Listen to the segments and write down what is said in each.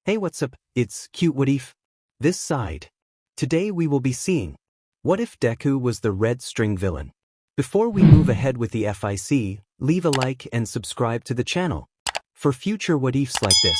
Hey, what's up? It's cute what if? This side. Today we will be seeing what if Deku was the red string villain. Before we move ahead with the FIC, leave a like and subscribe to the channel for future what ifs like this.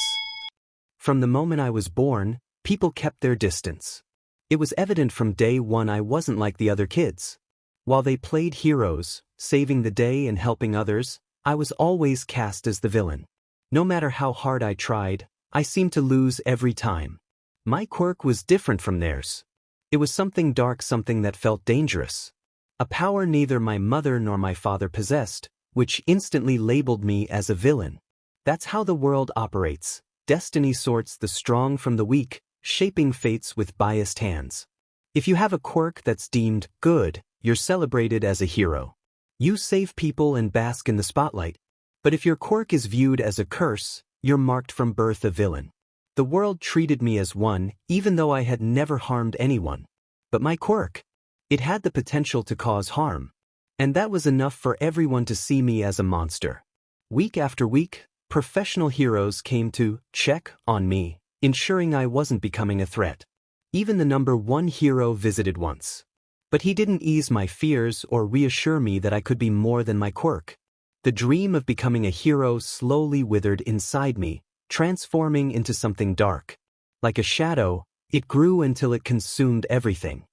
From the moment I was born, people kept their distance. It was evident from day one I wasn't like the other kids. While they played heroes, saving the day and helping others, I was always cast as the villain. No matter how hard I tried, I seemed to lose every time. My quirk was different from theirs. It was something dark, something that felt dangerous. A power neither my mother nor my father possessed, which instantly labeled me as a villain. That's how the world operates. Destiny sorts the strong from the weak, shaping fates with biased hands. If you have a quirk that's deemed good, you're celebrated as a hero. You save people and bask in the spotlight. But if your quirk is viewed as a curse, you're marked from birth a villain. The world treated me as one, even though I had never harmed anyone. But my quirk, it had the potential to cause harm. And that was enough for everyone to see me as a monster. Week after week, professional heroes came to check on me, ensuring I wasn't becoming a threat. Even the #1 hero visited once. But he didn't ease my fears or reassure me that I could be more than my quirk. The dream of becoming a hero slowly withered inside me, transforming into something dark. Like a shadow, it grew until it consumed everything.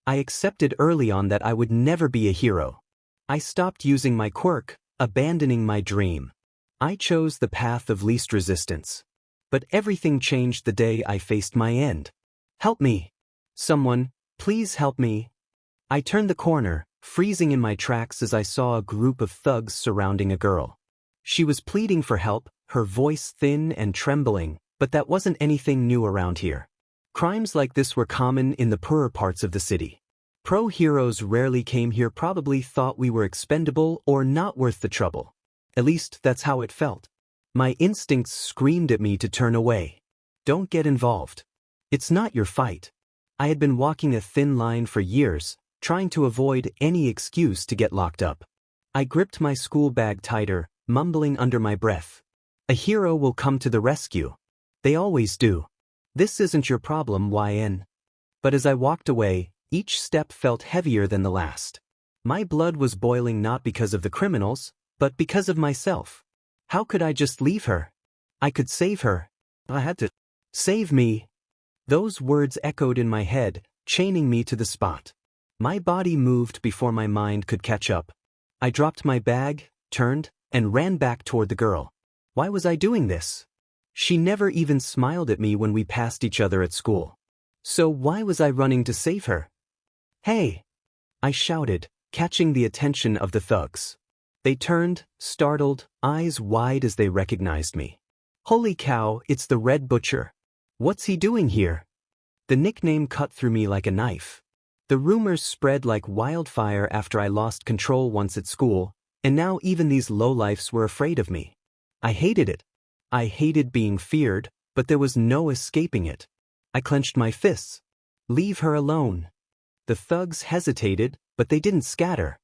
I accepted early on that I would never be a hero. I stopped using my quirk, abandoning my dream. I chose the path of least resistance. But everything changed the day I faced my end. Help me. Someone, please help me. I turned the corner, freezing in my tracks as I saw a group of thugs surrounding a girl. She was pleading for help, her voice thin and trembling, but that wasn't anything new around here. Crimes like this were common in the poorer parts of the city. Pro heroes rarely came here, probably thought we were expendable or not worth the trouble. At least that's how it felt. My instincts screamed at me to turn away. Don't get involved. It's not your fight. I had been walking a thin line for years, trying to avoid any excuse to get locked up. I gripped my school bag tighter, mumbling under my breath. A hero will come to the rescue. They always do. This isn't your problem, YN. But as I walked away, each step felt heavier than the last. My blood was boiling not because of the criminals, but because of myself. How could I just leave her? I could save her. I had to. Save me. Those words echoed in my head, chaining me to the spot. My body moved before my mind could catch up. I dropped my bag, turned, and ran back toward the girl. Why was I doing this? She never even smiled at me when we passed each other at school. So why was I running to save her? Hey! I shouted, catching the attention of the thugs. They turned, startled, eyes wide as they recognized me. Holy cow, it's the Red Butcher. What's he doing here? The nickname cut through me like a knife. The rumors spread like wildfire after I lost control once at school, and now even these lowlifes were afraid of me. I hated it. I hated being feared, but there was no escaping it. I clenched my fists. Leave her alone. The thugs hesitated, but they didn't scatter.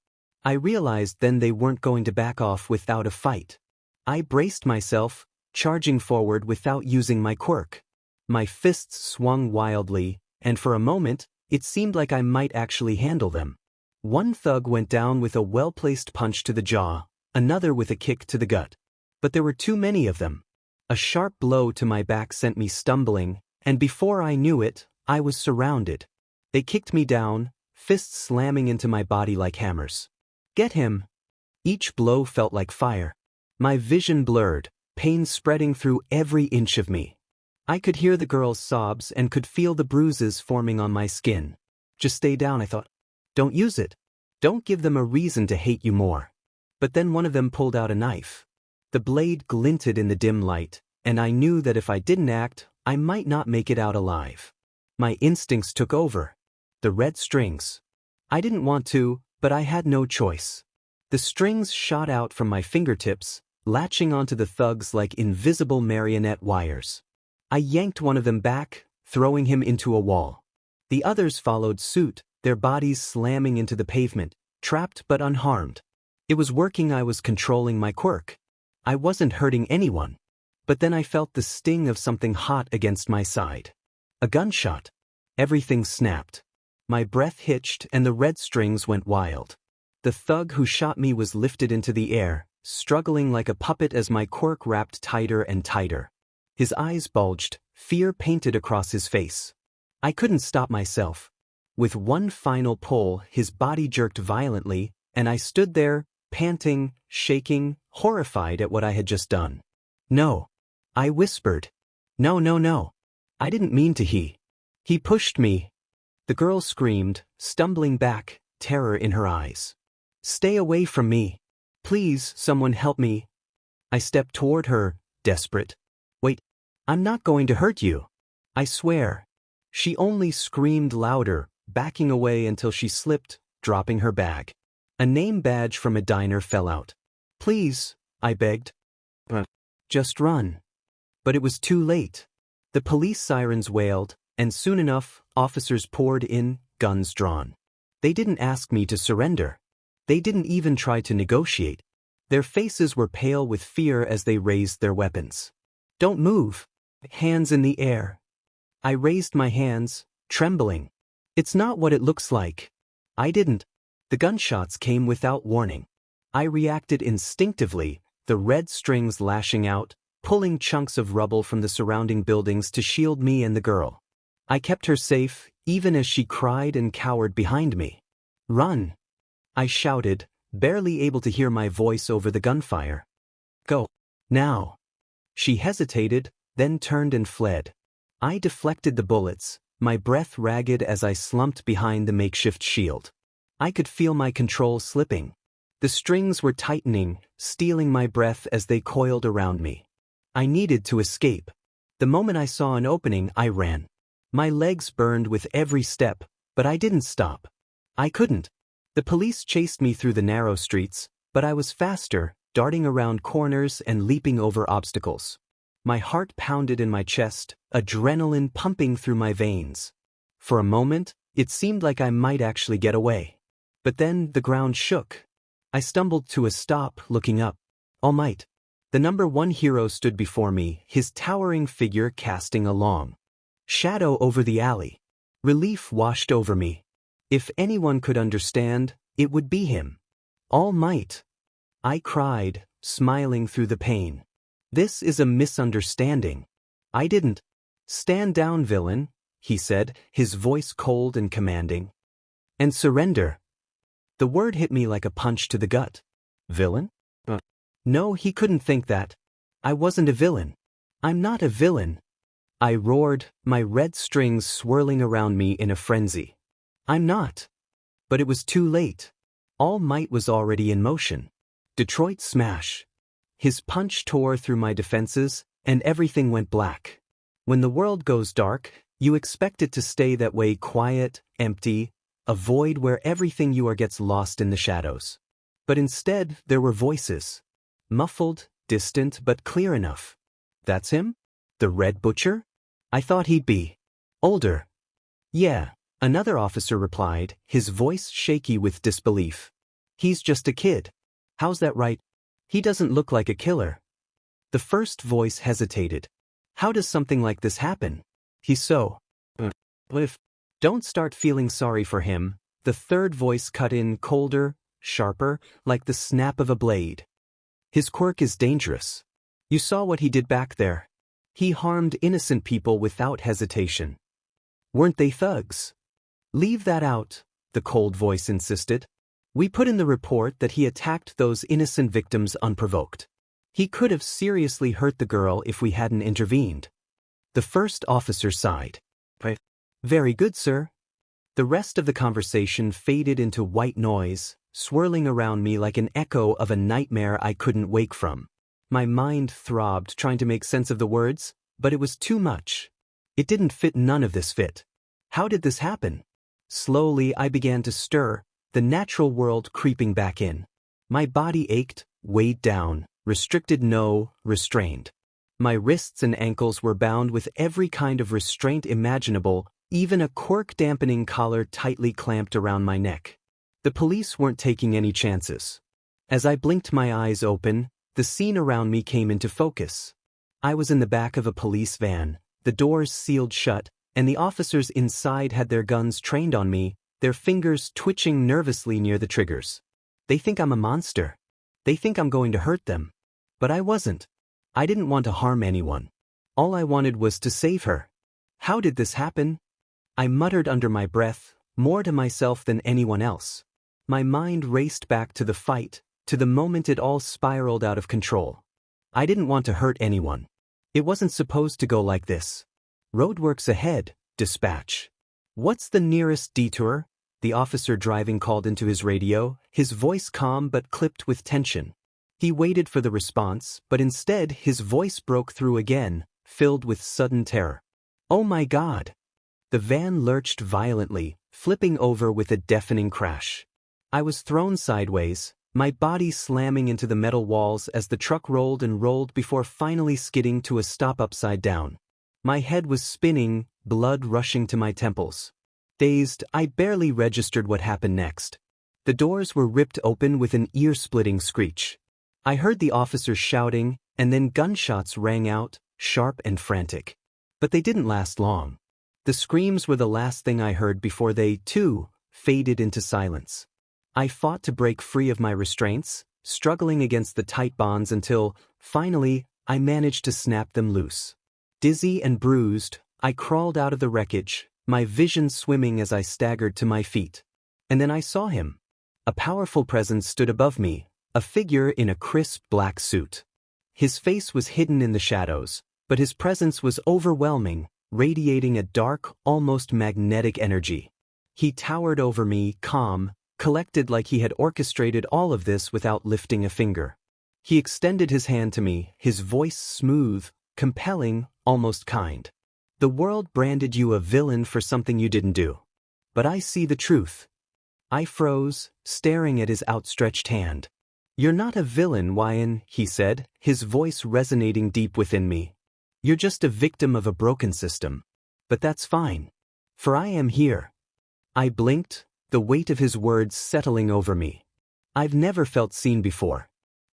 I realized then they weren't going to back off without a fight. I braced myself, charging forward without using my quirk. My fists swung wildly, and for a moment, it seemed like I might actually handle them. One thug went down with a well-placed punch to the jaw, another with a kick to the gut. But there were too many of them. A sharp blow to my back sent me stumbling, and before I knew it, I was surrounded. They kicked me down, fists slamming into my body like hammers. Get him! Each blow felt like fire. My vision blurred, pain spreading through every inch of me. I could hear the girl's sobs and could feel the bruises forming on my skin. Just stay down, I thought. Don't use it. Don't give them a reason to hate you more. But then one of them pulled out a knife. The blade glinted in the dim light, and I knew that if I didn't act, I might not make it out alive. My instincts took over. The red strings. I didn't want to, but I had no choice. The strings shot out from my fingertips, latching onto the thugs like invisible marionette wires. I yanked one of them back, throwing him into a wall. The others followed suit, their bodies slamming into the pavement, trapped but unharmed. It was working. I was controlling my quirk. I wasn't hurting anyone. But then I felt the sting of something hot against my side. A gunshot. Everything snapped. My breath hitched and the red strings went wild. The thug who shot me was lifted into the air, struggling like a puppet as my quirk wrapped tighter and tighter. His eyes bulged, fear painted across his face. I couldn't stop myself. With one final pull, his body jerked violently, and I stood there, panting, shaking, horrified at what I had just done. "No," I whispered. "No, no, no. I didn't mean to." He pushed me." The girl screamed, stumbling back, terror in her eyes. "Stay away from me. Please, someone help me." I stepped toward her, desperate. "Wait, I'm not going to hurt you. I swear." She only screamed louder, backing away until she slipped, dropping her bag. A name badge from a diner fell out. "Please," I begged. "Just run." But it was too late. The police sirens wailed, and soon enough, officers poured in, guns drawn. They didn't ask me to surrender. They didn't even try to negotiate. Their faces were pale with fear as they raised their weapons. "Don't move." Hands in the air. I raised my hands, trembling. "It's not what it looks like." I didn't. The gunshots came without warning. I reacted instinctively, the red strings lashing out, pulling chunks of rubble from the surrounding buildings to shield me and the girl. I kept her safe, even as she cried and cowered behind me. "Run!" I shouted, barely able to hear my voice over the gunfire. "Go. Now." She hesitated, then turned and fled. I deflected the bullets, my breath ragged as I slumped behind the makeshift shield. I could feel my control slipping. The strings were tightening, stealing my breath as they coiled around me. I needed to escape. The moment I saw an opening, I ran. My legs burned with every step, but I didn't stop. I couldn't. The police chased me through the narrow streets, but I was faster, darting around corners and leaping over obstacles. My heart pounded in my chest, adrenaline pumping through my veins. For a moment, it seemed like I might actually get away. But then the ground shook. I stumbled to a stop, looking up. All Might. The #1 hero stood before me, his towering figure casting a long shadow over the alley. Relief washed over me. If anyone could understand, it would be him. All Might. I cried, smiling through the pain. "This is a misunderstanding." I didn't. "Stand down, villain," he said, his voice cold and commanding. "And surrender." The word hit me like a punch to the gut. Villain? No, he couldn't think that. I wasn't a villain. I'm not a villain. I roared, my red strings swirling around me in a frenzy. I'm not. But it was too late. All Might was already in motion. Detroit smash. His punch tore through my defenses, and everything went black. When the world goes dark, you expect it to stay that way, quiet, empty, a void where everything you are gets lost in the shadows. But instead, there were voices. Muffled, distant, but clear enough. "That's him? The Red Butcher? I thought he'd be older." "Yeah," another officer replied, his voice shaky with disbelief. "He's just a kid." "How's that right? He doesn't look like a killer." The first voice hesitated. "How does something like this happen? He's so if don't start feeling sorry for him." The third voice cut in, colder, sharper, like the snap of a blade. "His quirk is dangerous. You saw what he did back there. He harmed innocent people without hesitation." "Weren't they thugs?" "Leave that out," the cold voice insisted. "We put in the report that he attacked those innocent victims unprovoked. He could have seriously hurt the girl if we hadn't intervened." The first officer sighed. "Very good, sir." The rest of the conversation faded into white noise, swirling around me like an echo of a nightmare I couldn't wake from. My mind throbbed trying to make sense of the words, but it was too much. It didn't fit. None of this fit. How did this happen? Slowly I began to stir, the natural world creeping back in. My body ached, weighed down, restricted, no, restrained. My wrists and ankles were bound with every kind of restraint imaginable, even a quirk-dampening collar tightly clamped around my neck. The police weren't taking any chances. As I blinked my eyes open, the scene around me came into focus. I was in the back of a police van, the doors sealed shut, and the officers inside had their guns trained on me, their fingers twitching nervously near the triggers. They think I'm a monster. They think I'm going to hurt them. But I wasn't. I didn't want to harm anyone. All I wanted was to save her. How did this happen? I muttered under my breath, more to myself than anyone else. My mind raced back to the fight, to the moment it all spiraled out of control. I didn't want to hurt anyone. It wasn't supposed to go like this. Roadworks ahead, dispatch. What's the nearest detour? The officer driving called into his radio, his voice calm but clipped with tension. He waited for the response, but instead his voice broke through again, filled with sudden terror. Oh my God! The van lurched violently, flipping over with a deafening crash. I was thrown sideways, my body slamming into the metal walls as the truck rolled and rolled before finally skidding to a stop upside down. My head was spinning, blood rushing to my temples. Dazed, I barely registered what happened next. The doors were ripped open with an ear-splitting screech. I heard the officers shouting, and then gunshots rang out, sharp and frantic. But they didn't last long. The screams were the last thing I heard before they, too, faded into silence. I fought to break free of my restraints, struggling against the tight bonds until, finally, I managed to snap them loose. Dizzy and bruised, I crawled out of the wreckage, my vision swimming as I staggered to my feet. And then I saw him. A powerful presence stood above me, a figure in a crisp black suit. His face was hidden in the shadows, but his presence was overwhelming, radiating a dark, almost magnetic energy. He towered over me, calm, collected like he had orchestrated all of this without lifting a finger. He extended his hand to me, his voice smooth, compelling, almost kind. The world branded you a villain for something you didn't do. But I see the truth. I froze, staring at his outstretched hand. You're not a villain, Wyan, he said, his voice resonating deep within me. You're just a victim of a broken system. But that's fine. For I am here. I blinked, the weight of his words settling over me. I've never felt seen before.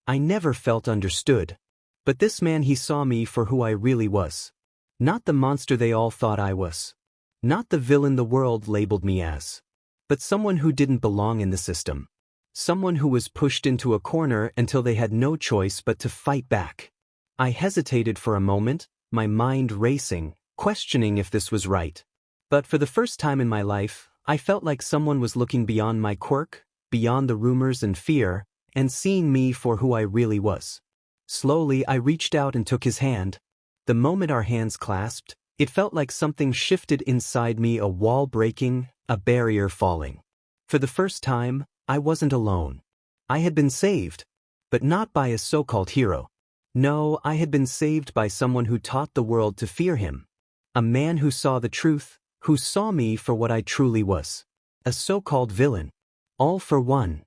I never felt understood. But this man, he saw me for who I really was. Not the monster they all thought I was. Not the villain the world labeled me as. But someone who didn't belong in the system. Someone who was pushed into a corner until they had no choice but to fight back. I hesitated for a moment, my mind racing, questioning if this was right. But for the first time in my life, I felt like someone was looking beyond my quirk, beyond the rumors and fear, and seeing me for who I really was. Slowly, I reached out and took his hand. The moment our hands clasped, it felt like something shifted inside me, a wall breaking, a barrier falling. For the first time, I wasn't alone. I had been saved, but not by a so-called hero. No, I had been saved by someone who taught the world to fear him. A man who saw the truth, who saw me for what I truly was. A so-called villain. All for one.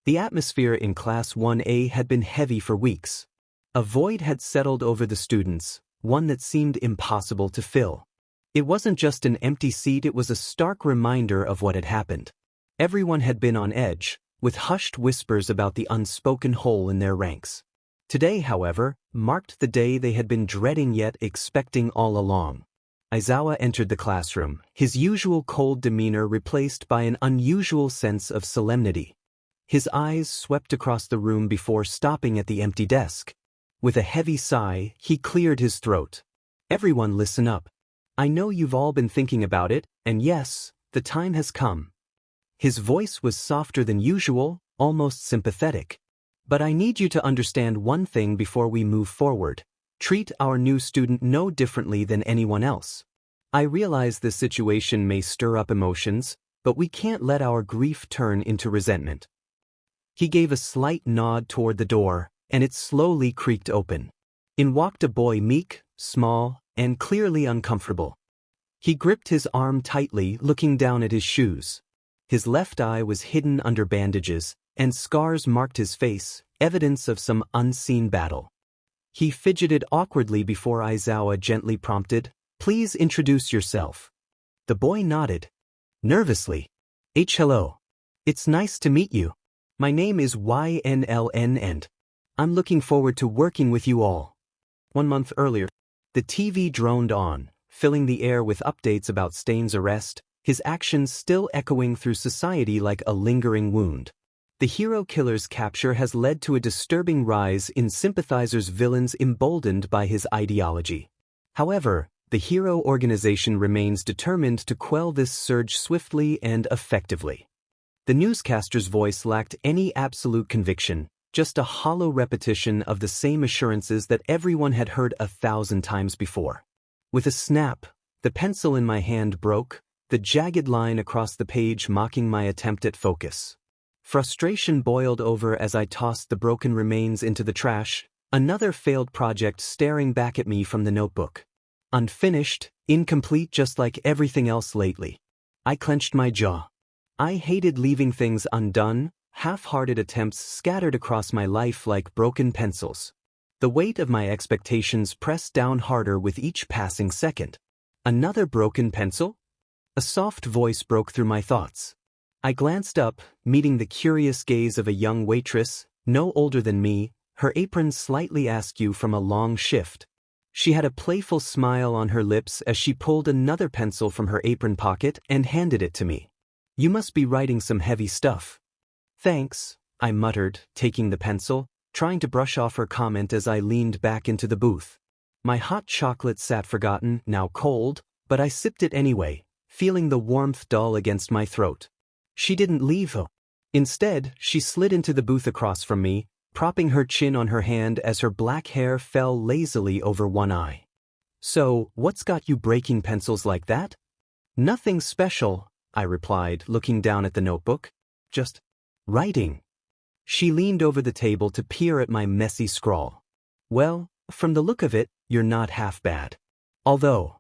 The atmosphere in Class 1A had been heavy for weeks. A void had settled over the students, one that seemed impossible to fill. It wasn't just an empty seat, it was a stark reminder of what had happened. Everyone had been on edge, with hushed whispers about the unspoken hole in their ranks. Today, however, marked the day they had been dreading yet expecting all along. Aizawa entered the classroom, his usual cold demeanor replaced by an unusual sense of solemnity. His eyes swept across the room before stopping at the empty desk. With a heavy sigh, he cleared his throat. Everyone, listen up. I know you've all been thinking about it, and yes, the time has come. His voice was softer than usual, almost sympathetic. But I need you to understand one thing before we move forward. Treat our new student no differently than anyone else. I realize this situation may stir up emotions, but we can't let our grief turn into resentment. He gave a slight nod toward the door, and it slowly creaked open. In walked a boy, meek, small, and clearly uncomfortable. He gripped his arm tightly, looking down at his shoes. His left eye was hidden under bandages, and scars marked his face, evidence of some unseen battle. He fidgeted awkwardly before Aizawa gently prompted, "Please introduce yourself." The boy nodded. Nervously. Hello. It's nice to meet you. My name is YNLN and I'm looking forward to working with you all." 1 month earlier. The TV droned on, filling the air with updates about Stain's arrest, his actions still echoing through society like a lingering wound. The hero killer's capture has led to a disturbing rise in sympathizers' villains emboldened by his ideology. However, the hero organization remains determined to quell this surge swiftly and effectively. The newscaster's voice lacked any absolute conviction, just a hollow repetition of the same assurances that everyone had heard 1,000 times before. With a snap, the pencil in my hand broke, the jagged line across the page mocking my attempt at focus. Frustration boiled over as I tossed the broken remains into the trash, another failed project staring back at me from the notebook. Unfinished, incomplete just like everything else lately. I clenched my jaw. I hated leaving things undone, half-hearted attempts scattered across my life like broken pencils. The weight of my expectations pressed down harder with each passing second. Another broken pencil? A soft voice broke through my thoughts. I glanced up, meeting the curious gaze of a young waitress, no older than me, her apron slightly askew from a long shift. She had a playful smile on her lips as she pulled another pencil from her apron pocket and handed it to me. "You must be writing some heavy stuff." "Thanks," I muttered, taking the pencil, trying to brush off her comment as I leaned back into the booth. My hot chocolate sat forgotten, now cold, but I sipped it anyway, feeling the warmth dull against my throat. She didn't leave, though. Instead, she slid into the booth across from me, propping her chin on her hand as her black hair fell lazily over one eye. "So, what's got you breaking pencils like that?" "Nothing special," I replied, looking down at the notebook. "Just writing." She leaned over the table to peer at my messy scrawl. "Well, from the look of it, you're not half bad. Although..."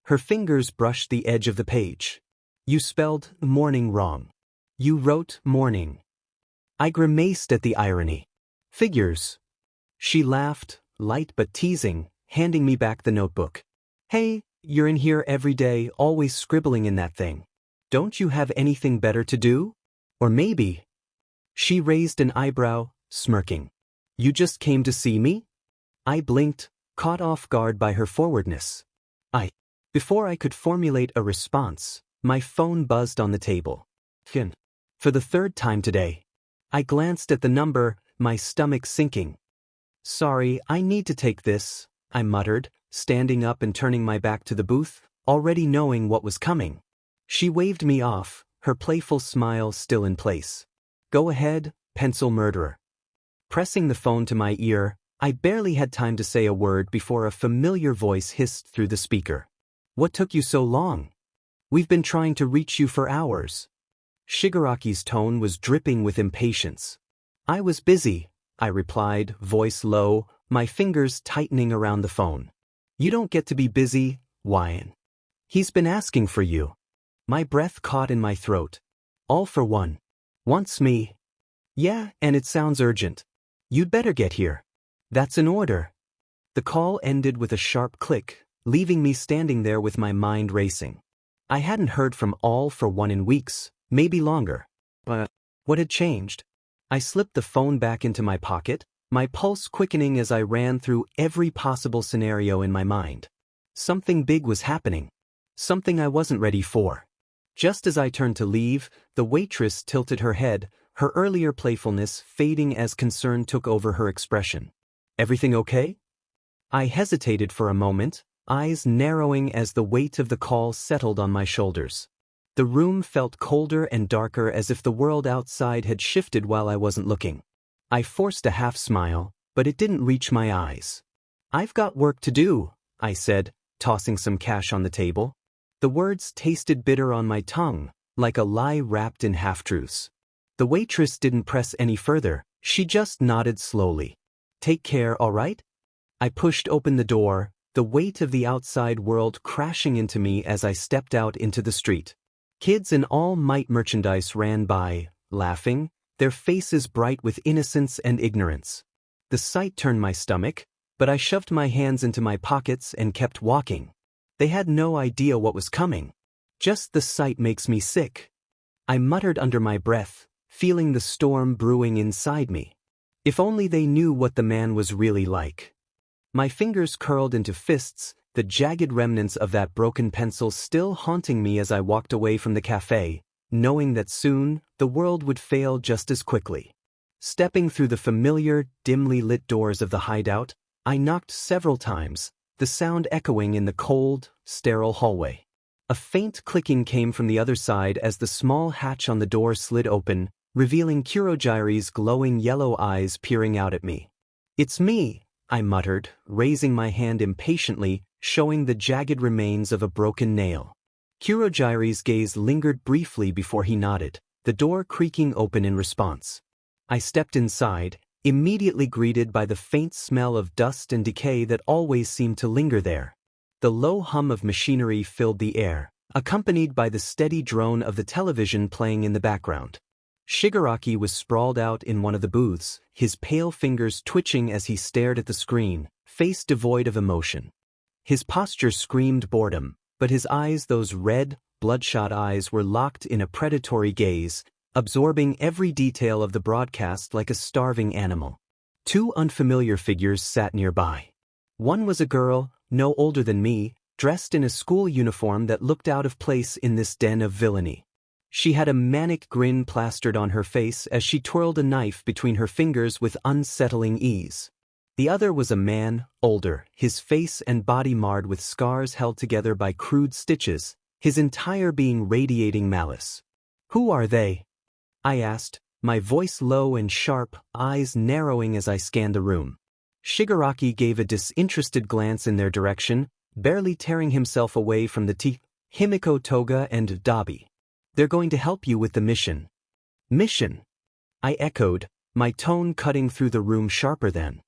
Her fingers brushed the edge of the page. "You spelled morning wrong. You wrote morning." I grimaced at the irony. "Figures." She laughed, light but teasing, handing me back the notebook. "Hey, you're in here every day, always scribbling in that thing. Don't you have anything better to do? Or maybe..." She raised an eyebrow, smirking. "You just came to see me?" I blinked, caught off guard by her forwardness. Before I could formulate a response, my phone buzzed on the table. For the third time today. I glanced at the number, my stomach sinking. "Sorry, I need to take this," I muttered, standing up and turning my back to the booth, already knowing what was coming. She waved me off, her playful smile still in place. "Go ahead, pencil murderer." Pressing the phone to my ear, I barely had time to say a word before a familiar voice hissed through the speaker. "What took you so long? We've been trying to reach you for hours." Shigaraki's tone was dripping with impatience. "I was busy," I replied, voice low, my fingers tightening around the phone. "You don't get to be busy, Wyan. He's been asking for you." My breath caught in my throat. "All for one. Wants me." "Yeah, and it sounds urgent. You'd better get here." "That's an order." The call ended with a sharp click, leaving me standing there with my mind racing. I hadn't heard from All for One in weeks, maybe longer. But what had changed? I slipped the phone back into my pocket, my pulse quickening as I ran through every possible scenario in my mind. Something big was happening. Something I wasn't ready for. Just as I turned to leave, the waitress tilted her head, her earlier playfulness fading as concern took over her expression. "Everything okay?" I hesitated for a moment, eyes narrowing as the weight of the call settled on my shoulders. The room felt colder and darker as if the world outside had shifted while I wasn't looking. I forced a half smile, but it didn't reach my eyes. "I've got work to do," I said, tossing some cash on the table. The words tasted bitter on my tongue, like a lie wrapped in half-truths. The waitress didn't press any further, she just nodded slowly. "Take care, all right?" I pushed open the door, the weight of the outside world crashing into me as I stepped out into the street. Kids in all might merchandise ran by, laughing, their faces bright with innocence and ignorance. The sight turned my stomach, but I shoved my hands into my pockets and kept walking. They had no idea what was coming. "Just the sight makes me sick," I muttered under my breath, feeling the storm brewing inside me. If only they knew what the man was really like. My fingers curled into fists, the jagged remnants of that broken pencil still haunting me as I walked away from the cafe, knowing that soon, the world would fail just as quickly. Stepping through the familiar, dimly lit doors of the hideout, I knocked several times, the sound echoing in the cold, sterile hallway. A faint clicking came from the other side as the small hatch on the door slid open, revealing Kurojire's glowing yellow eyes peering out at me. "It's me," I muttered, raising my hand impatiently, showing the jagged remains of a broken nail. Kurojire's gaze lingered briefly before he nodded, the door creaking open in response. I stepped inside, immediately greeted by the faint smell of dust and decay that always seemed to linger there. The low hum of machinery filled the air, accompanied by the steady drone of the television playing in the background. Shigaraki was sprawled out in one of the booths, his pale fingers twitching as he stared at the screen, face devoid of emotion. His posture screamed boredom, but his eyes, those red, bloodshot eyes, were locked in a predatory gaze, absorbing every detail of the broadcast like a starving animal. Two unfamiliar figures sat nearby. One was a girl, no older than me, dressed in a school uniform that looked out of place in this den of villainy. She had a manic grin plastered on her face as she twirled a knife between her fingers with unsettling ease. The other was a man, older, his face and body marred with scars held together by crude stitches, his entire being radiating malice. "Who are they?" I asked, my voice low and sharp, eyes narrowing as I scanned the room. Shigaraki gave a disinterested glance in their direction, barely tearing himself away from the Himiko, Toga, and Dabi. "They're going to help you with the mission." "Mission?" I echoed, my tone cutting through the room sharper than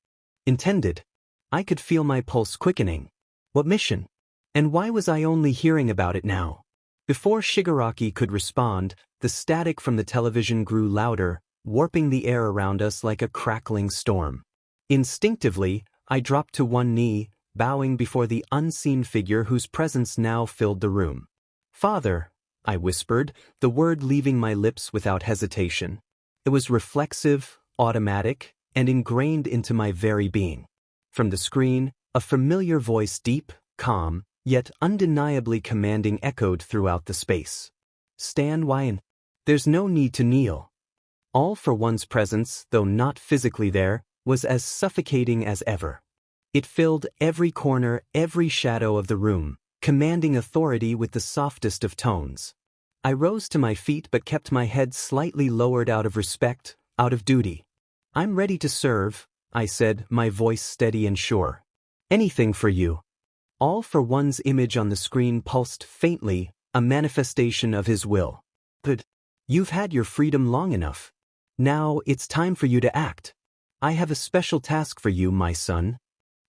intended. I could feel my pulse quickening. What mission? And why was I only hearing about it now? Before Shigaraki could respond, the static from the television grew louder, warping the air around us like a crackling storm. Instinctively, I dropped to one knee, bowing before the unseen figure whose presence now filled the room. "Father," I whispered, the word leaving my lips without hesitation. It was reflexive, automatic, and ingrained into my very being. From the screen, a familiar voice, deep, calm, yet undeniably commanding, echoed throughout the space. "Stan Wyan. There's no need to kneel." All for One's presence, though not physically there, was as suffocating as ever. It filled every corner, every shadow of the room, commanding authority with the softest of tones. I rose to my feet but kept my head slightly lowered out of respect, out of duty. "I'm ready to serve," I said, my voice steady and sure. "Anything for you." All for One's image on the screen pulsed faintly, a manifestation of his will. "But you've had your freedom long enough. Now it's time for you to act. I have a special task for you, my son."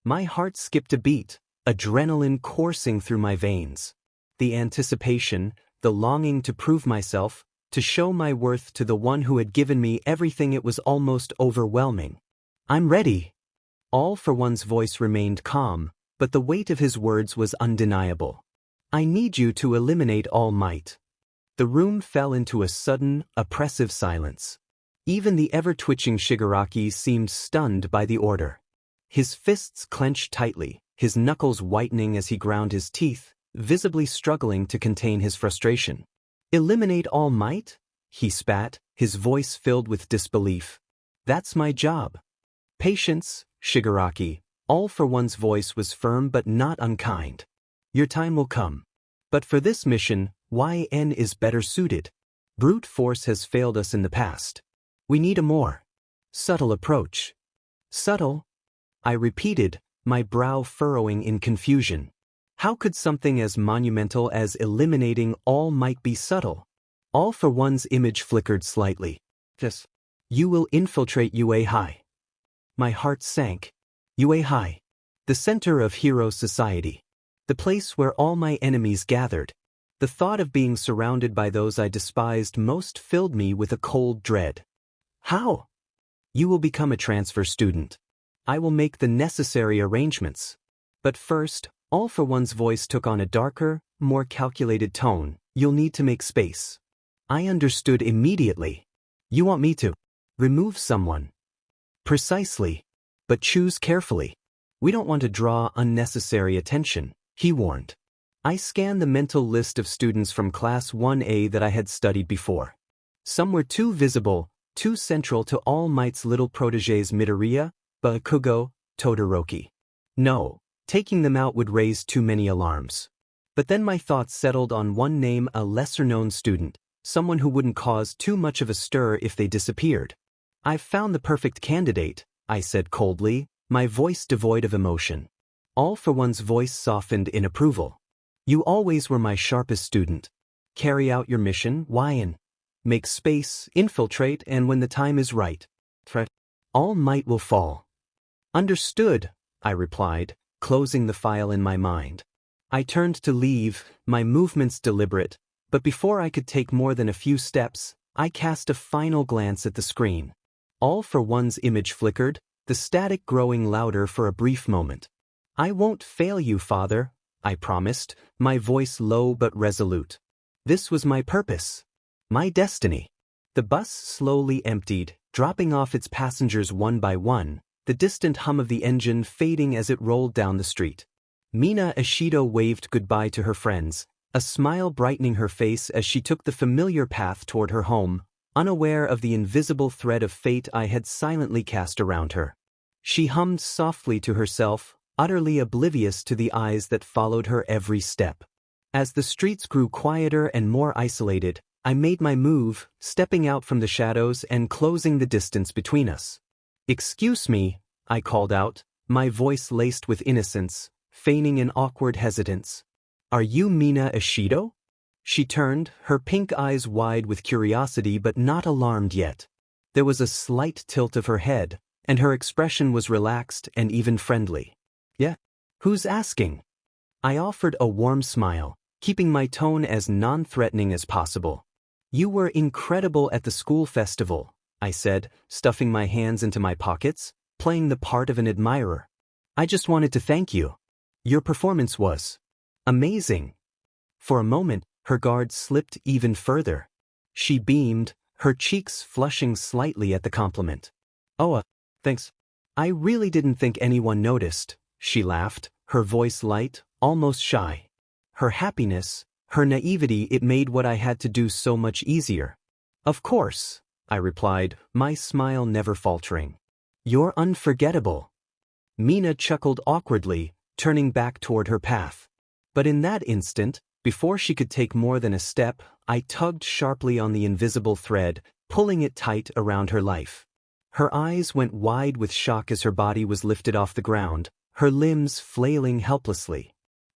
My heart skipped a beat, adrenaline coursing through my veins. The anticipation, the longing to prove myself, to show my worth to the one who had given me everything, it was almost overwhelming. "I'm ready." All for One's voice remained calm, but the weight of his words was undeniable. "I need you to eliminate All Might." The room fell into a sudden, oppressive silence. Even the ever-twitching Shigaraki seemed stunned by the order. His fists clenched tightly, his knuckles whitening as he ground his teeth, visibly struggling to contain his frustration. "Eliminate All Might?" he spat, his voice filled with disbelief. "That's my job." "Patience, Shigaraki." All for One's voice was firm but not unkind. "Your time will come. But for this mission, YN is better suited. Brute force has failed us in the past. We need a more subtle approach." "Subtle?" I repeated, my brow furrowing in confusion. How could something as monumental as eliminating All Might be subtle? All for One's image flickered slightly. "Yes. You will infiltrate UA High." My heart sank. UA High. The center of hero society. The place where all my enemies gathered. The thought of being surrounded by those I despised most filled me with a cold dread. "How?" "You will become a transfer student. I will make the necessary arrangements. But first," All for One's voice took on a darker, more calculated tone, "you'll need to make space." I understood immediately. "You want me to remove someone?" "Precisely. But choose carefully." We don't want to draw unnecessary attention, he warned. I scanned the mental list of students from Class 1A that I had studied before. Some were too visible, too central to All Might's little protégés Midoriya, Bakugo, Todoroki. No, taking them out would raise too many alarms. But then my thoughts settled on one name, a lesser-known student, someone who wouldn't cause too much of a stir if they disappeared. I've found the perfect candidate, I said coldly, my voice devoid of emotion. All for One's voice softened in approval. You always were my sharpest student. Carry out your mission, Wyan. Make space, infiltrate, and when the time is right, All Might will fall. Understood, I replied, closing the file in my mind. I turned to leave, my movements deliberate, but before I could take more than a few steps, I cast a final glance at the screen. All for One's image flickered, the static growing louder for a brief moment. I won't fail you, Father, I promised, my voice low but resolute. This was my purpose. My destiny. The bus slowly emptied, dropping off its passengers one by one, the distant hum of the engine fading as it rolled down the street. Mina Ishido waved goodbye to her friends, a smile brightening her face as she took the familiar path toward her home, unaware of the invisible thread of fate I had silently cast around her. She hummed softly to herself, utterly oblivious to the eyes that followed her every step. As the streets grew quieter and more isolated, I made my move, stepping out from the shadows and closing the distance between us. Excuse me, I called out, my voice laced with innocence, feigning an awkward hesitance. Are you Mina Ishido? She turned, her pink eyes wide with curiosity but not alarmed yet. There was a slight tilt of her head, and her expression was relaxed and even friendly. Yeah? Who's asking? I offered a warm smile, keeping my tone as non-threatening as possible. You were incredible at the school festival, I said, stuffing my hands into my pockets, playing the part of an admirer. I just wanted to thank you. Your performance was amazing. For a moment, her guard slipped even further. She beamed, her cheeks flushing slightly at the compliment. Oh, thanks. I really didn't think anyone noticed, she laughed, her voice light, almost shy. Her happiness, her naivety, it made what I had to do so much easier. Of course, I replied, my smile never faltering. You're unforgettable. Mina chuckled awkwardly, turning back toward her path. But in that instant, before she could take more than a step, I tugged sharply on the invisible thread, pulling it tight around her life. Her eyes went wide with shock as her body was lifted off the ground, her limbs flailing helplessly.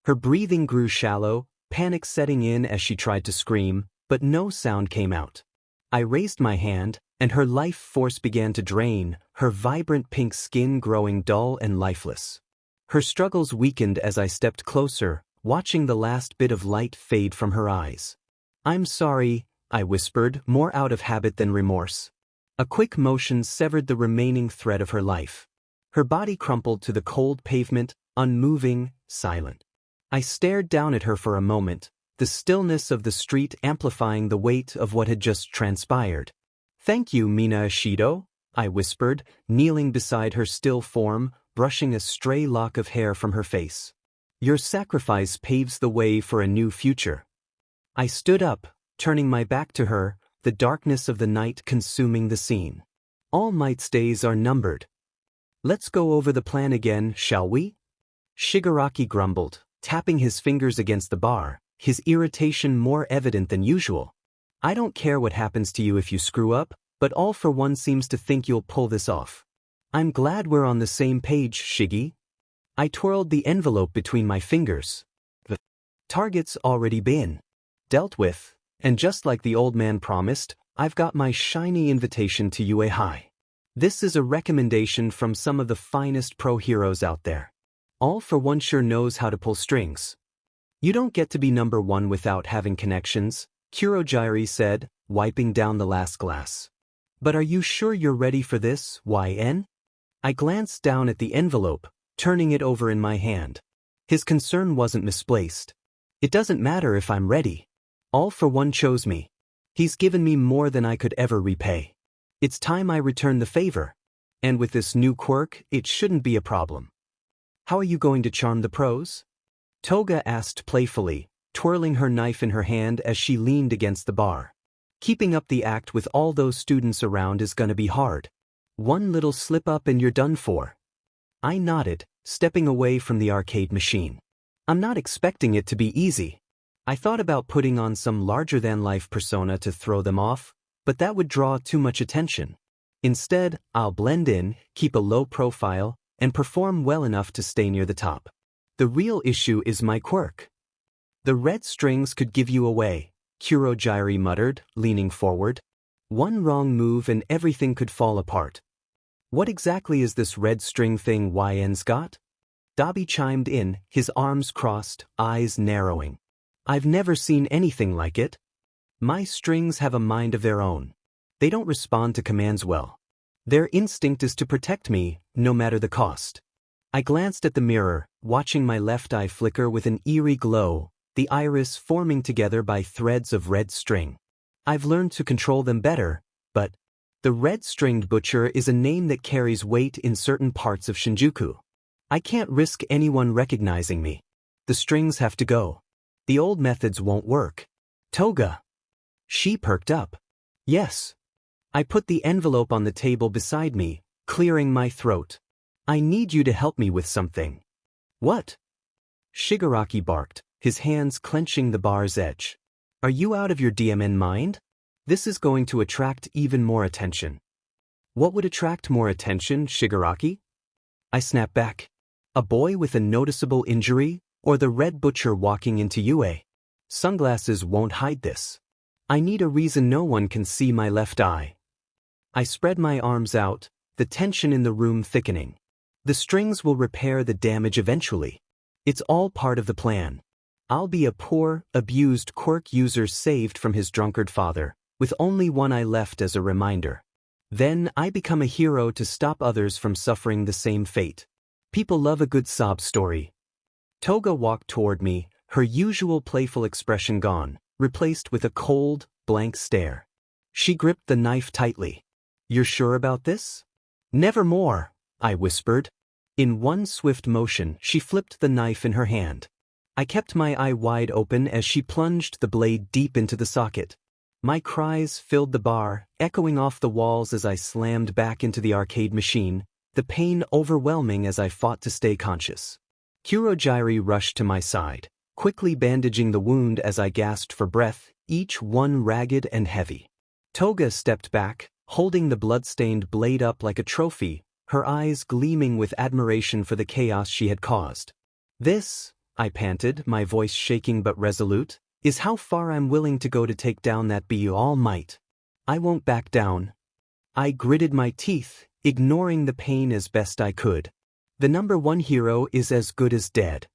Her breathing grew shallow, panic setting in as she tried to scream, but no sound came out. I raised my hand, and her life force began to drain, her vibrant pink skin growing dull and lifeless. Her struggles weakened as I stepped closer, watching the last bit of light fade from her eyes. I'm sorry, I whispered, more out of habit than remorse. A quick motion severed the remaining thread of her life. Her body crumpled to the cold pavement, unmoving, silent. I stared down at her for a moment, the stillness of the street amplifying the weight of what had just transpired. Thank you, Mina Ishido, I whispered, kneeling beside her still form, brushing a stray lock of hair from her face. Your sacrifice paves the way for a new future. I stood up, turning my back to her, the darkness of the night consuming the scene. All Might's days are numbered. Let's go over the plan again, shall we? Shigaraki grumbled, tapping his fingers against the bar, his irritation more evident than usual. I don't care what happens to you if you screw up, but All for One seems to think you'll pull this off. I'm glad we're on the same page, Shiggy. I twirled the envelope between my fingers. The target's already been dealt with, and just like the old man promised, I've got my shiny invitation to UA High. This is a recommendation from some of the finest pro heroes out there. All for One sure knows how to pull strings. You don't get to be number one without having connections, Kurogyari said, wiping down the last glass. But are you sure you're ready for this, YN? I glanced down at the envelope, turning it over in my hand. His concern wasn't misplaced. It doesn't matter if I'm ready. All for One chose me. He's given me more than I could ever repay. It's time I return the favor. And with this new quirk, it shouldn't be a problem. How are you going to charm the pros? Toga asked playfully, twirling her knife in her hand as she leaned against the bar. Keeping up the act with all those students around is gonna be hard. One little slip up and you're done for. I nodded, stepping away from the arcade machine. I'm not expecting it to be easy. I thought about putting on some larger-than-life persona to throw them off, but that would draw too much attention. Instead, I'll blend in, keep a low profile, and perform well enough to stay near the top. The real issue is my quirk. The red strings could give you away, Kurogyri muttered, leaning forward. One wrong move and everything could fall apart. What exactly is this red string thing YN's got? Dabi chimed in, his arms crossed, eyes narrowing. I've never seen anything like it. My strings have a mind of their own. They don't respond to commands well. Their instinct is to protect me, no matter the cost. I glanced at the mirror, watching my left eye flicker with an eerie glow, the iris forming together by threads of red string. I've learned to control them better, but the red-stringed butcher is a name that carries weight in certain parts of Shinjuku. I can't risk anyone recognizing me. The strings have to go. The old methods won't work. Toga. She perked up. Yes. I put the envelope on the table beside me, clearing my throat. I need you to help me with something. What? Shigaraki barked, his hands clenching the bar's edge. Are you out of your DMN mind? This is going to attract even more attention. What would attract more attention, Shigaraki? I snapped back. A boy with a noticeable injury, or the red butcher walking into UA? Sunglasses won't hide this. I need a reason no one can see my left eye. I spread my arms out, the tension in the room thickening. The strings will repair the damage eventually. It's all part of the plan. I'll be a poor, abused quirk user saved from his drunkard father, with only one eye left as a reminder. Then I become a hero to stop others from suffering the same fate. People love a good sob story. Toga walked toward me, her usual playful expression gone, replaced with a cold, blank stare. She gripped the knife tightly. You're sure about this? Nevermore, I whispered. In one swift motion, she flipped the knife in her hand. I kept my eye wide open as she plunged the blade deep into the socket. My cries filled the bar, echoing off the walls as I slammed back into the arcade machine, the pain overwhelming as I fought to stay conscious. Kurogyri rushed to my side, quickly bandaging the wound as I gasped for breath, each one ragged and heavy. Toga stepped back, holding the blood-stained blade up like a trophy, her eyes gleaming with admiration for the chaos she had caused. This, I panted, my voice shaking but resolute, is how far I'm willing to go to take down that All Might. I won't back down. I gritted my teeth, ignoring the pain as best I could. The number one hero is as good as dead.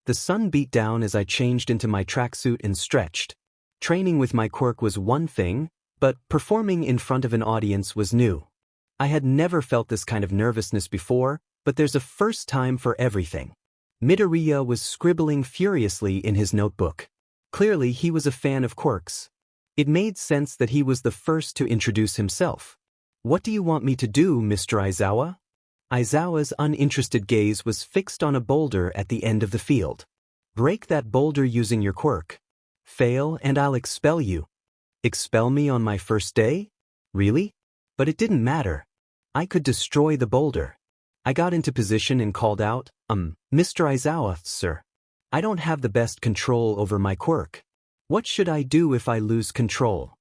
The sun beat down as I changed into my tracksuit and stretched. Training with my quirk was one thing, but performing in front of an audience was new. I had never felt this kind of nervousness before, but there's a first time for everything. Midoriya was scribbling furiously in his notebook. Clearly he was a fan of quirks. It made sense that he was the first to introduce himself. What do you want me to do, Mr. Aizawa? Aizawa's uninterested gaze was fixed on a boulder at the end of the field. Break that boulder using your quirk. Fail and I'll expel you. Expel me on my first day? Really? But it didn't matter. I could destroy the boulder. I got into position and called out, Mr. Aizawa, sir. I don't have the best control over my quirk. What should I do if I lose control?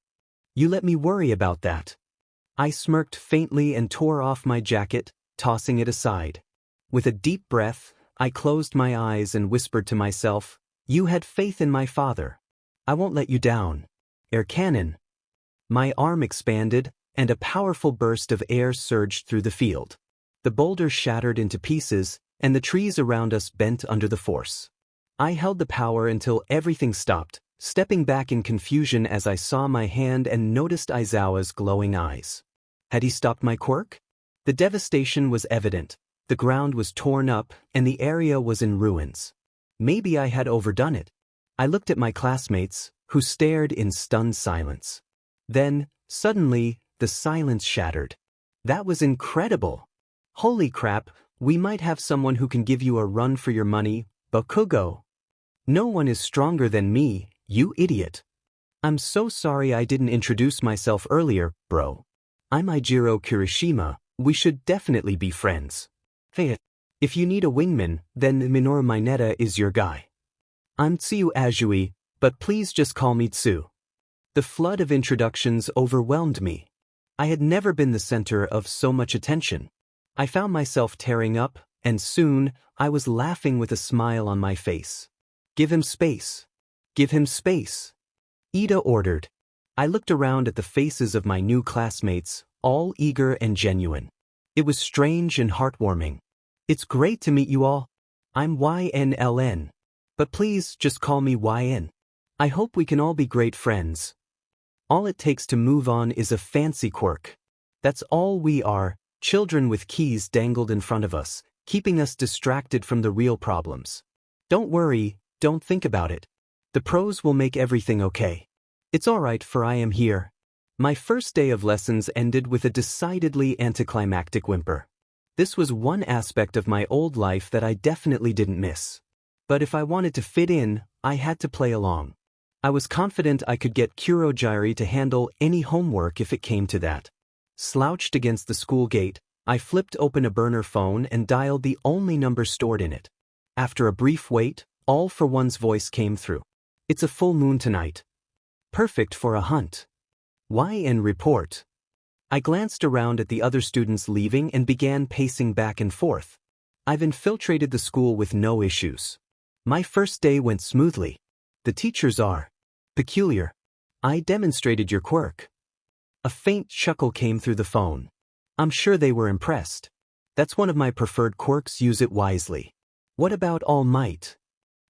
You let me worry about that. I smirked faintly and tore off my jacket, tossing it aside. With a deep breath, I closed my eyes and whispered to myself, you had faith in my father. I won't let you down. Air cannon. My arm expanded, and a powerful burst of air surged through the field. The boulder shattered into pieces, and the trees around us bent under the force. I held the power until everything stopped, stepping back in confusion as I saw my hand and noticed Aizawa's glowing eyes. Had he stopped my quirk? The devastation was evident. The ground was torn up, and the area was in ruins. Maybe I had overdone it. I looked at my classmates, who stared in stunned silence. Then, suddenly, the silence shattered. That was incredible. Holy crap, We might have someone who can give you a run for your money, Bakugo. No one is stronger than me, you idiot. I'm so sorry I didn't introduce myself earlier, bro. I'm Ijiro Kirishima, we should definitely be friends. Hey, if you need a wingman, then Minoru Mineta is your guy. I'm Tsuyu Azui, but please just call me Tsu. The flood of introductions overwhelmed me. I had never been the center of so much attention. I found myself tearing up, and soon, I was laughing with a smile on my face. Give him space. Give him space. Ida ordered. I looked around at the faces of my new classmates, all eager and genuine. It was strange and heartwarming. It's great to meet you all. I'm YNLN. But please just call me YN. I hope we can all be great friends. All it takes to move on is a fancy quirk. That's all we are, children with keys dangled in front of us, keeping us distracted from the real problems. Don't worry, don't think about it. The pros will make everything okay. It's alright, for I am here. My first day of lessons ended with a decidedly anticlimactic whimper. This was one aspect of my old life that I definitely didn't miss. But if I wanted to fit in, I had to play along. I was confident I could get Kurogiri to handle any homework if it came to that. Slouched against the school gate, I flipped open a burner phone and dialed the only number stored in it. After a brief wait, All for One's voice came through. It's a full moon tonight. Perfect for a hunt. YN report. I glanced around at the other students leaving and began pacing back and forth. I've infiltrated the school with no issues. My first day went smoothly. The teachers are peculiar. I demonstrated your quirk. A faint chuckle came through the phone. I'm sure they were impressed. That's one of my preferred quirks, use it wisely. What about All Might?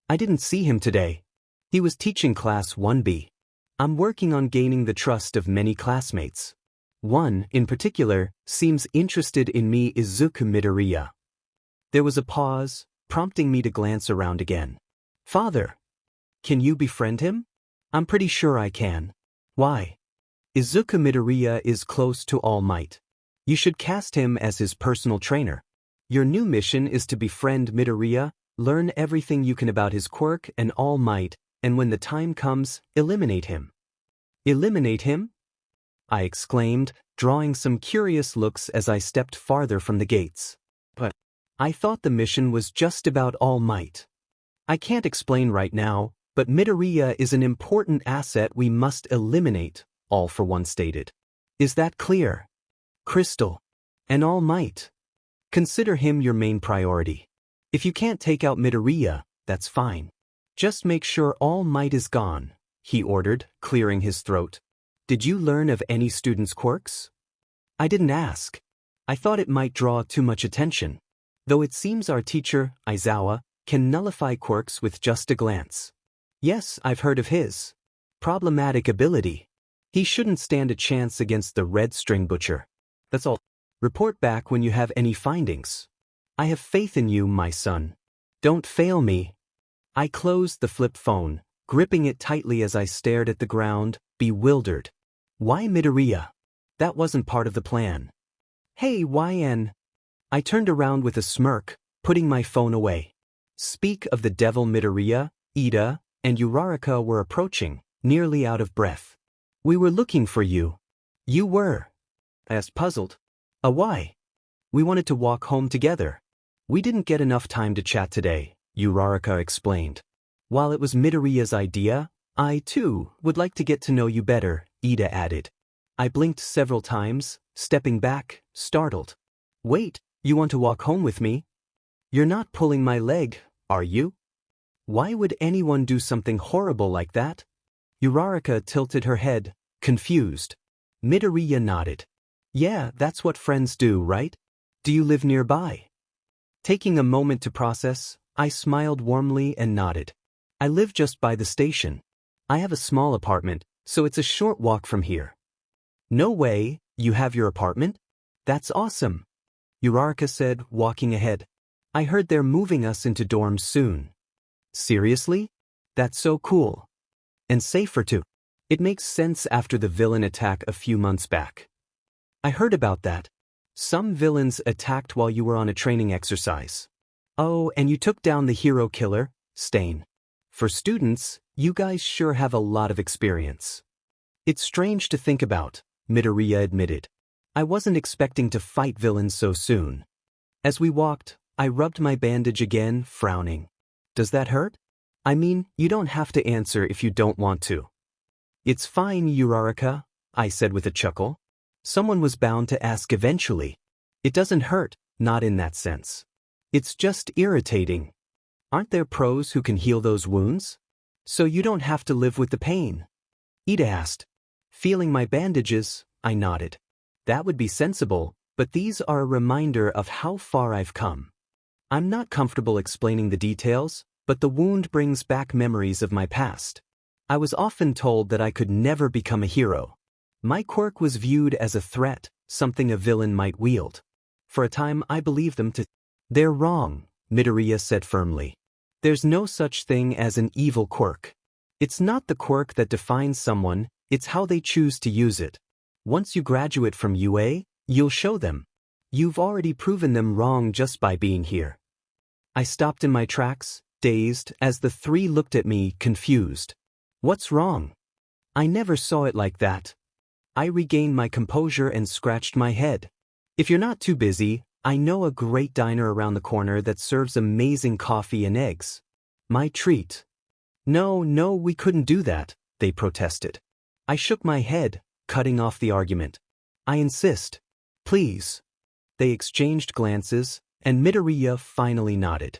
I didn't see him today. He was teaching class 1B. I'm working on gaining the trust of many classmates. One, in particular, seems interested in me, Izuku Midoriya. There was a pause, prompting me to glance around again. Father, can you befriend him? I'm pretty sure I can. Why? Izuku Midoriya is close to All Might. You should cast him as his personal trainer. Your new mission is to befriend Midoriya, learn everything you can about his quirk and All Might, and when the time comes, eliminate him. Eliminate him? I exclaimed, drawing some curious looks as I stepped farther from the gates. But I thought the mission was just about All Might. I can't explain right now, but Midoriya is an important asset we must eliminate, All for One stated. Is that clear? Crystal. And All Might. Consider him your main priority. If you can't take out Midoriya, that's fine. Just make sure All Might is gone, he ordered, clearing his throat. Did you learn of any students' quirks? I didn't ask. I thought it might draw too much attention. Though it seems our teacher, Aizawa, can nullify quirks with just a glance. Yes, I've heard of his problematic ability. He shouldn't stand a chance against the Red String Butcher. That's all. Report back when you have any findings. I have faith in you, my son. Don't fail me. I closed the flip phone, gripping it tightly as I stared at the ground, bewildered. Why Midoriya? That wasn't part of the plan. Hey, YN. I turned around with a smirk, putting my phone away. Speak of the devil, Midoriya, Ida, and Uraraka were approaching, nearly out of breath. We were looking for you. You were? I asked, puzzled. Why? We wanted to walk home together. We didn't get enough time to chat today, Uraraka explained. While it was Midoriya's idea, I, too, would like to get to know you better, Ida added. I blinked several times, stepping back, startled. Wait, you want to walk home with me? You're not pulling my leg, are you? Why would anyone do something horrible like that? Uraraka tilted her head, confused. Midoriya nodded. Yeah, that's what friends do, right? Do you live nearby? Taking a moment to process, I smiled warmly and nodded. I live just by the station. I have a small apartment, so it's a short walk from here. No way, you have your apartment? That's awesome. Uraraka said, walking ahead. I heard they're moving us into dorms soon. Seriously? That's so cool. And safer too. It makes sense after the villain attack a few months back. I heard about that. Some villains attacked while you were on a training exercise. Oh, and you took down the hero killer, Stain. For students, you guys sure have a lot of experience. It's strange to think about, Midoriya admitted. I wasn't expecting to fight villains so soon. As we walked, I rubbed my bandage again, frowning. Does that hurt? I mean, you don't have to answer if you don't want to. It's fine, Uraraka, I said with a chuckle. Someone was bound to ask eventually. It doesn't hurt, not in that sense. It's just irritating. Aren't there pros who can heal those wounds? So you don't have to live with the pain? Ida asked. Feeling my bandages, I nodded. That would be sensible, but these are a reminder of how far I've come. I'm not comfortable explaining the details, but the wound brings back memories of my past. I was often told that I could never become a hero. My quirk was viewed as a threat, something a villain might wield. For a time I believed them to. They're wrong, Midoriya said firmly. There's no such thing as an evil quirk. It's not the quirk that defines someone, it's how they choose to use it. Once you graduate from UA, you'll show them. You've already proven them wrong just by being here. I stopped in my tracks, dazed, as the three looked at me, confused. What's wrong? I never saw it like that. I regained my composure and scratched my head. If you're not too busy, I know a great diner around the corner that serves amazing coffee and eggs. My treat. No, we couldn't do that, they protested. I shook my head, cutting off the argument. I insist. Please. They exchanged glances, and Midoriya finally nodded.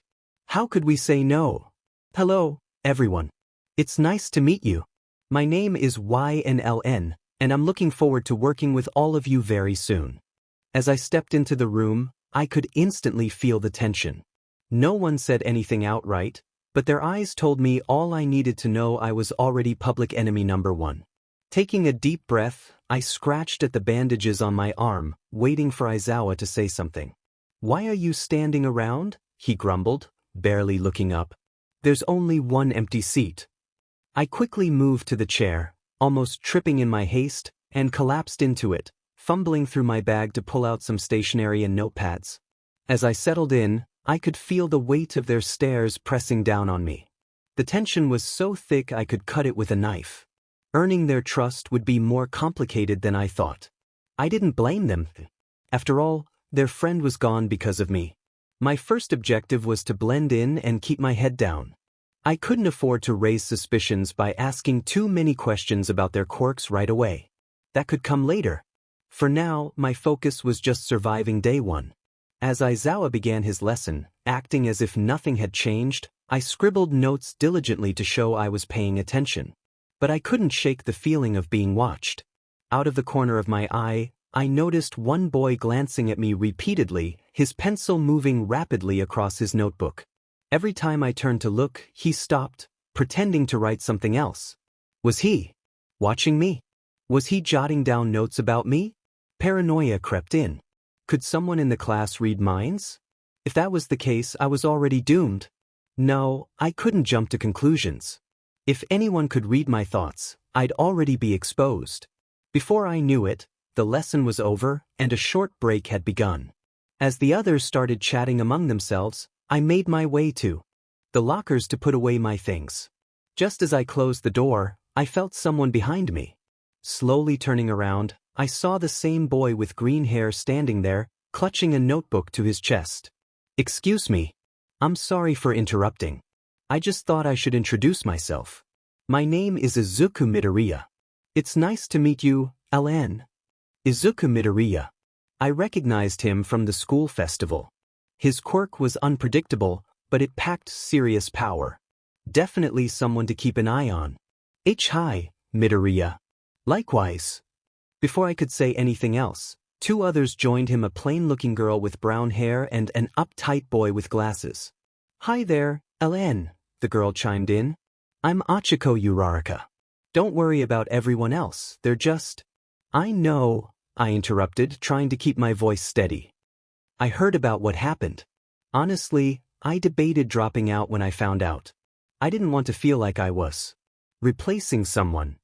How could we say no? Hello, everyone. It's nice to meet you. My name is YNLN, and I'm looking forward to working with all of you very soon. As I stepped into the room, I could instantly feel the tension. No one said anything outright, but their eyes told me all I needed to know. I was already public enemy number one. Taking a deep breath, I scratched at the bandages on my arm, waiting for Aizawa to say something. Why are you standing around? He grumbled, barely looking up. There's only one empty seat. I quickly moved to the chair, almost tripping in my haste, and collapsed into it, fumbling through my bag to pull out some stationery and notepads. As I settled in, I could feel the weight of their stares pressing down on me. The tension was so thick I could cut it with a knife. Earning their trust would be more complicated than I thought. I didn't blame them. After all, their friend was gone because of me. My first objective was to blend in and keep my head down. I couldn't afford to raise suspicions by asking too many questions about their quirks right away. That could come later. For now, my focus was just surviving day one. As Aizawa began his lesson, acting as if nothing had changed, I scribbled notes diligently to show I was paying attention. But I couldn't shake the feeling of being watched. Out of the corner of my eye, I noticed one boy glancing at me repeatedly, his pencil moving rapidly across his notebook. Every time I turned to look, he stopped, pretending to write something else. Was he watching me? Was he jotting down notes about me? Paranoia crept in. Could someone in the class read minds? If that was the case, I was already doomed. No, I couldn't jump to conclusions. If anyone could read my thoughts, I'd already be exposed. Before I knew it, the lesson was over and a short break had begun. As the others started chatting among themselves, I made my way to the lockers to put away my things. Just as I closed the door, I felt someone behind me. Slowly turning around, I saw the same boy with green hair standing there, clutching a notebook to his chest. Excuse me. I'm sorry for interrupting. I just thought I should introduce myself. My name is Izuku Midoriya. It's nice to meet you, LN. Izuku Midoriya. I recognized him from the school festival. His quirk was unpredictable, but it packed serious power. Definitely someone to keep an eye on. Hi, Midoriya. Likewise. Before I could say anything else, two others joined him, a plain-looking girl with brown hair and an uptight boy with glasses. Hi there, LN, the girl chimed in. I'm Achiko Uraraka. Don't worry about everyone else, they're just... I know, I interrupted, trying to keep my voice steady. I heard about what happened. Honestly, I debated dropping out when I found out. I didn't want to feel like I was replacing someone.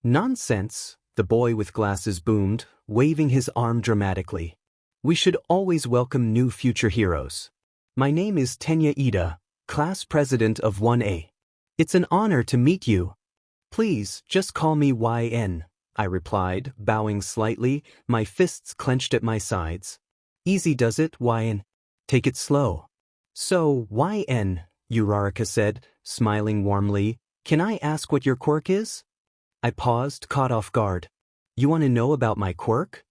Nonsense, the boy with glasses boomed, waving his arm dramatically. We should always welcome new future heroes. My name is Tenya Ida, class president of 1A. It's an honor to meet you. Please, just call me YN, I replied, bowing slightly, my fists clenched at my sides. Easy does it, YN. Take it slow. So, YN, Uraraka said, smiling warmly, can I ask what your quirk is? I paused, caught off guard. You want to know about my quirk?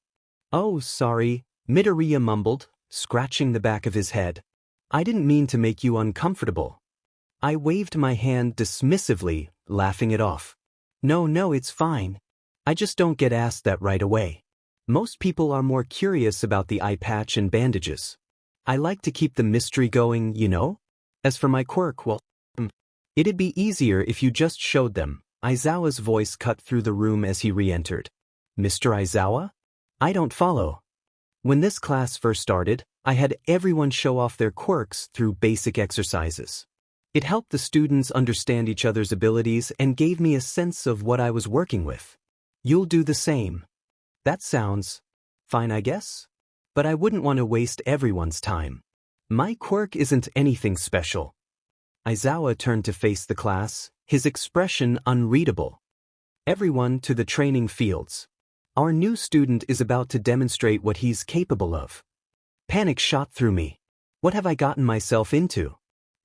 Oh, sorry, Midoriya mumbled, scratching the back of his head. I didn't mean to make you uncomfortable. I waved my hand dismissively, laughing it off. No, it's fine. I just don't get asked that right away. Most people are more curious about the eye patch and bandages. I like to keep the mystery going, you know? As for my quirk, well, it'd be easier if you just showed them. Aizawa's voice cut through the room as he re-entered. Mr. Aizawa? I don't follow. When this class first started, I had everyone show off their quirks through basic exercises. It helped the students understand each other's abilities and gave me a sense of what I was working with. You'll do the same. That sounds fine, I guess? But I wouldn't want to waste everyone's time. My quirk isn't anything special. Aizawa turned to face the class, his expression unreadable. Everyone to the training fields. Our new student is about to demonstrate what he's capable of. Panic shot through me. What have I gotten myself into?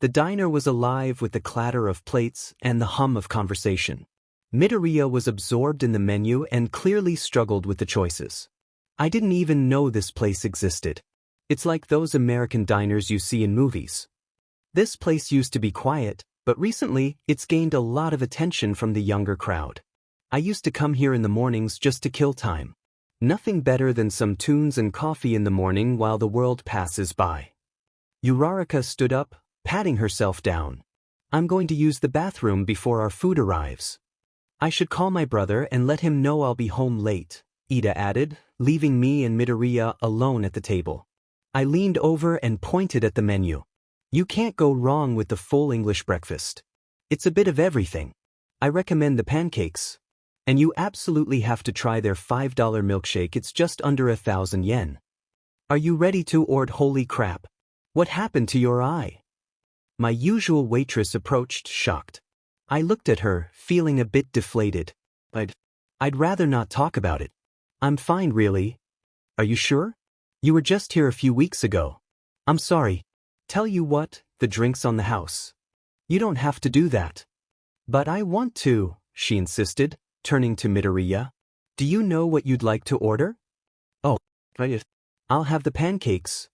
The diner was alive with the clatter of plates and the hum of conversation. Midoriya was absorbed in the menu and clearly struggled with the choices. I didn't even know this place existed. It's like those American diners you see in movies. This place used to be quiet, but recently it's gained a lot of attention from the younger crowd. I used to come here in the mornings just to kill time. Nothing better than some tunes and coffee in the morning while the world passes by. Uraraka stood up, patting herself down. I'm going to use the bathroom before our food arrives. I should call my brother and let him know I'll be home late, Ida added, leaving me and Midoriya alone at the table. I leaned over and pointed at the menu. You can't go wrong with the full English breakfast. It's a bit of everything. I recommend the pancakes. And you absolutely have to try their $5 milkshake. It's just under 1,000 yen. Are you ready to order? Holy crap. What happened to your eye? My usual waitress approached, shocked. I looked at her, feeling a bit deflated. I'd rather not talk about it. I'm fine, really. Are you sure? You were just here a few weeks ago. I'm sorry. Tell you what, the drink's on the house. You don't have to do that. But I want to, she insisted, turning to Midoriya. Do you know what you'd like to order? Oh, I'll have the pancakes.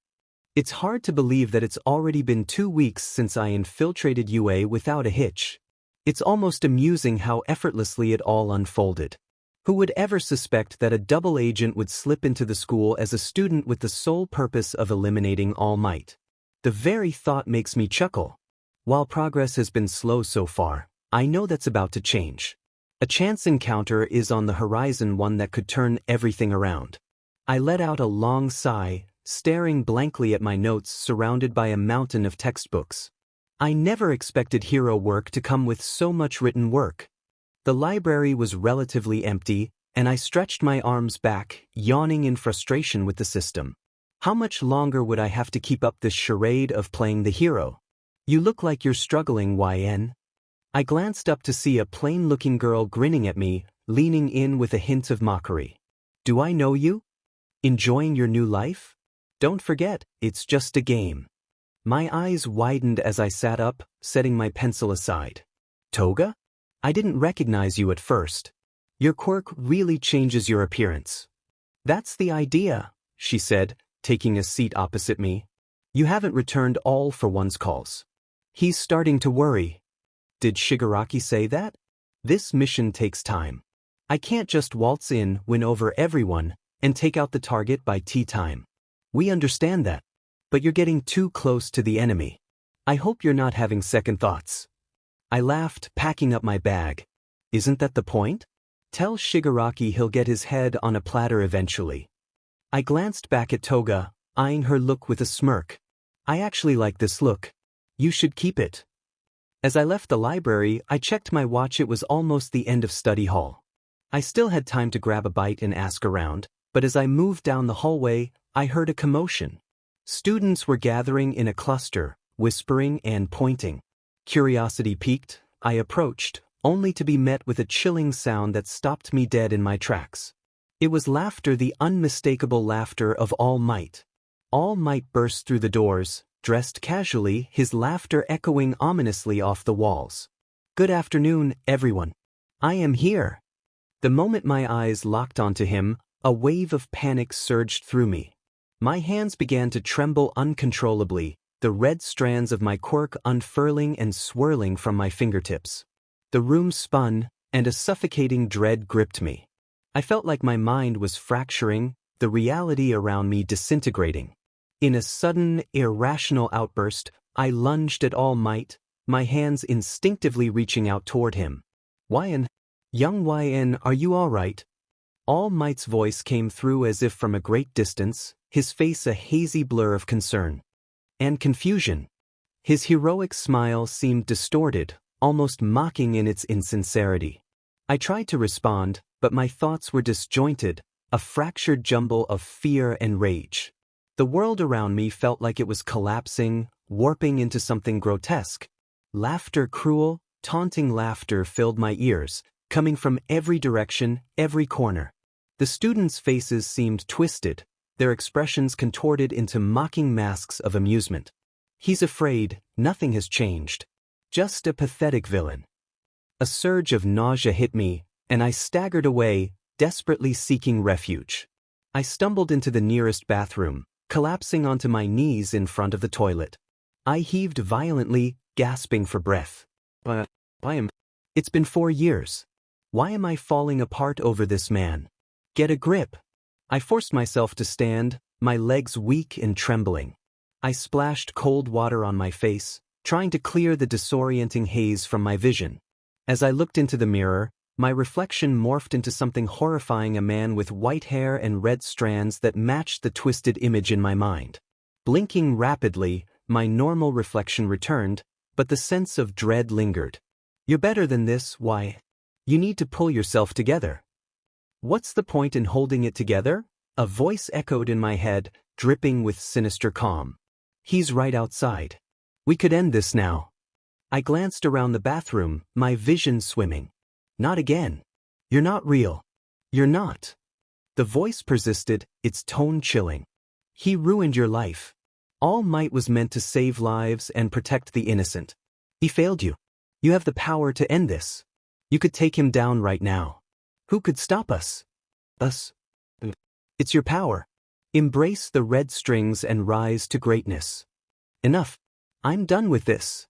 It's hard to believe that it's already been 2 weeks since I infiltrated UA without a hitch. It's almost amusing how effortlessly it all unfolded. Who would ever suspect that a double agent would slip into the school as a student with the sole purpose of eliminating All Might? The very thought makes me chuckle. While progress has been slow so far, I know that's about to change. A chance encounter is on the horizon, one that could turn everything around. I let out a long sigh, staring blankly at my notes surrounded by a mountain of textbooks. I never expected hero work to come with so much written work. The library was relatively empty, and I stretched my arms back, yawning in frustration with the system. How much longer would I have to keep up this charade of playing the hero? You look like you're struggling, YN. I glanced up to see a plain-looking girl grinning at me, leaning in with a hint of mockery. Do I know you? Enjoying your new life? Don't forget, it's just a game. My eyes widened as I sat up, setting my pencil aside. Toga? I didn't recognize you at first. Your quirk really changes your appearance. That's the idea, she said, taking a seat opposite me. You haven't returned all for one's calls. He's starting to worry. Did Shigaraki say that? This mission takes time. I can't just waltz in, win over everyone, and take out the target by tea time. We understand that. But you're getting too close to the enemy. I hope you're not having second thoughts. I laughed, packing up my bag. Isn't that the point? Tell Shigaraki he'll get his head on a platter eventually. I glanced back at Toga, eyeing her look with a smirk. I actually like this look. You should keep it. As I left the library, I checked my watch. It was almost the end of study hall. I still had time to grab a bite and ask around, but as I moved down the hallway, I heard a commotion. Students were gathering in a cluster, whispering and pointing. Curiosity piqued, I approached, only to be met with a chilling sound that stopped me dead in my tracks. It was laughter, the unmistakable laughter of All Might. All Might burst through the doors, dressed casually, his laughter echoing ominously off the walls. "Good afternoon, everyone. I am here." The moment my eyes locked onto him, a wave of panic surged through me. My hands began to tremble uncontrollably, the red strands of my quirk unfurling and swirling from my fingertips. The room spun, and a suffocating dread gripped me. I felt like my mind was fracturing, the reality around me disintegrating. In a sudden, irrational outburst, I lunged at All Might, my hands instinctively reaching out toward him. "YN, young YN, are you all right?" All Might's voice came through as if from a great distance, his face a hazy blur of concern and confusion. His heroic smile seemed distorted, almost mocking in its insincerity. I tried to respond, but my thoughts were disjointed, a fractured jumble of fear and rage. The world around me felt like it was collapsing, warping into something grotesque. Laughter, cruel, taunting laughter filled my ears, coming from every direction, every corner. The students' faces seemed twisted, their expressions contorted into mocking masks of amusement. "He's afraid, nothing has changed. Just a pathetic villain." A surge of nausea hit me, and I staggered away, desperately seeking refuge. I stumbled into the nearest bathroom, collapsing onto my knees in front of the toilet. I heaved violently, gasping for breath. It's been 4 years. Why am I falling apart over this man? Get a grip." I forced myself to stand, my legs weak and trembling. I splashed cold water on my face, trying to clear the disorienting haze from my vision. As I looked into the mirror, my reflection morphed into something horrifying, a man with white hair and red strands that matched the twisted image in my mind. Blinking rapidly, my normal reflection returned, but the sense of dread lingered. "You're better than this, why? You need to pull yourself together." "What's the point in holding it together?" A voice echoed in my head, dripping with sinister calm. "He's right outside. We could end this now." I glanced around the bathroom, my vision swimming. "Not again. You're not real. You're not." The voice persisted, its tone chilling. "He ruined your life. All Might was meant to save lives and protect the innocent. He failed you. You have the power to end this. You could take him down right now. Who could stop us? Us. It's your power. Embrace the red strings and rise to greatness." "Enough. I'm done with this,"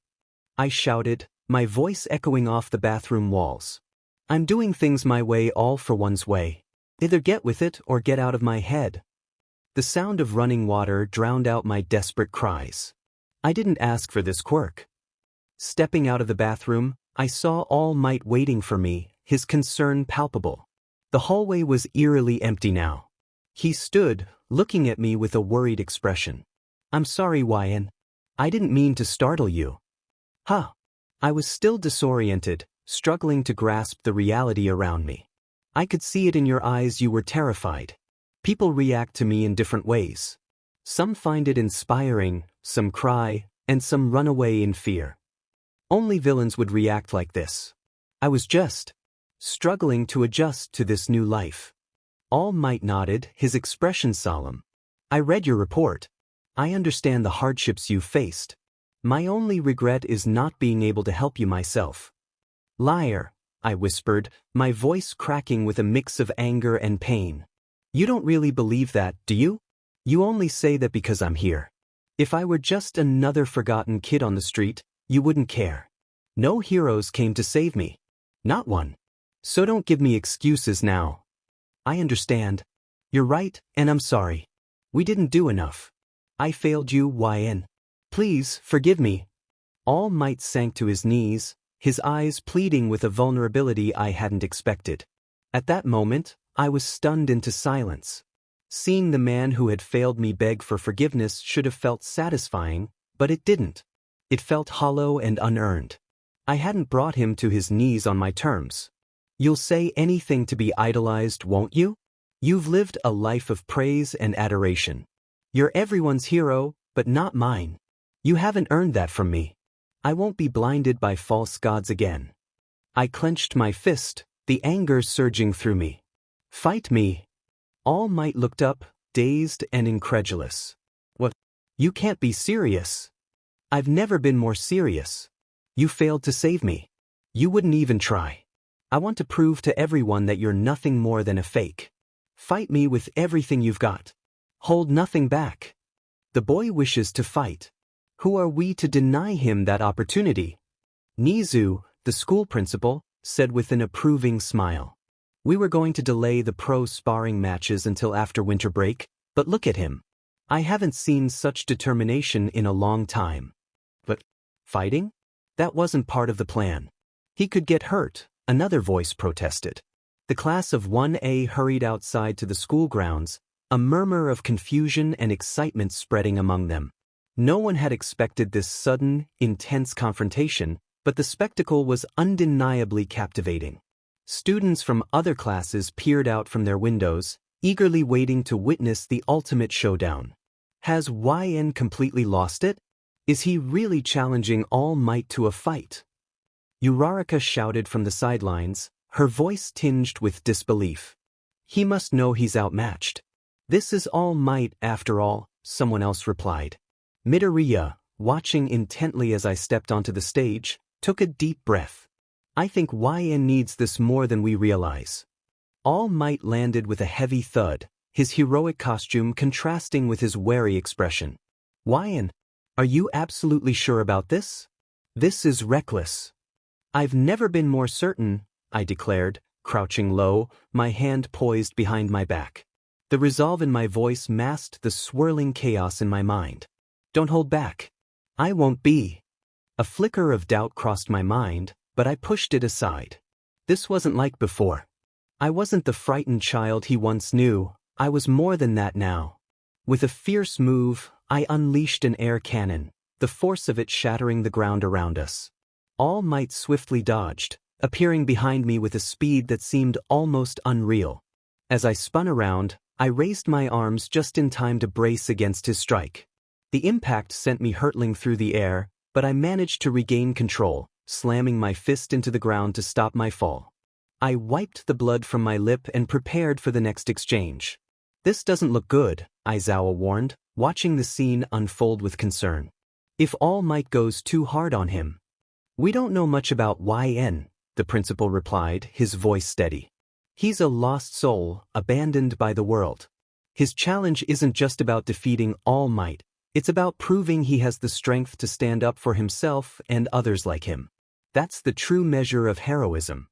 I shouted, my voice echoing off the bathroom walls. "I'm doing things my way, all for one's way. Either get with it or get out of my head." The sound of running water drowned out my desperate cries. I didn't ask for this quirk. Stepping out of the bathroom, I saw All Might waiting for me, his concern palpable. The hallway was eerily empty now. He stood, looking at me with a worried expression. "I'm sorry, YN. I didn't mean to startle you." "Huh." I was still disoriented, struggling to grasp the reality around me. "I could see it in your eyes, you were terrified. People react to me in different ways. Some find it inspiring, some cry, and some run away in fear. Only villains would react like this. I was just struggling to adjust to this new life." All Might nodded, his expression solemn. "I read your report. I understand the hardships you faced. My only regret is not being able to help you myself." "Liar," I whispered, my voice cracking with a mix of anger and pain. "You don't really believe that, do you? You only say that because I'm here. If I were just another forgotten kid on the street, you wouldn't care. No heroes came to save me. Not one. So don't give me excuses now." "I understand. You're right, and I'm sorry. We didn't do enough. I failed you, YN. Please, forgive me." All Might sank to his knees, his eyes pleading with a vulnerability I hadn't expected. At that moment, I was stunned into silence. Seeing the man who had failed me beg for forgiveness should have felt satisfying, but it didn't. It felt hollow and unearned. I hadn't brought him to his knees on my terms. "You'll say anything to be idolized, won't you? You've lived a life of praise and adoration. You're everyone's hero, but not mine. You haven't earned that from me. I won't be blinded by false gods again. I clenched my fist, the anger surging through me. Fight me. All Might looked up, dazed and incredulous. What? You can't be serious. I've never been more serious. You failed to save me. You wouldn't even try. I want to prove to everyone that you're nothing more than a fake. Fight me with everything you've got. Hold nothing back. The boy wishes to fight. Who are we to deny him that opportunity? Nizu, the school principal, said with an approving smile. We were going to delay the pro sparring matches until after winter break, but look at him. I haven't seen such determination in a long time. But fighting? That wasn't part of the plan. He could get hurt, another voice protested. The class of 1A hurried outside to the school grounds, a murmur of confusion and excitement spreading among them. No one had expected this sudden, intense confrontation, but the spectacle was undeniably captivating. Students from other classes peered out from their windows, eagerly waiting to witness the ultimate showdown. Has YN completely lost it? Is he really challenging All Might to a fight? Uraraka shouted from the sidelines, her voice tinged with disbelief. He must know he's outmatched. This is All Might after all, someone else replied. Midoriya, watching intently as I stepped onto the stage, took a deep breath. I think YN needs this more than we realize. All Might landed with a heavy thud, his heroic costume contrasting with his wary expression. YN, are you absolutely sure about this? This is reckless. I've never been more certain, I declared, crouching low, my hand poised behind my back. The resolve in my voice masked the swirling chaos in my mind. Don't hold back. I won't be. A flicker of doubt crossed my mind, but I pushed it aside. This wasn't like before. I wasn't the frightened child he once knew, I was more than that now. With a fierce move, I unleashed an air cannon, the force of it shattering the ground around us. All Might swiftly dodged, appearing behind me with a speed that seemed almost unreal. As I spun around, I raised my arms just in time to brace against his strike. The impact sent me hurtling through the air, but I managed to regain control, slamming my fist into the ground to stop my fall. I wiped the blood from my lip and prepared for the next exchange. This doesn't look good, Aizawa warned, watching the scene unfold with concern. If All Might goes too hard on him. We don't know much about YN, the principal replied, his voice steady. He's a lost soul, abandoned by the world. His challenge isn't just about defeating All Might, it's about proving he has the strength to stand up for himself and others like him. That's the true measure of heroism.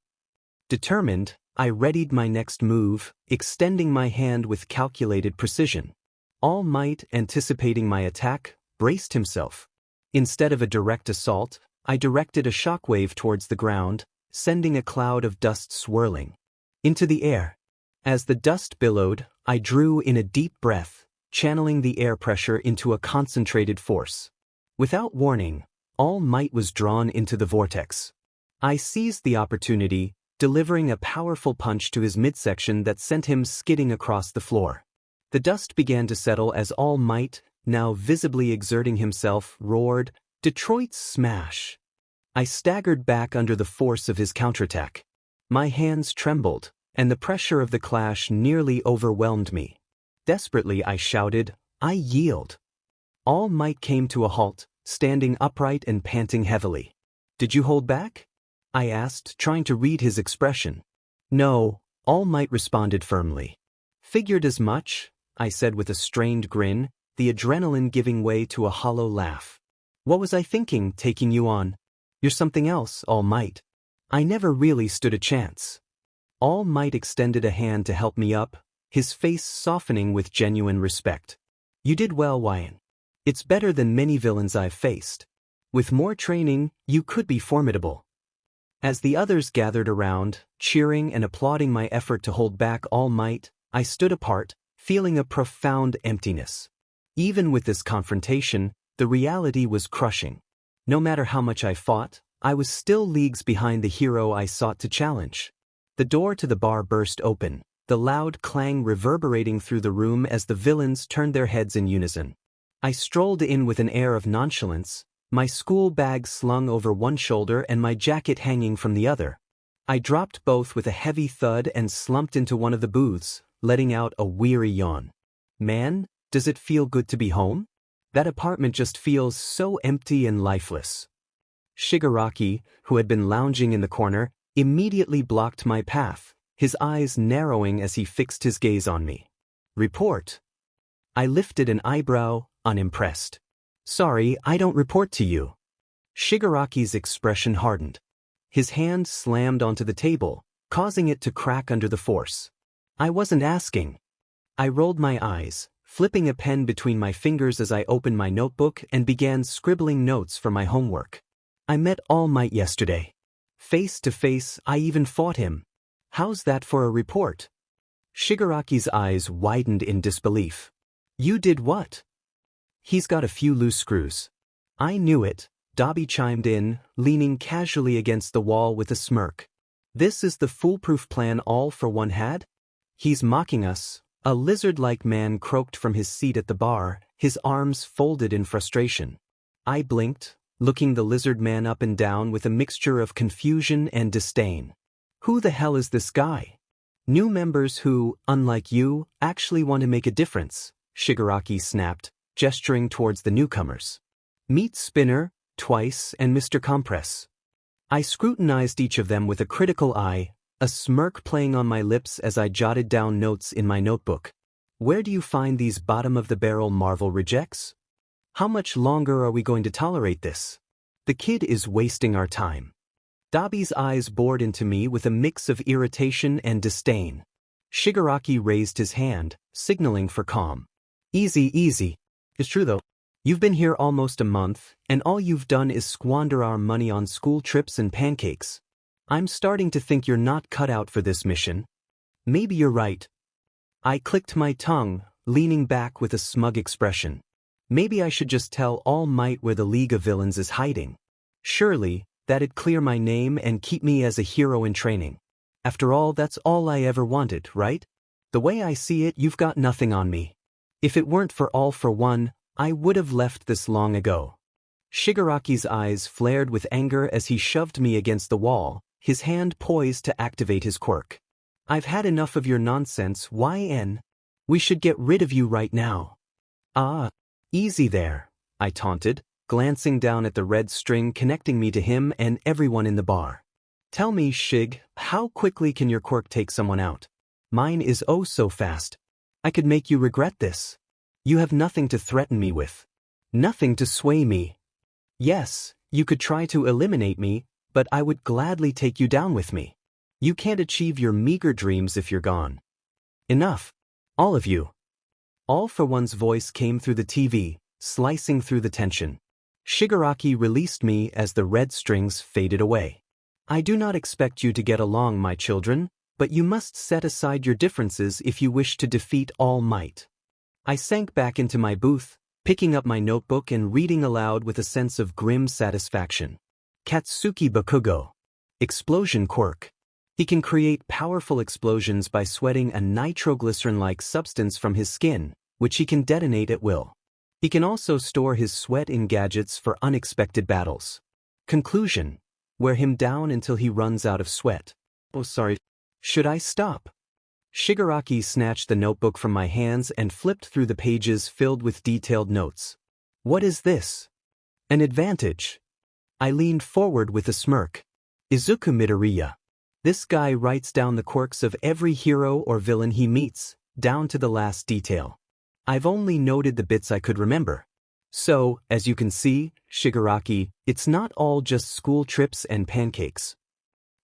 Determined, I readied my next move, extending my hand with calculated precision. All Might, anticipating my attack, braced himself. Instead of a direct assault, I directed a shockwave towards the ground, sending a cloud of dust swirling into the air. As the dust billowed, I drew in a deep breath, channeling the air pressure into a concentrated force. Without warning, All Might was drawn into the vortex. I seized the opportunity, delivering a powerful punch to his midsection that sent him skidding across the floor. The dust began to settle as All Might, now visibly exerting himself, roared, "Detroit's smash!" I staggered back under the force of his counterattack. My hands trembled, and the pressure of the clash nearly overwhelmed me. Desperately I shouted, "I yield!" All Might came to a halt, standing upright and panting heavily. "Did you hold back?" I asked, trying to read his expression. "No," All Might responded firmly. "Figured as much," I said with a strained grin, the adrenaline giving way to a hollow laugh. "What was I thinking, taking you on? You're something else, All Might. I never really stood a chance." All Might extended a hand to help me up, his face softening with genuine respect. "You did well, YN. It's better than many villains I've faced. With more training, you could be formidable." As the others gathered around, cheering and applauding my effort to hold back All Might, I stood apart, feeling a profound emptiness. Even with this confrontation, the reality was crushing. No matter how much I fought, I was still leagues behind the hero I sought to challenge. The door to the bar burst open, the loud clang reverberating through the room as the villains turned their heads in unison. I strolled in with an air of nonchalance, my school bag slung over one shoulder and my jacket hanging from the other. I dropped both with a heavy thud and slumped into one of the booths, letting out a weary yawn. Man, does it feel good to be home? That apartment just feels so empty and lifeless. Shigaraki, who had been lounging in the corner, immediately blocked my path, his eyes narrowing as he fixed his gaze on me. Report. I lifted an eyebrow, unimpressed. Sorry, I don't report to you. Shigaraki's expression hardened. His hand slammed onto the table, causing it to crack under the force. I wasn't asking. I rolled my eyes, flipping a pen between my fingers as I opened my notebook and began scribbling notes for my homework. I met All Might yesterday. Face to face, I even fought him. How's that for a report? Shigaraki's eyes widened in disbelief. You did what? He's got a few loose screws. I knew it, Dobby chimed in, leaning casually against the wall with a smirk. This is the foolproof plan All for One had? He's mocking us, a lizard-like man croaked from his seat at the bar, his arms folded in frustration. I blinked, looking the lizard man up and down with a mixture of confusion and disdain. Who the hell is this guy? New members who, unlike you, actually want to make a difference, Shigaraki snapped, gesturing towards the newcomers. Meet Spinner, Twice, and Mr. Compress. I scrutinized each of them with a critical eye, a smirk playing on my lips as I jotted down notes in my notebook. Where do you find these bottom-of-the-barrel Marvel rejects? How much longer are we going to tolerate this? The kid is wasting our time. Dobby's eyes bored into me with a mix of irritation and disdain. Shigaraki raised his hand, signaling for calm. Easy, easy. It's true though. You've been here almost a month, and all you've done is squander our money on school trips and pancakes. I'm starting to think you're not cut out for this mission. Maybe you're right. I clicked my tongue, leaning back with a smug expression. Maybe I should just tell All Might where the League of Villains is hiding. Surely, that'd clear my name and keep me as a hero in training. After all, that's all I ever wanted, right? The way I see it, you've got nothing on me. If it weren't for All for One, I would have left this long ago. Shigaraki's eyes flared with anger as he shoved me against the wall, his hand poised to activate his quirk. I've had enough of your nonsense, YN. We should get rid of you right now. Ah, easy there, I taunted, glancing down at the red string connecting me to him and everyone in the bar. Tell me, Shig, how quickly can your quirk take someone out? Mine is oh so fast. I could make you regret this. You have nothing to threaten me with. Nothing to sway me. Yes, you could try to eliminate me, but I would gladly take you down with me. You can't achieve your meager dreams if you're gone. Enough. All of you. All for One's voice came through the TV, slicing through the tension. Shigaraki released me as the red strings faded away. I do not expect you to get along, my children, but you must set aside your differences if you wish to defeat All Might. I sank back into my booth, picking up my notebook and reading aloud with a sense of grim satisfaction. Katsuki Bakugo. Explosion quirk. He can create powerful explosions by sweating a nitroglycerin-like substance from his skin, which he can detonate at will. He can also store his sweat in gadgets for unexpected battles. Conclusion. Wear him down until he runs out of sweat. Oh, sorry. Should I stop? Shigaraki snatched the notebook from my hands and flipped through the pages filled with detailed notes. What is this? An advantage. I leaned forward with a smirk. Izuku Midoriya. This guy writes down the quirks of every hero or villain he meets, down to the last detail. I've only noted the bits I could remember. So, as you can see, Shigaraki, it's not all just school trips and pancakes.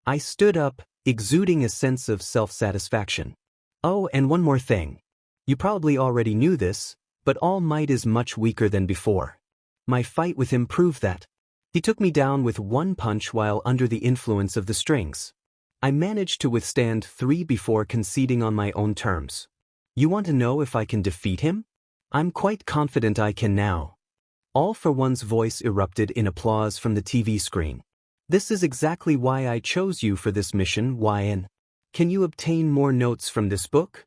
I stood up, exuding a sense of self-satisfaction. Oh, and one more thing. You probably already knew this, but All Might is much weaker than before. My fight with him proved that. He took me down with one punch while under the influence of the strings. I managed to withstand 3 before conceding on my own terms. You want to know if I can defeat him? I'm quite confident I can now. All for One's voice erupted in applause from the TV screen. This is exactly why I chose you for this mission, YN. Can you obtain more notes from this book?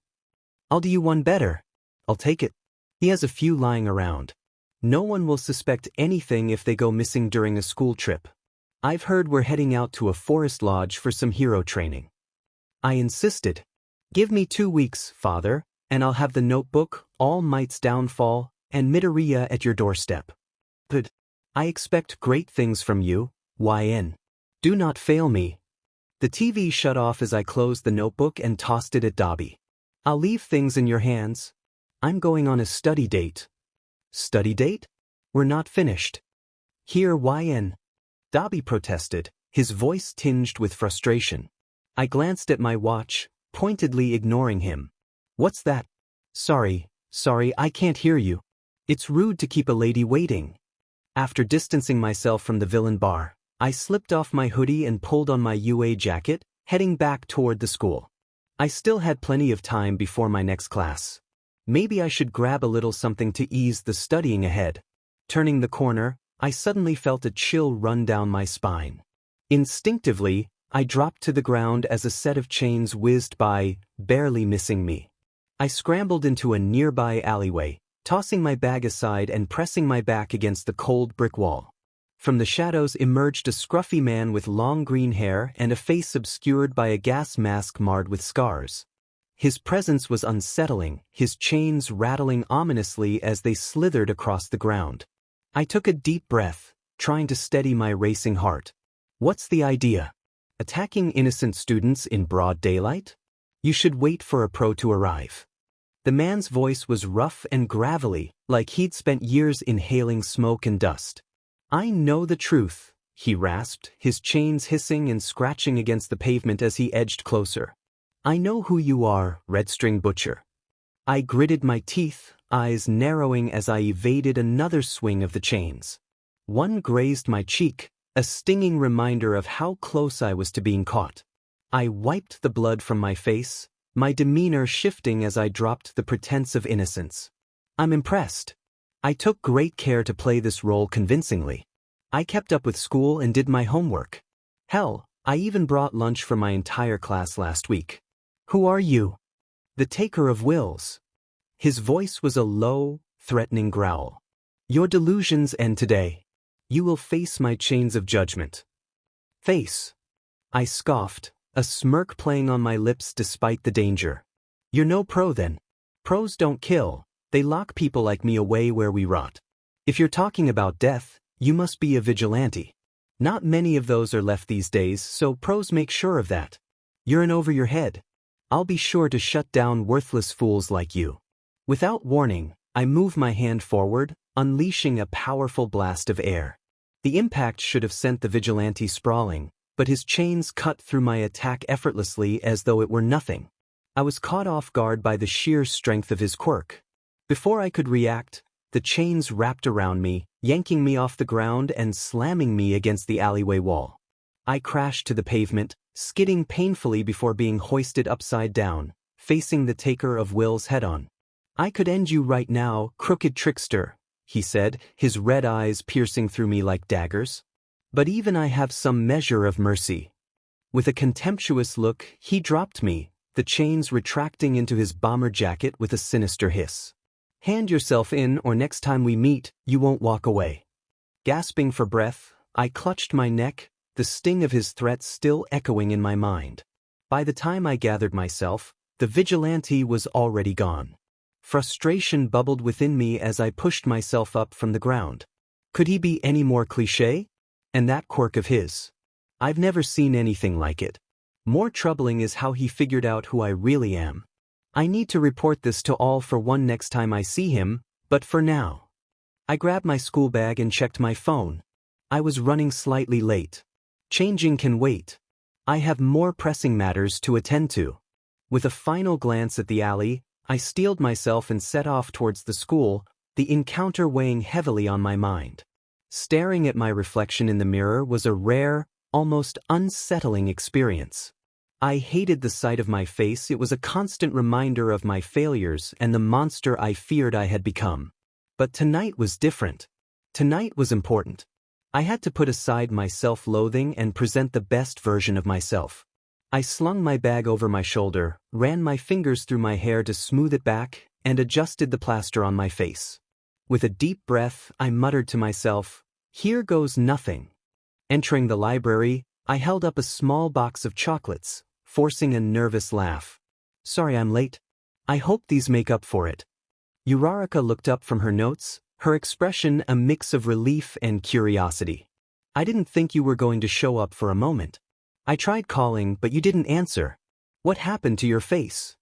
I'll do you one better. I'll take it. He has a few lying around. No one will suspect anything if they go missing during a school trip. I've heard we're heading out to a forest lodge for some hero training. I insisted. Give me 2 weeks, father, and I'll have the notebook, All Might's Downfall, and Midoriya at your doorstep. But I expect great things from you, YN. Do not fail me. The TV shut off as I closed the notebook and tossed it at Dobby. I'll leave things in your hands. I'm going on a study date. Study date? We're not finished. Here, YN. Dobby protested, his voice tinged with frustration. I glanced at my watch, pointedly ignoring him. What's that? Sorry, I can't hear you. It's rude to keep a lady waiting. After distancing myself from the villain bar, I slipped off my hoodie and pulled on my UA jacket, heading back toward the school. I still had plenty of time before my next class. Maybe I should grab a little something to ease the studying ahead. Turning the corner, I suddenly felt a chill run down my spine. Instinctively, I dropped to the ground as a set of chains whizzed by, barely missing me. I scrambled into a nearby alleyway, tossing my bag aside and pressing my back against the cold brick wall. From the shadows emerged a scruffy man with long green hair and a face obscured by a gas mask marred with scars. His presence was unsettling, his chains rattling ominously as they slithered across the ground. I took a deep breath, trying to steady my racing heart. What's the idea? Attacking innocent students in broad daylight? You should wait for a pro to arrive. The man's voice was rough and gravelly, like he'd spent years inhaling smoke and dust. I know the truth, he rasped, his chains hissing and scratching against the pavement as he edged closer. I know who you are, Red String Butcher. I gritted my teeth, eyes narrowing as I evaded another swing of the chains. One grazed my cheek, a stinging reminder of how close I was to being caught. I wiped the blood from my face, my demeanor shifting as I dropped the pretense of innocence. I'm impressed. I took great care to play this role convincingly. I kept up with school and did my homework. Hell, I even brought lunch for my entire class last week. Who are you? The taker of wills. His voice was a low, threatening growl. Your delusions end today. You will face my chains of judgment. Face. I scoffed, a smirk playing on my lips despite the danger. You're no pro then. Pros don't kill, they lock people like me away where we rot. If you're talking about death, you must be a vigilante. Not many of those are left these days, so pros make sure of that. You're in over your head. I'll be sure to shut down worthless fools like you. Without warning, I moved my hand forward, unleashing a powerful blast of air. The impact should have sent the vigilante sprawling, but his chains cut through my attack effortlessly as though it were nothing. I was caught off guard by the sheer strength of his quirk. Before I could react, the chains wrapped around me, yanking me off the ground and slamming me against the alleyway wall. I crashed to the pavement, skidding painfully before being hoisted upside down, facing the taker of wills head-on. I could end you right now, crooked trickster, he said, his red eyes piercing through me like daggers. But even I have some measure of mercy. With a contemptuous look, he dropped me, the chains retracting into his bomber jacket with a sinister hiss. Hand yourself in, or next time we meet, you won't walk away. Gasping for breath, I clutched my neck, the sting of his threats still echoing in my mind. By the time I gathered myself, the vigilante was already gone. Frustration bubbled within me as I pushed myself up from the ground. Could he be any more cliché? And that quirk of his. I've never seen anything like it. More troubling is how he figured out who I really am. I need to report this to All for One next time I see him, but for now. I grabbed my school bag and checked my phone. I was running slightly late. Changing can wait. I have more pressing matters to attend to. With a final glance at the alley, I steeled myself and set off towards the school, the encounter weighing heavily on my mind. Staring at my reflection in the mirror was a rare, almost unsettling experience. I hated the sight of my face. It was a constant reminder of my failures and the monster I feared I had become. But tonight was different. Tonight was important. I had to put aside my self-loathing and present the best version of myself. I slung my bag over my shoulder, ran my fingers through my hair to smooth it back, and adjusted the plaster on my face. With a deep breath, I muttered to myself, "Here goes nothing." Entering the library, I held up a small box of chocolates, forcing a nervous laugh. "Sorry I'm late. I hope these make up for it." Uraraka looked up from her notes, her expression a mix of relief and curiosity. "I didn't think you were going to show up for a moment. I tried calling, but you didn't answer. What happened to your face?"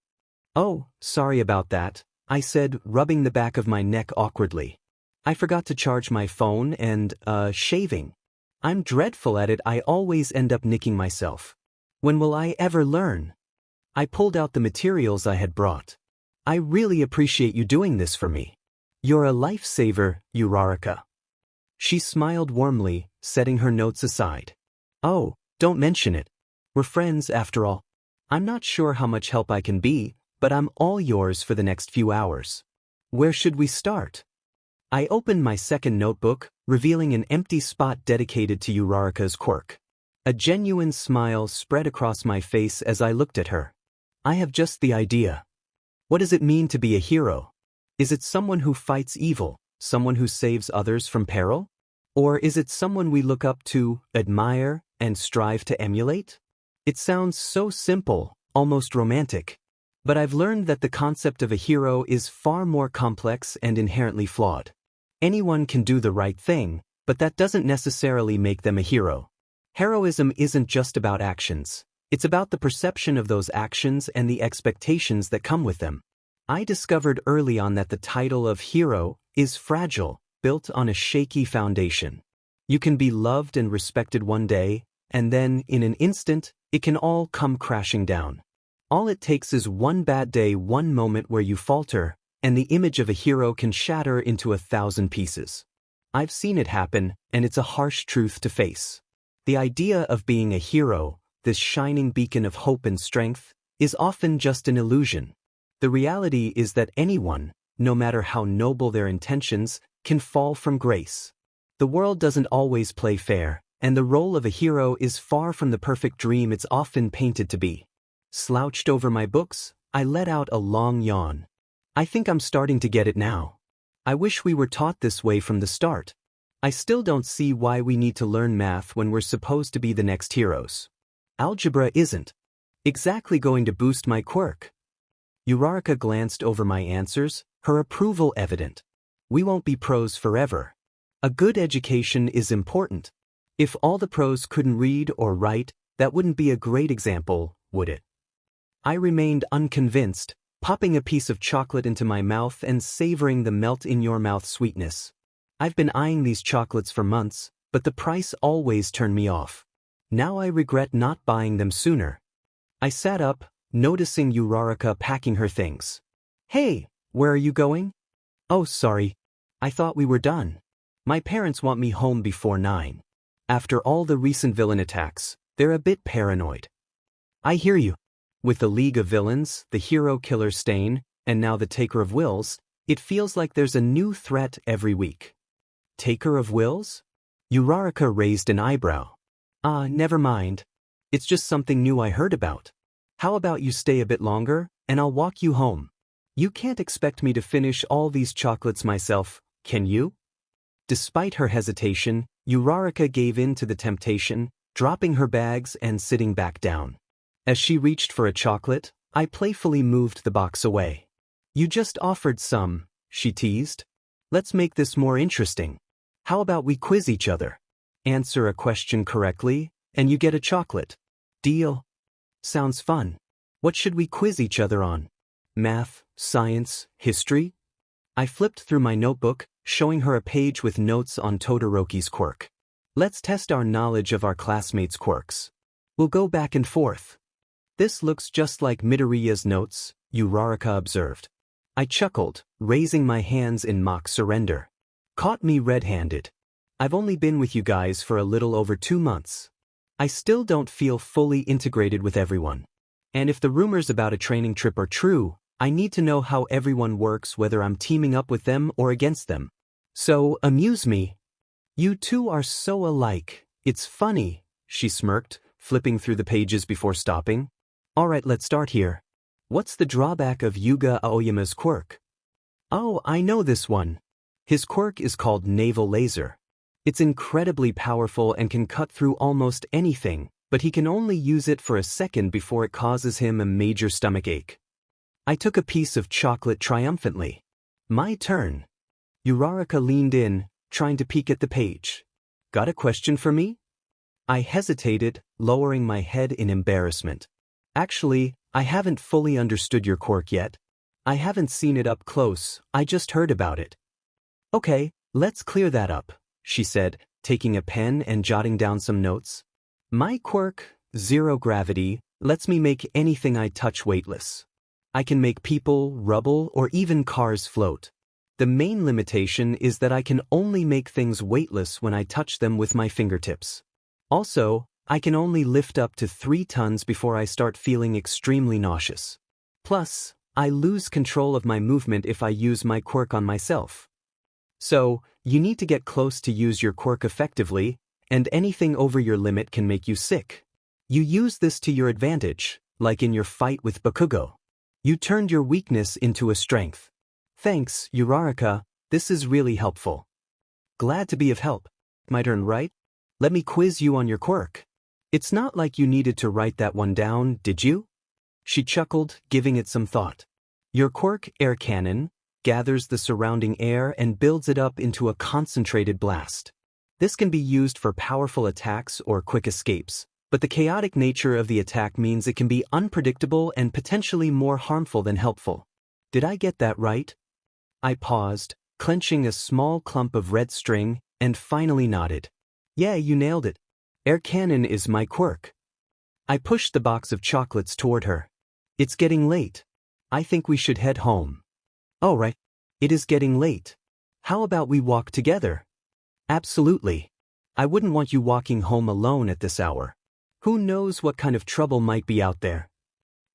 "Oh, sorry about that," I said, rubbing the back of my neck awkwardly. "I forgot to charge my phone and, shaving. I'm dreadful at it. I always end up nicking myself. When will I ever learn?" I pulled out the materials I had brought. "I really appreciate you doing this for me. You're a lifesaver, Uraraka." She smiled warmly, setting her notes aside. "Oh, don't mention it. We're friends after all. I'm not sure how much help I can be, but I'm all yours for the next few hours. Where should we start?" I opened my second notebook, revealing an empty spot dedicated to Uraraka's quirk. A genuine smile spread across my face as I looked at her. "I have just the idea. What does it mean to be a hero? Is it someone who fights evil, someone who saves others from peril? Or is it someone we look up to, admire, and strive to emulate?" It sounds so simple, almost romantic. But I've learned that the concept of a hero is far more complex and inherently flawed. Anyone can do the right thing, but that doesn't necessarily make them a hero. Heroism isn't just about actions. It's about the perception of those actions and the expectations that come with them. I discovered early on that the title of hero is fragile, built on a shaky foundation. You can be loved and respected one day, and then, in an instant, it can all come crashing down. All it takes is one bad day, one moment where you falter, and the image of a hero can shatter into 1,000 pieces. I've seen it happen, and it's a harsh truth to face. The idea of being a hero, this shining beacon of hope and strength, is often just an illusion. The reality is that anyone, no matter how noble their intentions, can fall from grace. The world doesn't always play fair, and the role of a hero is far from the perfect dream it's often painted to be. Slouched over my books, I let out a long yawn. I think I'm starting to get it now. I wish we were taught this way from the start. I still don't see why we need to learn math when we're supposed to be the next heroes. Algebra isn't exactly going to boost my quirk. Uraraka glanced over my answers, her approval evident. We won't be pros forever. A good education is important. If all the pros couldn't read or write, that wouldn't be a great example, would it? I remained unconvinced, popping a piece of chocolate into my mouth and savoring the melt-in-your-mouth sweetness. I've been eyeing these chocolates for months, but the price always turned me off. Now I regret not buying them sooner. I sat up, noticing Uraraka packing her things. "Hey, where are you going?" "Oh, sorry. I thought we were done. My parents want me home before 9. After all the recent villain attacks, they're a bit paranoid." "I hear you. With the League of Villains, the hero killer Stain, and now the Taker of Wills, it feels like there's a new threat every week." "Taker of Wills?" Uraraka raised an eyebrow. Never mind. It's just something new I heard about. How about you stay a bit longer, and I'll walk you home? You can't expect me to finish all these chocolates myself, can you?" Despite her hesitation, Uraraka gave in to the temptation, dropping her bags and sitting back down. As she reached for a chocolate, I playfully moved the box away. "You just offered some," she teased. "Let's make this more interesting. How about we quiz each other? Answer a question correctly, and you get a chocolate. Deal?" "Sounds fun. What should we quiz each other on? Math, science, history?" I flipped through my notebook, showing her a page with notes on Todoroki's quirk. "Let's test our knowledge of our classmates' quirks. We'll go back and forth." "This looks just like Midoriya's notes," Uraraka observed. I chuckled, raising my hands in mock surrender. "Caught me red-handed. I've only been with you guys for a little over 2 months. I still don't feel fully integrated with everyone. And if the rumors about a training trip are true, I need to know how everyone works, whether I'm teaming up with them or against them. So, amuse me." "You two are so alike. It's funny," she smirked, flipping through the pages before stopping. Alright, let's start here. What's the drawback of Yuga Aoyama's quirk? Oh, I know this one. His quirk is called Naval Laser. It's incredibly powerful and can cut through almost anything, but he can only use it for a second before it causes him a major stomachache. I took a piece of chocolate triumphantly. My turn. Uraraka leaned in, trying to peek at the page. Got a question for me? I hesitated, lowering my head in embarrassment. Actually, I haven't fully understood your quirk yet. I haven't seen it up close, I just heard about it. Okay, let's clear that up, she said, taking a pen and jotting down some notes. My quirk, zero gravity, lets me make anything I touch weightless. I can make people, rubble, or even cars float. The main limitation is that I can only make things weightless when I touch them with my fingertips. Also, I can only lift up to 3 tons before I start feeling extremely nauseous. Plus, I lose control of my movement if I use my quirk on myself. So, you need to get close to use your quirk effectively, and anything over your limit can make you sick. You use this to your advantage, like in your fight with Bakugo. You turned your weakness into a strength. Thanks, Uraraka, this is really helpful. Glad to be of help. My turn, right? Let me quiz you on your quirk. It's not like you needed to write that one down, did you? She chuckled, giving it some thought. Your quirk, air cannon, gathers the surrounding air and builds it up into a concentrated blast. This can be used for powerful attacks or quick escapes, but the chaotic nature of the attack means it can be unpredictable and potentially more harmful than helpful. Did I get that right? I paused, clenching a small clump of red string, and finally nodded. Yeah, you nailed it. Air cannon is my quirk. I pushed the box of chocolates toward her. It's getting late. I think we should head home. All right. It is getting late. How about we walk together? Absolutely. I wouldn't want you walking home alone at this hour. Who knows what kind of trouble might be out there?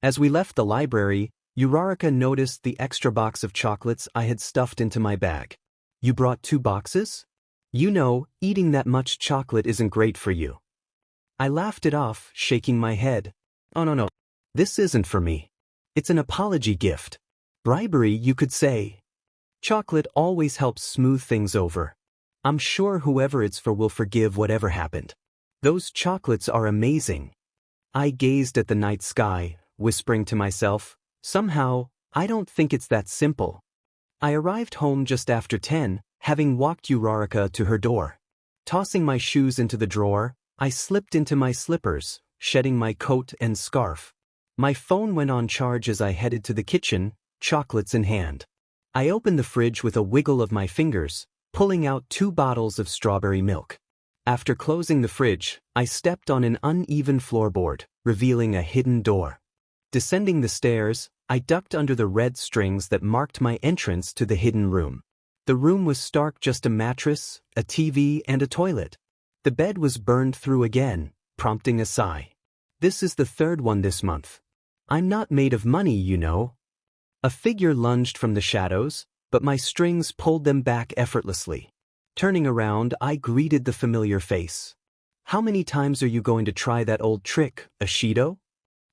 As we left the library, Uraraka noticed the extra box of chocolates I had stuffed into my bag. You brought 2 boxes? You know, eating that much chocolate isn't great for you. I laughed it off, shaking my head. Oh no. This isn't for me. It's an apology gift. Bribery, you could say. Chocolate always helps smooth things over. I'm sure whoever it's for will forgive whatever happened. Those chocolates are amazing. I gazed at the night sky, whispering to myself, somehow, I don't think it's that simple. I arrived home just after 10, having walked Uraraka to her door. Tossing my shoes into the drawer, I slipped into my slippers, shedding my coat and scarf. My phone went on charge as I headed to the kitchen, chocolates in hand. I opened the fridge with a wiggle of my fingers, pulling out 2 bottles of strawberry milk. After closing the fridge, I stepped on an uneven floorboard, revealing a hidden door. Descending the stairs, I ducked under the red strings that marked my entrance to the hidden room. The room was stark, just a mattress, a TV, and a toilet. The bed was burned through again, prompting a sigh. This is the 3rd one this month. I'm not made of money, you know. A figure lunged from the shadows, but my strings pulled them back effortlessly. Turning around, I greeted the familiar face. How many times are you going to try that old trick, Ashido?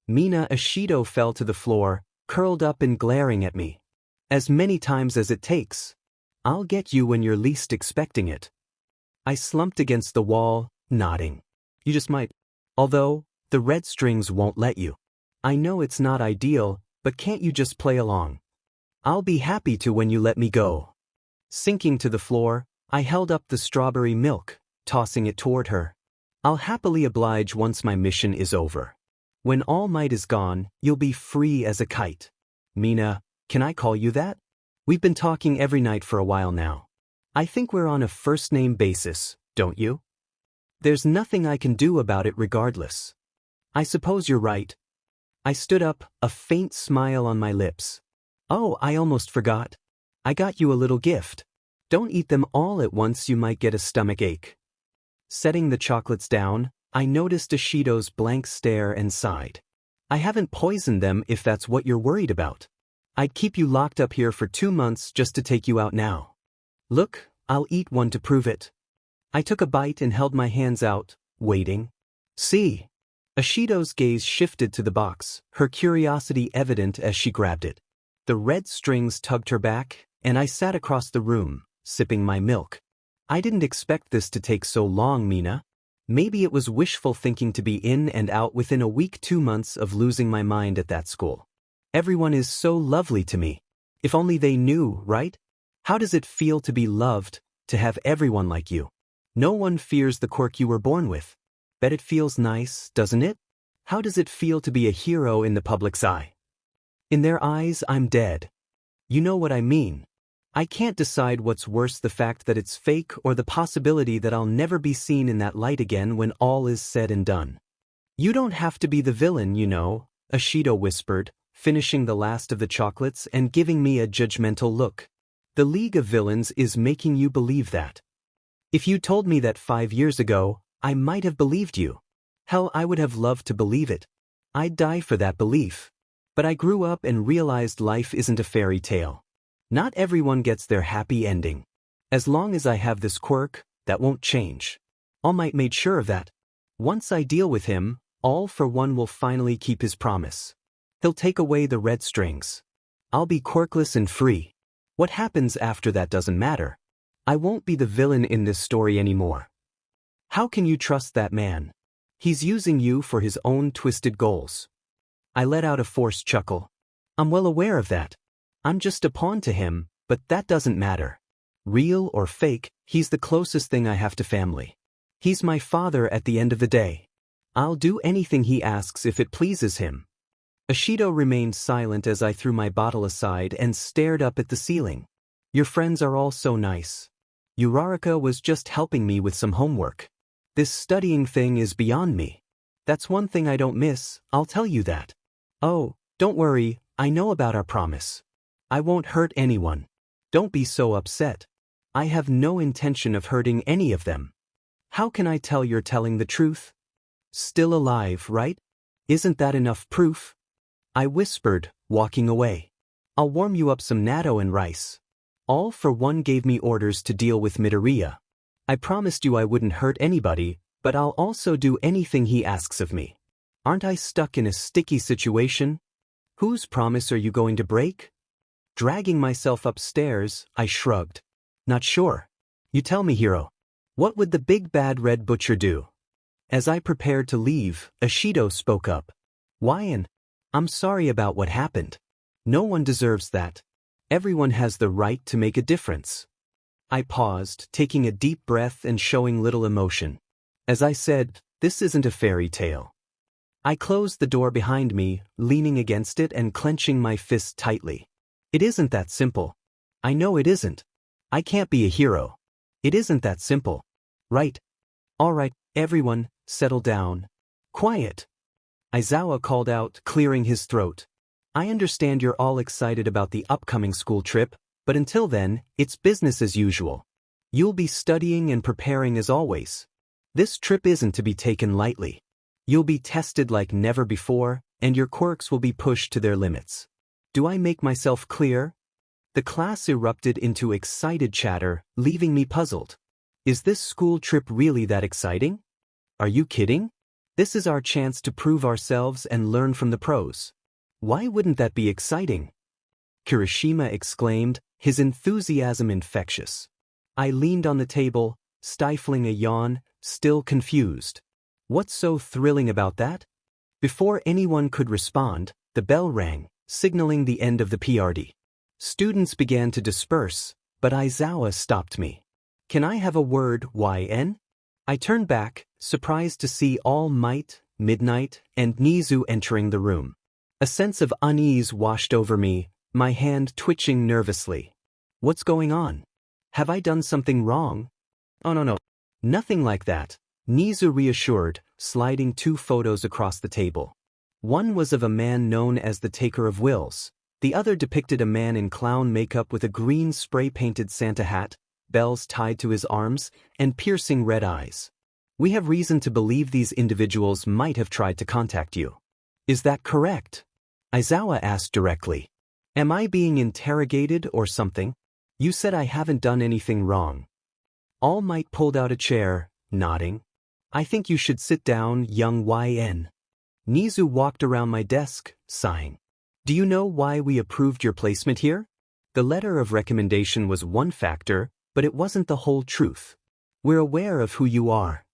Mina Ashido fell to the floor, curled up and glaring at me. As many times as it takes. I'll get you when you're least expecting it. I slumped against the wall, nodding. You just might. Although, the red strings won't let you. I know it's not ideal, but can't you just play along? I'll be happy to when you let me go. Sinking to the floor, I held up the strawberry milk, tossing it toward her. I'll happily oblige once my mission is over. When all might is gone, you'll be free as a kite. Mina, can I call you that? We've been talking every night for a while now. I think we're on a first-name basis, don't you? There's nothing I can do about it regardless. I suppose you're right. I stood up, a faint smile on my lips. Oh, I almost forgot. I got you a little gift. Don't eat them all at once, you might get a stomach ache. Setting the chocolates down, I noticed Ashido's blank stare and sighed. I haven't poisoned them if that's what you're worried about. I'd keep you locked up here for 2 months just to take you out now. Look, I'll eat one to prove it. I took a bite and held my hands out, waiting. See? Ashido's gaze shifted to the box, her curiosity evident as she grabbed it. The red strings tugged her back, and I sat across the room, sipping my milk. I didn't expect this to take so long, Mina. Maybe it was wishful thinking to be in and out within a week, 2 months of losing my mind at that school. Everyone is so lovely to me. If only they knew, right? How does it feel to be loved, to have everyone like you? No one fears the quirk you were born with. Bet it feels nice, doesn't it? How does it feel to be a hero in the public's eye? In their eyes, I'm dead. You know what I mean. I can't decide what's worse, the fact that it's fake or the possibility that I'll never be seen in that light again when all is said and done. You don't have to be the villain, you know, Ashido whispered, finishing the last of the chocolates and giving me a judgmental look. The League of Villains is making you believe that. If you told me that 5 years ago, I might have believed you. Hell, I would have loved to believe it. I'd die for that belief. But I grew up and realized life isn't a fairy tale. Not everyone gets their happy ending. As long as I have this quirk, that won't change. All Might made sure of that. Once I deal with him, All for One will finally keep his promise. He'll take away the red strings. I'll be quirkless and free. What happens after that doesn't matter. I won't be the villain in this story anymore. How can you trust that man? He's using you for his own twisted goals. I let out a forced chuckle. I'm well aware of that. I'm just a pawn to him, but that doesn't matter. Real or fake, he's the closest thing I have to family. He's my father at the end of the day. I'll do anything he asks if it pleases him. Ashido remained silent as I threw my bottle aside and stared up at the ceiling. Your friends are all so nice. Uraraka was just helping me with some homework. This studying thing is beyond me. That's one thing I don't miss, I'll tell you that. Oh, don't worry, I know about our promise. I won't hurt anyone. Don't be so upset. I have no intention of hurting any of them. How can I tell you're telling the truth? Still alive, right? Isn't that enough proof? I whispered, walking away. I'll warm you up some natto and rice. All for One gave me orders to deal with Midoriya. I promised you I wouldn't hurt anybody, but I'll also do anything he asks of me. Aren't I stuck in a sticky situation? Whose promise are you going to break? Dragging myself upstairs, I shrugged. Not sure. You tell me, hero. What would the big bad red butcher do? As I prepared to leave, Ashido spoke up. Wyan, I'm sorry about what happened. No one deserves that. Everyone has the right to make a difference. I paused, taking a deep breath and showing little emotion. As I said, this isn't a fairy tale. I closed the door behind me, leaning against it and clenching my fist tightly. It isn't that simple. I know it isn't. I can't be a hero. It isn't that simple. Right? All right, everyone, settle down. Quiet. Aizawa called out, clearing his throat. I understand you're all excited about the upcoming school trip, but until then, it's business as usual. You'll be studying and preparing as always. This trip isn't to be taken lightly. You'll be tested like never before, and your quirks will be pushed to their limits. Do I make myself clear? The class erupted into excited chatter, leaving me puzzled. Is this school trip really that exciting? Are you kidding? This is our chance to prove ourselves and learn from the pros. Why wouldn't that be exciting? Kirishima exclaimed, his enthusiasm infectious. I leaned on the table, stifling a yawn, still confused. What's so thrilling about that? Before anyone could respond, the bell rang, signaling the end of the PRD. Students began to disperse, but Aizawa stopped me. Can I have a word, YN? I turned back, surprised to see All Might, Midnight, and Nizu entering the room. A sense of unease washed over me, my hand twitching nervously. What's going on? Have I done something wrong? Oh no, nothing like that, Nizu reassured, sliding 2 photos across the table. One was of a man known as the Taker of Wills. The other depicted a man in clown makeup with a green spray-painted Santa hat, bells tied to his arms, and piercing red eyes. We have reason to believe these individuals might have tried to contact you. Is that correct? Aizawa asked directly. Am I being interrogated or something? You said I haven't done anything wrong. All Might pulled out a chair, nodding. I think you should sit down, young YN. Nizu walked around my desk, sighing. Do you know why we approved your placement here? The letter of recommendation was one factor, but it wasn't the whole truth. We're aware of who you are.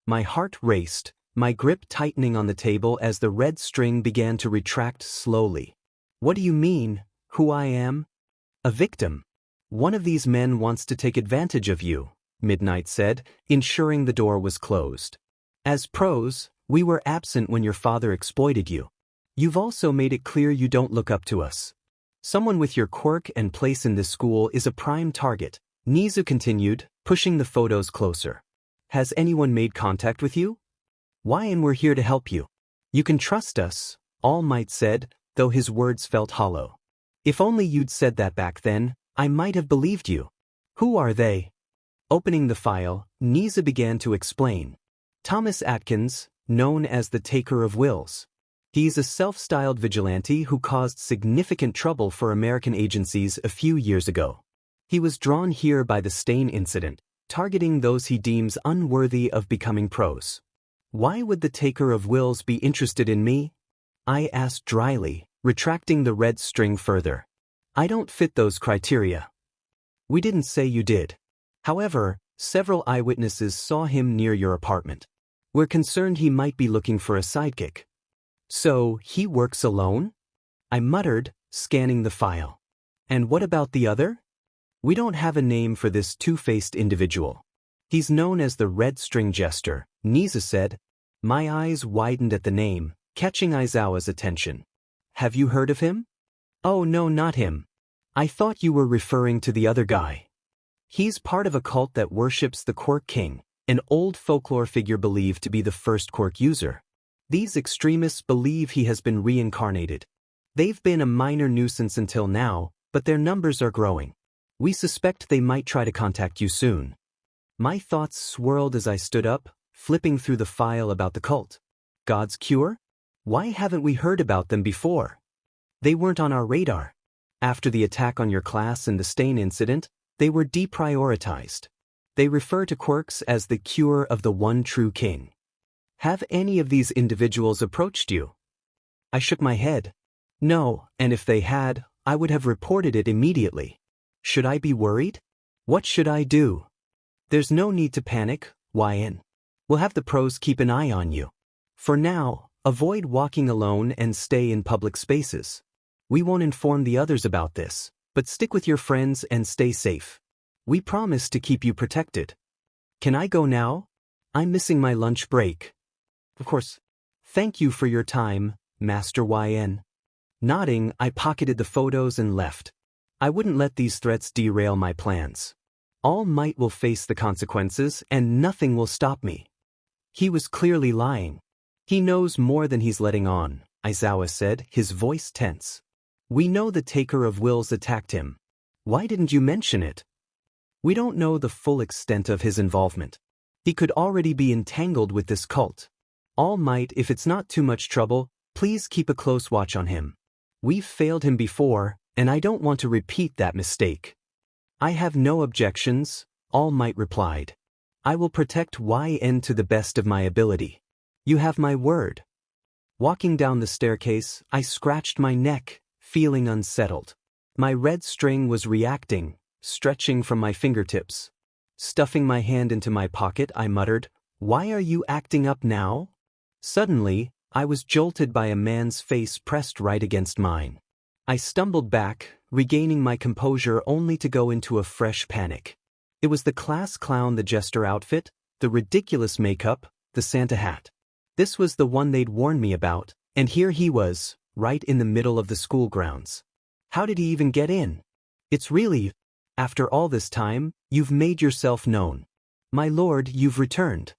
My heart raced, my grip tightening on the table as the red string began to retract slowly. What do you mean, who I am? A victim. One of these men wants to take advantage of you, Midnight said, ensuring the door was closed. As pros, we were absent when your father exploited you. You've also made it clear you don't look up to us. Someone with your quirk and place in this school is a prime target, Nizu continued, pushing the photos closer. Has anyone made contact with you? Why, and we're here to help you. You can trust us, All Might said, though his words felt hollow. If only you'd said that back then, I might have believed you. Who are they? Opening the file, Nizu began to explain. Thomas Atkins, known as the Taker of Wills. He's a self-styled vigilante who caused significant trouble for American agencies a few years ago. He was drawn here by the Stain incident, targeting those he deems unworthy of becoming pros. Why would the Taker of Wills be interested in me? I asked dryly, retracting the red string further. I don't fit those criteria. We didn't say you did. However, several eyewitnesses saw him near your apartment. We're concerned he might be looking for a sidekick. So, he works alone? I muttered, scanning the file. And what about the other? We don't have a name for this two-faced individual. He's known as the Red String Jester, Nizu said. My eyes widened at the name, catching Aizawa's attention. Have you heard of him? Oh no, not him. I thought you were referring to the other guy. He's part of a cult that worships the Quirk King, an old folklore figure believed to be the first quirk user. These extremists believe he has been reincarnated. They've been a minor nuisance until now, but their numbers are growing. We suspect they might try to contact you soon. My thoughts swirled as I stood up, flipping through the file about the cult. God's Cure? Why haven't we heard about them before? They weren't on our radar. After the attack on your class and the Stain incident, they were deprioritized. They refer to quirks as the cure of the one true king. Have any of these individuals approached you? I shook my head. No, and if they had, I would have reported it immediately. Should I be worried? What should I do? There's no need to panic, YN. We'll have the pros keep an eye on you. For now, avoid walking alone and stay in public spaces. We won't inform the others about this, but stick with your friends and stay safe. We promise to keep you protected. Can I go now? I'm missing my lunch break. Of course. Thank you for your time, Master YN. Nodding, I pocketed the photos and left. I wouldn't let these threats derail my plans. All Might will face the consequences and nothing will stop me. He was clearly lying. He knows more than he's letting on, Aizawa said, his voice tense. We know the Taker of Wills attacked him. Why didn't you mention it? We don't know the full extent of his involvement. He could already be entangled with this cult. All Might, if it's not too much trouble, please keep a close watch on him. We've failed him before, and I don't want to repeat that mistake. I have no objections, All Might replied. I will protect YN to the best of my ability. You have my word. Walking down the staircase, I scratched my neck, feeling unsettled. My red string was reacting, stretching from my fingertips. Stuffing my hand into my pocket, I muttered, "Why are you acting up now?" Suddenly, I was jolted by a man's face pressed right against mine. I stumbled back, regaining my composure only to go into a fresh panic. It was the class clown, the jester outfit, the ridiculous makeup, the Santa hat. This was the one they'd warned me about, and here he was, right in the middle of the school grounds. How did he even get in? It's really, after all this time, you've made yourself known. My lord, you've returned.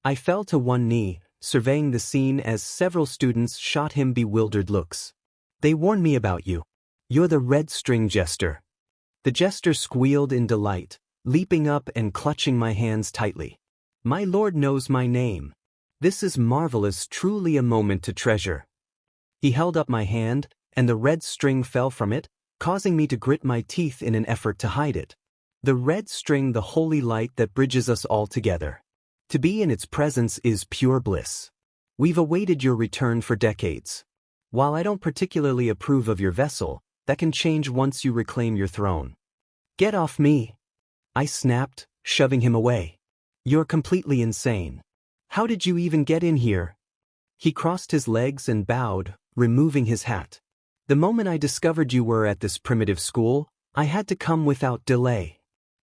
I fell to one knee, surveying the scene as several students shot him bewildered looks. They warned me about you. You're the Red String Jester. The jester squealed in delight, leaping up and clutching my hands tightly. My lord knows my name. This is marvelous, truly a moment to treasure. He held up my hand, and the red string fell from it, causing me to grit my teeth in an effort to hide it. The red string, the holy light that bridges us all together. To be in its presence is pure bliss. We've awaited your return for decades. While I don't particularly approve of your vessel, that can change once you reclaim your throne. Get off me! I snapped, shoving him away. You're completely insane. How did you even get in here? He crossed his legs and bowed, removing his hat. The moment I discovered you were at this primitive school, I had to come without delay.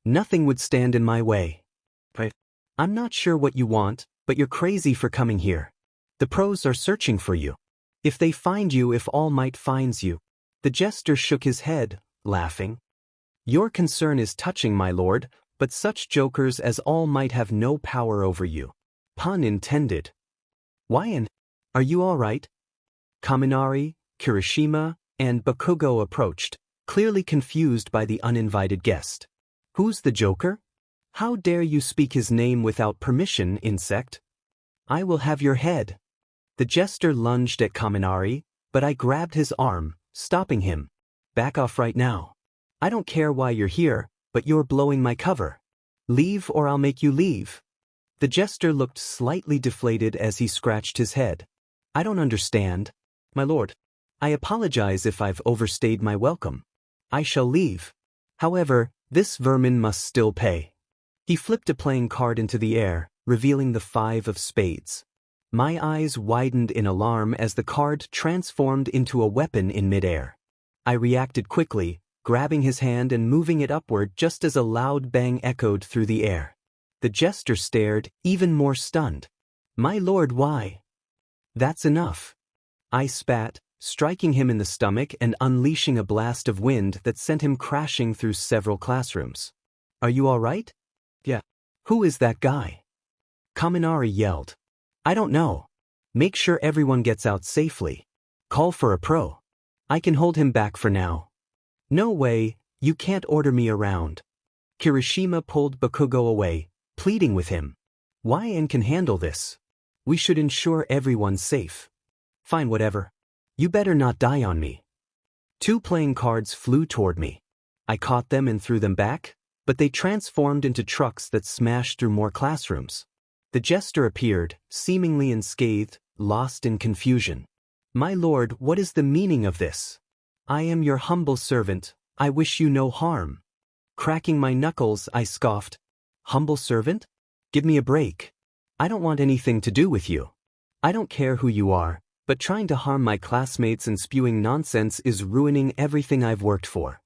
Nothing would stand in my way. I'm not sure what you want, but you're crazy for coming here. The pros are searching for you. If they find you, if All Might finds you. The jester shook his head, laughing. Your concern is touching, my lord, but such jokers as All Might have no power over you. Pun intended. Why are you all right? Kaminari, Kirishima, and Bakugo approached, clearly confused by the uninvited guest. Who's the joker? How dare you speak his name without permission, insect? I will have your head. The jester lunged at Kaminari, but I grabbed his arm, stopping him. Back off right now. I don't care why you're here, but you're blowing my cover. Leave or I'll make you leave. The jester looked slightly deflated as he scratched his head. I don't understand. My lord, I apologize if I've overstayed my welcome. I shall leave. However, this vermin must still pay. He flipped a playing card into the air, revealing the 5 of spades. My eyes widened in alarm as the card transformed into a weapon in midair. I reacted quickly, grabbing his hand and moving it upward just as a loud bang echoed through the air. The jester stared, even more stunned. My lord, why? That's enough. I spat, striking him in the stomach and unleashing a blast of wind that sent him crashing through several classrooms. Are you all right? Yeah. Who is that guy? Kaminari yelled. I don't know. Make sure everyone gets out safely. Call for a pro. I can hold him back for now. No way, you can't order me around. Kirishima pulled Bakugo away, pleading with him. YN can handle this. We should ensure everyone's safe. Fine, whatever. You better not die on me. 2 playing cards flew toward me. I caught them and threw them back, but they transformed into trucks that smashed through more classrooms. The jester appeared, seemingly unscathed, lost in confusion. My lord, what is the meaning of this? I am your humble servant, I wish you no harm. Cracking my knuckles, I scoffed. Humble servant? Give me a break. I don't want anything to do with you. I don't care who you are, but trying to harm my classmates and spewing nonsense is ruining everything I've worked for.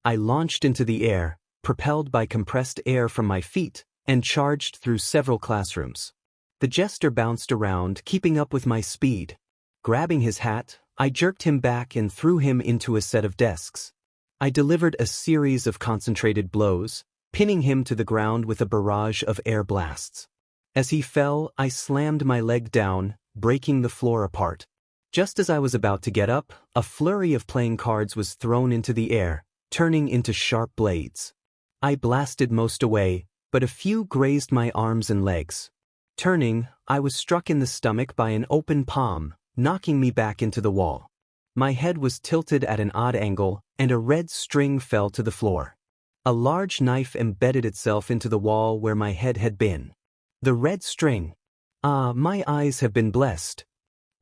I launched into the air, propelled by compressed air from my feet, and charged through several classrooms. The jester bounced around, keeping up with my speed. Grabbing his hat, I jerked him back and threw him into a set of desks. I delivered a series of concentrated blows, pinning him to the ground with a barrage of air blasts. As he fell, I slammed my leg down, breaking the floor apart. Just as I was about to get up, a flurry of playing cards was thrown into the air, turning into sharp blades. I blasted most away, but a few grazed my arms and legs. Turning, I was struck in the stomach by an open palm, knocking me back into the wall. My head was tilted at an odd angle, and a red string fell to the floor. A large knife embedded itself into the wall where my head had been. The red string. Ah, my eyes have been blessed.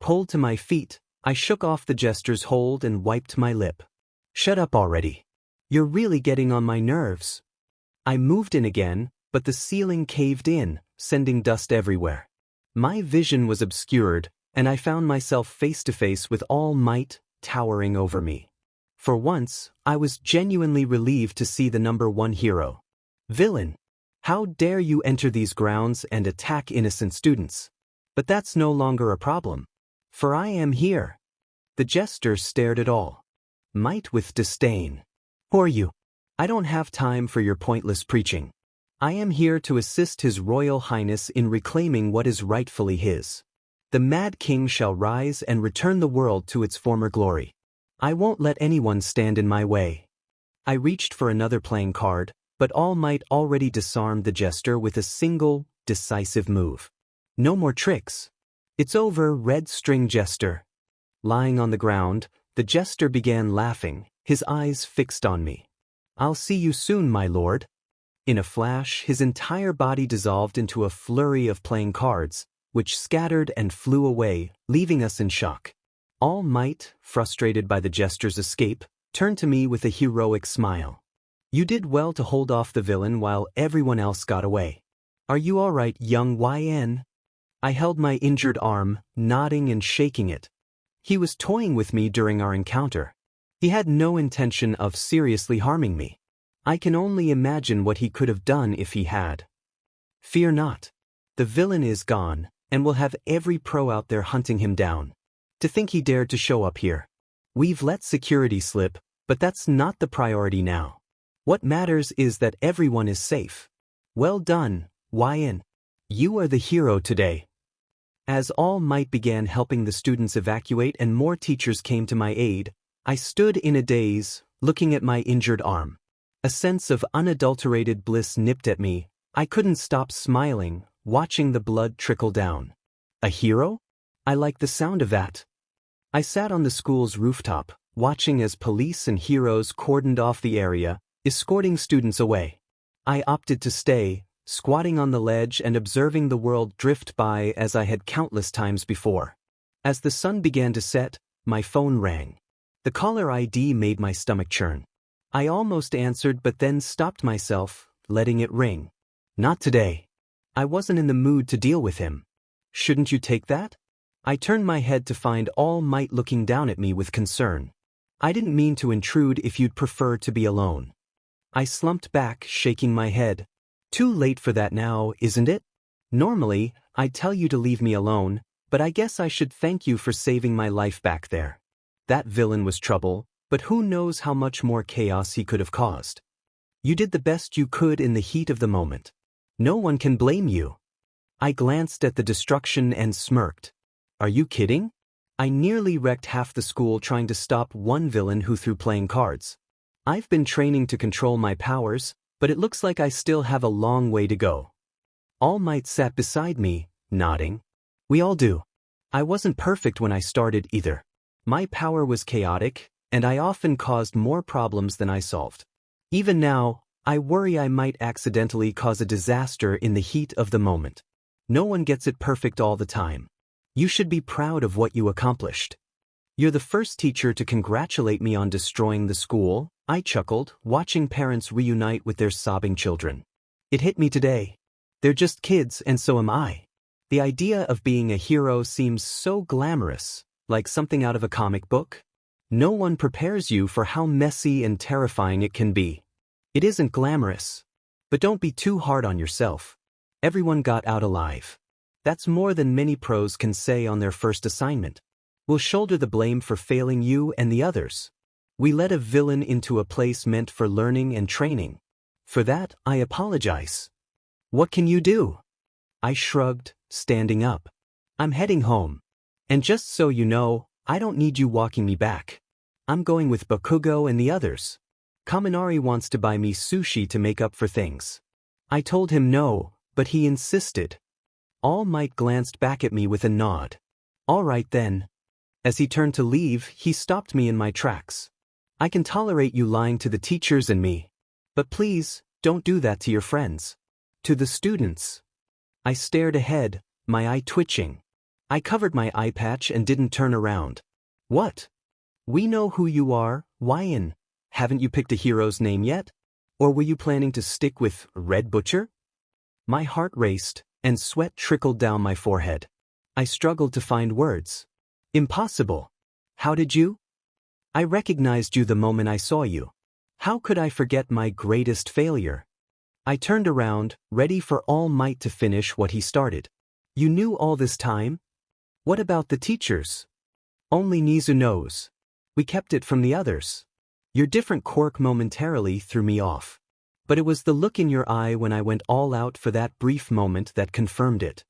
Pulled to my feet, I shook off the jester's hold and wiped my lip. Shut up already. You're really getting on my nerves. I moved in again, but the ceiling caved in, sending dust everywhere. My vision was obscured, and I found myself face to face with All Might towering over me. For once, I was genuinely relieved to see the #1 hero. Villain! How dare you enter these grounds and attack innocent students? But that's no longer a problem. For I am here. The jester stared at All Might with disdain. Who are you? I don't have time for your pointless preaching. I am here to assist His Royal Highness in reclaiming what is rightfully his. The Mad King shall rise and return the world to its former glory. I won't let anyone stand in my way. I reached for another playing card, but All Might already disarmed the jester with a single, decisive move. No more tricks. It's over, red string jester. Lying on the ground, the jester began laughing, his eyes fixed on me. I'll see you soon, my lord. In a flash, his entire body dissolved into a flurry of playing cards, which scattered and flew away, leaving us in shock. All Might, frustrated by the gesture's escape, turned to me with a heroic smile. You did well to hold off the villain while everyone else got away. Are you all right, young YN? I held my injured arm, nodding and shaking it. He was toying with me during our encounter. He had no intention of seriously harming me. I can only imagine what he could have done if he had. Fear not. The villain is gone, and we'll have every pro out there hunting him down. To think he dared to show up here. We've let security slip, but that's not the priority now. What matters is that everyone is safe. Well done, YN. You are the hero today. As All Might began helping the students evacuate and more teachers came to my aid, I stood in a daze, looking at my injured arm. A sense of unadulterated bliss nipped at me. I couldn't stop smiling, watching the blood trickle down. A hero? I like the sound of that. I sat on the school's rooftop, watching as police and heroes cordoned off the area, escorting students away. I opted to stay, squatting on the ledge and observing the world drift by as I had countless times before. As the sun began to set, my phone rang. The caller ID made my stomach churn. I almost answered but then stopped myself, letting it ring. Not today. I wasn't in the mood to deal with him. Shouldn't you take that? I turned my head to find All Might looking down at me with concern. I didn't mean to intrude if you'd prefer to be alone. I slumped back, shaking my head. Too late for that now, isn't it? Normally, I'd tell you to leave me alone, but I guess I should thank you for saving my life back there. That villain was trouble, but who knows how much more chaos he could have caused. You did the best you could in the heat of the moment. No one can blame you. I glanced at the destruction and smirked. Are you kidding? I nearly wrecked half the school trying to stop one villain who threw playing cards. I've been training to control my powers, but it looks like I still have a long way to go. All Might sat beside me, nodding. We all do. I wasn't perfect when I started either. My power was chaotic, and I often caused more problems than I solved. Even now, I worry I might accidentally cause a disaster in the heat of the moment. No one gets it perfect all the time. You should be proud of what you accomplished. You're the first teacher to congratulate me on destroying the school, I chuckled, watching parents reunite with their sobbing children. It hit me today. They're just kids and so am I. The idea of being a hero seems so glamorous, like something out of a comic book. No one prepares you for how messy and terrifying it can be. It isn't glamorous. But don't be too hard on yourself. Everyone got out alive. That's more than many pros can say on their first assignment. We'll shoulder the blame for failing you and the others. We led a villain into a place meant for learning and training. For that, I apologize. What can you do? I shrugged, standing up. I'm heading home. And just so you know, I don't need you walking me back. I'm going with Bakugo and the others. Kaminari wants to buy me sushi to make up for things. I told him no, but he insisted. All Might glanced back at me with a nod. All right then. As he turned to leave, he stopped me in my tracks. I can tolerate you lying to the teachers and me. But please, don't do that to your friends. To the students. I stared ahead, my eye twitching. I covered my eye patch and didn't turn around. What? We know who you are, YN. Haven't you picked a hero's name yet? Or were you planning to stick with Red Butcher? My heart raced, and sweat trickled down my forehead. I struggled to find words. Impossible. How did you? I recognized you the moment I saw you. How could I forget my greatest failure? I turned around, ready for All Might to finish what he started. You knew all this time? What about the teachers? Only Nizu knows. We kept it from the others. Your different quirk momentarily threw me off. But it was the look in your eye when I went all out for that brief moment that confirmed it.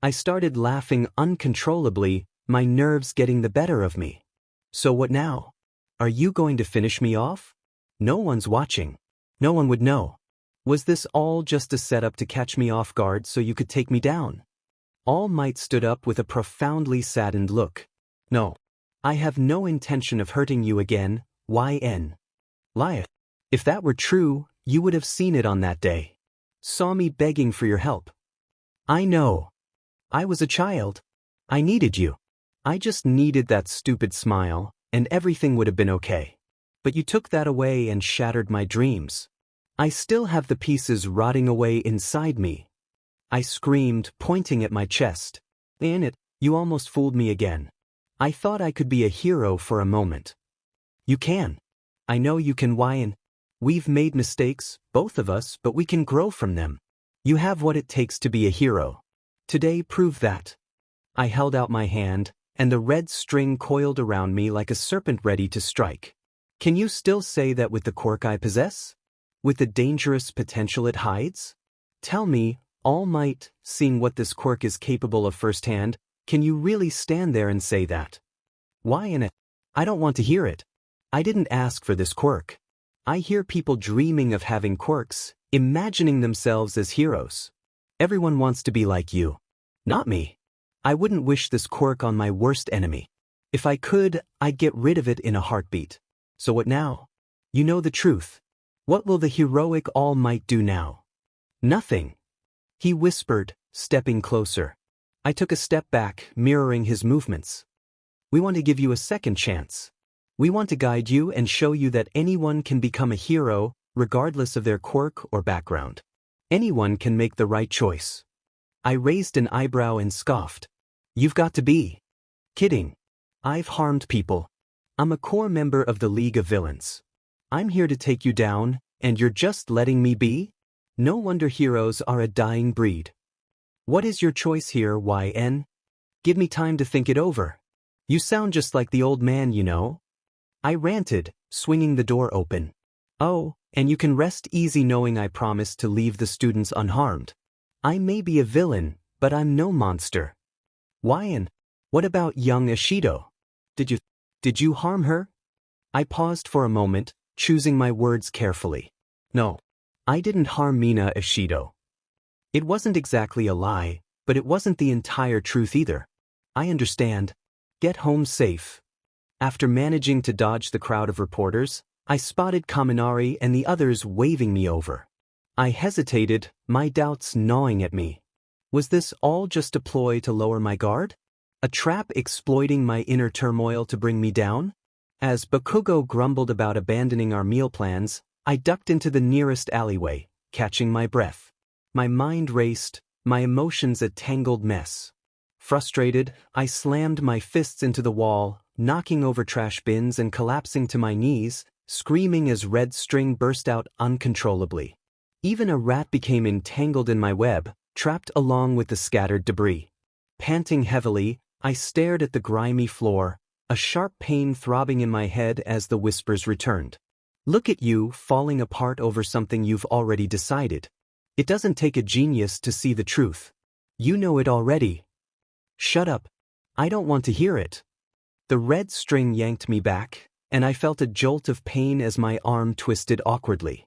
I started laughing uncontrollably, my nerves getting the better of me. So what now? Are you going to finish me off? No one's watching. No one would know. Was this all just a setup to catch me off guard so you could take me down? All Might stood up with a profoundly saddened look. No. I have no intention of hurting you again, YN. Liar. If that were true, you would have seen it on that day. Saw me begging for your help. I know. I was a child. I needed you. I just needed that stupid smile, and everything would have been okay. But you took that away and shattered my dreams. I still have the pieces rotting away inside me. I screamed, pointing at my chest. In it, you almost fooled me again. I thought I could be a hero for a moment. You can. I know you can, Wyan. We've made mistakes, both of us, but we can grow from them. You have what it takes to be a hero. Today proved that. I held out my hand, and the red string coiled around me like a serpent ready to strike. Can you still say that with the quirk I possess? With the dangerous potential it hides? Tell me, All Might, seeing what this quirk is capable of firsthand, can you really stand there and say that? Why in it? I don't want to hear it. I didn't ask for this quirk. I hear people dreaming of having quirks, imagining themselves as heroes. Everyone wants to be like you. Not me. I wouldn't wish this quirk on my worst enemy. If I could, I'd get rid of it in a heartbeat. So what now? You know the truth. What will the heroic All Might do now? Nothing. He whispered, stepping closer. I took a step back, mirroring his movements. We want to give you a second chance. We want to guide you and show you that anyone can become a hero, regardless of their quirk or background. Anyone can make the right choice. I raised an eyebrow and scoffed. You've got to be kidding. I've harmed people. I'm a core member of the League of Villains. I'm here to take you down, and you're just letting me be? No wonder heroes are a dying breed. What is your choice here, YN? Give me time to think it over. You sound just like the old man, you know. I ranted, swinging the door open. Oh, and you can rest easy knowing I promised to leave the students unharmed. I may be a villain, but I'm no monster. YN, what about young Ishido? Did you harm her? I paused for a moment, choosing my words carefully. No, I didn't harm Mina Ishido. It wasn't exactly a lie, but it wasn't the entire truth either. I understand. Get home safe. After managing to dodge the crowd of reporters, I spotted Kaminari and the others waving me over. I hesitated, my doubts gnawing at me. Was this all just a ploy to lower my guard? A trap exploiting my inner turmoil to bring me down? As Bakugo grumbled about abandoning our meal plans, I ducked into the nearest alleyway, catching my breath. My mind raced, my emotions a tangled mess. Frustrated, I slammed my fists into the wall, knocking over trash bins and collapsing to my knees, screaming as red string burst out uncontrollably. Even a rat became entangled in my web, trapped along with the scattered debris. Panting heavily, I stared at the grimy floor, a sharp pain throbbing in my head as the whispers returned. Look at you falling apart over something you've already decided. It doesn't take a genius to see the truth. You know it already. Shut up. I don't want to hear it. The red string yanked me back, and I felt a jolt of pain as my arm twisted awkwardly.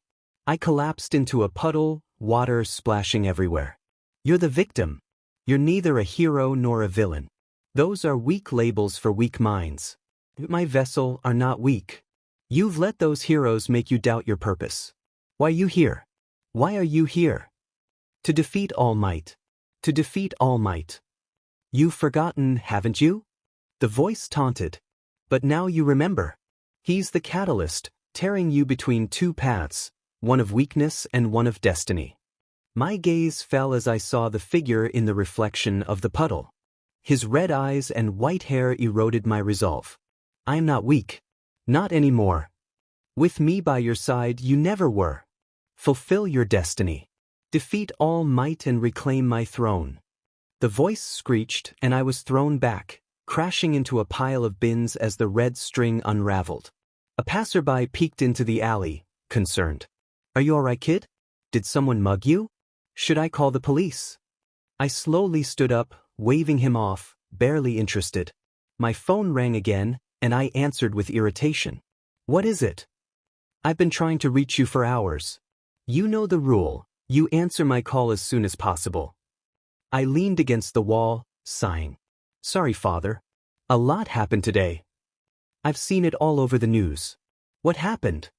I collapsed into a puddle, water splashing everywhere. You're the victim. You're neither a hero nor a villain. Those are weak labels for weak minds. My vessel are not weak. You've let those heroes make you doubt your purpose. Why are you here? Why are you here? To defeat All Might. To defeat All Might. You've forgotten, haven't you? The voice taunted. But now you remember. He's the catalyst, tearing you between two paths, one of weakness and one of destiny. My gaze fell as I saw the figure in the reflection of the puddle. His red eyes and white hair eroded my resolve. I'm not weak. Not anymore. With me by your side, you never were. Fulfill your destiny. Defeat All Might and reclaim my throne. The voice screeched, and I was thrown back, crashing into a pile of bins as the red string unraveled. A passerby peeked into the alley, concerned. Are you all right, kid? Did someone mug you? Should I call the police? I slowly stood up, waving him off, barely interested. My phone rang again, and I answered with irritation. What is it? I've been trying to reach you for hours. You know the rule. You answer my call as soon as possible. I leaned against the wall, sighing. Sorry, Father. A lot happened today. I've seen it all over the news. What happened?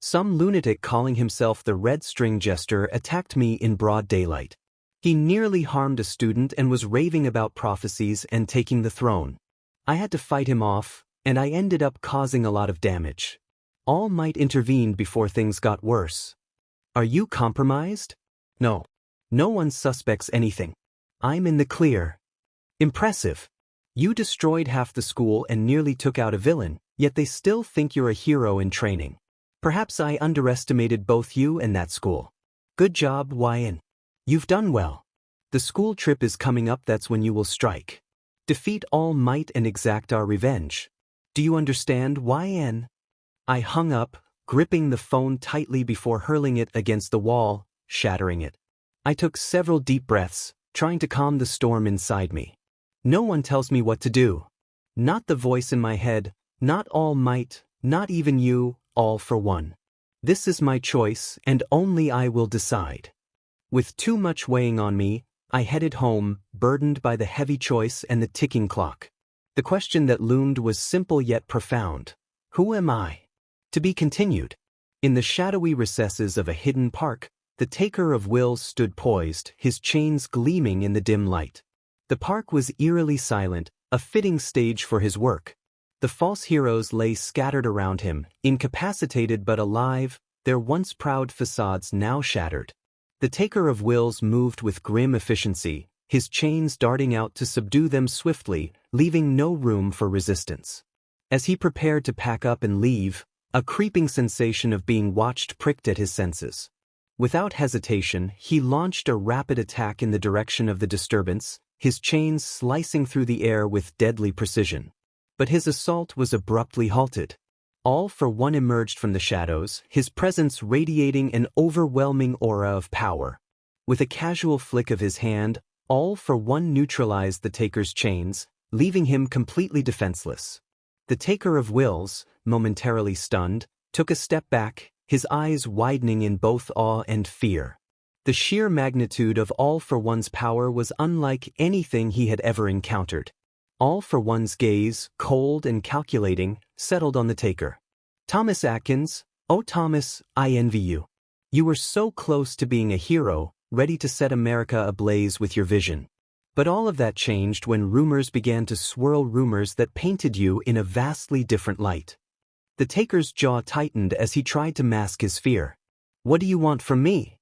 Some lunatic calling himself the Red String Jester attacked me in broad daylight. He nearly harmed a student and was raving about prophecies and taking the throne. I had to fight him off, and I ended up causing a lot of damage. All Might intervened before things got worse. Are you compromised? No. No one suspects anything. I'm in the clear. Impressive. You destroyed half the school and nearly took out a villain, yet they still think you're a hero in training. Perhaps I underestimated both you and that school. Good job, YN. You've done well. The school trip is coming up, that's when you will strike. Defeat All Might and exact our revenge. Do you understand, YN? I hung up, gripping the phone tightly before hurling it against the wall, shattering it. I took several deep breaths, trying to calm the storm inside me. No one tells me what to do. Not the voice in my head, not All Might, not even you, All for One. This is my choice, and only I will decide. With too much weighing on me, I headed home, burdened by the heavy choice and the ticking clock. The question that loomed was simple yet profound. Who am I? To be continued. In the shadowy recesses of a hidden park, the Taker of Wills stood poised, his chains gleaming in the dim light. The park was eerily silent, a fitting stage for his work. The false heroes lay scattered around him, incapacitated but alive, their once proud facades now shattered. The Taker of Wills moved with grim efficiency, his chains darting out to subdue them swiftly, leaving no room for resistance. As he prepared to pack up and leave, a creeping sensation of being watched pricked at his senses. Without hesitation, he launched a rapid attack in the direction of the disturbance, his chains slicing through the air with deadly precision. But his assault was abruptly halted. All for One emerged from the shadows, his presence radiating an overwhelming aura of power. With a casual flick of his hand, All for One neutralized the Taker's chains, leaving him completely defenseless. The Taker of Wills, momentarily stunned, took a step back, his eyes widening in both awe and fear. The sheer magnitude of All for One's power was unlike anything he had ever encountered. All for One's gaze, cold and calculating, settled on the Taker. Thomas Atkins, oh Thomas, I envy you. You were so close to being a hero, ready to set America ablaze with your vision. But all of that changed when rumors began to swirl, rumors that painted you in a vastly different light. The Taker's jaw tightened as he tried to mask his fear. What do you want from me?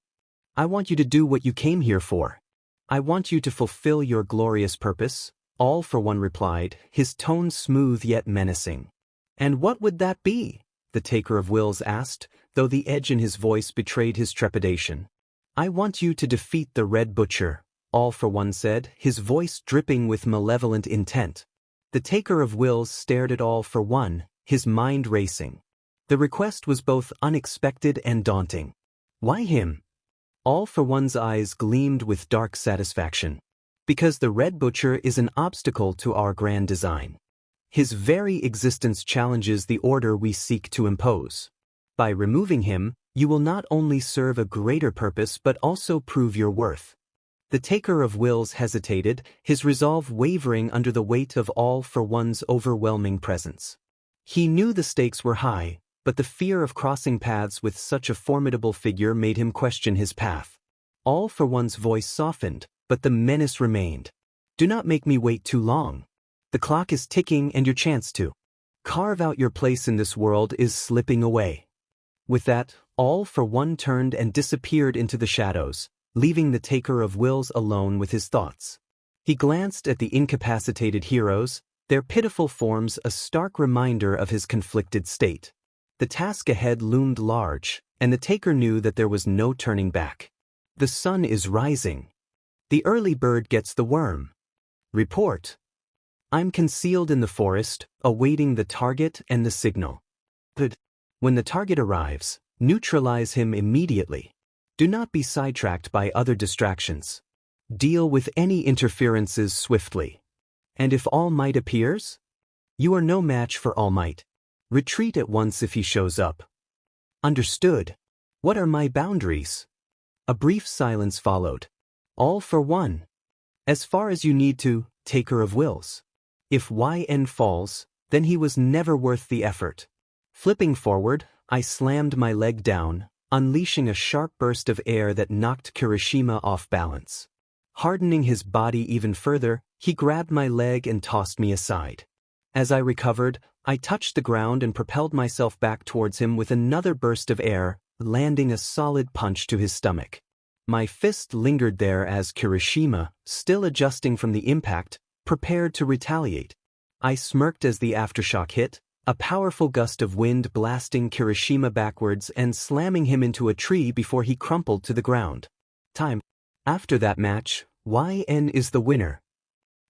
I want you to do what you came here for. I want you to fulfill your glorious purpose, All for One replied, his tone smooth yet menacing. And what would that be? The Taker of Wills asked, though the edge in his voice betrayed his trepidation. I want you to defeat the Red Butcher, All for One said, his voice dripping with malevolent intent. The Taker of Wills stared at All for One, his mind racing. The request was both unexpected and daunting. Why him? All for One's eyes gleamed with dark satisfaction. Because the Red Butcher is an obstacle to our grand design. His very existence challenges the order we seek to impose. By removing him, you will not only serve a greater purpose but also prove your worth. The Taker of Wills hesitated, his resolve wavering under the weight of All for One's overwhelming presence. He knew the stakes were high, but the fear of crossing paths with such a formidable figure made him question his path. All for One's voice softened, but the menace remained. Do not make me wait too long. The clock is ticking and your chance to carve out your place in this world is slipping away. With that, All for One turned and disappeared into the shadows, leaving the Taker of Wills alone with his thoughts. He glanced at the incapacitated heroes, their pitiful forms a stark reminder of his conflicted state. The task ahead loomed large, and the Taker knew that there was no turning back. The sun is rising. The early bird gets the worm. Report. I'm concealed in the forest, awaiting the target and the signal. But when the target arrives, neutralize him immediately. Do not be sidetracked by other distractions. Deal with any interferences swiftly. And if All Might appears? You are no match for All Might. Retreat at once if he shows up. Understood. What are my boundaries? A brief silence followed. All for One. As far as you need to, Taker of Wills. If YN falls, then he was never worth the effort. Flipping forward, I slammed my leg down, unleashing a sharp burst of air that knocked Kirishima off balance. Hardening his body even further, he grabbed my leg and tossed me aside. As I recovered, I touched the ground and propelled myself back towards him with another burst of air, landing a solid punch to his stomach. My fist lingered there as Kirishima, still adjusting from the impact, prepared to retaliate. I smirked as the aftershock hit, a powerful gust of wind blasting Kirishima backwards and slamming him into a tree before he crumpled to the ground. Time. After that match, YN is the winner.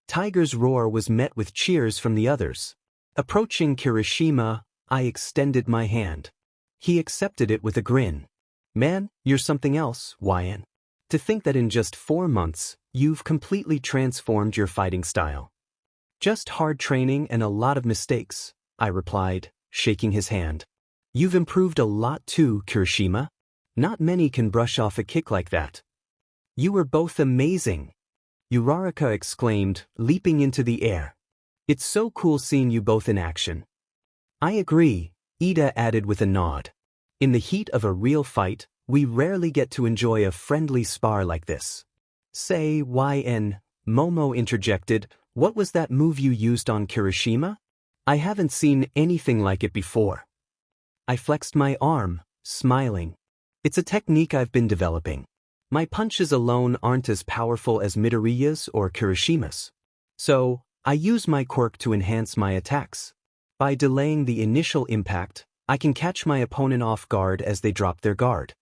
Tiger's roar was met with cheers from the others. Approaching Kirishima, I extended my hand. He accepted it with a grin. Man, you're something else, YN. To think that in just 4 months, you've completely transformed your fighting style. Just hard training and a lot of mistakes, I replied, shaking his hand. You've improved a lot too, Kirishima. Not many can brush off a kick like that. You were both amazing, Uraraka exclaimed, leaping into the air. It's so cool seeing you both in action. I agree, Ida added with a nod. In the heat of a real fight, we rarely get to enjoy a friendly spar like this. Say, YN, Momo interjected, what was that move you used on Kirishima? I haven't seen anything like it before. I flexed my arm, smiling. It's a technique I've been developing. My punches alone aren't as powerful as Midoriya's or Kirishima's. So, I use my quirk to enhance my attacks. By delaying the initial impact, I can catch my opponent off guard as they drop their guard.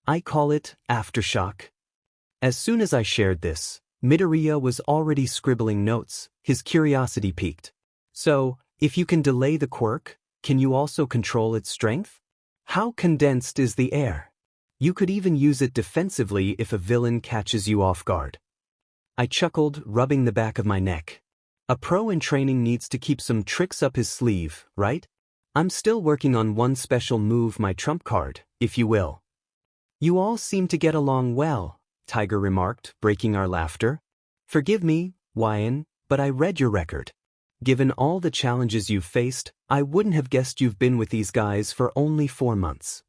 I call it aftershock. As soon as I shared this, Midoriya was already scribbling notes, his curiosity piqued. So, if you can delay the quirk, can you also control its strength? How condensed is the air? You could even use it defensively if a villain catches you off guard. I chuckled, rubbing the back of my neck. A pro in training needs to keep some tricks up his sleeve, right? I'm still working on one special move, my trump card, if you will. You all seem to get along well, Tiger remarked, breaking our laughter. Forgive me, YN, but I read your record. Given all the challenges you've faced, I wouldn't have guessed you've been with these guys for only 4 months.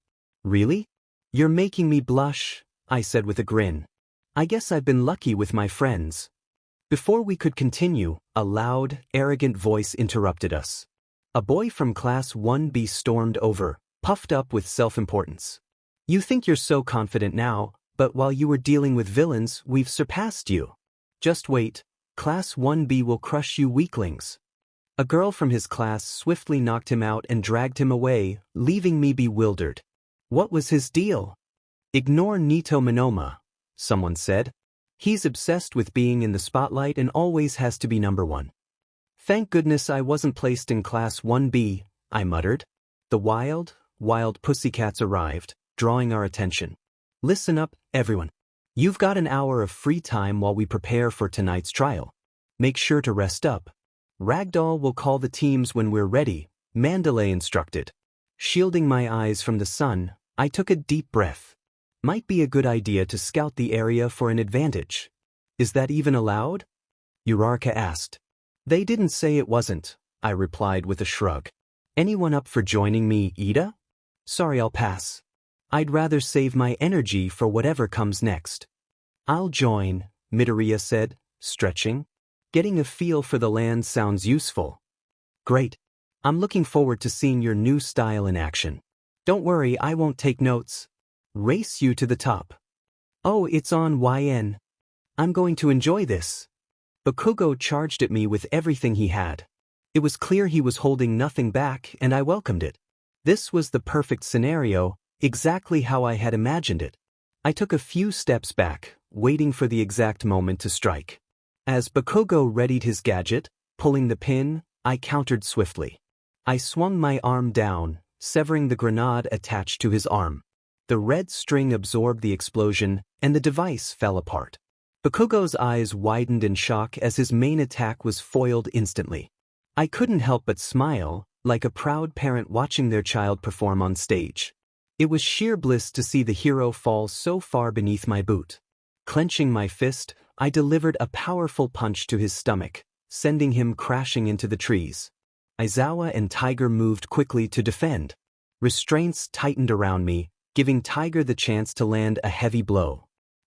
Really? You're making me blush, I said with a grin. I guess I've been lucky with my friends. Before we could continue, a loud, arrogant voice interrupted us. A boy from Class 1B stormed over, puffed up with self-importance. You think you're so confident now, but while you were dealing with villains, we've surpassed you. Just wait, Class 1B will crush you weaklings. A girl from his class swiftly knocked him out and dragged him away, leaving me bewildered. What was his deal? Ignore Nito Monoma, someone said. He's obsessed with being in the spotlight and always has to be number 1. Thank goodness I wasn't placed in Class 1B, I muttered. The wild pussycats arrived, drawing our attention. Listen up, everyone. You've got an hour of free time while we prepare for tonight's trial. Make sure to rest up. Ragdoll will call the teams when we're ready, Mandalay instructed. Shielding my eyes from the sun, I took a deep breath. Might be a good idea to scout the area for an advantage. Is that even allowed? Uraraka asked. They didn't say it wasn't, I replied with a shrug. Anyone up for joining me, Ida? Sorry, I'll pass. I'd rather save my energy for whatever comes next. I'll join, Midoriya said, stretching. Getting a feel for the land sounds useful. Great. I'm looking forward to seeing your new style in action. Don't worry, I won't take notes. Race you to the top. Oh, it's on YN. I'm going to enjoy this. Bakugo charged at me with everything he had. It was clear he was holding nothing back, and I welcomed it. This was the perfect scenario, exactly how I had imagined it. I took a few steps back, waiting for the exact moment to strike. As Bakugo readied his gadget, pulling the pin, I countered swiftly. I swung my arm down, severing the grenade attached to his arm. The red string absorbed the explosion, and the device fell apart. Bakugo's eyes widened in shock as his main attack was foiled instantly. I couldn't help but smile, like a proud parent watching their child perform on stage. It was sheer bliss to see the hero fall so far beneath my boot. Clenching my fist, I delivered a powerful punch to his stomach, sending him crashing into the trees. Aizawa and Tiger moved quickly to defend. Restraints tightened around me, giving Tiger the chance to land a heavy blow.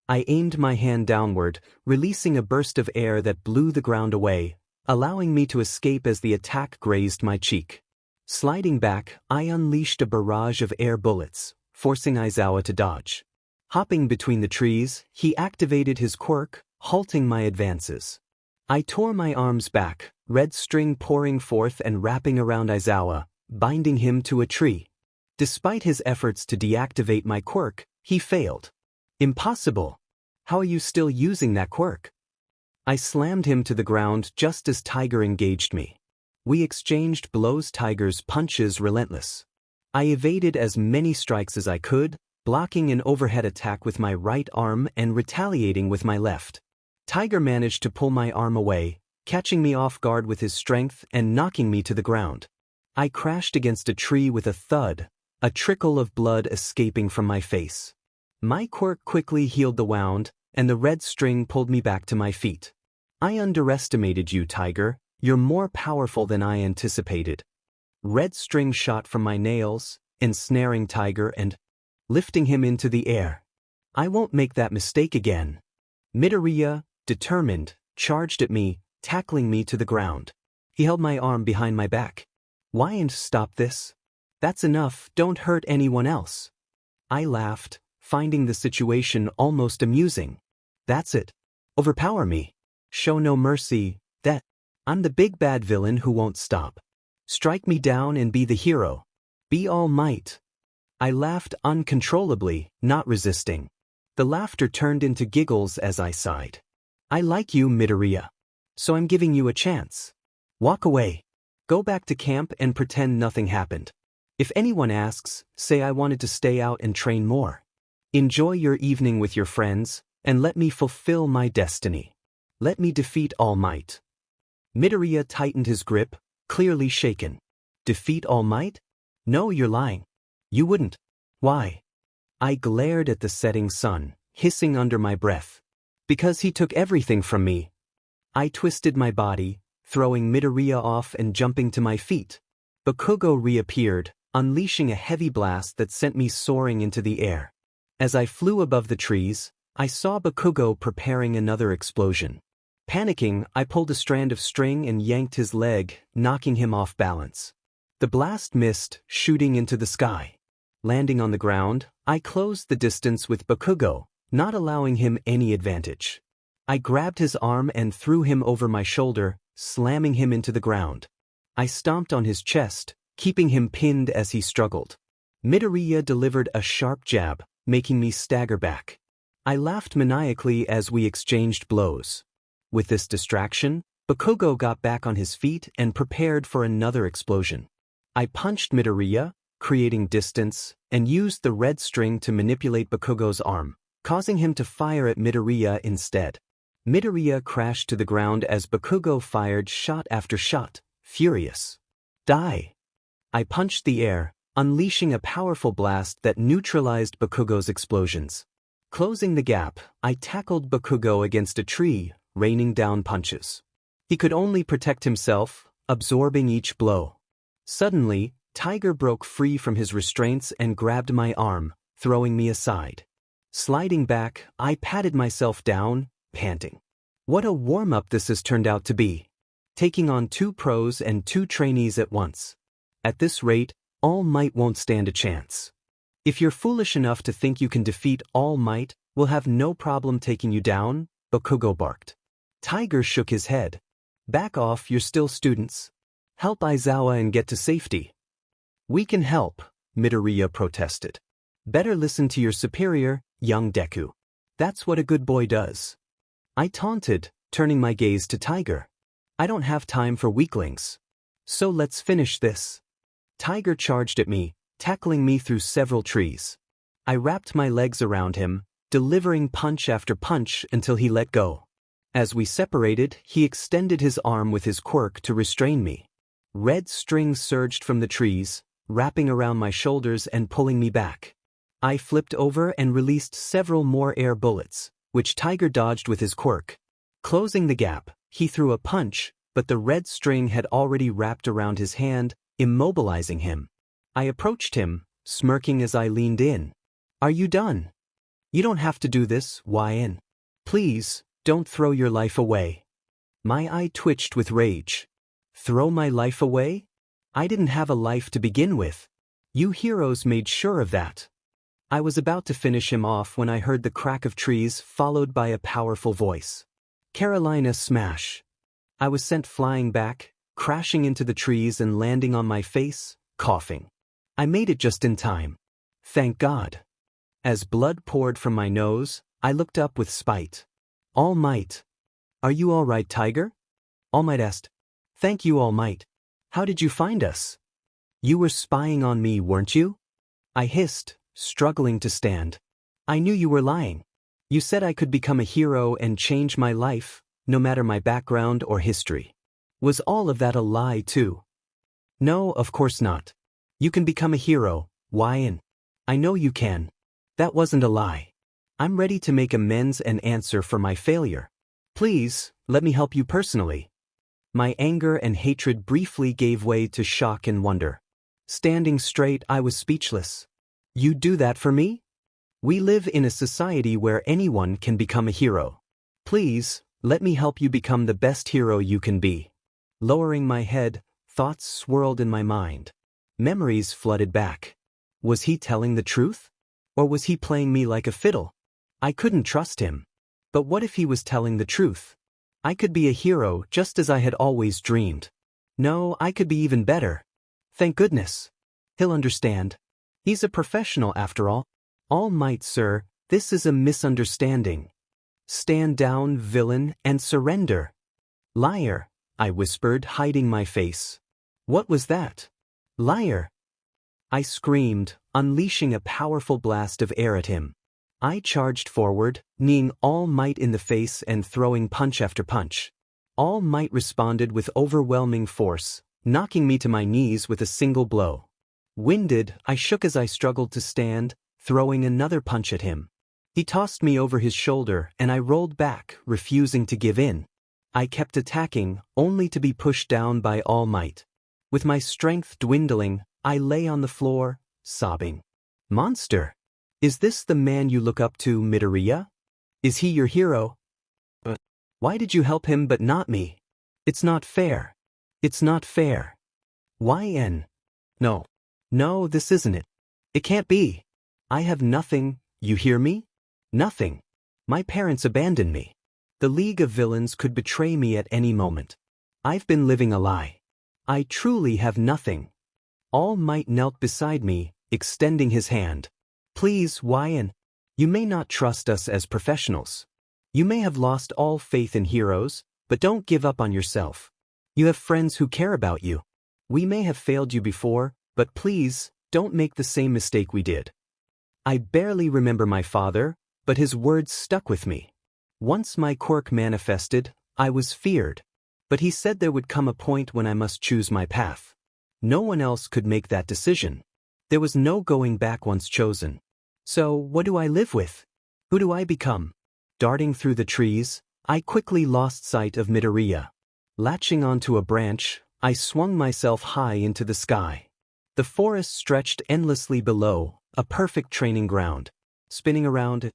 I aimed my hand downward, releasing a burst of air that blew the ground away, allowing me to escape as the attack grazed my cheek. Sliding back, I unleashed a barrage of air bullets, forcing Aizawa to dodge. Hopping between the trees, he activated his quirk, halting my advances. I tore my arms back, red string pouring forth and wrapping around Aizawa, binding him to a tree. Despite his efforts to deactivate my quirk, he failed. Impossible! How are you still using that quirk? I slammed him to the ground just as Tiger engaged me. We exchanged blows. Tiger's punches relentless. I evaded as many strikes as I could, blocking an overhead attack with my right arm and retaliating with my left. Tiger managed to pull my arm away, catching me off guard with his strength and knocking me to the ground. I crashed against a tree with a thud, a trickle of blood escaping from my face. My quirk quickly healed the wound, and the red string pulled me back to my feet. I underestimated you, Tiger. You're more powerful than I anticipated. Red string shot from my nails, ensnaring Tiger and lifting him into the air. I won't make that mistake again. Midoriya, determined, charged at me, tackling me to the ground. He held my arm behind my back. Why and stop this? That's enough, don't hurt anyone else. I laughed, finding the situation almost amusing. That's it. Overpower me. Show no mercy, that. I'm the big bad villain who won't stop. Strike me down and be the hero. Be all might. I laughed uncontrollably, not resisting. The laughter turned into giggles as I sighed. I like you, Midoriya. So I'm giving you a chance. Walk away. Go back to camp and pretend nothing happened. If anyone asks, say I wanted to stay out and train more. Enjoy your evening with your friends, and let me fulfill my destiny. Let me defeat All Might. Midoriya tightened his grip, clearly shaken. Defeat All Might? No, you're lying. You wouldn't. Why? I glared at the setting sun, hissing under my breath. Because he took everything from me. I twisted my body, throwing Midoriya off and jumping to my feet. Bakugo reappeared, unleashing a heavy blast that sent me soaring into the air. As I flew above the trees, I saw Bakugo preparing another explosion. Panicking, I pulled a strand of string and yanked his leg, knocking him off balance. The blast missed, shooting into the sky. Landing on the ground, I closed the distance with Bakugo, not allowing him any advantage. I grabbed his arm and threw him over my shoulder, slamming him into the ground. I stomped on his chest, keeping him pinned as he struggled. Midoriya delivered a sharp jab, making me stagger back. I laughed maniacally as we exchanged blows. With this distraction, Bakugo got back on his feet and prepared for another explosion. I punched Midoriya, creating distance, and used the red string to manipulate Bakugo's arm, causing him to fire at Midoriya instead. Midoriya crashed to the ground as Bakugo fired shot after shot, furious. Die! I punched the air, unleashing a powerful blast that neutralized Bakugo's explosions. Closing the gap, I tackled Bakugo against a tree, raining down punches. He could only protect himself, absorbing each blow. Suddenly, Tiger broke free from his restraints and grabbed my arm, throwing me aside. Sliding back, I patted myself down, panting. What a warm-up this has turned out to be. Taking on 2 pros and 2 trainees at once. At this rate, All Might won't stand a chance. If you're foolish enough to think you can defeat All Might, we'll have no problem taking you down, Bakugo barked. Tiger shook his head. Back off, you're still students. Help Aizawa and get to safety. We can help, Midoriya protested. Better listen to your superior, young Deku. That's what a good boy does. I taunted, turning my gaze to Tiger. I don't have time for weaklings. So let's finish this. Tiger charged at me, tackling me through several trees. I wrapped my legs around him, delivering punch after punch until he let go. As we separated, he extended his arm with his quirk to restrain me. Red strings surged from the trees, wrapping around my shoulders and pulling me back. I flipped over and released several more air bullets, which Tiger dodged with his quirk. Closing the gap, he threw a punch, but the red string had already wrapped around his hand, immobilizing him. I approached him, smirking as I leaned in. Are you done? You don't have to do this, YN. Please, don't throw your life away. My eye twitched with rage. Throw my life away? I didn't have a life to begin with. You heroes made sure of that. I was about to finish him off when I heard the crack of trees followed by a powerful voice. Carolina smash. I was sent flying back, crashing into the trees and landing on my face, coughing. I made it just in time. Thank God. As blood poured from my nose, I looked up with spite. All Might. Are you all right, Tiger? All Might asked. Thank you, All Might. How did you find us? You were spying on me, weren't you? I hissed, struggling to stand. I knew you were lying. You said I could become a hero and change my life, no matter my background or history. Was all of that a lie, too? No, of course not. You can become a hero, YN. I know you can. That wasn't a lie. I'm ready to make amends and answer for my failure. Please, let me help you personally. My anger and hatred briefly gave way to shock and wonder. Standing straight, I was speechless. You'd do that for me? We live in a society where anyone can become a hero. Please, let me help you become the best hero you can be. Lowering my head, thoughts swirled in my mind. Memories flooded back. Was he telling the truth? Or was he playing me like a fiddle? I couldn't trust him. But what if he was telling the truth? I could be a hero just as I had always dreamed. No, I could be even better. Thank goodness. He'll understand. He's a professional after all. All Might, sir, this is a misunderstanding. Stand down, villain, and surrender. Liar, I whispered, hiding my face. What was that? Liar. I screamed, unleashing a powerful blast of air at him. I charged forward, kneeing All Might in the face and throwing punch after punch. All Might responded with overwhelming force, knocking me to my knees with a single blow. Winded, I shook as I struggled to stand, throwing another punch at him. He tossed me over his shoulder and I rolled back, refusing to give in. I kept attacking, only to be pushed down by All Might. With my strength dwindling, I lay on the floor, sobbing. Monster! Is this the man you look up to, Midoriya? Is he your hero? But why did you help him but not me? It's not fair. It's not fair. YN. No. No, this isn't it. It can't be. I have nothing, you hear me? Nothing. My parents abandoned me. The League of Villains could betray me at any moment. I've been living a lie. I truly have nothing. All Might knelt beside me, extending his hand. Please, YN. You may not trust us as professionals. You may have lost all faith in heroes, but don't give up on yourself. You have friends who care about you. We may have failed you before, but please, don't make the same mistake we did. I barely remember my father, but his words stuck with me. Once my quirk manifested, I was feared. But he said there would come a point when I must choose my path. No one else could make that decision. There was no going back once chosen. So, what do I live with? Who do I become? Darting through the trees, I quickly lost sight of Midoriya. Latching onto a branch, I swung myself high into the sky. The forest stretched endlessly below, a perfect training ground. Spinning around,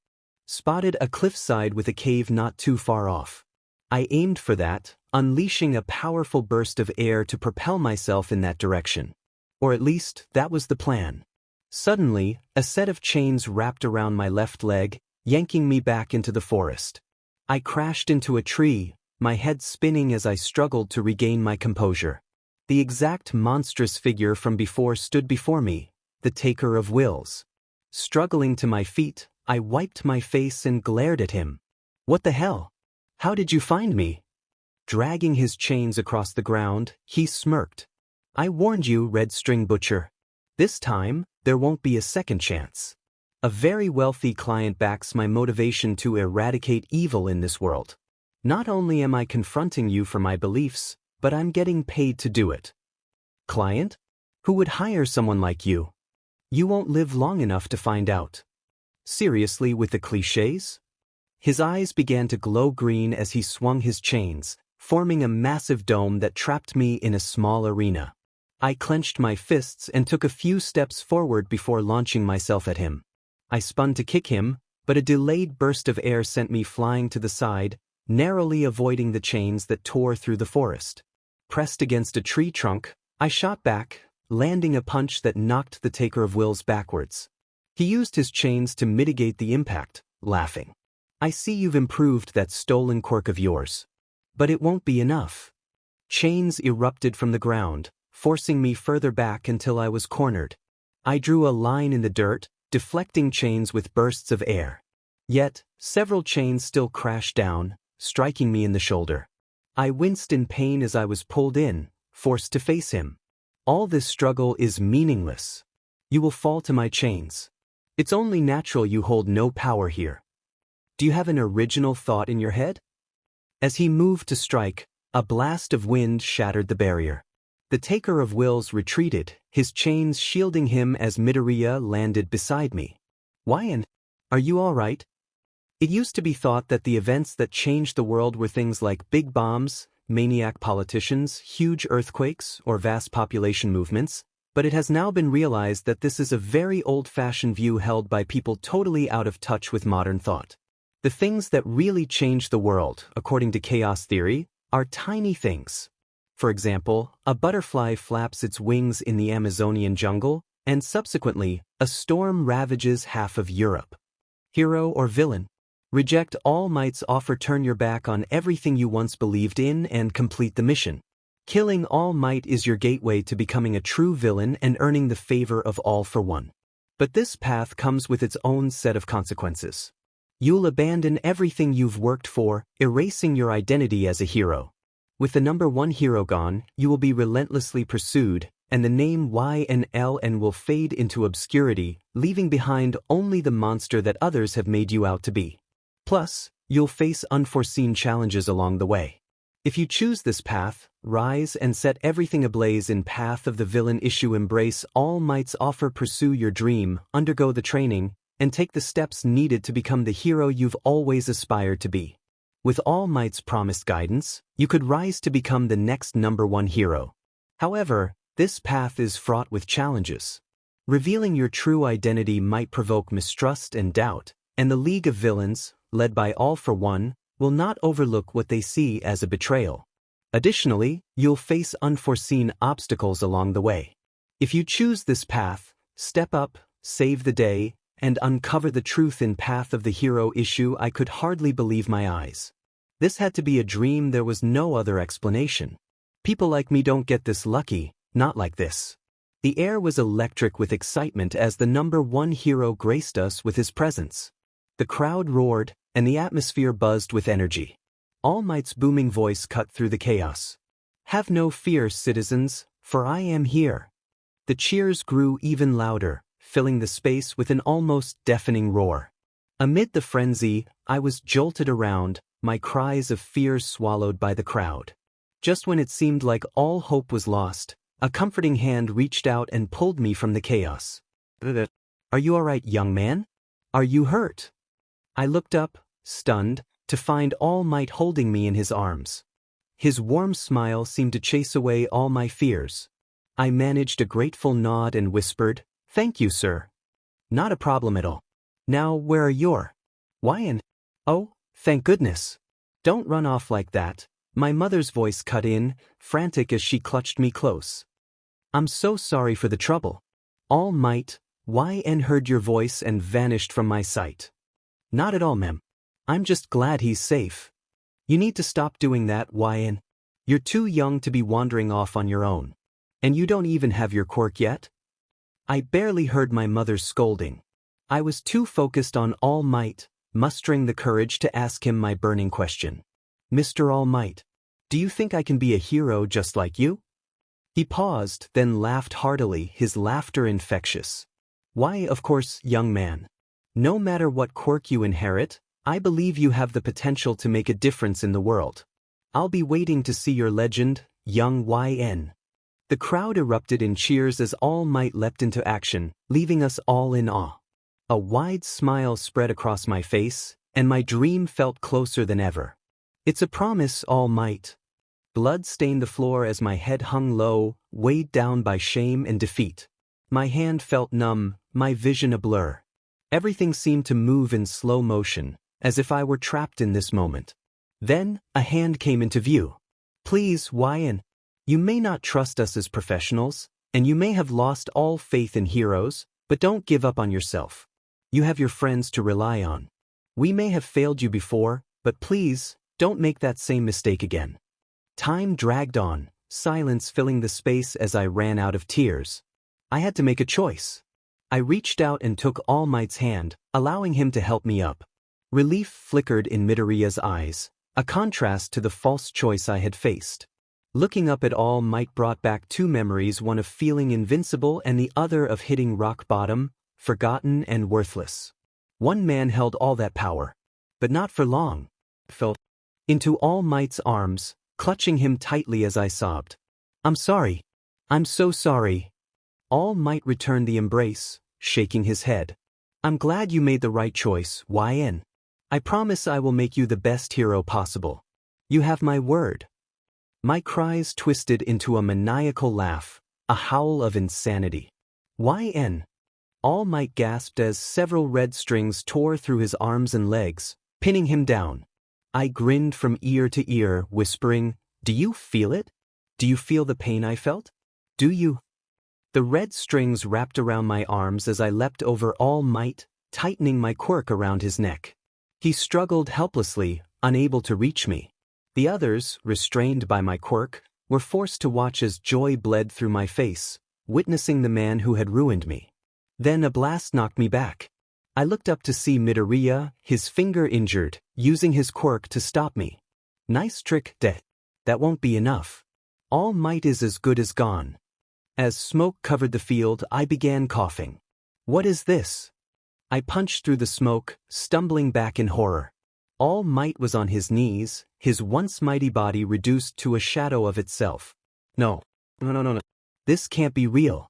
spotted a cliffside with a cave not too far off. I aimed for that, unleashing a powerful burst of air to propel myself in that direction. Or at least, that was the plan. Suddenly, a set of chains wrapped around my left leg, yanking me back into the forest. I crashed into a tree, my head spinning as I struggled to regain my composure. The exact monstrous figure from before stood before me, the taker of wills. Struggling to my feet, I wiped my face and glared at him. What the hell? How did you find me? Dragging his chains across the ground, he smirked. I warned you, Red String Butcher. This time, there won't be a second chance. A very wealthy client backs my motivation to eradicate evil in this world. Not only am I confronting you for my beliefs, but I'm getting paid to do it. Client? Who would hire someone like you? You won't live long enough to find out. Seriously with the clichés? His eyes began to glow green as he swung his chains, forming a massive dome that trapped me in a small arena. I clenched my fists and took a few steps forward before launching myself at him. I spun to kick him, but a delayed burst of air sent me flying to the side, narrowly avoiding the chains that tore through the forest. Pressed against a tree trunk, I shot back, landing a punch that knocked the taker of wills backwards. He used his chains to mitigate the impact, laughing. "I see you've improved that stolen quirk of yours. But it won't be enough." Chains erupted from the ground, forcing me further back until I was cornered. I drew a line in the dirt, deflecting chains with bursts of air. Yet, several chains still crashed down, striking me in the shoulder. I winced in pain as I was pulled in, forced to face him. "All this struggle is meaningless. You will fall to my chains. It's only natural you hold no power here. Do you have an original thought in your head?" As he moved to strike, a blast of wind shattered the barrier. The taker of wills retreated, his chains shielding him as Midoriya landed beside me. "Wyan, are you all right?" It used to be thought that the events that changed the world were things like big bombs, maniac politicians, huge earthquakes, or vast population movements, but it has now been realized that this is a very old-fashioned view held by people totally out of touch with modern thought. The things that really change the world, according to chaos theory, are tiny things. For example, a butterfly flaps its wings in the Amazonian jungle, and subsequently, a storm ravages half of Europe. Hero or villain? Reject All Might's offer, turn your back on everything you once believed in and complete the mission. Killing All Might is your gateway to becoming a true villain and earning the favor of All for One. But this path comes with its own set of consequences. You'll abandon everything you've worked for, erasing your identity as a hero. With the number one hero gone, you will be relentlessly pursued, and the name YNLN will fade into obscurity, leaving behind only the monster that others have made you out to be. Plus, you'll face unforeseen challenges along the way. If you choose this path, rise and set everything ablaze in path of the villain issue. Embrace All Might's offer, pursue your dream, undergo the training, and take the steps needed to become the hero you've always aspired to be. With All Might's promised guidance, you could rise to become the next number one hero. However, this path is fraught with challenges. Revealing your true identity might provoke mistrust and doubt, and the League of Villains, led by All for One, will not overlook what they see as a betrayal. Additionally, you'll face unforeseen obstacles along the way. If you choose this path, step up, save the day, and uncover the truth in path of the hero issue. I could hardly believe my eyes. This had to be a dream. There was no other explanation. People like me don't get this lucky, not like this. The air was electric with excitement as the number one hero graced us with his presence. The crowd roared, and the atmosphere buzzed with energy. All Might's booming voice cut through the chaos. "Have no fear, citizens, for I am here." The cheers grew even louder, filling the space with an almost deafening roar. Amid the frenzy, I was jolted around, my cries of fear swallowed by the crowd. Just when it seemed like all hope was lost, a comforting hand reached out and pulled me from the chaos. "Are you all right, young man? Are you hurt?" I looked up, stunned, to find All Might holding me in his arms. His warm smile seemed to chase away all my fears. I managed a grateful nod and whispered, "Thank you, sir." "Not a problem at all. Now, where are your Wyan?" "Oh, thank goodness. Don't run off like that." My mother's voice cut in, frantic as she clutched me close. "I'm so sorry for the trouble." All Might, YN heard your voice and vanished from my sight. "Not at all, ma'am. I'm just glad he's safe." "You need to stop doing that, YN. You're too young to be wandering off on your own. And you don't even have your quirk yet." I barely heard my mother's scolding. I was too focused on All Might, mustering the courage to ask him my burning question. "Mr. All Might, do you think I can be a hero just like you?" He paused, then laughed heartily, his laughter infectious. "Why, of course, young man. No matter what quirk you inherit, I believe you have the potential to make a difference in the world. I'll be waiting to see your legend, young YN." The crowd erupted in cheers as All Might leapt into action, leaving us all in awe. A wide smile spread across my face, and my dream felt closer than ever. "It's a promise, All Might." Blood stained the floor as my head hung low, weighed down by shame and defeat. My hand felt numb, my vision a blur. Everything seemed to move in slow motion, as if I were trapped in this moment. Then, a hand came into view. Please, Wyan. You may not trust us as professionals, and you may have lost all faith in heroes, but don't give up on yourself. You have your friends to rely on. We may have failed you before, but please, don't make that same mistake again. Time dragged on, silence filling the space as I ran out of tears. I had to make a choice. I reached out and took All Might's hand, allowing him to help me up. Relief flickered in Midoriya's eyes, a contrast to the false choice I had faced. Looking up at All Might brought back two memories, one of feeling invincible and the other of hitting rock bottom, forgotten and worthless. One man held all that power. But not for long. I fell into All Might's arms, clutching him tightly as I sobbed. I'm sorry. I'm so sorry. All Might returned the embrace, shaking his head. I'm glad you made the right choice, YN. I promise I will make you the best hero possible. You have my word. My cries twisted into a maniacal laugh, a howl of insanity. YN. All Might gasped as several red strings tore through his arms and legs, pinning him down. I grinned from ear to ear, whispering, Do you feel it? Do you feel the pain I felt? Do you? The red strings wrapped around my arms as I leapt over All Might, tightening my quirk around his neck. He struggled helplessly, unable to reach me. The others, restrained by my quirk, were forced to watch as joy bled through my face, witnessing the man who had ruined me. Then a blast knocked me back. I looked up to see Midoriya, his finger injured, using his quirk to stop me. Nice trick, That won't be enough. All Might is as good as gone. As smoke covered the field, I began coughing. What is this? I punched through the smoke, stumbling back in horror. All Might was on his knees, his once mighty body reduced to a shadow of itself. No. This can't be real.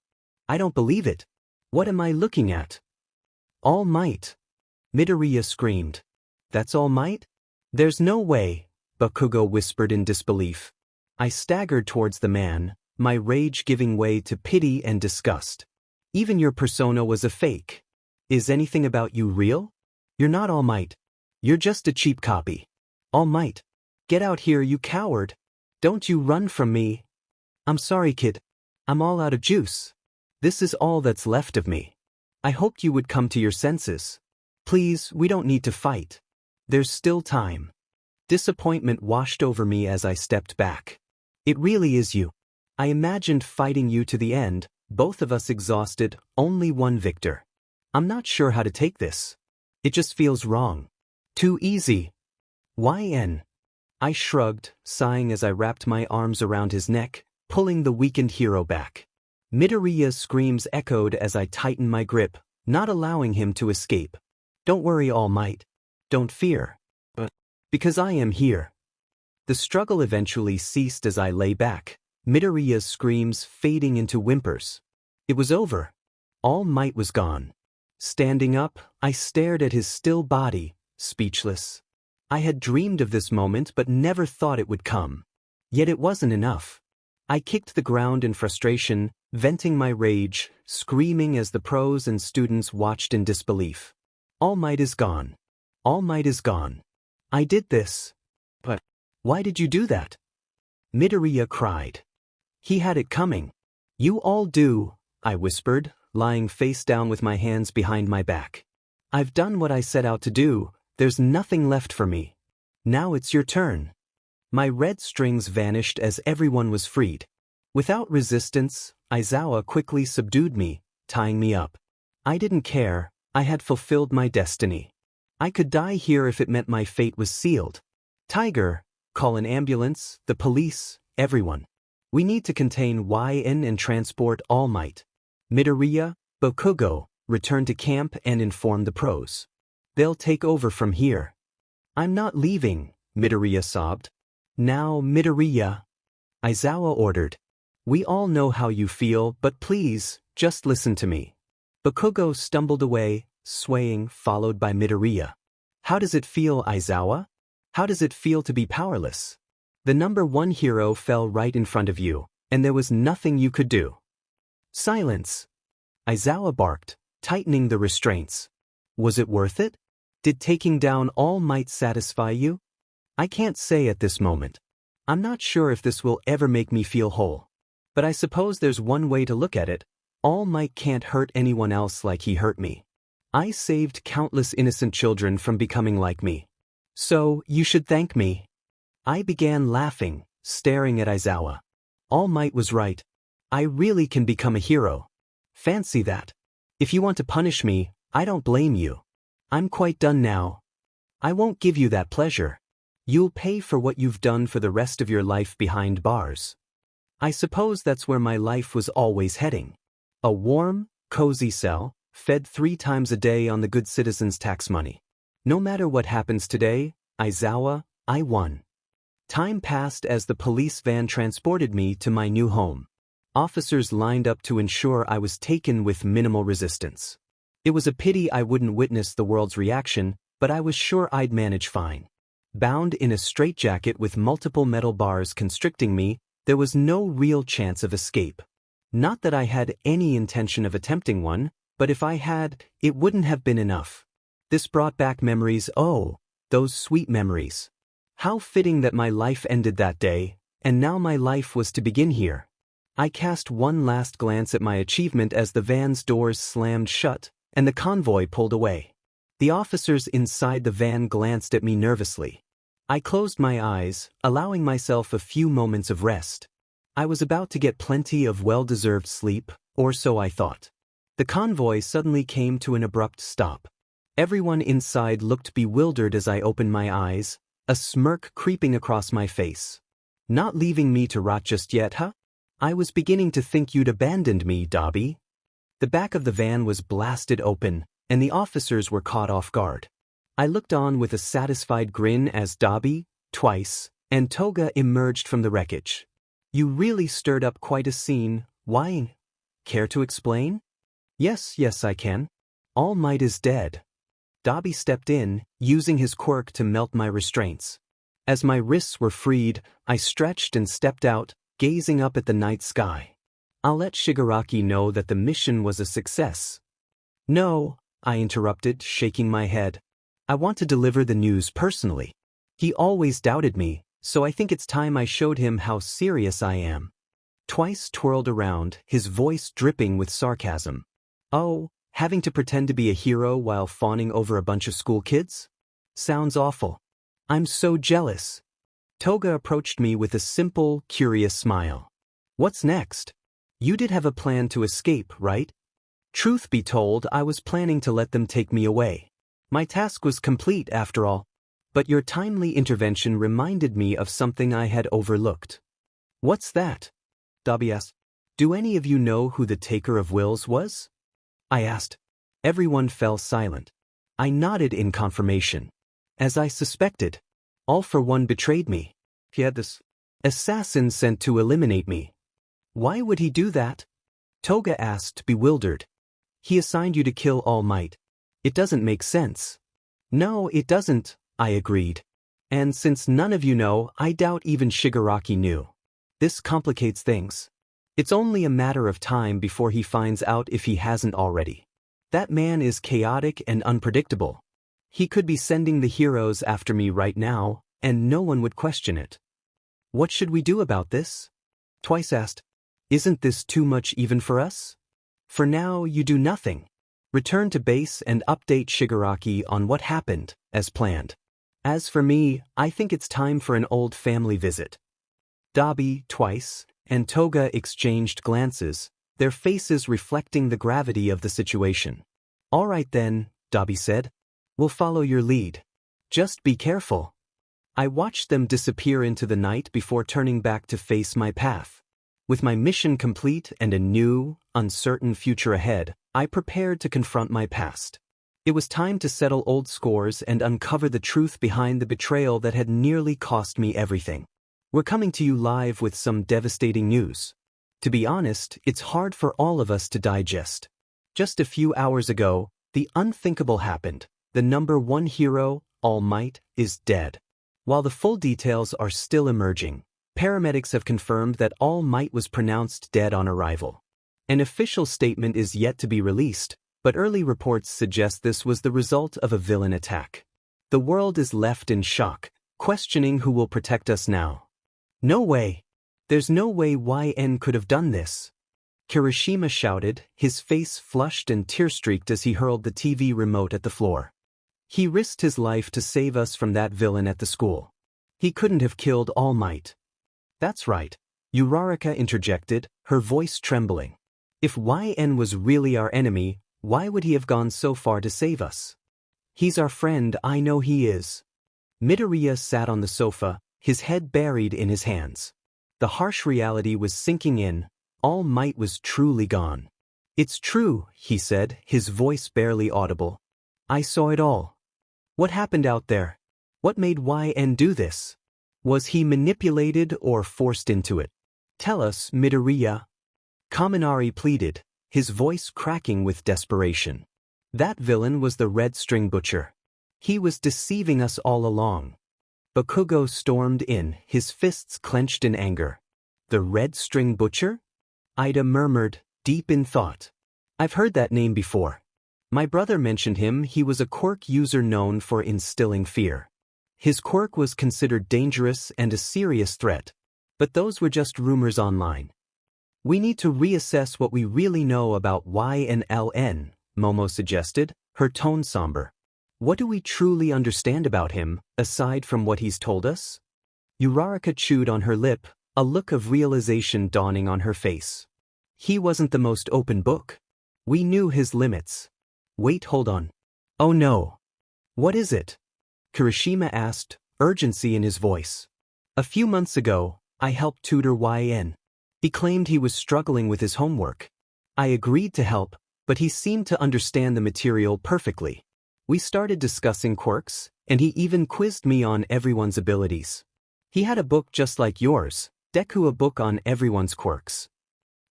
I don't believe it. What am I looking at? All Might. Midoriya screamed. That's All Might? There's no way, Bakugo whispered in disbelief. I staggered towards the man, my rage giving way to pity and disgust. Even your persona was a fake. Is anything about you real? You're not All Might. You're just a cheap copy. All Might. Get out here, you coward. Don't you run from me. I'm sorry, kid. I'm all out of juice. This is all that's left of me. I hoped you would come to your senses. Please, we don't need to fight. There's still time. Disappointment washed over me as I stepped back. It really is you. I imagined fighting you to the end, both of us exhausted, only one victor. I'm not sure how to take this. It just feels wrong. Too easy. YN. I shrugged, sighing as I wrapped my arms around his neck, pulling the weakened hero back. Midoriya's screams echoed as I tightened my grip, not allowing him to escape. Don't worry, All Might. Don't fear. Because I am here. The struggle eventually ceased as I lay back, Midoriya's screams fading into whimpers. It was over. All Might was gone. Standing up, I stared at his still body, speechless. I had dreamed of this moment but never thought it would come. Yet it wasn't enough. I kicked the ground in frustration, venting my rage, screaming as the pros and students watched in disbelief. All Might is gone. All Might is gone. I did this. But why did you do that? Midoriya cried. He had it coming. You all do, I whispered, lying face down with my hands behind my back. I've done what I set out to do, there's nothing left for me. Now it's your turn. My red strings vanished as everyone was freed. Without resistance, Aizawa quickly subdued me, tying me up. I didn't care, I had fulfilled my destiny. I could die here if it meant my fate was sealed. Tiger, call an ambulance, the police, everyone. We need to contain YN and transport All Might. Midoriya, Bakugo, return to camp and inform the pros. They'll take over from here. I'm not leaving, Midoriya sobbed. Now, Midoriya, Aizawa ordered. We all know how you feel, but please, just listen to me. Bakugo stumbled away, swaying, followed by Midoriya. How does it feel, Aizawa? How does it feel to be powerless? The number one hero fell right in front of you, and there was nothing you could do. Silence! Aizawa barked, tightening the restraints. Was it worth it? Did taking down All Might satisfy you? I can't say at this moment. I'm not sure if this will ever make me feel whole. But I suppose there's one way to look at it. All Might can't hurt anyone else like he hurt me. I saved countless innocent children from becoming like me. So, you should thank me. I began laughing, staring at Aizawa. All Might was right. I really can become a hero. Fancy that. If you want to punish me, I don't blame you. I'm quite done now. I won't give you that pleasure. You'll pay for what you've done for the rest of your life behind bars. I suppose that's where my life was always heading. A warm, cozy cell, fed 3 times a day on the good citizens' tax money. No matter what happens today, Aizawa, I won. Time passed as the police van transported me to my new home. Officers lined up to ensure I was taken with minimal resistance. It was a pity I wouldn't witness the world's reaction, but I was sure I'd manage fine. Bound in a straitjacket with multiple metal bars constricting me, there was no real chance of escape. Not that I had any intention of attempting one, but if I had, it wouldn't have been enough. This brought back memories, oh, those sweet memories. How fitting that my life ended that day, and now my life was to begin here. I cast one last glance at my achievement as the van's doors slammed shut, and the convoy pulled away. The officers inside the van glanced at me nervously. I closed my eyes, allowing myself a few moments of rest. I was about to get plenty of well-deserved sleep, or so I thought. The convoy suddenly came to an abrupt stop. Everyone inside looked bewildered as I opened my eyes, a smirk creeping across my face. Not leaving me to rot just yet, huh? I was beginning to think you'd abandoned me, Dobby. The back of the van was blasted open, and the officers were caught off guard. I looked on with a satisfied grin as Dobby, Twice, and Toga emerged from the wreckage. You really stirred up quite a scene. Why? Care to explain? Yes, I can. All Might is dead. Dobby stepped in, using his quirk to melt my restraints. As my wrists were freed, I stretched and stepped out, gazing up at the night sky. I'll let Shigaraki know that the mission was a success. No, I interrupted, shaking my head. I want to deliver the news personally. He always doubted me, so I think it's time I showed him how serious I am. Twice twirled around, his voice dripping with sarcasm. Oh, having to pretend to be a hero while fawning over a bunch of school kids? Sounds awful. I'm so jealous. Toga approached me with a simple, curious smile. What's next? You did have a plan to escape, right? Truth be told, I was planning to let them take me away. My task was complete after all. But your timely intervention reminded me of something I had overlooked. What's that? Dobby asked. Do any of you know who the Taker of Wills was? I asked. Everyone fell silent. I nodded in confirmation. As I suspected, All for One betrayed me. He had this assassin sent to eliminate me. Why would he do that? Toga asked, bewildered. He assigned you to kill All Might. It doesn't make sense. No, it doesn't, I agreed. And since none of you know, I doubt even Shigaraki knew. This complicates things. It's only a matter of time before he finds out if he hasn't already. That man is chaotic and unpredictable. He could be sending the heroes after me right now, and no one would question it. What should we do about this? Twice asked. Isn't this too much even for us? For now, you do nothing. Return to base and update Shigaraki on what happened, as planned. As for me, I think it's time for an old family visit. Dobby, Twice, and Toga exchanged glances, their faces reflecting the gravity of the situation. All right then, Dobby said. We'll follow your lead. Just be careful. I watched them disappear into the night before turning back to face my path. With my mission complete and a new, uncertain future ahead, I prepared to confront my past. It was time to settle old scores and uncover the truth behind the betrayal that had nearly cost me everything. We're coming to you live with some devastating news. To be honest, it's hard for all of us to digest. Just a few hours ago, the unthinkable happened. The #1 hero, All Might, is dead. While the full details are still emerging, paramedics have confirmed that All Might was pronounced dead on arrival. An official statement is yet to be released, but early reports suggest this was the result of a villain attack. The world is left in shock, questioning who will protect us now. No way! There's no way YN could have done this. Kirishima shouted, his face flushed and tear-streaked as he hurled the TV remote at the floor. He risked his life to save us from that villain at the school. He couldn't have killed All Might. That's right, Uraraka interjected, her voice trembling. If YN was really our enemy, why would he have gone so far to save us? He's our friend, I know he is. Midoriya sat on the sofa, his head buried in his hands. The harsh reality was sinking in. All Might was truly gone. It's true, he said, his voice barely audible. I saw it all. What happened out there? What made YN do this? Was he manipulated or forced into it? Tell us, Midoriya. Kaminari pleaded, his voice cracking with desperation. That villain was the Red String Butcher. He was deceiving us all along. Bakugo stormed in, his fists clenched in anger. The Red String Butcher? Ida murmured, deep in thought. I've heard that name before. My brother mentioned him. He was a quirk user known for instilling fear. His quirk was considered dangerous and a serious threat. But those were just rumors online. We need to reassess what we really know about YNLN, Momo suggested, her tone somber. What do we truly understand about him, aside from what he's told us? Uraraka chewed on her lip, a look of realization dawning on her face. He wasn't the most open book. We knew his limits. Wait, hold on. Oh no. What is it? Kirishima asked, urgency in his voice. A few months ago, I helped tutor YN. He claimed he was struggling with his homework. I agreed to help, but he seemed to understand the material perfectly. We started discussing quirks, and he even quizzed me on everyone's abilities. He had a book just like yours, Deku, a book on everyone's quirks.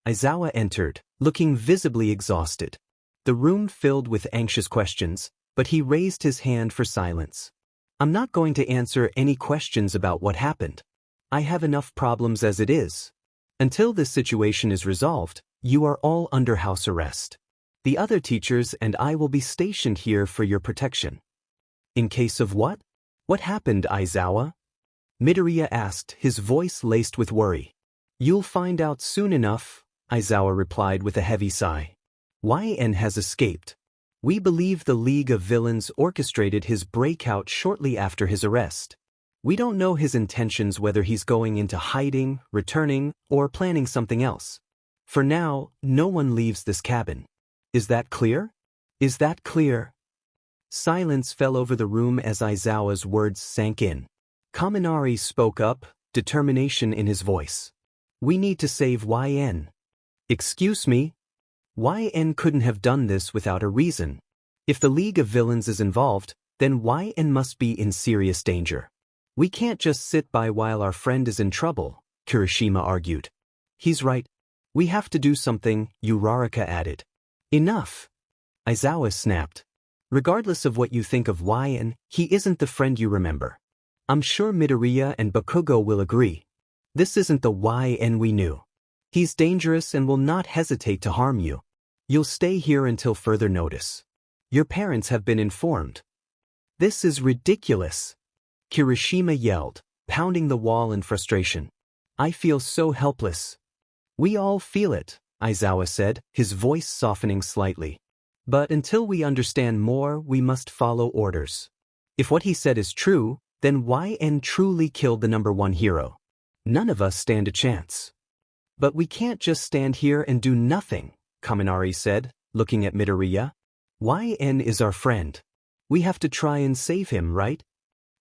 Aizawa entered, looking visibly exhausted. The room filled with anxious questions, but he raised his hand for silence. I'm not going to answer any questions about what happened. I have enough problems as it is. Until this situation is resolved, you are all under house arrest. The other teachers and I will be stationed here for your protection. In case of what? What happened, Aizawa? Midoriya asked, his voice laced with worry. You'll find out soon enough, Aizawa replied with a heavy sigh. YN has escaped. We believe the League of Villains orchestrated his breakout shortly after his arrest. We don't know his intentions, whether he's going into hiding, returning, or planning something else. For now, no one leaves this cabin. Is that clear? Is that clear? Silence fell over the room as Aizawa's words sank in. Kaminari spoke up, determination in his voice. We need to save YN. Excuse me? YN couldn't have done this without a reason. If the League of Villains is involved, then YN must be in serious danger. We can't just sit by while our friend is in trouble, Kirishima argued. He's right. We have to do something, Uraraka added. Enough! Aizawa snapped. Regardless of what you think of YN, he isn't the friend you remember. I'm sure Midoriya and Bakugo will agree. This isn't the YN we knew. He's dangerous and will not hesitate to harm you. You'll stay here until further notice. Your parents have been informed. This is ridiculous, Kirishima yelled, pounding the wall in frustration. I feel so helpless. We all feel it, Aizawa said, his voice softening slightly. But until we understand more, we must follow orders. If what he said is true, then YN truly killed the #1 hero. None of us stand a chance. But we can't just stand here and do nothing, Kaminari said, looking at Midoriya. YN is our friend. We have to try and save him, right?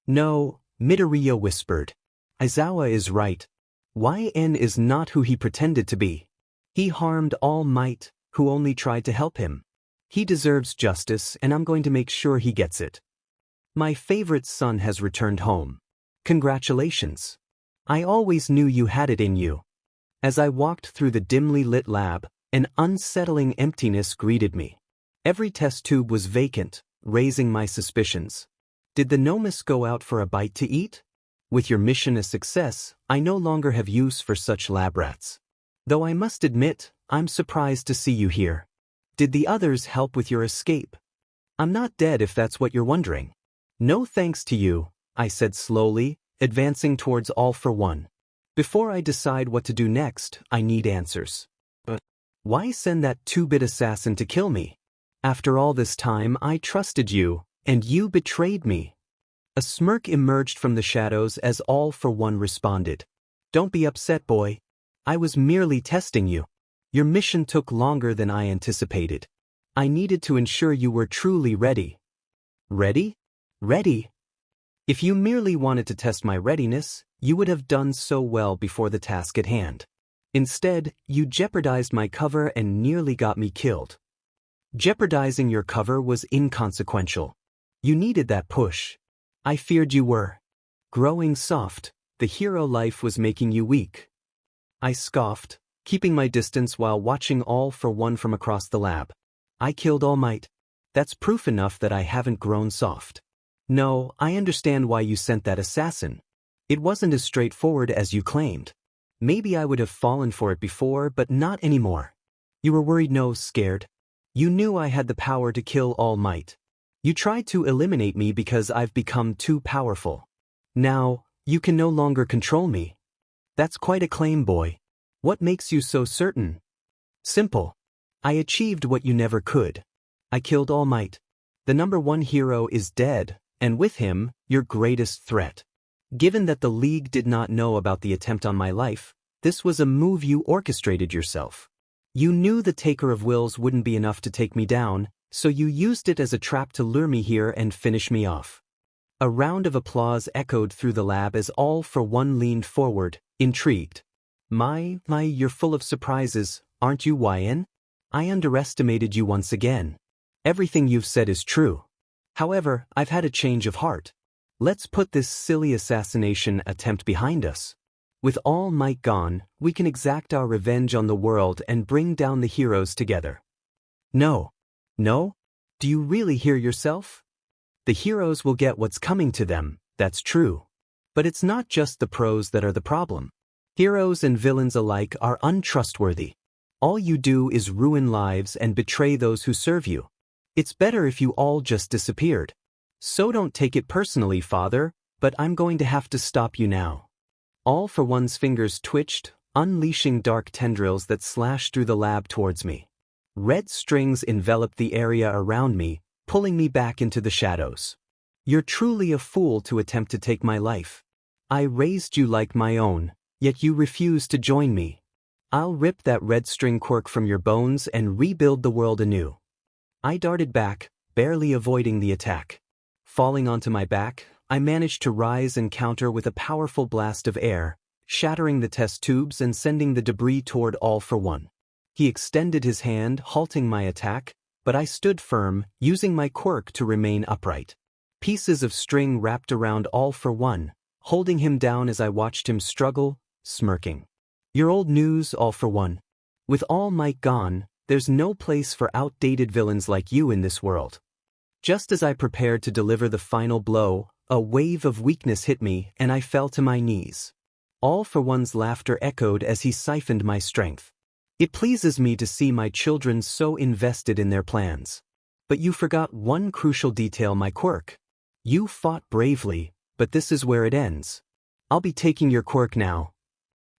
No, Midoriya whispered. Aizawa is right. YN is not who he pretended to be. He harmed All Might, who only tried to help him. He deserves justice, and I'm going to make sure he gets it. My favorite son has returned home. Congratulations. I always knew you had it in you. As I walked through the dimly lit lab, an unsettling emptiness greeted me. Every test tube was vacant, raising my suspicions. Did the Nomus go out for a bite to eat? With your mission a success, I no longer have use for such lab rats. Though I must admit, I'm surprised to see you here. Did the others help with your escape? I'm not dead if that's what you're wondering. No thanks to you, I said slowly, advancing towards All for One. Before I decide what to do next, I need answers. But why send that two-bit assassin to kill me? After all this time, I trusted you, and you betrayed me. A smirk emerged from the shadows as All for One responded. Don't be upset, boy. I was merely testing you. Your mission took longer than I anticipated. I needed to ensure you were truly ready. Ready? Ready? If you merely wanted to test my readiness, you would have done so well before the task at hand. Instead, you jeopardized my cover and nearly got me killed. Jeopardizing your cover was inconsequential. You needed that push. I feared you were growing soft. The hero life was making you weak. I scoffed, keeping my distance while watching All for One from across the lab. I killed All Might. That's proof enough that I haven't grown soft. No, I understand why you sent that assassin. It wasn't as straightforward as you claimed. Maybe I would have fallen for it before, but not anymore. You were worried, no, scared. You knew I had the power to kill All Might. You tried to eliminate me because I've become too powerful. Now, you can no longer control me. That's quite a claim, boy. What makes you so certain? Simple. I achieved what you never could. I killed All Might. The #1 hero is dead, and with him, your greatest threat. Given that the League did not know about the attempt on my life, this was a move you orchestrated yourself. You knew the Taker of Wills wouldn't be enough to take me down, so you used it as a trap to lure me here and finish me off. A round of applause echoed through the lab as All for One leaned forward, intrigued. You're full of surprises, aren't you, YN? I underestimated you once again. Everything you've said is true. However, I've had a change of heart. Let's put this silly assassination attempt behind us. With All Might gone, we can exact our revenge on the world and bring down the heroes together. No. No? Do you really hear yourself? The heroes will get what's coming to them, that's true. But it's not just the pros that are the problem. Heroes and villains alike are untrustworthy. All you do is ruin lives and betray those who serve you. It's better if you all just disappeared. So don't take it personally, Father, but I'm going to have to stop you now. All for One's fingers twitched, unleashing dark tendrils that slashed through the lab towards me. Red strings enveloped the area around me, pulling me back into the shadows. You're truly a fool to attempt to take my life. I raised you like my own, yet you refuse to join me. I'll rip that red string quirk from your bones and rebuild the world anew. I darted back, barely avoiding the attack. Falling onto my back, I managed to rise and counter with a powerful blast of air, shattering the test tubes and sending the debris toward All for One. He extended his hand, halting my attack, but I stood firm, using my quirk to remain upright. Pieces of string wrapped around All for One, holding him down as I watched him struggle, smirking. You're old news, All for One. With All Might gone, there's no place for outdated villains like you in this world. Just as I prepared to deliver the final blow, a wave of weakness hit me and I fell to my knees. All for One's laughter echoed as he siphoned my strength. It pleases me to see my children so invested in their plans. But you forgot one crucial detail, my quirk. You fought bravely, but this is where it ends. I'll be taking your quirk now.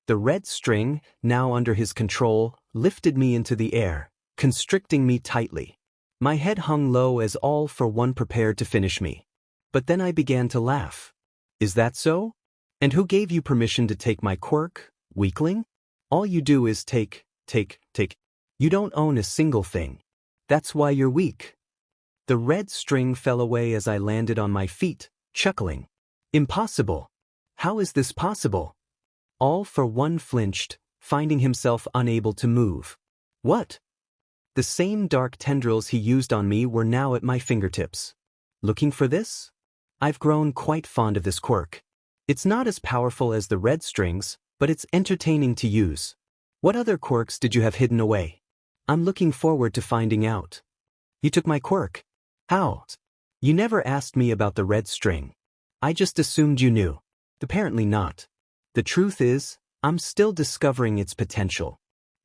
The red string, now under his control, lifted me into the air, constricting me tightly. My head hung low as All for One prepared to finish me. But then I began to laugh. Is that so? And who gave you permission to take my quirk, weakling? All you do is take. You don't own a single thing. That's why you're weak. The red string fell away as I landed on my feet, chuckling. Impossible. How is this possible? All for One flinched, finding himself unable to move. What? The same dark tendrils he used on me were now at my fingertips. Looking for this? I've grown quite fond of this quirk. It's not as powerful as the red strings, but it's entertaining to use. What other quirks did you have hidden away? I'm looking forward to finding out. You took my quirk. How? You never asked me about the red string. I just assumed you knew. Apparently not. The truth is, I'm still discovering its potential.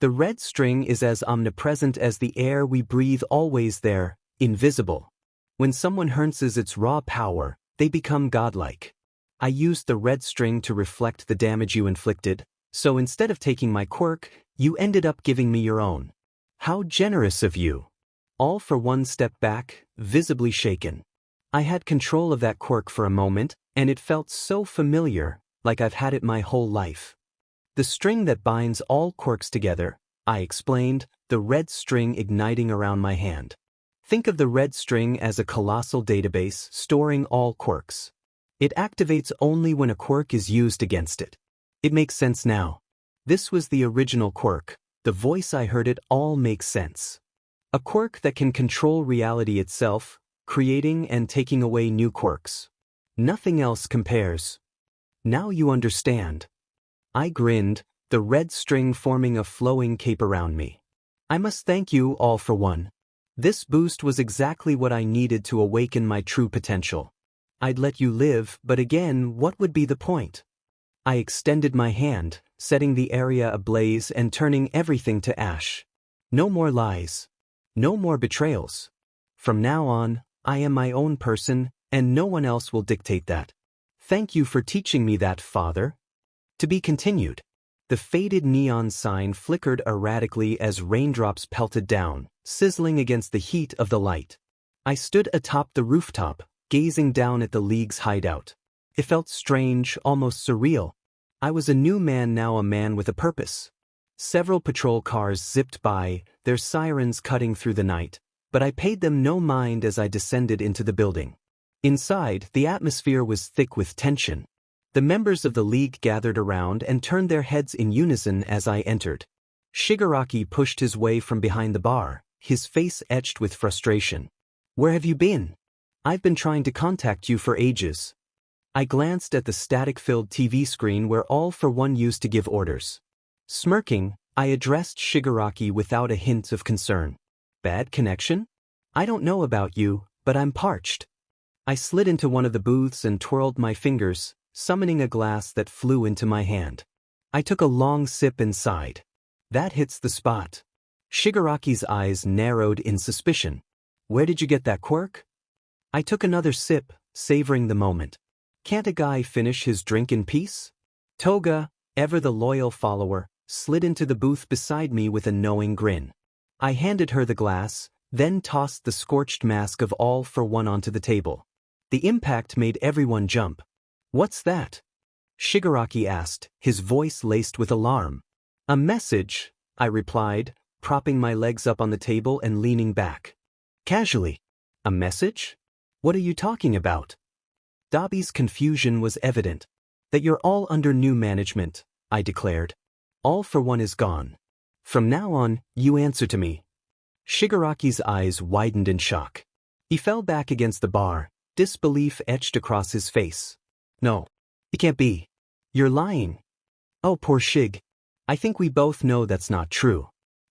The red string is as omnipresent as the air we breathe, always there, invisible. When someone harnesses its raw power, they become godlike. I used the red string to reflect the damage you inflicted, so instead of taking my quirk, you ended up giving me your own. How generous of you. All for one stepped back, visibly shaken. I had control of that quirk for a moment, and it felt so familiar, like I've had it my whole life. The string that binds all quirks together, I explained, the red string igniting around my hand. Think of the red string as a colossal database storing all quirks. It activates only when a quirk is used against it. It makes sense now. This was the original quirk. The voice I heard it all makes sense. A quirk that can control reality itself, creating and taking away new quirks. Nothing else compares. Now you understand. I grinned, the red string forming a flowing cape around me. I must thank you all for one. This boost was exactly what I needed to awaken my true potential. I'd let you live, but again, what would be the point? I extended my hand, setting the area ablaze and turning everything to ash. No more lies. No more betrayals. From now on, I am my own person, and no one else will dictate that. Thank you for teaching me that, Father. To be continued. The faded neon sign flickered erratically as raindrops pelted down, sizzling against the heat of the light. I stood atop the rooftop, gazing down at the League's hideout. It felt strange, almost surreal. I was a new man, now a man with a purpose. Several patrol cars zipped by, their sirens cutting through the night, but I paid them no mind as I descended into the building. Inside, the atmosphere was thick with tension. The members of the League gathered around and turned their heads in unison as I entered. Shigaraki pushed his way from behind the bar, his face etched with frustration. Where have you been? I've been trying to contact you for ages. I glanced at the static-filled TV screen where All for One used to give orders. Smirking, I addressed Shigaraki without a hint of concern. Bad connection? I don't know about you, but I'm parched. I slid into one of the booths and twirled my fingers, summoning a glass that flew into my hand. I took a long sip and sighed. That hits the spot. Shigaraki's eyes narrowed in suspicion. Where did you get that quirk? I took another sip, savoring the moment. Can't a guy finish his drink in peace? Toga, ever the loyal follower, slid into the booth beside me with a knowing grin. I handed her the glass, then tossed the scorched mask of All for One onto the table. The impact made everyone jump. What's that? Shigaraki asked, his voice laced with alarm. A message, I replied, propping my legs up on the table and leaning back. Casually. A message? What are you talking about? Dabi's confusion was evident. That you're all under new management, I declared. All for One is gone. From now on, you answer to me. Shigaraki's eyes widened in shock. He fell back against the bar, disbelief etched across his face. No. It can't be. You're lying. Oh, poor Shig. I think we both know that's not true.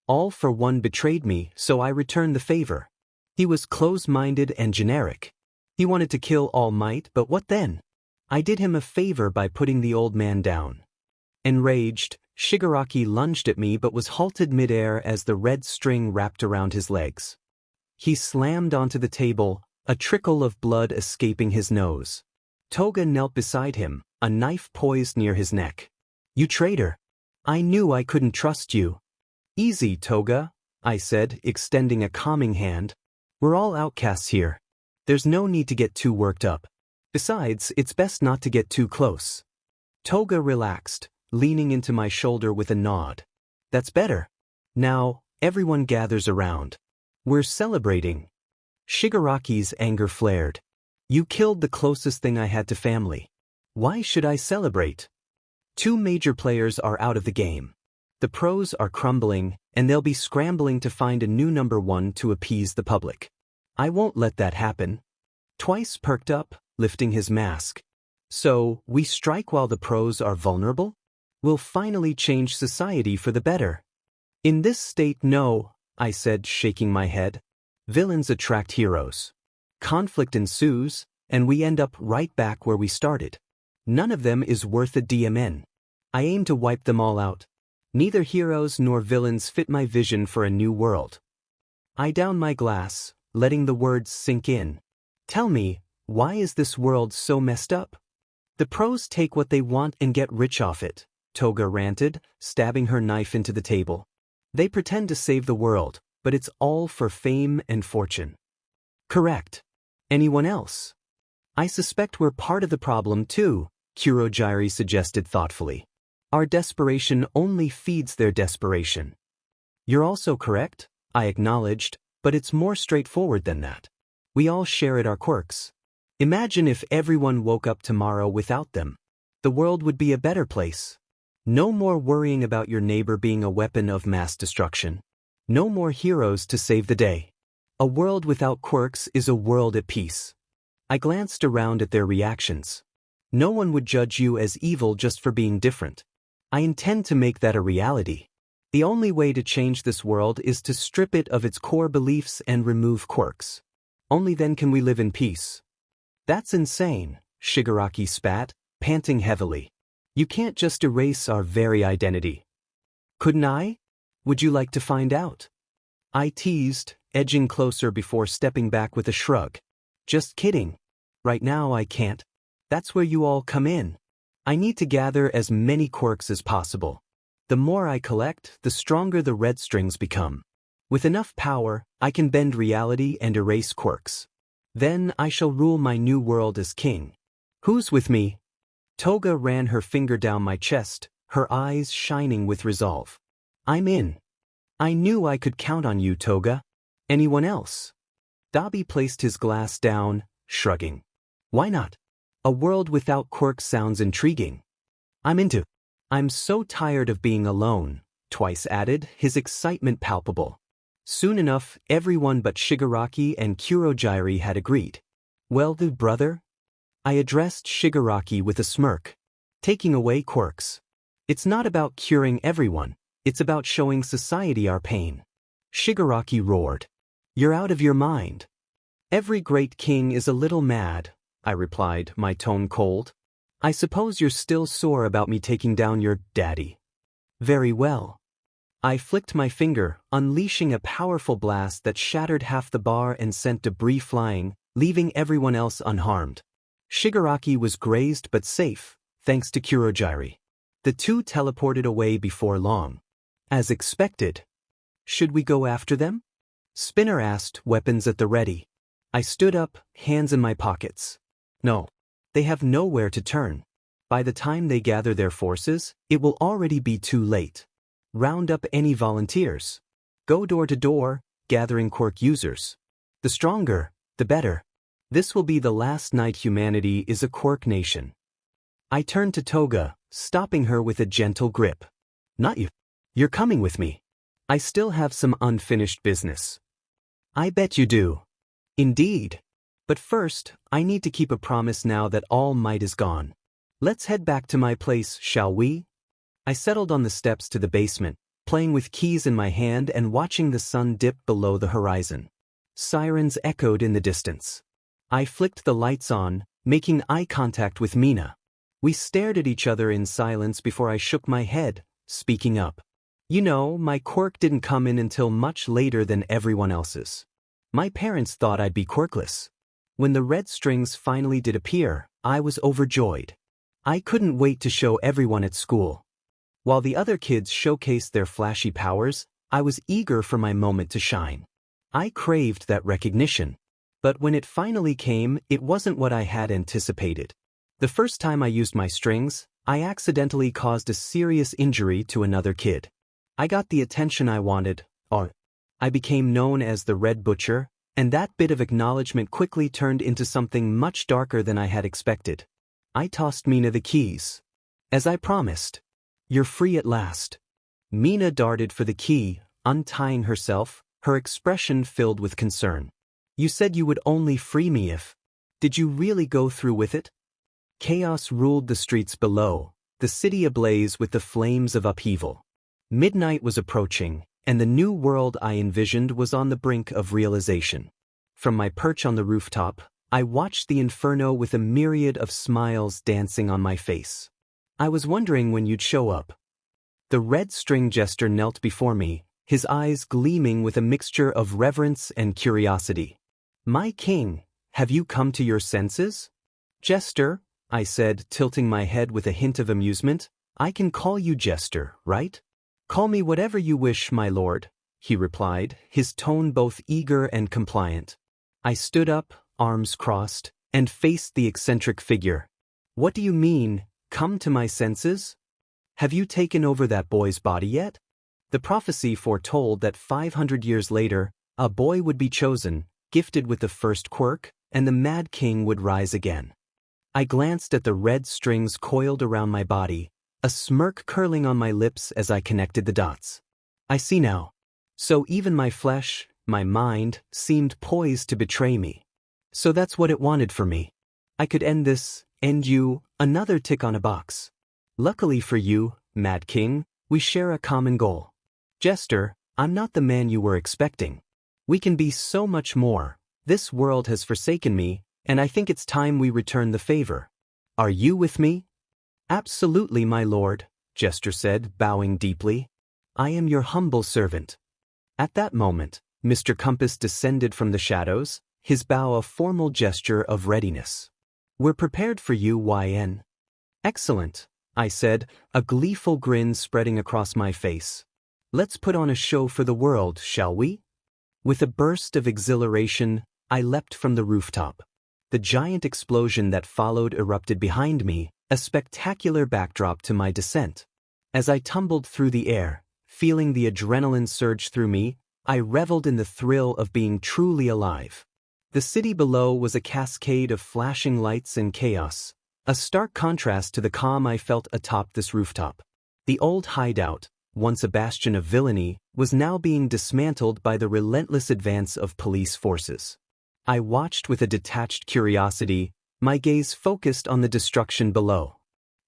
All for One betrayed me, so I returned the favor. He was close-minded and generic. He wanted to kill All Might, but what then? I did him a favor by putting the old man down. Enraged, Shigaraki lunged at me but was halted midair as the red string wrapped around his legs. He slammed onto the table, a trickle of blood escaping his nose. Toga knelt beside him, a knife poised near his neck. You traitor! I knew I couldn't trust you. Easy, Toga, I said, extending a calming hand. We're all outcasts here. There's no need to get too worked up. Besides, it's best not to get too close. Toga relaxed, leaning into my shoulder with a nod. That's better. Now, everyone gathers around. We're celebrating. Shigaraki's anger flared. You killed the closest thing I had to family. Why should I celebrate? 2 major players are out of the game. The pros are crumbling, and they'll be scrambling to find a new number 1 to appease the public. I won't let that happen. Twice perked up, lifting his mask. So, we strike while the pros are vulnerable? We'll finally change society for the better. In this state, no, I said, shaking my head. Villains attract heroes. Conflict ensues, and we end up right back where we started. None of them is worth a DMN. I aim to wipe them all out. Neither heroes nor villains fit my vision for a new world. I down my glass, letting the words sink in. Tell me, why is this world so messed up? The pros take what they want and get rich off it, Toga ranted, stabbing her knife into the table. They pretend to save the world, but it's all for fame and fortune. Correct. Anyone else? I suspect we're part of the problem too, Kurogyari suggested thoughtfully. Our desperation only feeds their desperation. You're also correct, I acknowledged, but it's more straightforward than that. We all share our quirks. Imagine if everyone woke up tomorrow without them. The world would be a better place. No more worrying about your neighbor being a weapon of mass destruction. No more heroes to save the day. A world without quirks is a world at peace. I glanced around at their reactions. No one would judge you as evil just for being different. I intend to make that a reality. The only way to change this world is to strip it of its core beliefs and remove quirks. Only then can we live in peace. That's insane, Shigaraki spat, panting heavily. You can't just erase our very identity. Couldn't I? Would you like to find out? I teased, edging closer before stepping back with a shrug. Just kidding. Right now I can't. That's where you all come in. I need to gather as many quirks as possible. The more I collect, the stronger the red strings become. With enough power, I can bend reality and erase quirks. Then I shall rule my new world as king. Who's with me? Toga ran her finger down my chest, her eyes shining with resolve. I'm in. I knew I could count on you, Toga. Anyone else? Dabi placed his glass down, shrugging. Why not? A world without quirks sounds intriguing. I'm into. I'm so tired of being alone, Twice added, his excitement palpable. Soon enough, everyone but Shigaraki and Kurogyari had agreed. Well, the brother? I addressed Shigaraki with a smirk. Taking away quirks. It's not about curing everyone, it's about showing society our pain. Shigaraki roared. You're out of your mind. Every great king is a little mad, I replied, my tone cold. I suppose you're still sore about me taking down your daddy. Very well. I flicked my finger, unleashing a powerful blast that shattered half the bar and sent debris flying, leaving everyone else unharmed. Shigaraki was grazed but safe, thanks to Kurogyari. The two teleported away before long. As expected. Should we go after them? Spinner asked, weapons at the ready. I stood up, hands in my pockets. No. They have nowhere to turn. By the time they gather their forces, it will already be too late. Round up any volunteers. Go door to door, gathering quirk users. The stronger, the better. This will be the last night humanity is a quirk nation. I turned to Toga, stopping her with a gentle grip. Not you. You're coming with me. I still have some unfinished business. I bet you do. Indeed. But first, I need to keep a promise now that all might is gone. Let's head back to my place, shall we? I settled on the steps to the basement, playing with keys in my hand and watching the sun dip below the horizon. Sirens echoed in the distance. I flicked the lights on, making eye contact with Mina. We stared at each other in silence before I shook my head, speaking up. You know, my quirk didn't come in until much later than everyone else's. My parents thought I'd be quirkless. When the red strings finally did appear, I was overjoyed. I couldn't wait to show everyone at school. While the other kids showcased their flashy powers, I was eager for my moment to shine. I craved that recognition. But when it finally came, it wasn't what I had anticipated. The first time I used my strings, I accidentally caused a serious injury to another kid. I got the attention I wanted, or I became known as the Red Butcher, and that bit of acknowledgement quickly turned into something much darker than I had expected. I tossed Mina the keys. As I promised. You're free at last. Mina darted for the key, untying herself, her expression filled with concern. You said you would only free me if. Did you really go through with it? Chaos ruled the streets below, the city ablaze with the flames of upheaval. Midnight was approaching, and the new world I envisioned was on the brink of realization. From my perch on the rooftop, I watched the inferno with a myriad of smiles dancing on my face. I was wondering when you'd show up. The red string jester knelt before me, his eyes gleaming with a mixture of reverence and curiosity. "My king, have you come to your senses?" "Jester," I said, tilting my head with a hint of amusement. "I can call you Jester, right?" "Call me whatever you wish, my lord," he replied, his tone both eager and compliant. I stood up, arms crossed, and faced the eccentric figure. "What do you mean, come to my senses? Have you taken over that boy's body yet?" The prophecy foretold that 500 years later, a boy would be chosen, gifted with the first quirk, and the Mad King would rise again. I glanced at the red strings coiled around my body, a smirk curling on my lips as I connected the dots. "I see now. So even my flesh, my mind, seemed poised to betray me. So that's what it wanted for me. I could end this, end you, another tick on a box. Luckily for you, Mad King, we share a common goal. Jester, I'm not the man you were expecting. We can be so much more. This world has forsaken me, and I think it's time we return the favor. Are you with me?" "Absolutely, my lord," Jester said, bowing deeply. "I am your humble servant." At that moment, Mr. Compass descended from the shadows, his bow a formal gesture of readiness. "We're prepared for you, YN." "Excellent," I said, a gleeful grin spreading across my face. "Let's put on a show for the world, shall we?" With a burst of exhilaration, I leapt from the rooftop. The giant explosion that followed erupted behind me, a spectacular backdrop to my descent. As I tumbled through the air, feeling the adrenaline surge through me, I reveled in the thrill of being truly alive. The city below was a cascade of flashing lights and chaos, a stark contrast to the calm I felt atop this rooftop. The old hideout, once a bastion of villainy, was now being dismantled by the relentless advance of police forces. I watched with a detached curiosity, my gaze focused on the destruction below.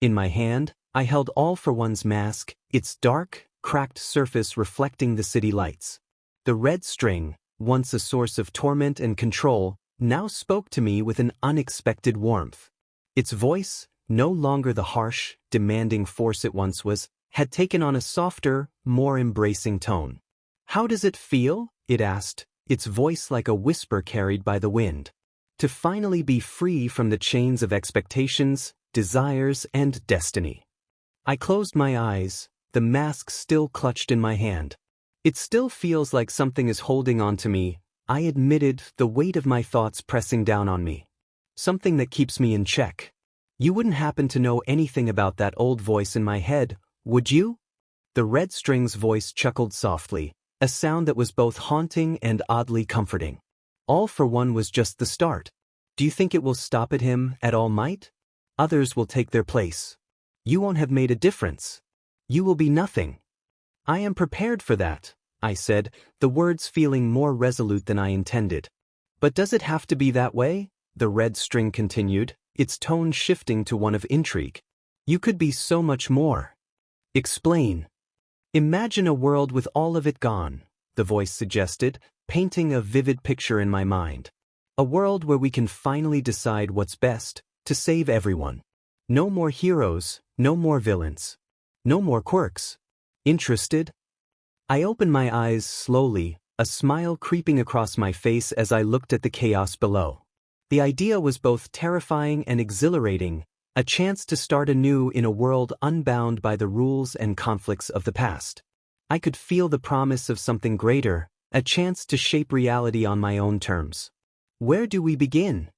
In my hand, I held All for One's mask, its dark, cracked surface reflecting the city lights. The red string, once a source of torment and control, now spoke to me with an unexpected warmth. Its voice, no longer the harsh, demanding force it once was, had taken on a softer, more embracing tone. "How does it feel?" it asked, its voice like a whisper carried by the wind. "To finally be free from the chains of expectations, desires, and destiny." I closed my eyes, the mask still clutched in my hand. "It still feels like something is holding on to me," I admitted, the weight of my thoughts pressing down on me. "Something that keeps me in check. You wouldn't happen to know anything about that old voice in my head, would you?" The red string's voice chuckled softly, a sound that was both haunting and oddly comforting. "All for One was just the start. Do you think it will stop at him, at All Might? Others will take their place. You won't have made a difference. You will be nothing." "I am prepared for that," I said, the words feeling more resolute than I intended. "But does it have to be that way?" the red string continued, its tone shifting to one of intrigue. "You could be so much more." "Explain." "Imagine a world with all of it gone," the voice suggested, painting a vivid picture in my mind. "A world where we can finally decide what's best, to save everyone. No more heroes, no more villains. No more quirks. Interested?" I opened my eyes slowly, a smile creeping across my face as I looked at the chaos below. The idea was both terrifying and exhilarating, a chance to start anew in a world unbound by the rules and conflicts of the past. I could feel the promise of something greater, a chance to shape reality on my own terms. Where do we begin?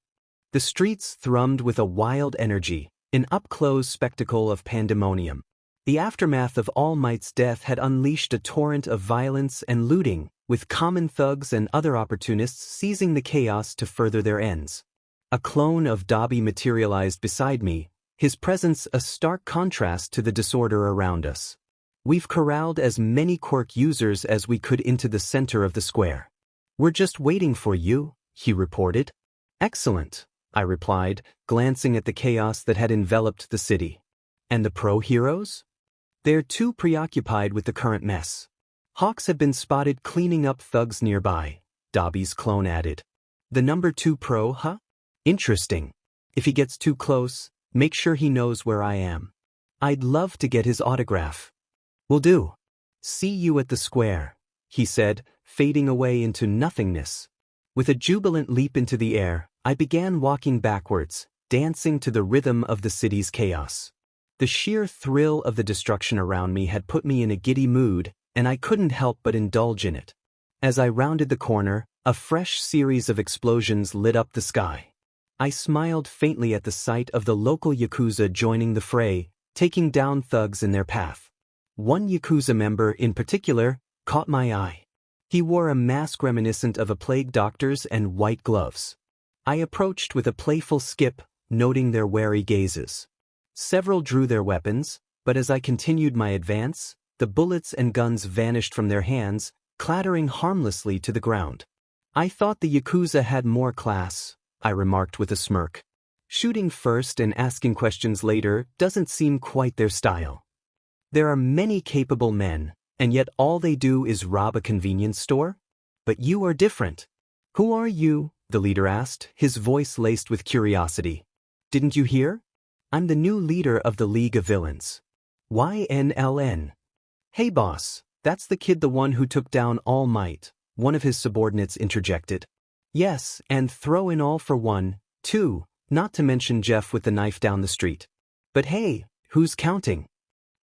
The streets thrummed with a wild energy, an up-close spectacle of pandemonium. The aftermath of All Might's death had unleashed a torrent of violence and looting, with common thugs and other opportunists seizing the chaos to further their ends. A clone of Dobby materialized beside me, his presence a stark contrast to the disorder around us. "We've corralled as many quirk users as we could into the center of the square. We're just waiting for you," he reported. "Excellent," I replied, glancing at the chaos that had enveloped the city. "And the pro-heroes?" "They're too preoccupied with the current mess. Hawks have been spotted cleaning up thugs nearby," Dobby's clone added. "The number 2 pro, huh? Interesting. If he gets too close, make sure he knows where I am. I'd love to get his autograph." Will do. See you at the square, he said, fading away into nothingness. With a jubilant leap into the air, I began walking backwards, dancing to the rhythm of the city's chaos. The sheer thrill of the destruction around me had put me in a giddy mood, and I couldn't help but indulge in it. As I rounded the corner, a fresh series of explosions lit up the sky. I smiled faintly at the sight of the local Yakuza joining the fray, taking down thugs in their path. One Yakuza member, in particular, caught my eye. He wore a mask reminiscent of a plague doctor's and white gloves. I approached with a playful skip, noting their wary gazes. Several drew their weapons, but as I continued my advance, the bullets and guns vanished from their hands, clattering harmlessly to the ground. I thought the Yakuza had more class, I remarked with a smirk. Shooting first and asking questions later doesn't seem quite their style. There are many capable men, and yet all they do is rob a convenience store? But you are different. Who are you? The leader asked, his voice laced with curiosity. Didn't you hear? I'm the new leader of the League of Villains. YNLN. Hey boss, that's the kid, the one who took down All Might, one of his subordinates interjected. Yes, and throw in All for one, too, not to mention Jeff with the knife down the street. But hey, who's counting?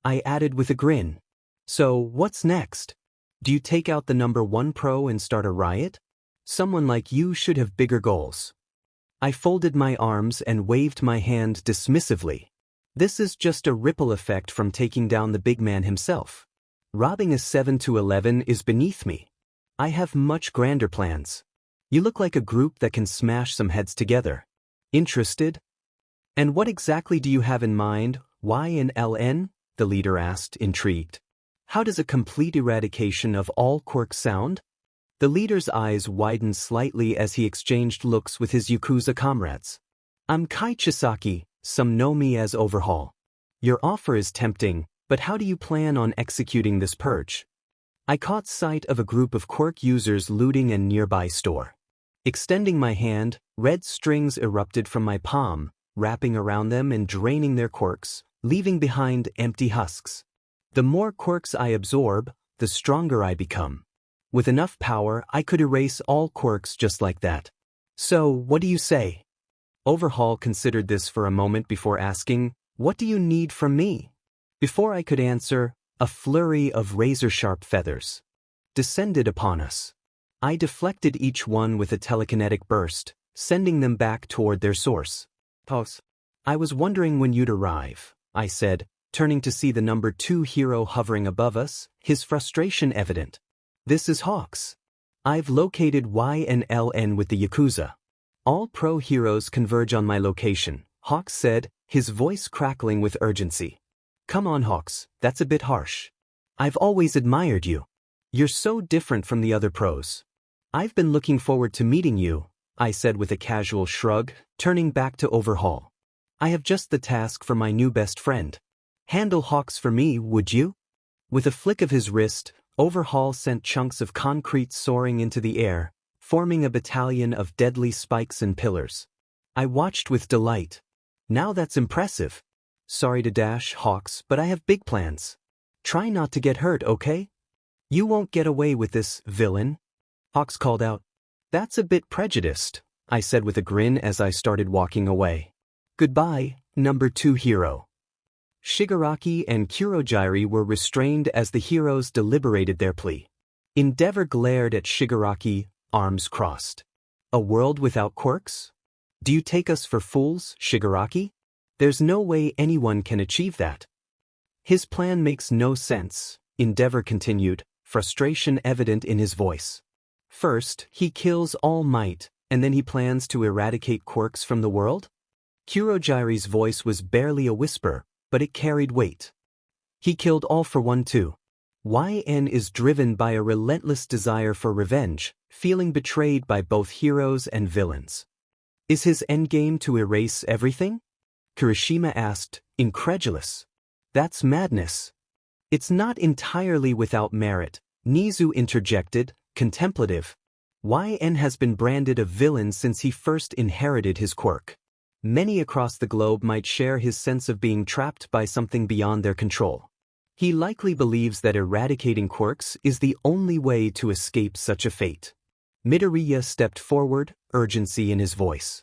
I added with a grin. So, what's next? Do you take out the number 1 pro and start a riot? Someone like you should have bigger goals. I folded my arms and waved my hand dismissively. This is just a ripple effect from taking down the big man himself. Robbing a 7-11 is beneath me. I have much grander plans. You look like a group that can smash some heads together. Interested? And what exactly do you have in mind, YNLN? The leader asked, intrigued. How does a complete eradication of all quirks sound? The leader's eyes widened slightly as he exchanged looks with his Yakuza comrades. I'm Kai Chisaki, some know me as Overhaul. Your offer is tempting, but how do you plan on executing this purge? I caught sight of a group of quirk users looting a nearby store. Extending my hand, red strings erupted from my palm, wrapping around them and draining their quirks, leaving behind empty husks. The more quirks I absorb, the stronger I become. With enough power, I could erase all quirks just like that. So, what do you say? Overhaul considered this for a moment before asking, What do you need from me? Before I could answer, a flurry of razor-sharp feathers descended upon us. I deflected each one with a telekinetic burst, sending them back toward their source. Pause. I was wondering when you'd arrive, I said, turning to see the number 2 hero hovering above us, his frustration evident. This is Hawks. I've located YNLN with the Yakuza. All pro heroes converge on my location, Hawks said, his voice crackling with urgency. Come on, Hawks, that's a bit harsh. I've always admired you. You're so different from the other pros. I've been looking forward to meeting you, I said with a casual shrug, turning back to Overhaul. I have just the task for my new best friend. Handle Hawks for me, would you? With a flick of his wrist, Overhaul sent chunks of concrete soaring into the air, forming a battalion of deadly spikes and pillars. I watched with delight. Now that's impressive. Sorry to dash, Hawks, but I have big plans. Try not to get hurt, okay? You won't get away with this, villain. Hawks called out. That's a bit prejudiced, I said with a grin as I started walking away. Goodbye, number 2 hero. Shigaraki and Kurojiri were restrained as the heroes deliberated their plea. Endeavor glared at Shigaraki, arms crossed. A world without quirks? Do you take us for fools, Shigaraki? There's no way anyone can achieve that. His plan makes no sense, Endeavor continued, frustration evident in his voice. First, he kills All Might, and then he plans to eradicate quirks from the world? Kurojiri's voice was barely a whisper, but it carried weight. He killed All for One too. YN is driven by a relentless desire for revenge, feeling betrayed by both heroes and villains. Is his endgame to erase everything? Kirishima asked, incredulous. That's madness. It's not entirely without merit, Nizu interjected, contemplative. YN has been branded a villain since he first inherited his quirk. Many across the globe might share his sense of being trapped by something beyond their control. He likely believes that eradicating quirks is the only way to escape such a fate. Midoriya stepped forward, urgency in his voice.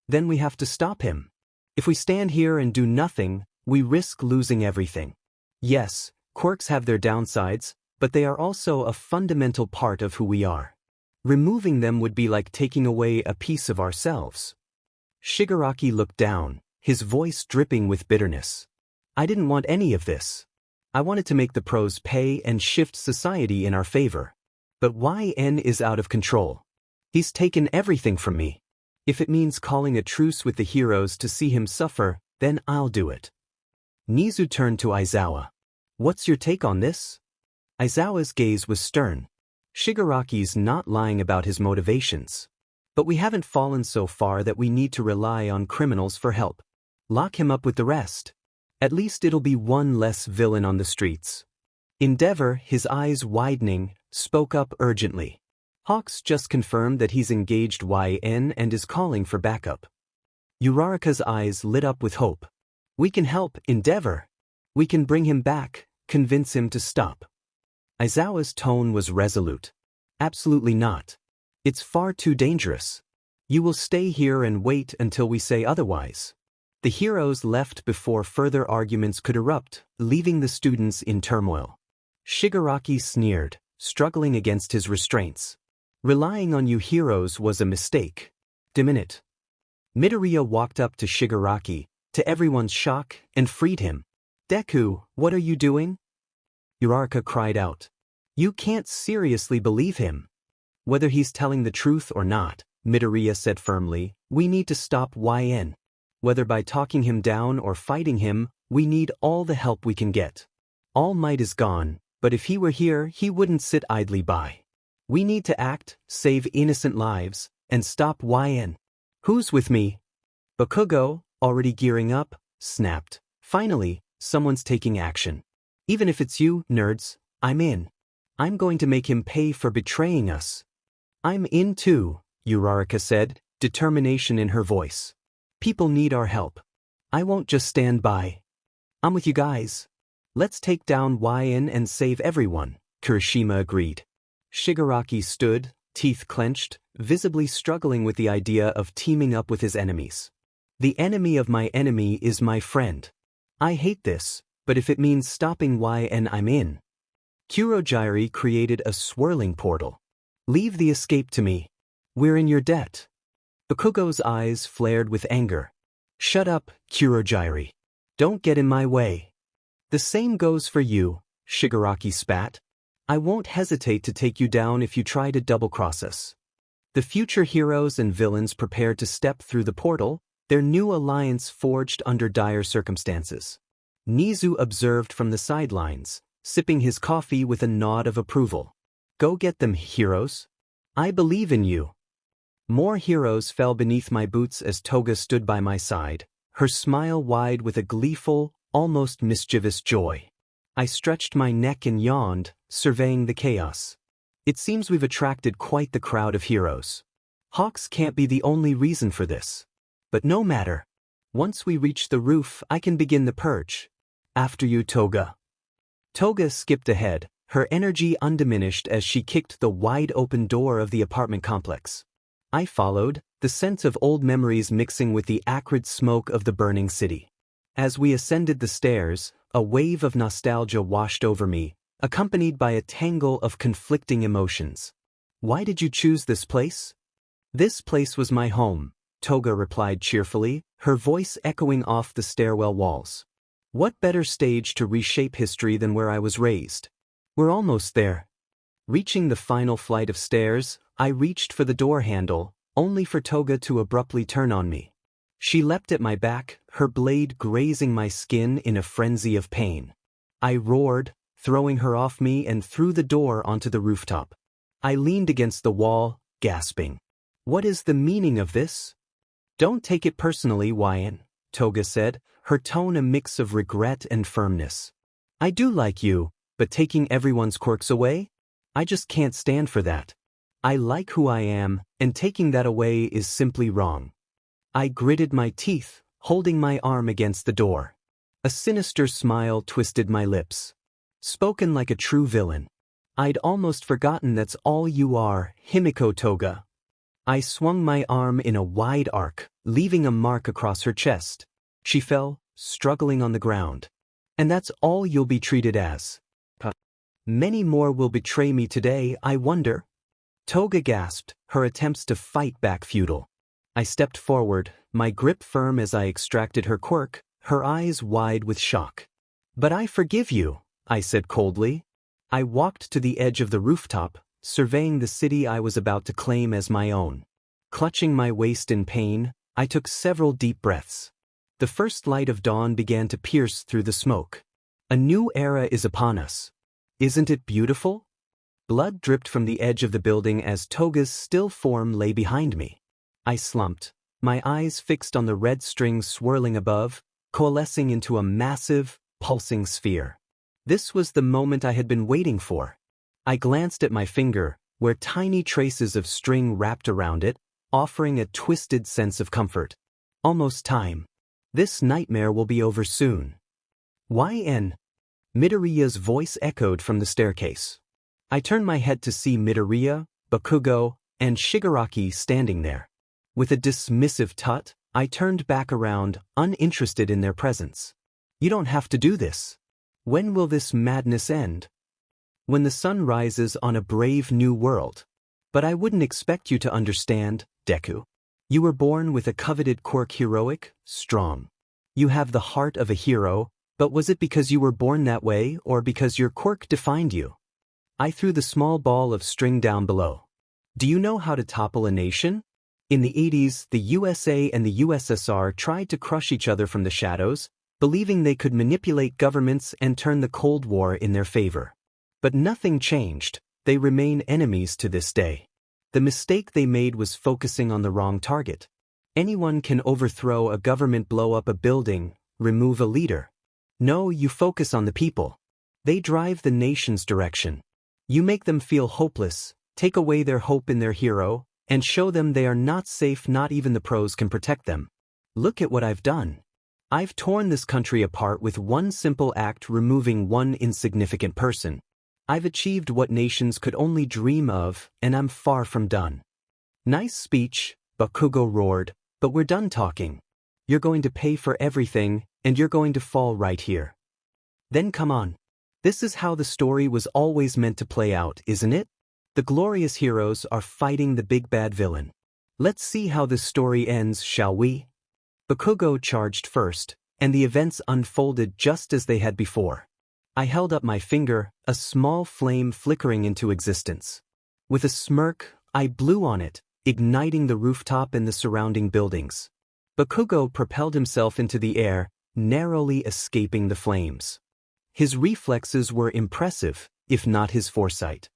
Then we have to stop him. If we stand here and do nothing, we risk losing everything. Yes, quirks have their downsides, but they are also a fundamental part of who we are. Removing them would be like taking away a piece of ourselves. Shigaraki looked down, his voice dripping with bitterness. I didn't want any of this. I wanted to make the pros pay and shift society in our favor. But YN is out of control. He's taken everything from me. If it means calling a truce with the heroes to see him suffer, then I'll do it. Nizu turned to Aizawa. What's your take on this? Aizawa's gaze was stern. Shigaraki's not lying about his motivations. But we haven't fallen so far that we need to rely on criminals for help. Lock him up with the rest. At least it'll be one less villain on the streets. Endeavor, his eyes widening, spoke up urgently. Hawks just confirmed that he's engaged YN and is calling for backup. Uraraka's eyes lit up with hope. We can help, Endeavor. We can bring him back, convince him to stop. Aizawa's tone was resolute. Absolutely not. It's far too dangerous. You will stay here and wait until we say otherwise. The heroes left before further arguments could erupt, leaving the students in turmoil. Shigaraki sneered, struggling against his restraints. Relying on you heroes was a mistake. Diminish. Midoriya walked up to Shigaraki, to everyone's shock, and freed him. Deku, what are you doing? Uraraka cried out. You can't seriously believe him. Whether he's telling the truth or not, Midoriya said firmly, we need to stop YN. Whether by talking him down or fighting him, we need all the help we can get. All might is gone, but if he were here, he wouldn't sit idly by. We need to act, save innocent lives, and stop YN. Who's with me? Bakugo, already gearing up, snapped. Finally, someone's taking action. Even if it's you, nerds, I'm in. I'm going to make him pay for betraying us. I'm in too, Uraraka said, determination in her voice. People need our help. I won't just stand by. I'm with you guys. Let's take down YN and save everyone, Kirishima agreed. Shigaraki stood, teeth clenched, visibly struggling with the idea of teaming up with his enemies. The enemy of my enemy is my friend. I hate this, but if it means stopping YN, I'm in. Kurogyri created a swirling portal. Leave the escape to me. We're in your debt. Bakugo's eyes flared with anger. Shut up, Kurogyri. Don't get in my way. The same goes for you, Shigaraki spat. I won't hesitate to take you down if you try to double-cross us. The future heroes and villains prepared to step through the portal, their new alliance forged under dire circumstances. Nizu observed from the sidelines, sipping his coffee with a nod of approval. Go get them, heroes. I believe in you. More heroes fell beneath my boots as Toga stood by my side, her smile wide with a gleeful, almost mischievous joy. I stretched my neck and yawned, surveying the chaos. It seems we've attracted quite the crowd of heroes. Hawks can't be the only reason for this. But no matter. Once we reach the roof, I can begin the purge. After you, Toga. Toga skipped ahead, her energy undiminished as she kicked the wide-open door of the apartment complex. I followed, the sense of old memories mixing with the acrid smoke of the burning city. As we ascended the stairs, a wave of nostalgia washed over me, accompanied by a tangle of conflicting emotions. Why did you choose this place? This place was my home, Toga replied cheerfully, her voice echoing off the stairwell walls. What better stage to reshape history than where I was raised? We're almost there. Reaching the final flight of stairs, I reached for the door handle, only for Toga to abruptly turn on me. She leapt at my back, her blade grazing my skin in a frenzy of pain. I roared, throwing her off me and through the door onto the rooftop. I leaned against the wall, gasping. What is the meaning of this? Don't take it personally, YN, Toga said, her tone a mix of regret and firmness. I do like you, but taking everyone's quirks away? I just can't stand for that. I like who I am, and taking that away is simply wrong. I gritted my teeth, holding my arm against the door. A sinister smile twisted my lips. Spoken like a true villain. I'd almost forgotten that's all you are, Himiko Toga. I swung my arm in a wide arc, leaving a mark across her chest. She fell, struggling on the ground. And that's all you'll be treated as. Many more will betray me today, I wonder. Toga gasped, her attempts to fight back futile. I stepped forward, my grip firm as I extracted her quirk, her eyes wide with shock. But I forgive you, I said coldly. I walked to the edge of the rooftop, surveying the city I was about to claim as my own. Clutching my waist in pain, I took several deep breaths. The first light of dawn began to pierce through the smoke. A new era is upon us. Isn't it beautiful? Blood dripped from the edge of the building as Toga's still form lay behind me. I slumped, my eyes fixed on the red strings swirling above, coalescing into a massive, pulsing sphere. This was the moment I had been waiting for. I glanced at my finger, where tiny traces of string wrapped around it, offering a twisted sense of comfort. Almost time. This nightmare will be over soon. YN. Midoriya's voice echoed from the staircase. I turned my head to see Midoriya, Bakugo, and Shigaraki standing there. With a dismissive tut, I turned back around, uninterested in their presence. You don't have to do this. When will this madness end? When the sun rises on a brave new world. But I wouldn't expect you to understand, Deku. You were born with a coveted quirk, heroic, strong. You have the heart of a hero, but was it because you were born that way or because your quirk defined you? I threw the small ball of string down below. Do you know how to topple a nation? In the 80s, the USA and the USSR tried to crush each other from the shadows, believing they could manipulate governments and turn the Cold War in their favor. But nothing changed. They remain enemies to this day. The mistake they made was focusing on the wrong target. Anyone can overthrow a government, blow up a building, remove a leader. No, you focus on the people. They drive the nation's direction. You make them feel hopeless, take away their hope in their hero, and show them they are not safe. Not even the pros can protect them. Look at what I've done. I've torn this country apart with one simple act, removing one insignificant person. I've achieved what nations could only dream of, and I'm far from done. Nice speech, Bakugo roared, but we're done talking. You're going to pay for everything, and you're going to fall right here. Then come on. This is how the story was always meant to play out, isn't it? The glorious heroes are fighting the big bad villain. Let's see how this story ends, shall we? Bakugo charged first, and the events unfolded just as they had before. I held up my finger, a small flame flickering into existence. With a smirk, I blew on it, igniting the rooftop and the surrounding buildings. Bakugo propelled himself into the air, narrowly escaping the flames. His reflexes were impressive, if not his foresight.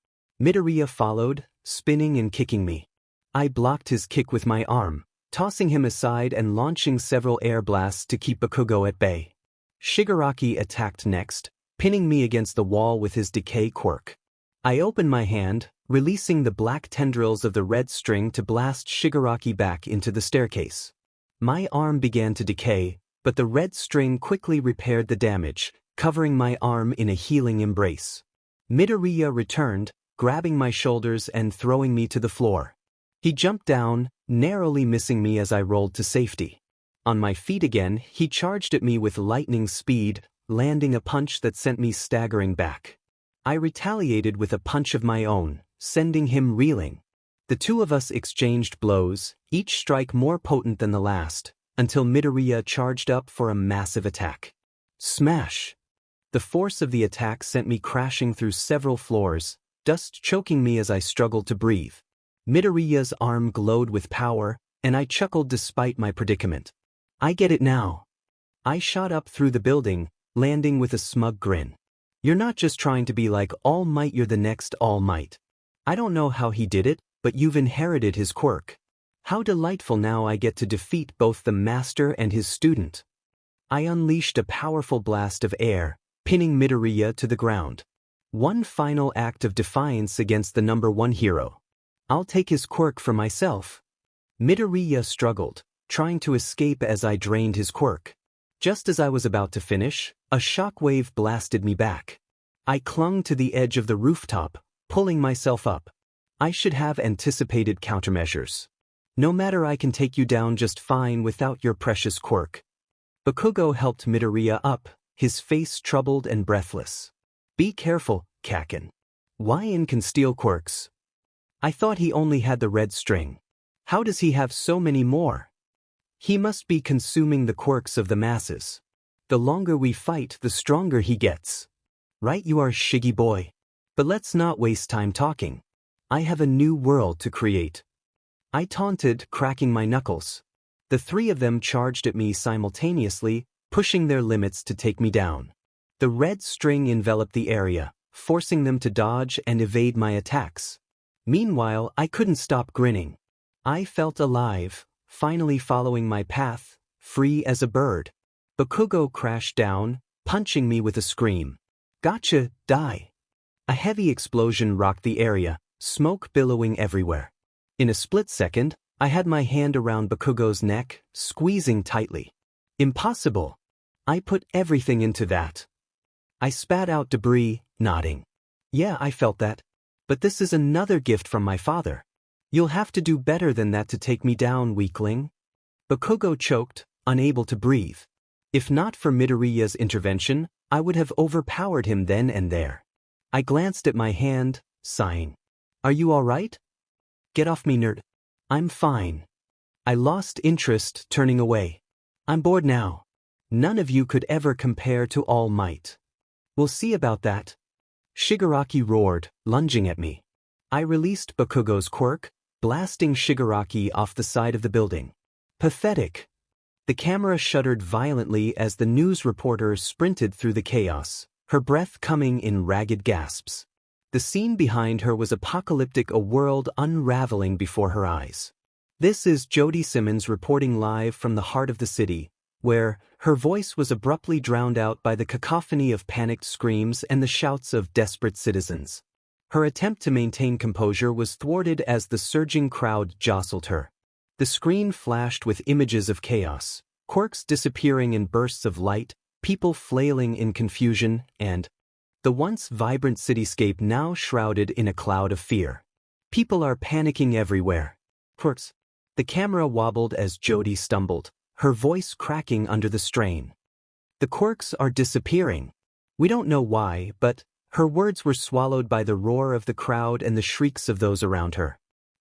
Midoriya followed, spinning and kicking me. I blocked his kick with my arm, tossing him aside and launching several air blasts to keep Bakugo at bay. Shigaraki attacked next, pinning me against the wall with his decay quirk. I opened my hand, releasing the black tendrils of the red string to blast Shigaraki back into the staircase. My arm began to decay, but the red string quickly repaired the damage, covering my arm in a healing embrace. Midoriya returned, grabbing my shoulders and throwing me to the floor. He jumped down, narrowly missing me as I rolled to safety. On my feet again, he charged at me with lightning speed, landing a punch that sent me staggering back. I retaliated with a punch of my own, sending him reeling. The two of us exchanged blows, each strike more potent than the last, until Midoriya charged up for a massive attack. Smash! The force of the attack sent me crashing through several floors, dust choking me as I struggled to breathe. Midoriya's arm glowed with power, and I chuckled despite my predicament. I get it now. I shot up through the building, landing with a smug grin. You're not just trying to be like All Might, you're the next All Might. I don't know how he did it, but you've inherited his quirk. How delightful, now I get to defeat both the master and his student. I unleashed a powerful blast of air, pinning Midoriya to the ground. One final act of defiance against the #1 hero. I'll take his quirk for myself. Midoriya struggled, trying to escape as I drained his quirk. Just as I was about to finish, a shockwave blasted me back. I clung to the edge of the rooftop, pulling myself up. I should have anticipated countermeasures. No matter, I can take you down just fine without your precious quirk. Bakugo helped Midoriya up, his face troubled and breathless. Be careful, Kaken. Why can steal quirks? I thought he only had the red string. How does he have so many more? He must be consuming the quirks of the masses. The longer we fight, the stronger he gets. Right, you are, Shiggy boy. But let's not waste time talking. I have a new world to create. I taunted, cracking my knuckles. The three of them charged at me simultaneously, pushing their limits to take me down. The red string enveloped the area, forcing them to dodge and evade my attacks. Meanwhile, I couldn't stop grinning. I felt alive, finally following my path, free as a bird. Bakugo crashed down, punching me with a scream. Gotcha, die. A heavy explosion rocked the area, smoke billowing everywhere. In a split second, I had my hand around Bakugo's neck, squeezing tightly. Impossible. I put everything into that. I spat out debris, nodding. Yeah, I felt that. But this is another gift from my father. You'll have to do better than that to take me down, weakling. Bakugo choked, unable to breathe. If not for Midoriya's intervention, I would have overpowered him then and there. I glanced at my hand, sighing. Are you all right? Get off me, nerd. I'm fine. I lost interest, turning away. I'm bored now. None of you could ever compare to All Might. We'll see about that. Shigaraki roared, lunging at me. I released Bakugo's quirk, blasting Shigaraki off the side of the building. Pathetic. The camera shuddered violently as the news reporter sprinted through the chaos, her breath coming in ragged gasps. The scene behind her was apocalyptic, a world unraveling before her eyes. This is Jody Simmons reporting live from the heart of the city, where her voice was abruptly drowned out by the cacophony of panicked screams and the shouts of desperate citizens. Her attempt to maintain composure was thwarted as the surging crowd jostled her. The screen flashed with images of chaos, quirks disappearing in bursts of light, people flailing in confusion, and the once vibrant cityscape now shrouded in a cloud of fear. People are panicking everywhere. Quirks. The camera wobbled as Jody stumbled, her voice cracking under the strain. The quirks are disappearing. We don't know why, but her words were swallowed by the roar of the crowd and the shrieks of those around her.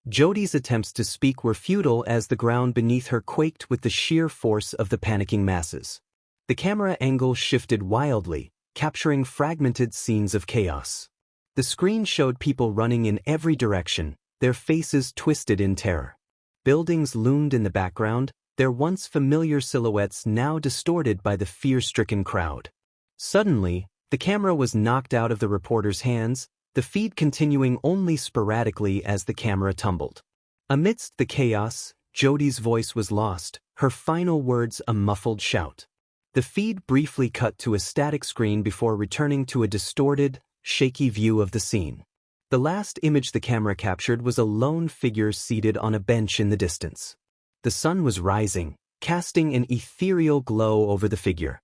Jody's attempts to speak were futile as the ground beneath her quaked with the sheer force of the panicking masses. The camera angle shifted wildly, capturing fragmented scenes of chaos. The screen showed people running in every direction, their faces twisted in terror. Buildings loomed in the background, their once familiar silhouettes now distorted by the fear-stricken crowd. Suddenly, the camera was knocked out of the reporter's hands, the feed continuing only sporadically as the camera tumbled. Amidst the chaos, Jody's voice was lost, her final words a muffled shout. The feed briefly cut to a static screen before returning to a distorted, shaky view of the scene. The last image the camera captured was a lone figure seated on a bench in the distance. The sun was rising, casting an ethereal glow over the figure.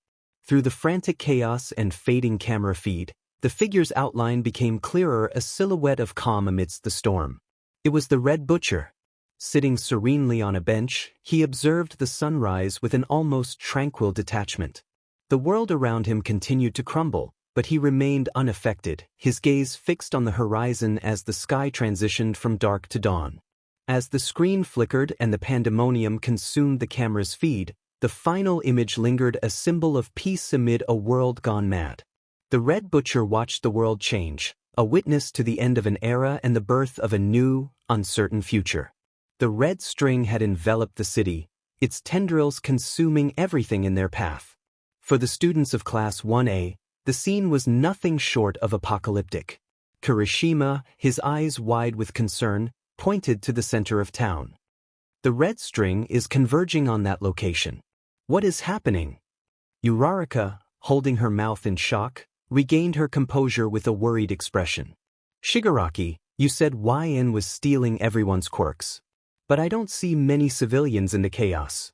Through the frantic chaos and fading camera feed, the figure's outline became clearer, a silhouette of calm amidst the storm. It was the Red Butcher. Sitting serenely on a bench, he observed the sunrise with an almost tranquil detachment. The world around him continued to crumble, but he remained unaffected, his gaze fixed on the horizon as the sky transitioned from dark to dawn. As the screen flickered and the pandemonium consumed the camera's feed, the final image lingered, a symbol of peace amid a world gone mad. The Red Butcher watched the world change, a witness to the end of an era and the birth of a new, uncertain future. The red string had enveloped the city, its tendrils consuming everything in their path. For the students of Class 1A, the scene was nothing short of apocalyptic. Kirishima, his eyes wide with concern, pointed to the center of town. The red string is converging on that location. What is happening? Uraraka, holding her mouth in shock, regained her composure with a worried expression. Shigaraki, you said YN was stealing everyone's quirks. But I don't see many civilians in the chaos.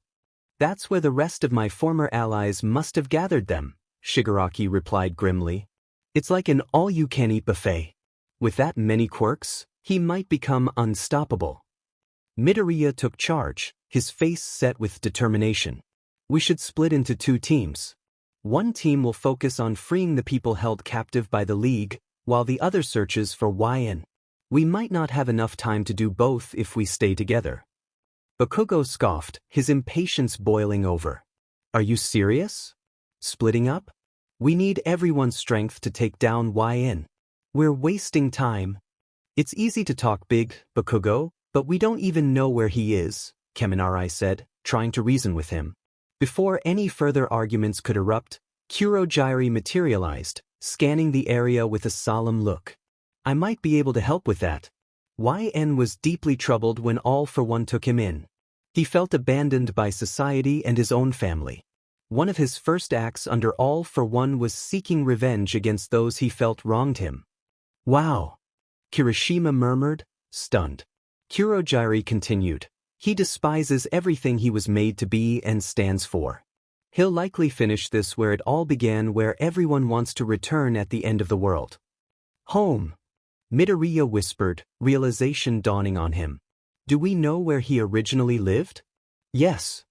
That's where the rest of my former allies must have gathered them, Shigaraki replied grimly. It's like an all-you-can-eat buffet. With that many quirks, he might become unstoppable. Midoriya took charge, his face set with determination. We should split into 2 teams. One team will focus on freeing the people held captive by the League, while the other searches for YN. We might not have enough time to do both if we stay together. Bakugo scoffed, his impatience boiling over. Are you serious? Splitting up? We need everyone's strength to take down YN. We're wasting time. It's easy to talk big, Bakugo, but we don't even know where he is, Kaminari said, trying to reason with him. Before any further arguments could erupt, Kurogiri materialized, scanning the area with a solemn look. I might be able to help with that. YN was deeply troubled when All for One took him in. He felt abandoned by society and his own family. One of his first acts under All for One was seeking revenge against those he felt wronged him. Wow! Kirishima murmured, stunned. Kurogiri continued. He despises everything he was made to be and stands for. He'll likely finish this where it all began, where everyone wants to return at the end of the world. Home. Midoriya whispered, realization dawning on him. Do we know where he originally lived? Yes.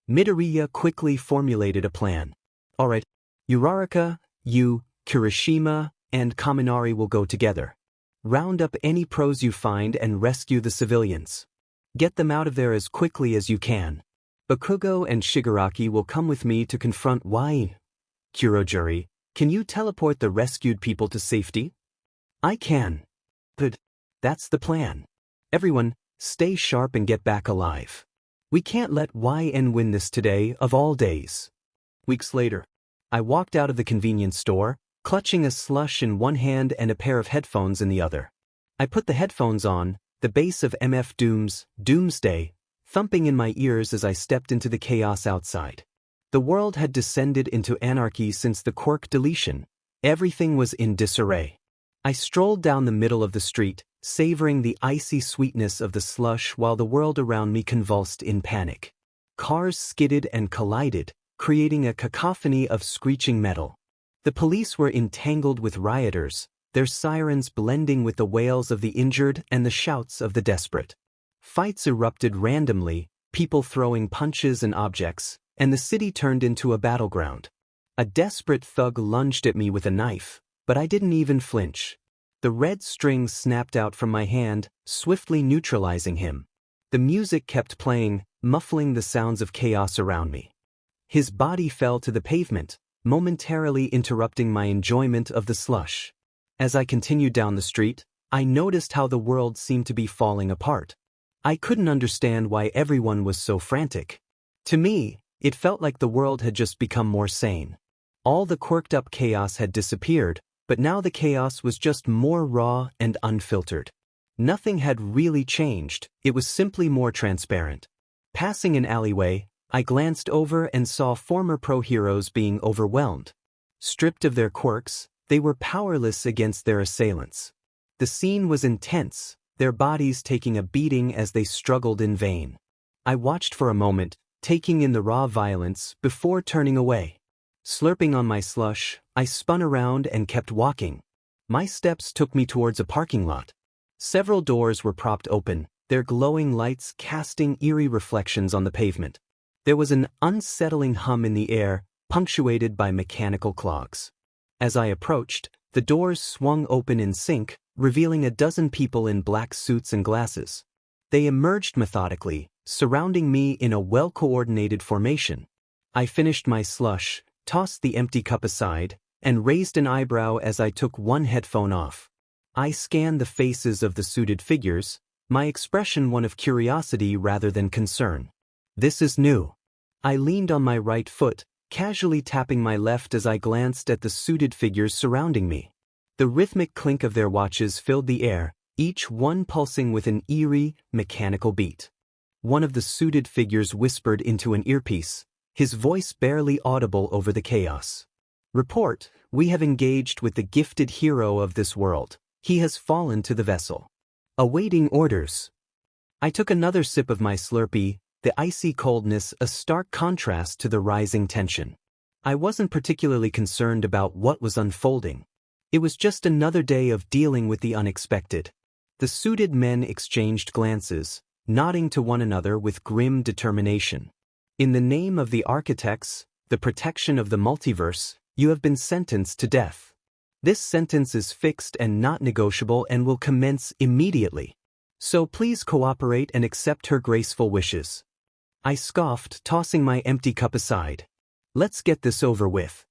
Midoriya quickly formulated a plan. Alright, Uraraka, you, Kirishima, and Kaminari will go together. Round up any pros you find and rescue the civilians. Get them out of there as quickly as you can. Bakugo and Shigaraki will come with me to confront YN. Kurogiri, can you teleport the rescued people to safety? I can. Good. That's the plan. Everyone, stay sharp and get back alive. We can't let YN win this today, of all days. Weeks later, I walked out of the convenience store, clutching a slush in one hand and a pair of headphones in the other. I put the headphones on, the bass of MF Doom's Doomsday thumping in my ears as I stepped into the chaos outside. The world had descended into anarchy since the quirk deletion. Everything was in disarray. I strolled down the middle of the street, savoring the icy sweetness of the slush while the world around me convulsed in panic. Cars skidded and collided, creating a cacophony of screeching metal. The police were entangled with rioters, their sirens blending with the wails of the injured and the shouts of the desperate. Fights erupted randomly, people throwing punches and objects, and the city turned into a battleground. A desperate thug lunged at me with a knife, but I didn't even flinch. The red string snapped out from my hand, swiftly neutralizing him. The music kept playing, muffling the sounds of chaos around me. His body fell to the pavement, momentarily interrupting my enjoyment of the slush. As I continued down the street, I noticed how the world seemed to be falling apart. I couldn't understand why everyone was so frantic. To me, it felt like the world had just become more sane. All the quirked-up chaos had disappeared, but now the chaos was just more raw and unfiltered. Nothing had really changed, it was simply more transparent. Passing an alleyway, I glanced over and saw former pro heroes being overwhelmed. Stripped of their quirks, they were powerless against their assailants. The scene was intense, their bodies taking a beating as they struggled in vain. I watched for a moment, taking in the raw violence before turning away. Slurping on my slush, I spun around and kept walking. My steps took me towards a parking lot. Several doors were propped open, their glowing lights casting eerie reflections on the pavement. There was an unsettling hum in the air, punctuated by mechanical clogs. As I approached, the doors swung open in sync, revealing a dozen people in black suits and glasses. They emerged methodically, surrounding me in a well-coordinated formation. I finished my slush, tossed the empty cup aside, and raised an eyebrow as I took one headphone off. I scanned the faces of the suited figures, my expression one of curiosity rather than concern. This is new. I leaned on my right foot, casually tapping my left as I glanced at the suited figures surrounding me. The rhythmic clink of their watches filled the air, each one pulsing with an eerie, mechanical beat. One of the suited figures whispered into an earpiece, his voice barely audible over the chaos. Report, we have engaged with the gifted hero of this world. He has fallen to the vessel. Awaiting orders. I took another sip of my Slurpee, the icy coldness a stark contrast to the rising tension. I wasn't particularly concerned about what was unfolding. It was just another day of dealing with the unexpected. The suited men exchanged glances, nodding to one another with grim determination. In the name of the architects, the protection of the multiverse, you have been sentenced to death. This sentence is fixed and not negotiable and will commence immediately. So please cooperate and accept her graceful wishes. I scoffed, tossing my empty cup aside. Let's get this over with.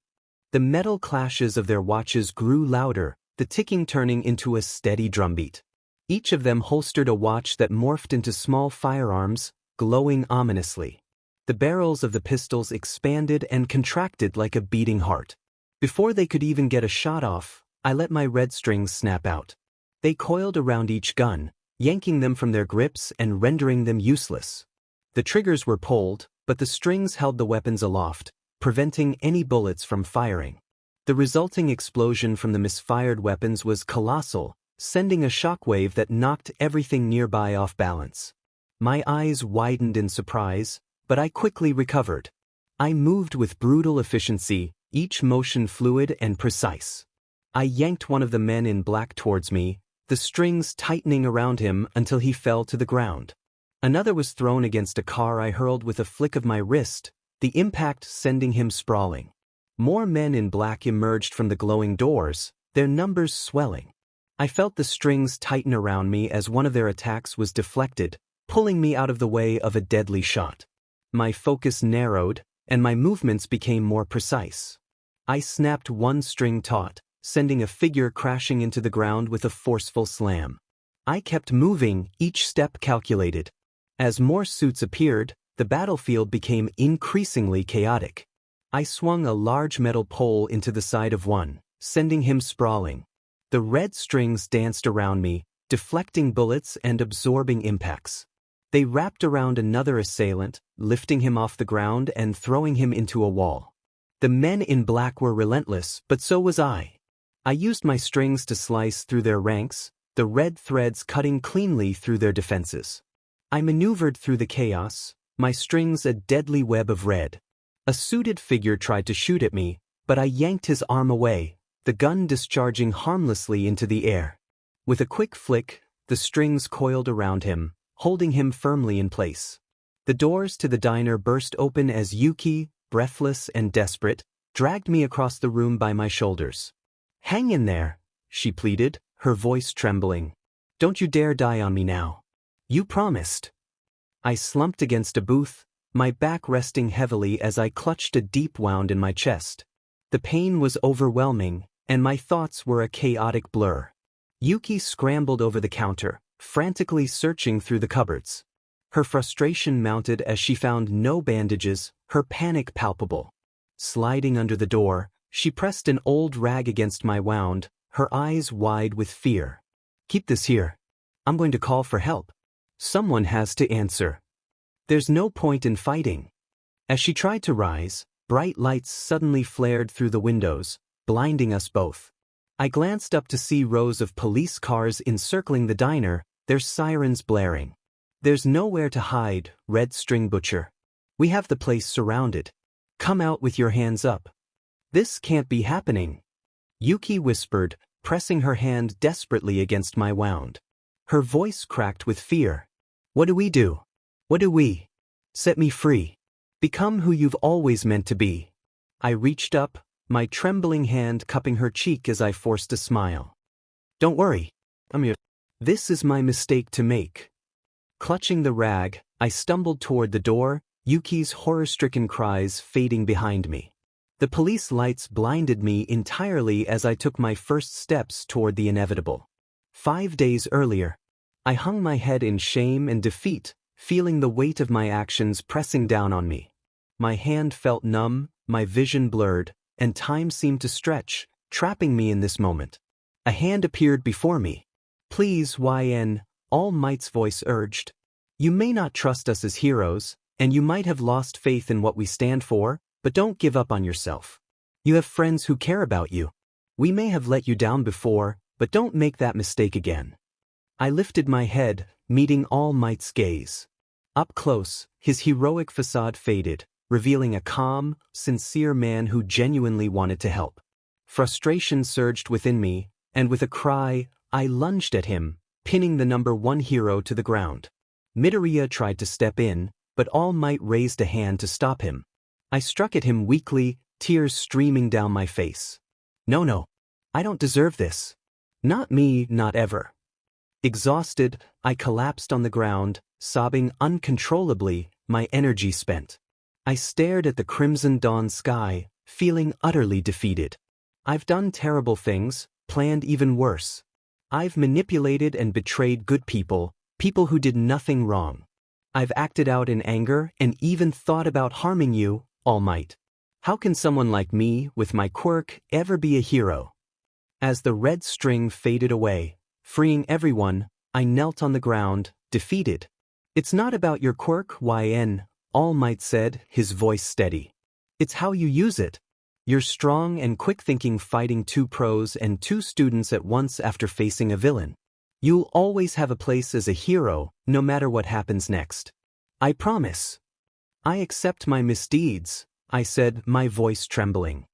The metal clashes of their watches grew louder, the ticking turning into a steady drumbeat. Each of them holstered a watch that morphed into small firearms, glowing ominously. The barrels of the pistols expanded and contracted like a beating heart. Before they could even get a shot off, I let my red strings snap out. They coiled around each gun, yanking them from their grips and rendering them useless. The triggers were pulled, but the strings held the weapons aloft, preventing any bullets from firing. The resulting explosion from the misfired weapons was colossal, sending a shockwave that knocked everything nearby off balance. My eyes widened in surprise, but I quickly recovered. I moved with brutal efficiency, each motion fluid and precise. I yanked one of the men in black towards me, the strings tightening around him until he fell to the ground. Another was thrown against a car I hurled with a flick of my wrist, the impact sending him sprawling. More men in black emerged from the glowing doors, their numbers swelling. I felt the strings tighten around me as one of their attacks was deflected, pulling me out of the way of a deadly shot. My focus narrowed, and my movements became more precise. I snapped one string taut, sending a figure crashing into the ground with a forceful slam. I kept moving, each step calculated. As more suits appeared, the battlefield became increasingly chaotic. I swung a large metal pole into the side of one, sending him sprawling. The red strings danced around me, deflecting bullets and absorbing impacts. They wrapped around another assailant, lifting him off the ground and throwing him into a wall. The men in black were relentless, but so was I. I used my strings to slice through their ranks, the red threads cutting cleanly through their defenses. I maneuvered through the chaos, my strings a deadly web of red. A suited figure tried to shoot at me, but I yanked his arm away, the gun discharging harmlessly into the air. With a quick flick, the strings coiled around him, holding him firmly in place. The doors to the diner burst open as Yuki, breathless and desperate, dragged me across the room by my shoulders. "Hang in there," she pleaded, her voice trembling. "Don't you dare die on me now. You promised." I slumped against a booth, my back resting heavily as I clutched a deep wound in my chest. The pain was overwhelming, and my thoughts were a chaotic blur. Yuki scrambled over the counter, frantically searching through the cupboards. Her frustration mounted as she found no bandages, her panic palpable. Sliding under the door, she pressed an old rag against my wound, her eyes wide with fear. "Keep this here. I'm going to call for help. Someone has to answer. There's no point in fighting." As she tried to rise, bright lights suddenly flared through the windows, blinding us both. I glanced up to see rows of police cars encircling the diner, their sirens blaring. "There's nowhere to hide, Red String Butcher. We have the place surrounded. Come out with your hands up." "This can't be happening," Yuki whispered, pressing her hand desperately against my wound. Her voice cracked with fear. "What do we do? What do we? Set me free. Become who you've always meant to be." I reached up, my trembling hand cupping her cheek as I forced a smile. "Don't worry. I'm here. This is my mistake to make." Clutching the rag, I stumbled toward the door, Yuki's horror-stricken cries fading behind me. The police lights blinded me entirely as I took my first steps toward the inevitable. 5 days earlier, I hung my head in shame and defeat, feeling the weight of my actions pressing down on me. My hand felt numb, my vision blurred, and time seemed to stretch, trapping me in this moment. A hand appeared before me. "Please, YN, All Might's voice urged. You may not trust us as heroes, and you might have lost faith in what we stand for, but don't give up on yourself. You have friends who care about you. We may have let you down before, but don't make that mistake again." I lifted my head, meeting All Might's gaze. Up close, his heroic facade faded, revealing a calm, sincere man who genuinely wanted to help. Frustration surged within me, and with a cry, I lunged at him, pinning the number 1 hero to the ground. Midoriya tried to step in, but All Might raised a hand to stop him. I struck at him weakly, tears streaming down my face. No. I don't deserve this. Not me, not ever. Exhausted, I collapsed on the ground, sobbing uncontrollably, my energy spent. I stared at the crimson dawn sky, feeling utterly defeated. I've done terrible things, planned even worse. I've manipulated and betrayed good people, people who did nothing wrong. I've acted out in anger and even thought about harming you, All Might. How can someone like me, with my quirk, ever be a hero? As the red string faded away, freeing everyone, I knelt on the ground, defeated. It's not about your quirk, YN, All Might said, his voice steady. It's how you use it. You're strong and quick-thinking, fighting 2 pros and 2 students at once after facing a villain. You'll always have a place as a hero, no matter what happens next. I promise. I accept my misdeeds, I said, my voice trembling.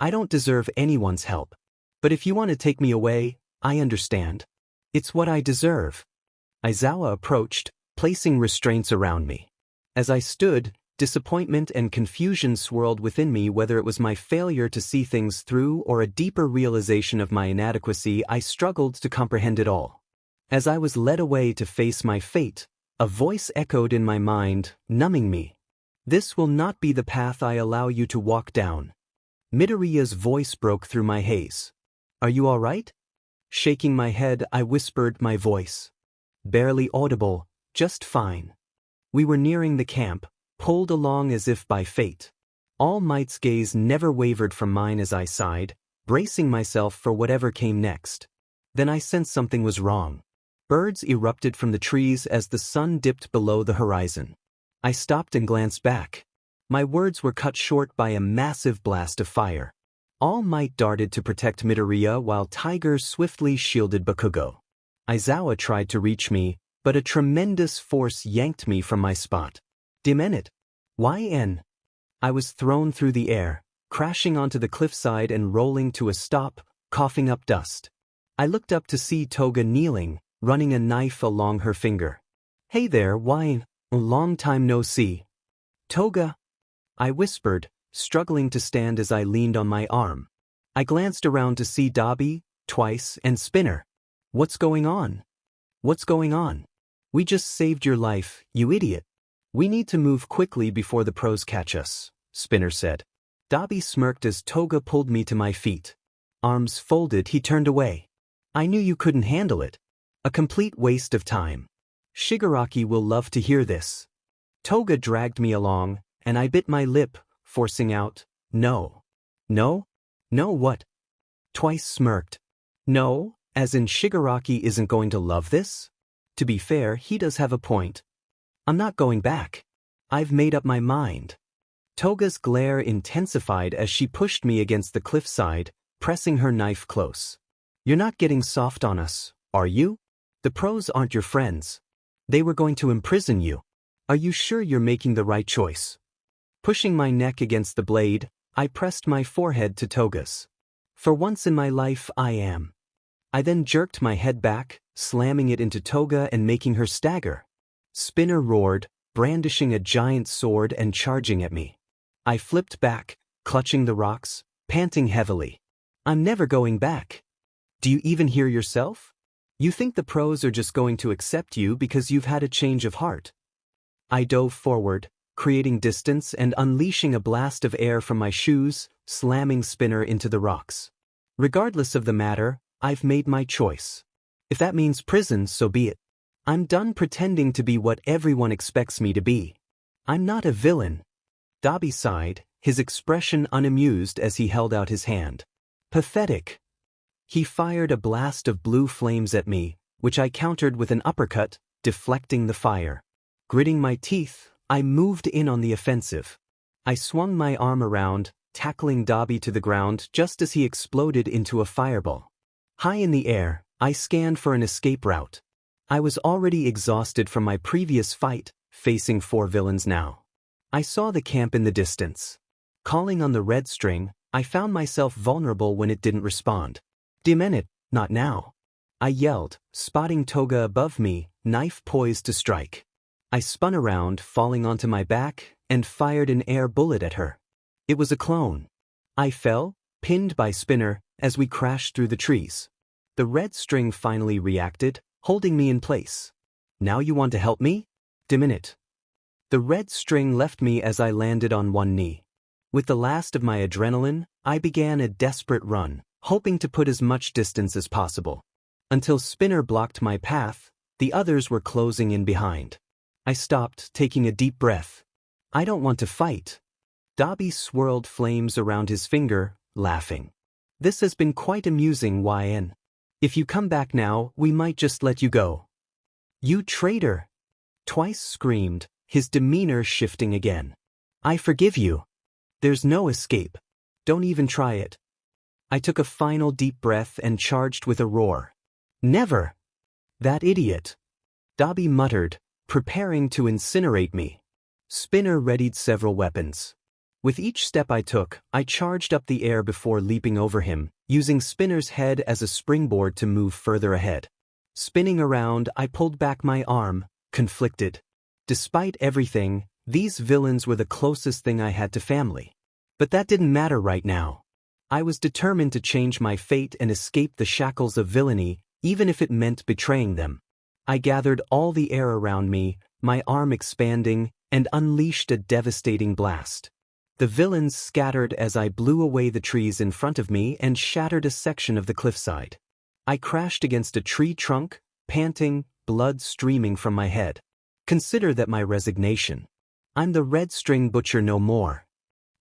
I don't deserve anyone's help. But if you want to take me away, I understand. It's what I deserve. Aizawa approached, placing restraints around me. As I stood, disappointment and confusion swirled within me, whether it was my failure to see things through or a deeper realization of my inadequacy. I struggled to comprehend it all. As I was led away to face my fate, a voice echoed in my mind, numbing me. This will not be the path I allow you to walk down. Midoriya's voice broke through my haze. Are you all right? Shaking my head, I whispered, my voice barely audible, just fine. We were nearing the camp, pulled along as if by fate. All Might's gaze never wavered from mine as I sighed, bracing myself for whatever came next. Then I sensed something was wrong. Birds erupted from the trees as the sun dipped below the horizon. I stopped and glanced back. My words were cut short by a massive blast of fire. All Might darted to protect Midoriya while Tiger swiftly shielded Bakugo. Aizawa tried to reach me, but a tremendous force yanked me from my spot. Demented. YN. I was thrown through the air, crashing onto the cliffside and rolling to a stop, coughing up dust. I looked up to see Toga kneeling, running a knife along her finger. Hey there, YN. Long time no see. Toga. I whispered, struggling to stand as I leaned on my arm. I glanced around to see Dabi, Twice, and Spinner. What's going on? What's going on? We just saved your life, you idiot. We need to move quickly before the pros catch us, Spinner said. Dabi smirked as Toga pulled me to my feet. Arms folded, he turned away. I knew you couldn't handle it. A complete waste of time. Shigaraki will love to hear this. Toga dragged me along, and I bit my lip, forcing out, no. No? No what? Twice smirked. No, as in Shigaraki isn't going to love this? To be fair, he does have a point. I'm not going back. I've made up my mind. Toga's glare intensified as she pushed me against the cliffside, pressing her knife close. You're not getting soft on us, are you? The pros aren't your friends. They were going to imprison you. Are you sure you're making the right choice? Pushing my neck against the blade, I pressed my forehead to Toga's. For once in my life, I am. I then jerked my head back, slamming it into Toga and making her stagger. Spinner roared, brandishing a giant sword and charging at me. I flipped back, clutching the rocks, panting heavily. I'm never going back. Do you even hear yourself? You think the pros are just going to accept you because you've had a change of heart. I dove forward, creating distance and unleashing a blast of air from my shoes, slamming Spinner into the rocks. Regardless of the matter, I've made my choice. If that means prison, so be it. I'm done pretending to be what everyone expects me to be. I'm not a villain. Dabi sighed, his expression unamused as he held out his hand. Pathetic. He fired a blast of blue flames at me, which I countered with an uppercut, deflecting the fire. Gritting my teeth, I moved in on the offensive. I swung my arm around, tackling Dabi to the ground just as he exploded into a fireball. High in the air, I scanned for an escape route. I was already exhausted from my previous fight, facing 4 villains now. I saw the camp in the distance. Calling on the red string, I found myself vulnerable when it didn't respond. Damn it, not now. I yelled, spotting Toga above me, knife poised to strike. I spun around, falling onto my back, and fired an air bullet at her. It was a clone. I fell, pinned by Spinner, as we crashed through the trees. The red string finally reacted, holding me in place. Now you want to help me? Damn it. The red string left me as I landed on one knee. With the last of my adrenaline, I began a desperate run, hoping to put as much distance as possible. Until Spinner blocked my path, the others were closing in behind. I stopped, taking a deep breath. I don't want to fight. Dobby swirled flames around his finger, laughing. This has been quite amusing, YN. If you come back now, we might just let you go. You traitor! Twice screamed, his demeanor shifting again. I forgive you. There's no escape. Don't even try it. I took a final deep breath and charged with a roar. Never! That idiot! Dobby muttered, preparing to incinerate me. Spinner readied several weapons. With each step I took, I charged up the air before leaping over him, using Spinner's head as a springboard to move further ahead. Spinning around, I pulled back my arm, conflicted. Despite everything, these villains were the closest thing I had to family. But that didn't matter right now. I was determined to change my fate and escape the shackles of villainy, even if it meant betraying them. I gathered all the air around me, my arm expanding, and unleashed a devastating blast. The villains scattered as I blew away the trees in front of me and shattered a section of the cliffside. I crashed against a tree trunk, panting, blood streaming from my head. Consider that my resignation. I'm the red string butcher no more.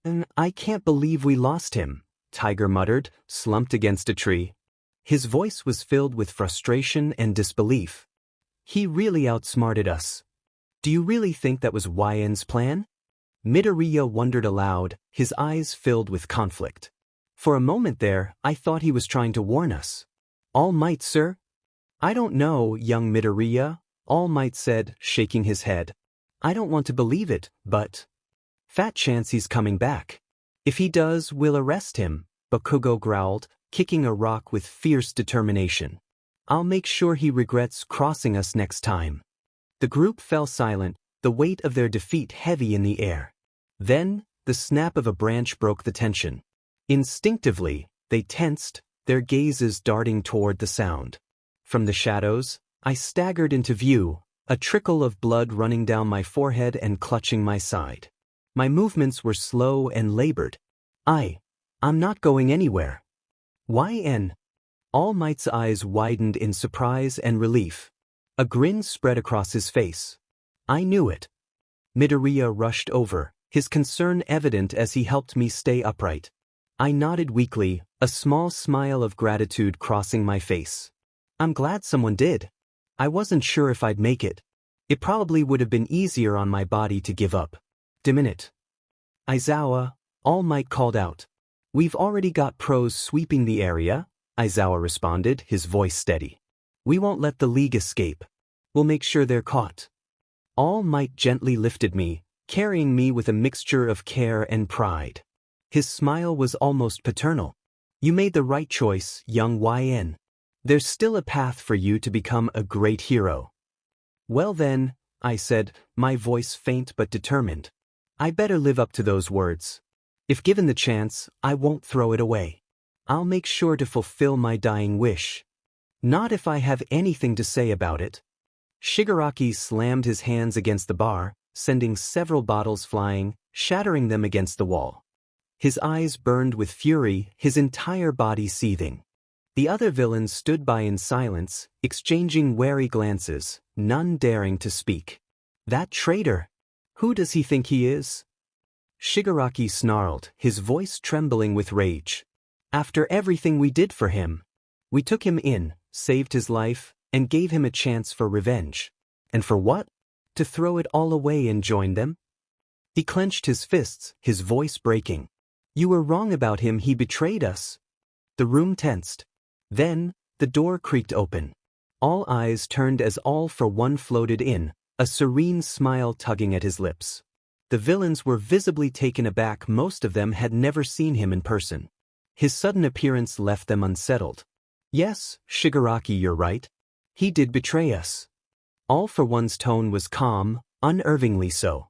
And I can't believe we lost him, Tiger muttered, slumped against a tree. His voice was filled with frustration and disbelief. He really outsmarted us. Do you really think that was YN's plan? Midoriya wondered aloud, his eyes filled with conflict. For a moment there, I thought he was trying to warn us. All Might, sir? I don't know, young Midoriya, All Might said, shaking his head. I don't want to believe it, but... Fat chance he's coming back. If he does, we'll arrest him, Bakugo growled, kicking a rock with fierce determination. I'll make sure he regrets crossing us next time. The group fell silent, the weight of their defeat heavy in the air. Then, the snap of a branch broke the tension. Instinctively, they tensed, their gazes darting toward the sound. From the shadows, I staggered into view, a trickle of blood running down my forehead and clutching my side. My movements were slow and labored. I'm not going anywhere. YN. All Might's eyes widened in surprise and relief. A grin spread across his face. I knew it. Midoriya rushed over, his concern evident as he helped me stay upright. I nodded weakly, a small smile of gratitude crossing my face. I'm glad someone did. I wasn't sure if I'd make it. It probably would have been easier on my body to give up. Minute. Aizawa, All Might called out. We've already got pros sweeping the area, Aizawa responded, his voice steady. We won't let the League escape. We'll make sure they're caught. All Might gently lifted me, carrying me with a mixture of care and pride. His smile was almost paternal. You made the right choice, young YN. There's still a path for you to become a great hero. Well then, I said, my voice faint but determined. I better live up to those words. If given the chance, I won't throw it away. I'll make sure to fulfill my dying wish. Not if I have anything to say about it. Shigaraki slammed his hands against the bar, sending several bottles flying, shattering them against the wall. His eyes burned with fury, his entire body seething. The other villains stood by in silence, exchanging wary glances, none daring to speak. That traitor! Who does he think he is? Shigaraki snarled, his voice trembling with rage. After everything we did for him, we took him in, saved his life, and gave him a chance for revenge. And for what? To throw it all away and join them? He clenched his fists, his voice breaking. You were wrong about him, he betrayed us. The room tensed. Then, the door creaked open. All eyes turned as All for One floated in, a serene smile tugging at his lips. The villains were visibly taken aback. Most of them had never seen him in person. His sudden appearance left them unsettled. Yes, Shigaraki, you're right. He did betray us. All for One's tone was calm, unnervingly so.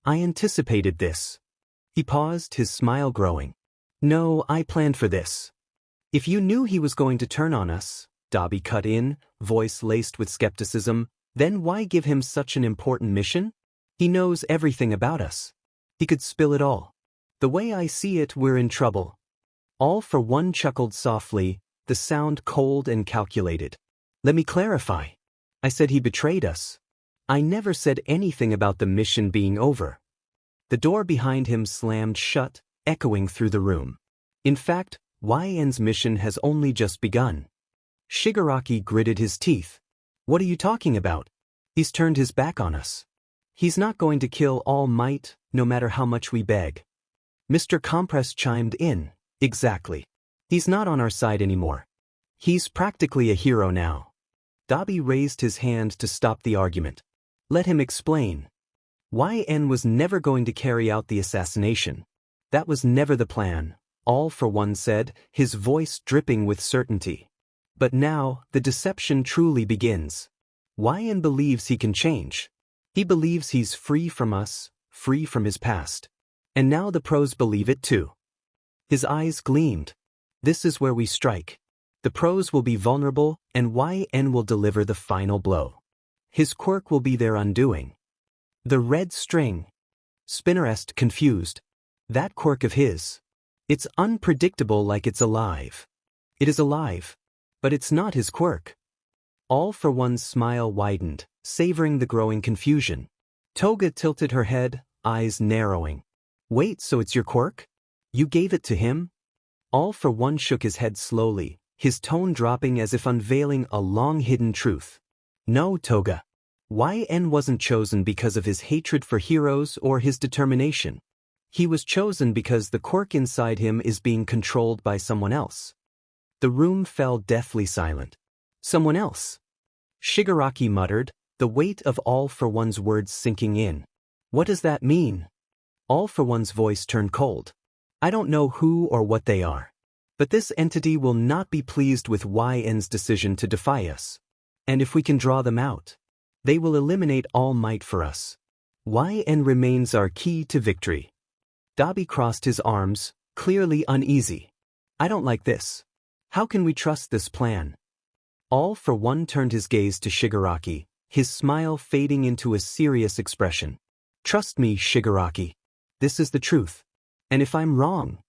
I anticipated this. He paused, his smile growing. No, I planned for this. If you knew he was going to turn on us, Dabi cut in, voice laced with skepticism, then why give him such an important mission? He knows everything about us. He could spill it all. The way I see it, we're in trouble. All for One chuckled softly, the sound cold and calculated. Let me clarify. I said he betrayed us. I never said anything about the mission being over. The door behind him slammed shut, echoing through the room. In fact, YN's mission has only just begun. Shigaraki gritted his teeth. What are you talking about? He's turned his back on us. He's not going to kill All Might, no matter how much we beg. Mr. Compress chimed in. Exactly. He's not on our side anymore. He's practically a hero now. Dabi raised his hand to stop the argument. Let him explain. YN was never going to carry out the assassination. That was never the plan, All for One said, his voice dripping with certainty. But now, the deception truly begins. YN believes he can change. He believes he's free from us, free from his past. And now the pros believe it too. His eyes gleamed. This is where we strike. The pros will be vulnerable, and YN will deliver the final blow. His quirk will be their undoing. The red string. Spinner est confused. That quirk of his. It's unpredictable, like it's alive. It is alive. But it's not his quirk. All for One's smile widened, savoring the growing confusion. Toga tilted her head, eyes narrowing. Wait, so it's your quirk? You gave it to him? All for One shook his head slowly, his tone dropping as if unveiling a long-hidden truth. No, Toga. YN wasn't chosen because of his hatred for heroes or his determination. He was chosen because the quirk inside him is being controlled by someone else. The room fell deathly silent. Someone else. Shigaraki muttered, the weight of All for One's words sinking in. What does that mean? All for One's voice turned cold. I don't know who or what they are. But this entity will not be pleased with YN's decision to defy us. And if we can draw them out, they will eliminate All Might for us. YN remains our key to victory. Dabi crossed his arms, clearly uneasy. I don't like this. How can we trust this plan? All for One turned his gaze to Shigaraki, his smile fading into a serious expression. Trust me, Shigaraki. This is the truth. And if I'm wrong...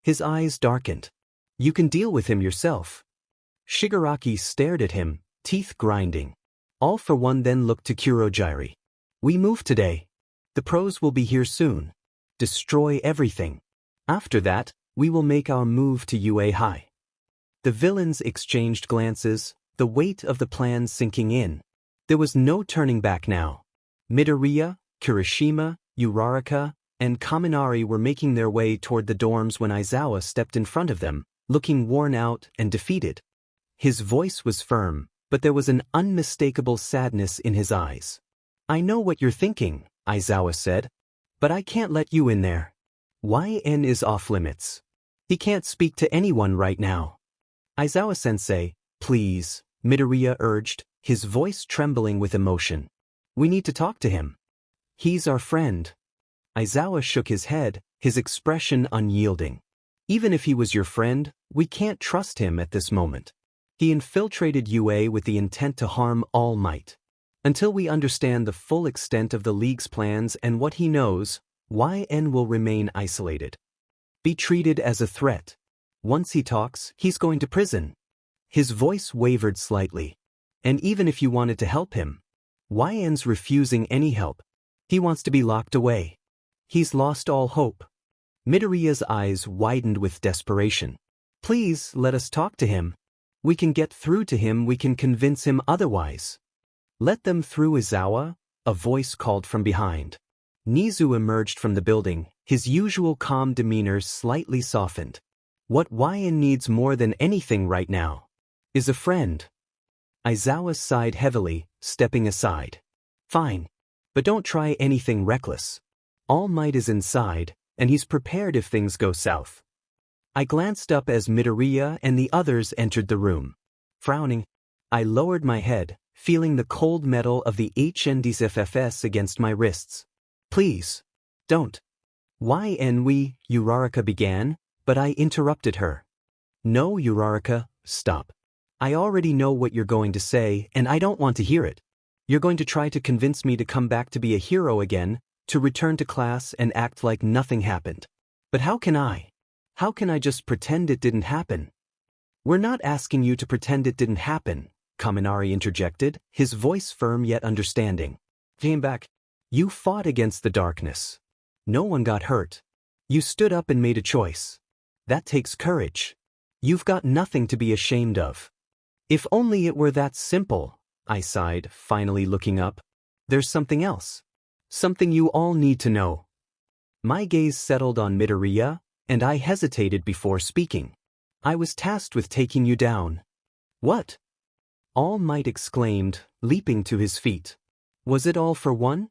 His eyes darkened. You can deal with him yourself. Shigaraki stared at him, teeth grinding. All for One then looked to Kurogiri. We move today. The pros will be here soon. Destroy everything. After that, we will make our move to UA High. The villains exchanged glances, the weight of the plan sinking in. There was no turning back now. Midoriya, Kirishima, Uraraka, and Kaminari were making their way toward the dorms when Aizawa stepped in front of them, looking worn out and defeated. His voice was firm, but there was an unmistakable sadness in his eyes. I know what you're thinking, Aizawa said, but I can't let you in there. YN is off limits. He can't speak to anyone right now. Aizawa-sensei, please, Midoriya urged, his voice trembling with emotion. We need to talk to him. He's our friend. Aizawa shook his head, his expression unyielding. Even if he was your friend, we can't trust him at this moment. He infiltrated UA with the intent to harm All Might. Until we understand the full extent of the League's plans and what he knows, YN will remain isolated. Be treated as a threat. Once he talks, he's going to prison. His voice wavered slightly. And even if you wanted to help him, YN's refusing any help. He wants to be locked away. He's lost all hope. Midoriya's eyes widened with desperation. Please, let us talk to him. We can get through to him, we can convince him otherwise. Let them through, Aizawa, a voice called from behind. Nizu emerged from the building, his usual calm demeanor slightly softened. What YN needs more than anything right now is a friend. Aizawa sighed heavily, stepping aside. Fine. But don't try anything reckless. All Might is inside, and he's prepared if things go south. I glanced up as Midoriya and the others entered the room. Frowning, I lowered my head, feeling the cold metal of the HNDSFFS against my wrists. Please. Don't. Why we, Uraraka began, but I interrupted her. No, Uraraka, stop. I already know what you're going to say, and I don't want to hear it. You're going to try to convince me to come back to be a hero again, to return to class and act like nothing happened. But how can I? How can I just pretend it didn't happen? We're not asking you to pretend it didn't happen, Kaminari interjected, his voice firm yet understanding. Came back. You fought against the darkness. No one got hurt. You stood up and made a choice. That takes courage. You've got nothing to be ashamed of. If only it were that simple, I sighed, finally looking up. There's something else. Something you all need to know. My gaze settled on Midoriya, and I hesitated before speaking. I was tasked with taking you down. What? All Might exclaimed, leaping to his feet. Was it all for one?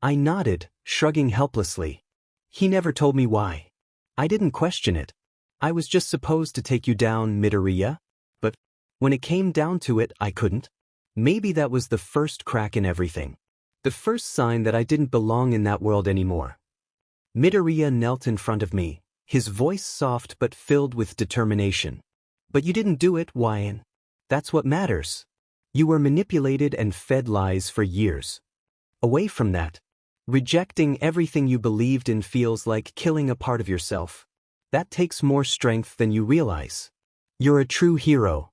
I nodded, shrugging helplessly. He never told me why. I didn't question it. I was just supposed to take you down, Midoriya. But when it came down to it, I couldn't. Maybe that was the first crack in everything. The first sign that I didn't belong in that world anymore. Midoriya knelt in front of me, his voice soft but filled with determination. But you didn't do it, Wyan. That's what matters. You were manipulated and fed lies for years. Away from that, rejecting everything you believed in feels like killing a part of yourself. That takes more strength than you realize. You're a true hero.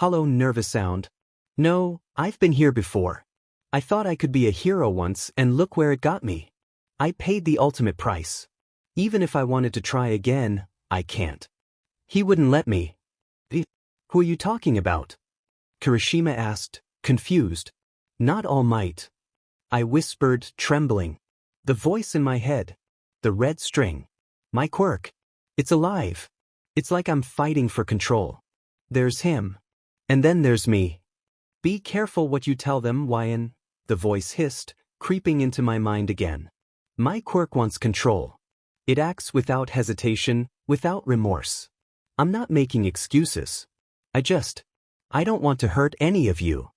Hollow nervous sound. No, I've been here before. I thought I could be a hero once and look where it got me. I paid the ultimate price. Even if I wanted to try again, I can't. He wouldn't let me. Who are you talking about? Kirishima asked, confused. Not All Might. I whispered, trembling. The voice in my head. The red string. My quirk. It's alive. It's like I'm fighting for control. There's him. And then there's me. Be careful what you tell them, Wyan, the voice hissed, creeping into my mind again. My quirk wants control. It acts without hesitation, without remorse. I'm not making excuses. I don't want to hurt any of you.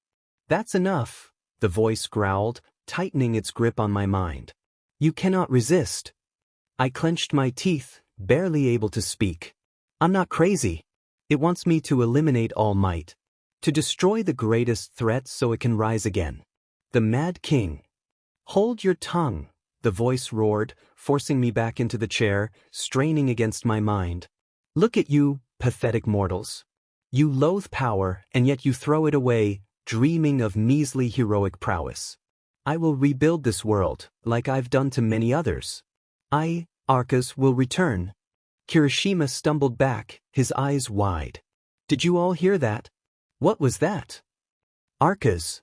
That's enough, the voice growled, tightening its grip on my mind. You cannot resist. I clenched my teeth, barely able to speak. I'm not crazy. It wants me to eliminate All Might. To destroy the greatest threat so it can rise again. The Mad King. Hold your tongue, the voice roared, forcing me back into the chair, straining against my mind. Look at you, pathetic mortals. You loathe power, and yet you throw it away, dreaming of measly heroic prowess. I will rebuild this world, like I've done to many others. I, Arcas, will return. Kirishima stumbled back, his eyes wide. Did you all hear that? What was that? Arcas.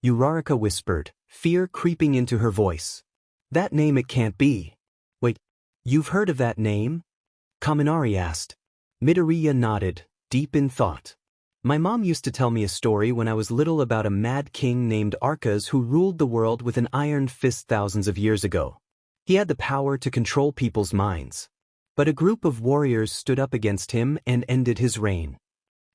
Uraraka whispered, fear creeping into her voice. That name it can't be. Wait, you've heard of that name? Kaminari asked. Midoriya nodded, deep in thought. My mom used to tell me a story when I was little about a mad king named Arcas who ruled the world with an iron fist thousands of years ago. He had the power to control people's minds. But a group of warriors stood up against him and ended his reign.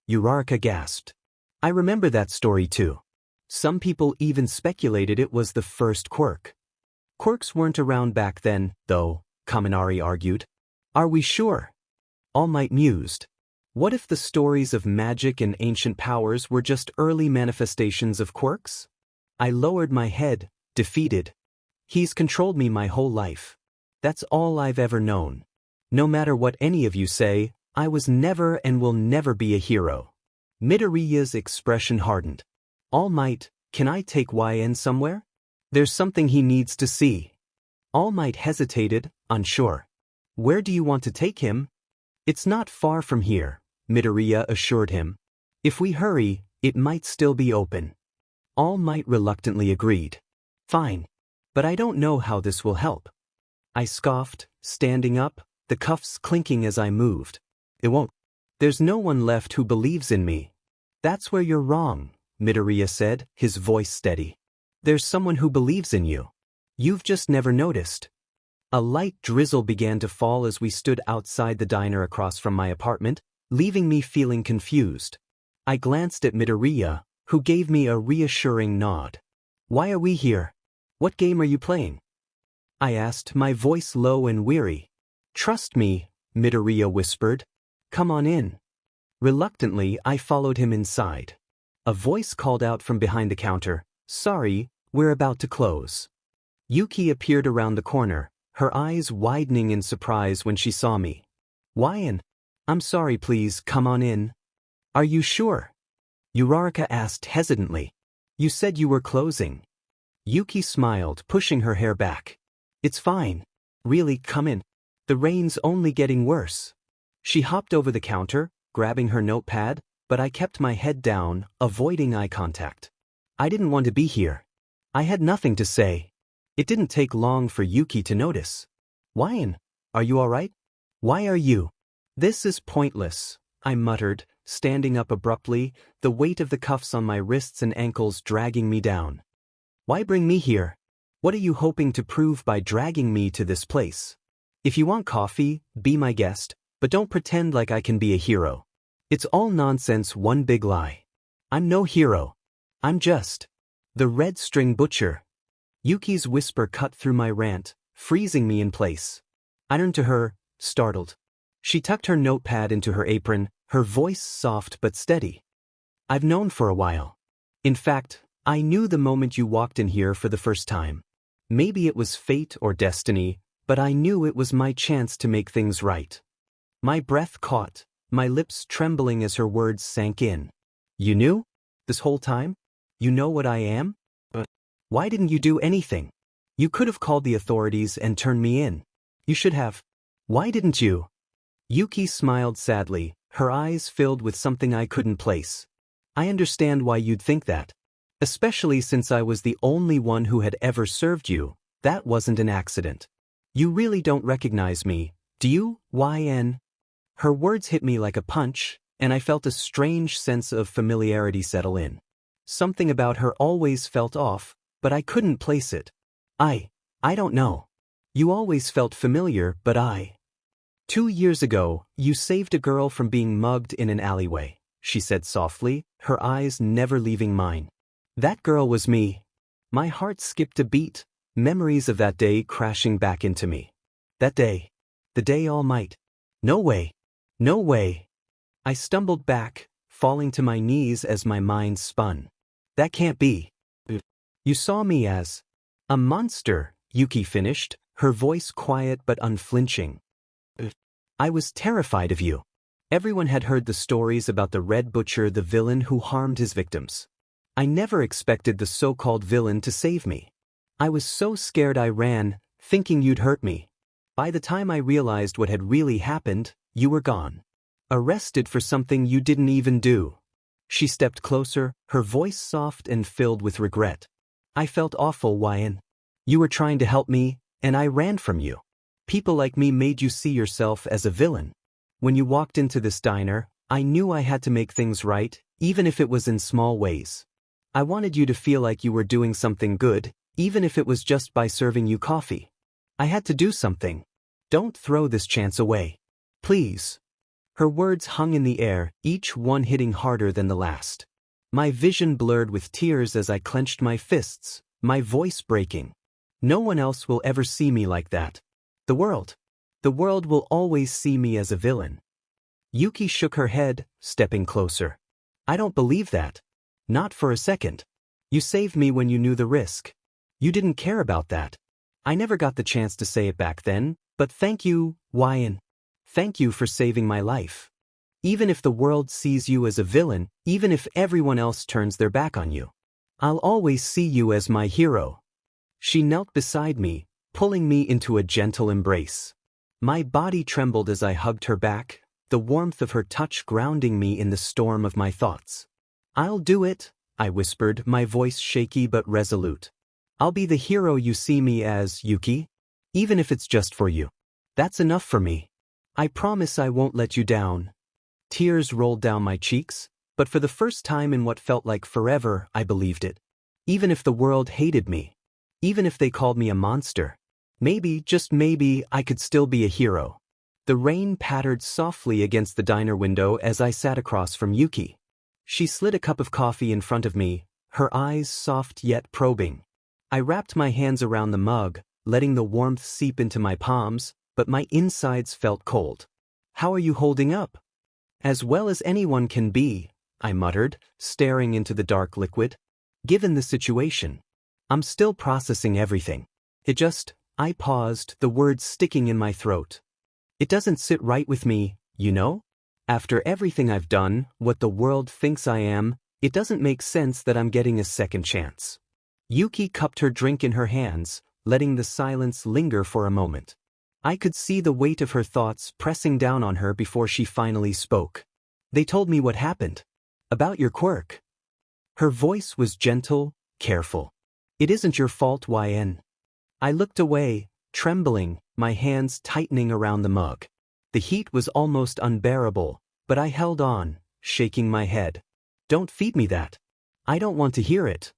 Uraraka gasped. I remember that story too. Some people even speculated it was the first quirk. Quirks weren't around back then, though, Kaminari argued. Are we sure? All Might mused. What if the stories of magic and ancient powers were just early manifestations of quirks? I lowered my head, defeated. He's controlled me my whole life. That's all I've ever known. No matter what any of you say, I was never and will never be a hero. Midoriya's expression hardened. All Might, can I take YN somewhere? There's something he needs to see. All Might hesitated, unsure. Where do you want to take him? It's not far from here, Midoriya assured him. If we hurry, it might still be open. All Might reluctantly agreed. Fine. But I don't know how this will help. I scoffed, standing up, the cuffs clinking as I moved. It won't. There's no one left who believes in me. That's where you're wrong, Midoriya said, his voice steady. There's someone who believes in you. You've just never noticed. A light drizzle began to fall as we stood outside the diner across from my apartment, leaving me feeling confused. I glanced at Midoriya, who gave me a reassuring nod. Why are we here? What game are you playing? I asked, my voice low and weary. Trust me, Midoriya whispered. Come on in. Reluctantly, I followed him inside. A voice called out from behind the counter, sorry, we're about to close. Yuki appeared around the corner, her eyes widening in surprise when she saw me. Why? I'm sorry, please, come on in. Are you sure? Uraraka asked hesitantly. You said you were closing. Yuki smiled, pushing her hair back. It's fine. Really, come in. The rain's only getting worse. She hopped over the counter, grabbing her notepad, but I kept my head down, avoiding eye contact. I didn't want to be here. I had nothing to say. It didn't take long for Yuki to notice. Why? Are you all right? Why are you? This is pointless, I muttered, standing up abruptly, the weight of the cuffs on my wrists and ankles dragging me down. Why bring me here? What are you hoping to prove by dragging me to this place? If you want coffee, be my guest, but don't pretend like I can be a hero. It's all nonsense, one big lie. I'm no hero. I'm just the red string butcher. Yuki's whisper cut through my rant, freezing me in place. I turned to her, startled. She tucked her notepad into her apron, her voice soft but steady. I've known for a while. In fact, I knew the moment you walked in here for the first time. Maybe it was fate or destiny, but I knew it was my chance to make things right. My breath caught, my lips trembling as her words sank in. You knew? This whole time? You know what I am? But why didn't you do anything? You could have called the authorities and turned me in. You should have. Why didn't you? Yuki smiled sadly, her eyes filled with something I couldn't place. I understand why you'd think that. Especially since I was the only one who had ever served you. That wasn't an accident. You really don't recognize me, do you, YN? Her words hit me like a punch, and I felt a strange sense of familiarity settle in. Something about her always felt off, but I couldn't place it. I don't know. You always felt familiar, but 2 years ago, you saved a girl from being mugged in an alleyway, she said softly, her eyes never leaving mine. That girl was me. My heart skipped a beat, memories of that day crashing back into me. That day. The day All Might. No way. No way. I stumbled back, falling to my knees as my mind spun. That can't be. You saw me as a monster, Yuki finished, her voice quiet but unflinching. I was terrified of you. Everyone had heard the stories about the Red Butcher, the villain who harmed his victims. I never expected the so-called villain to save me. I was so scared I ran, thinking you'd hurt me. By the time I realized what had really happened, you were gone. Arrested for something you didn't even do. She stepped closer, her voice soft and filled with regret. I felt awful, YN. You were trying to help me, and I ran from you. People like me made you see yourself as a villain. When you walked into this diner, I knew I had to make things right, even if it was in small ways. I wanted you to feel like you were doing something good, even if it was just by serving you coffee. I had to do something. Don't throw this chance away. Please. Her words hung in the air, each one hitting harder than the last. My vision blurred with tears as I clenched my fists, my voice breaking. No one else will ever see me like that. The world will always see me as a villain. Yuki shook her head, stepping closer. I don't believe that. Not for a second. You saved me when you knew the risk. You didn't care about that. I never got the chance to say it back then, but thank you, YN. Thank you for saving my life. Even if the world sees you as a villain, even if everyone else turns their back on you, I'll always see you as my hero. She knelt beside me, pulling me into a gentle embrace. My body trembled as I hugged her back, the warmth of her touch grounding me in the storm of my thoughts. I'll do it, I whispered, my voice shaky but resolute. I'll be the hero you see me as, Yuki. Even if it's just for you. That's enough for me. I promise I won't let you down. Tears rolled down my cheeks, but for the first time in what felt like forever, I believed it. Even if the world hated me. Even if they called me a monster, maybe, just maybe, I could still be a hero. The rain pattered softly against the diner window as I sat across from Yuki. She slid a cup of coffee in front of me, her eyes soft yet probing. I wrapped my hands around the mug, letting the warmth seep into my palms, but my insides felt cold. "How are you holding up?" "As well as anyone can be," I muttered, staring into the dark liquid. "Given the situation, I'm still processing everything. I paused, the words sticking in my throat. It doesn't sit right with me, you know? After everything I've done, what the world thinks I am, it doesn't make sense that I'm getting a second chance." Yuki cupped her drink in her hands, letting the silence linger for a moment. I could see the weight of her thoughts pressing down on her before she finally spoke. "They told me what happened. About your quirk." Her voice was gentle, careful. "It isn't your fault, YN." I looked away, trembling, my hands tightening around the mug. The heat was almost unbearable, but I held on, shaking my head. "Don't feed me that. I don't want to hear it."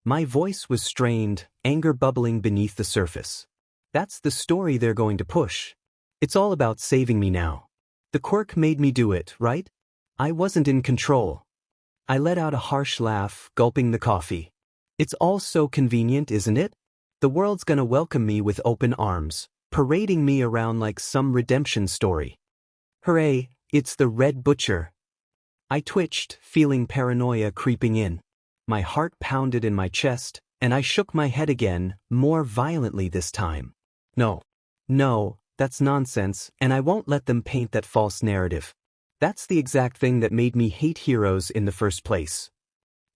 My voice was strained, anger bubbling beneath the surface. "That's the story they're going to push. It's all about saving me now. The quirk made me do it, right? I wasn't in control." I let out a harsh laugh, gulping the coffee. "It's all so convenient, isn't it? The world's gonna welcome me with open arms, parading me around like some redemption story. Hooray, it's the Red Butcher." I twitched, feeling paranoia creeping in. My heart pounded in my chest, and I shook my head again, more violently this time. No, that's nonsense, and I won't let them paint that false narrative. That's the exact thing that made me hate heroes in the first place.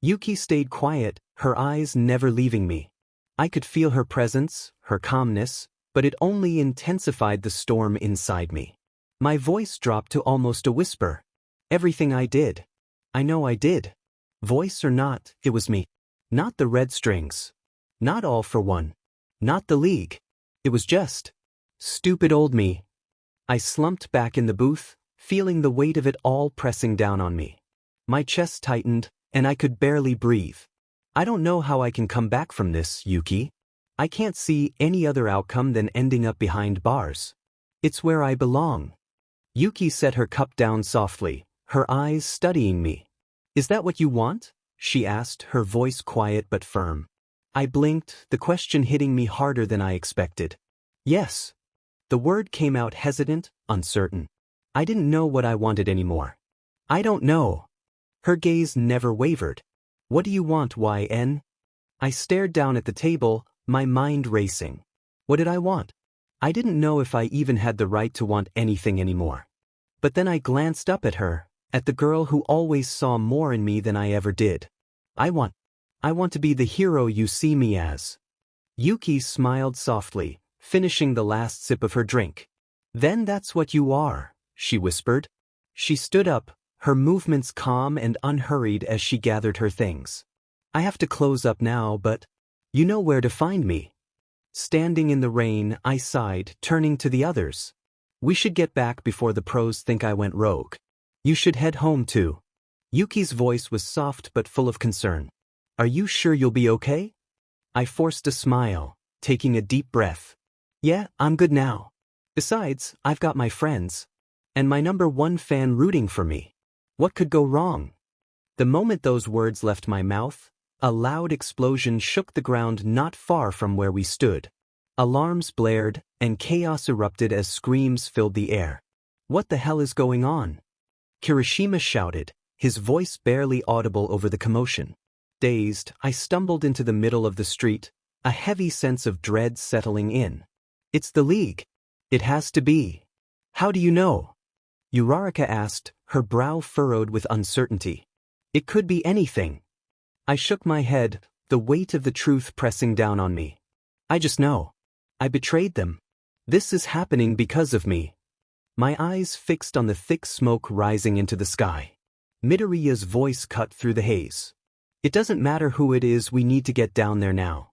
Yuki stayed quiet, her eyes never leaving me. I could feel her presence, her calmness, but it only intensified the storm inside me. My voice dropped to almost a whisper. "Everything I did. I know I did. Voice or not, it was me. Not the red strings. Not all for one. Not the league. It was just stupid old me." I slumped back in the booth, feeling the weight of it all pressing down on me. My chest tightened, and I could barely breathe. "I don't know how I can come back from this, Yuki. I can't see any other outcome than ending up behind bars. It's where I belong." Yuki set her cup down softly, her eyes studying me. "Is that what you want?" she asked, her voice quiet but firm. I blinked, the question hitting me harder than I expected. "Yes." The word came out hesitant, uncertain. I didn't know what I wanted anymore. "I don't know." Her gaze never wavered. "What do you want, YN?" I stared down at the table, my mind racing. What did I want? I didn't know if I even had the right to want anything anymore. But then I glanced up at her, at the girl who always saw more in me than I ever did. I want to be the hero you see me as." Yuki smiled softly, finishing the last sip of her drink. "Then that's what you are," she whispered. She stood up, her movements calm and unhurried as she gathered her things. "I have to close up now, but you know where to find me." Standing in the rain, I sighed, turning to the others. "We should get back before the pros think I went rogue. You should head home too." Yuki's voice was soft but full of concern. "Are you sure you'll be okay?" I forced a smile, taking a deep breath. "Yeah, I'm good now. Besides, I've got my friends. And my #1 fan rooting for me. What could go wrong?" The moment those words left my mouth, a loud explosion shook the ground not far from where we stood. Alarms blared, and chaos erupted as screams filled the air. "What the hell is going on?" Kirishima shouted, his voice barely audible over the commotion. Dazed, I stumbled into the middle of the street, a heavy sense of dread settling in. "It's the League. It has to be." "How do you know?" Uraraka asked, her brow furrowed with uncertainty. "It could be anything." I shook my head, the weight of the truth pressing down on me. "I just know. I betrayed them. This is happening because of me." My eyes fixed on the thick smoke rising into the sky. Midoriya's voice cut through the haze. "It doesn't matter who it is, we need to get down there now."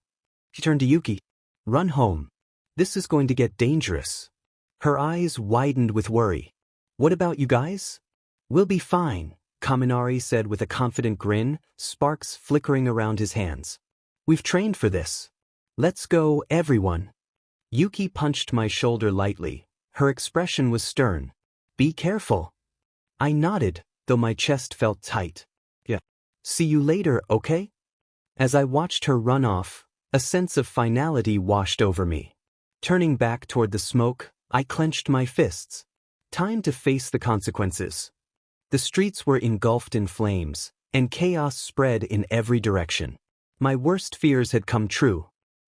She turned to Yuki. "Run home. This is going to get dangerous." Her eyes widened with worry. "What about you guys?" "We'll be fine," Kaminari said with a confident grin, sparks flickering around his hands. "We've trained for this." Let's go, everyone. Yuki punched my shoulder lightly. Her expression was stern. Be careful. I nodded, though my chest felt tight. Yeah. See you later, okay? As I watched her run off, a sense of finality washed over me. Turning back toward the smoke, I clenched my fists. Time to face the consequences. The streets were engulfed in flames, and chaos spread in every direction. My worst fears had come true.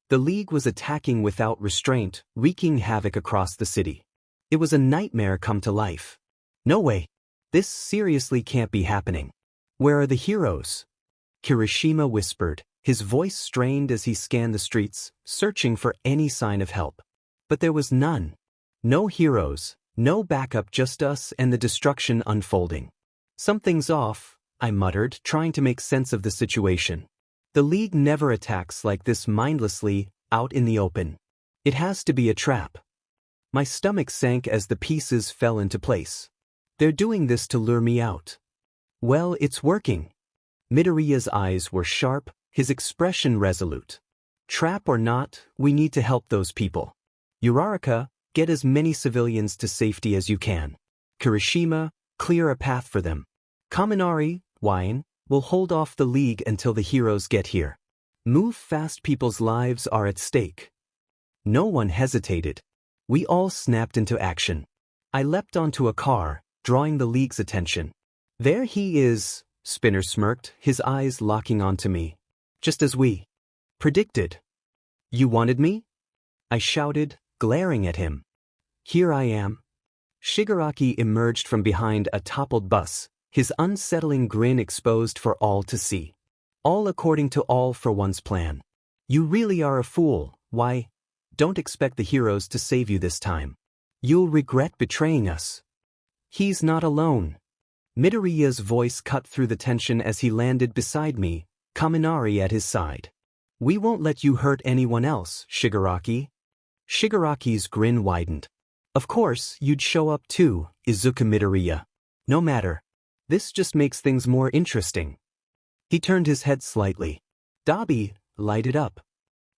The League was attacking without restraint, wreaking havoc across the city. It was a nightmare come to life. No way. This seriously can't be happening. Where are the heroes? Kirishima whispered, his voice strained as he scanned the streets, searching for any sign of help. But there was none. No heroes, no backup, just us and the destruction unfolding. Something's off, I muttered, trying to make sense of the situation. The League never attacks like this mindlessly, out in the open. It has to be a trap. My stomach sank as the pieces fell into place. They're doing this to lure me out. Well, it's working. Midoriya's eyes were sharp, his expression resolute. Trap or not, we need to help those people. Uraraka, get as many civilians to safety as you can. Kirishima, clear a path for them. Kaminari, Wine, will hold off the League until the heroes get here. Move fast, people's lives are at stake. No one hesitated. We all snapped into action. I leapt onto a car, drawing the League's attention. There he is, Spinner smirked, his eyes locking onto me. Just as we predicted. You wanted me? I shouted, glaring at him. Here I am. Shigaraki emerged from behind a toppled bus, his unsettling grin exposed for all to see. All according to All for One's plan. You really are a fool. Why? Don't expect the heroes to save you this time. You'll regret betraying us. He's not alone. Midoriya's voice cut through the tension as he landed beside me, Kaminari at his side. We won't let you hurt anyone else, Shigaraki. Shigaraki's grin widened. Of course, you'd show up too, Izuku Midoriya. No matter. This just makes things more interesting. He turned his head slightly. Dabi, light it up.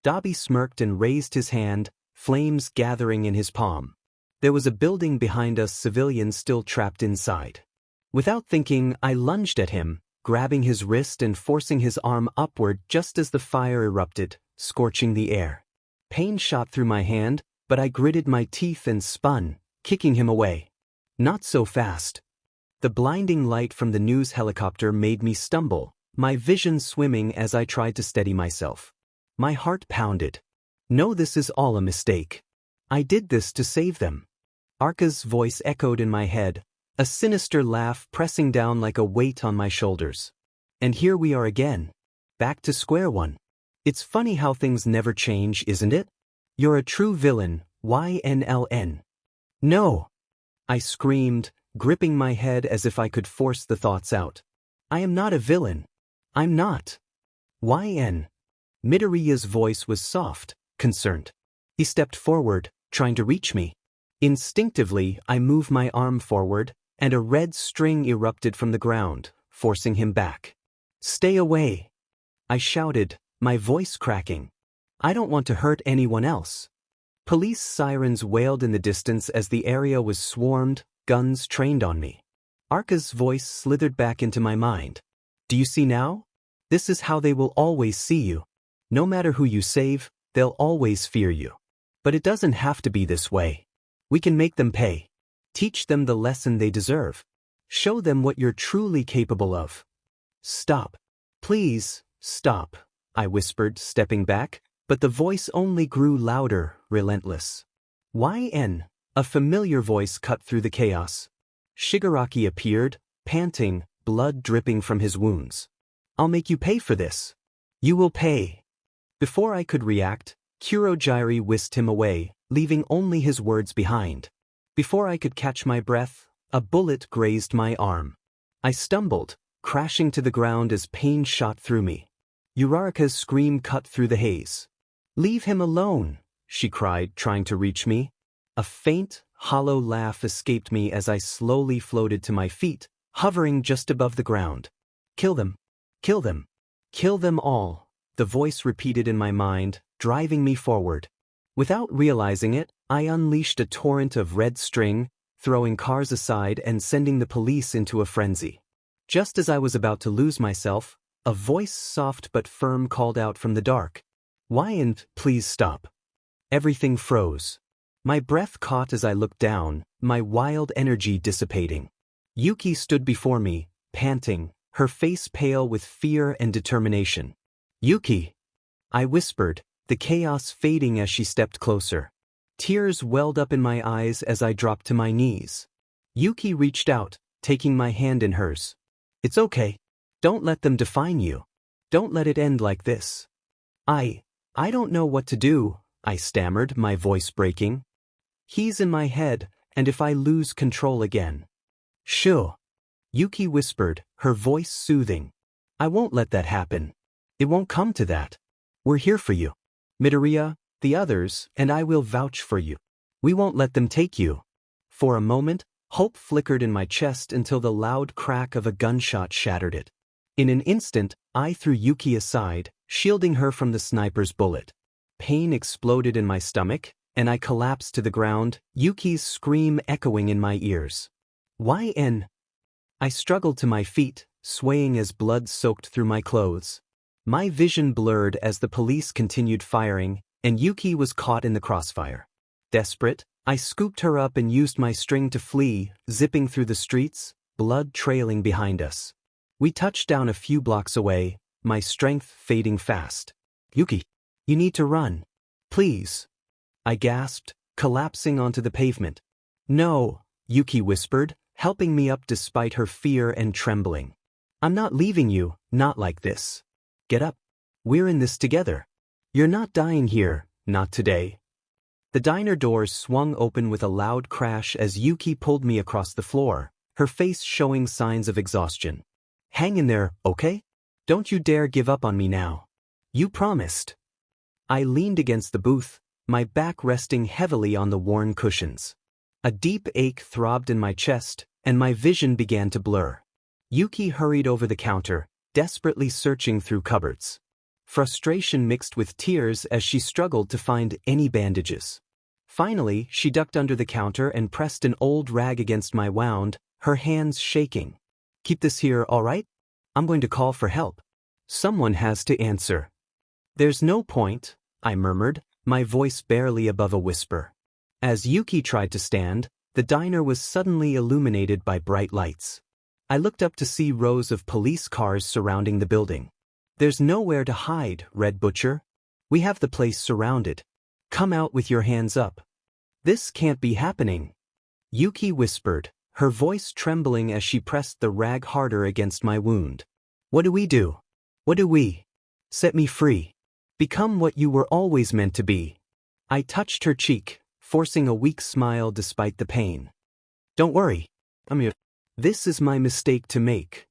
Dabi smirked and raised his hand, flames gathering in his palm. There was a building behind us, civilians still trapped inside. Without thinking, I lunged at him, grabbing his wrist and forcing his arm upward just as the fire erupted, scorching the air. Pain shot through my hand, but I gritted my teeth and spun, kicking him away. Not so fast. The blinding light from the news helicopter made me stumble, my vision swimming as I tried to steady myself. My heart pounded. No, this is all a mistake. I did this to save them. Arka's voice echoed in my head, a sinister laugh pressing down like a weight on my shoulders. And here we are again. Back to square one. It's funny how things never change, isn't it? You're a true villain, YNLN. No! I screamed, gripping my head as if I could force the thoughts out. I am not a villain. I'm not. YN. Midoriya's voice was soft, concerned. He stepped forward, trying to reach me. Instinctively, I moved my arm forward, and a red string erupted from the ground, forcing him back. Stay away! I shouted, my voice cracking. I don't want to hurt anyone else. Police sirens wailed in the distance as the area was swarmed, guns trained on me. Arka's voice slithered back into my mind. Do you see now? This is how they will always see you. No matter who you save, they'll always fear you. But it doesn't have to be this way. We can make them pay. Teach them the lesson they deserve. Show them what you're truly capable of. Stop. Please, stop, I whispered, stepping back, but the voice only grew louder, relentless. YN, a familiar voice cut through the chaos. Shigaraki appeared, panting, blood dripping from his wounds. I'll make you pay for this. You will pay. Before I could react, Kurogyari whisked him away, leaving only his words behind. Before I could catch my breath, a bullet grazed my arm. I stumbled, crashing to the ground as pain shot through me. Uraraka's scream cut through the haze. Leave him alone, she cried, trying to reach me. A faint, hollow laugh escaped me as I slowly floated to my feet, hovering just above the ground. Kill them. Kill them. Kill them all, the voice repeated in my mind, driving me forward. Without realizing it, I unleashed a torrent of red string, throwing cars aside and sending the police into a frenzy. Just as I was about to lose myself, a voice soft but firm called out from the dark. "Why, please stop." Everything froze. My breath caught as I looked down, my wild energy dissipating. Yuki stood before me, panting, her face pale with fear and determination. "Yuki!" I whispered, the chaos fading as she stepped closer. Tears welled up in my eyes as I dropped to my knees. Yuki reached out, taking my hand in hers. "It's okay. Don't let them define you. Don't let it end like this." I don't know what to do," I stammered, my voice breaking. "He's in my head, and if I lose control again." "Shoo," Yuki whispered, her voice soothing. "I won't let that happen. It won't come to that. We're here for you. Midoriya, the others, and I will vouch for you. We won't let them take you." For a moment, hope flickered in my chest until the loud crack of a gunshot shattered it. In an instant, I threw Yuki aside, shielding her from the sniper's bullet. Pain exploded in my stomach, and I collapsed to the ground, Yuki's scream echoing in my ears. "YN?" I struggled to my feet, swaying as blood soaked through my clothes. My vision blurred as the police continued firing, and Yuki was caught in the crossfire. Desperate, I scooped her up and used my string to flee, zipping through the streets, blood trailing behind us. We touched down a few blocks away, my strength fading fast. "Yuki, you need to run. Please." I gasped, collapsing onto the pavement. "No," Yuki whispered, helping me up despite her fear and trembling. "I'm not leaving you, not like this. Get up. We're in this together. You're not dying here, not today." The diner doors swung open with a loud crash as Yuki pulled me across the floor, her face showing signs of exhaustion. "Hang in there, okay? Don't you dare give up on me now. You promised." I leaned against the booth, my back resting heavily on the worn cushions. A deep ache throbbed in my chest, and my vision began to blur. Yuki hurried over the counter, desperately searching through cupboards. Frustration mixed with tears as she struggled to find any bandages. Finally, she ducked under the counter and pressed an old rag against my wound, her hands shaking. "Keep this here, all right? I'm going to call for help. Someone has to answer." "There's no point," I murmured, my voice barely above a whisper. As Yuki tried to stand, the diner was suddenly illuminated by bright lights. I looked up to see rows of police cars surrounding the building. "There's nowhere to hide, Red Butcher. We have the place surrounded. Come out with your hands up." "This can't be happening," Yuki whispered, her voice trembling as she pressed the rag harder against my wound. "What do we do? What do we? Set me free. Become what you were always meant to be." I touched her cheek, forcing a weak smile despite the pain. "Don't worry. I'm here. This is my mistake to make."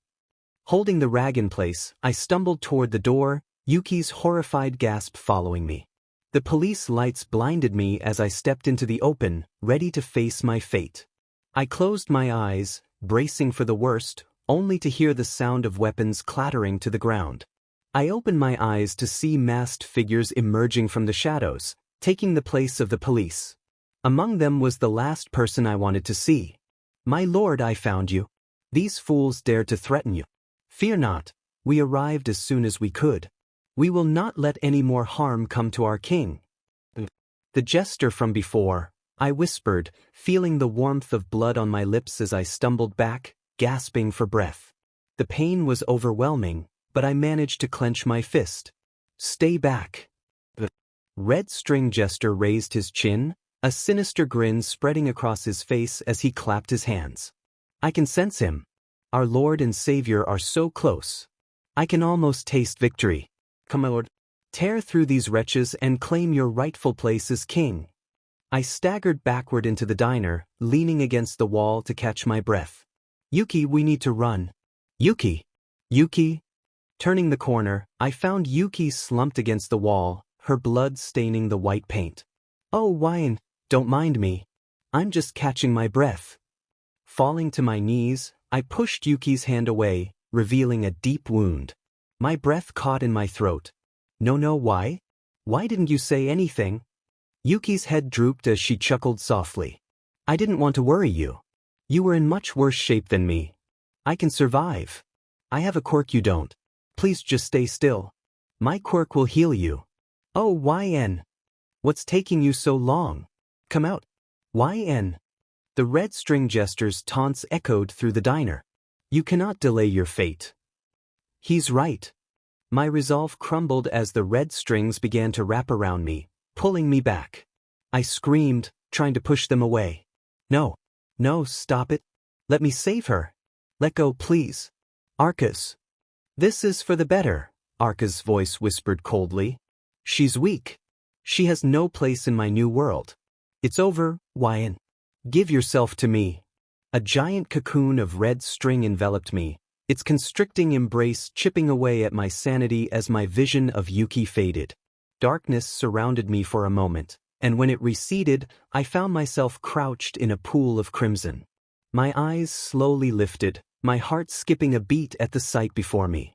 Holding the rag in place, I stumbled toward the door, Yuki's horrified gasp following me. The police lights blinded me as I stepped into the open, ready to face my fate. I closed my eyes, bracing for the worst, only to hear the sound of weapons clattering to the ground. I opened my eyes to see masked figures emerging from the shadows, taking the place of the police. Among them was the last person I wanted to see. "My lord, I found you. These fools dared to threaten you. Fear not, we arrived as soon as we could. We will not let any more harm come to our king." "The jester from before," I whispered, feeling the warmth of blood on my lips as I stumbled back, gasping for breath. The pain was overwhelming, but I managed to clench my fist. "Stay back." The red string jester raised his chin, a sinister grin spreading across his face as he clapped his hands. "I can sense him. Our Lord and Savior are so close. I can almost taste victory. Come, my lord. Tear through these wretches and claim your rightful place as king." I staggered backward into the diner, leaning against the wall to catch my breath. "Yuki, we need to run." "Yuki! Yuki!" Turning the corner, I found Yuki slumped against the wall, her blood staining the white paint. "Oh, Wine, don't mind me. I'm just catching my breath." Falling to my knees, I pushed Yuki's hand away, revealing a deep wound. My breath caught in my throat. "No, why? Why didn't you say anything? Yuki's head drooped as she chuckled softly. I didn't want to worry you. You were in much worse shape than me. I can survive. I have a quirk you don't. Please just stay still. My quirk will heal you. Oh, YN. What's taking you so long? Come out. YN. The red string gesture's taunts echoed through the diner. You cannot delay your fate. He's right. My resolve crumbled as the red strings began to wrap around me, pulling me back. I screamed, trying to push them away. No. No, stop it. Let me save her. Let go, please. Arcas. This is for the better, Arca's voice whispered coldly. She's weak. She has no place in my new world. It's over, YN. Give yourself to me. A giant cocoon of red string enveloped me, its constricting embrace chipping away at my sanity as my vision of Yuki faded. Darkness surrounded me for a moment, and when it receded, I found myself crouched in a pool of crimson. My eyes slowly lifted, my heart skipping a beat at the sight before me.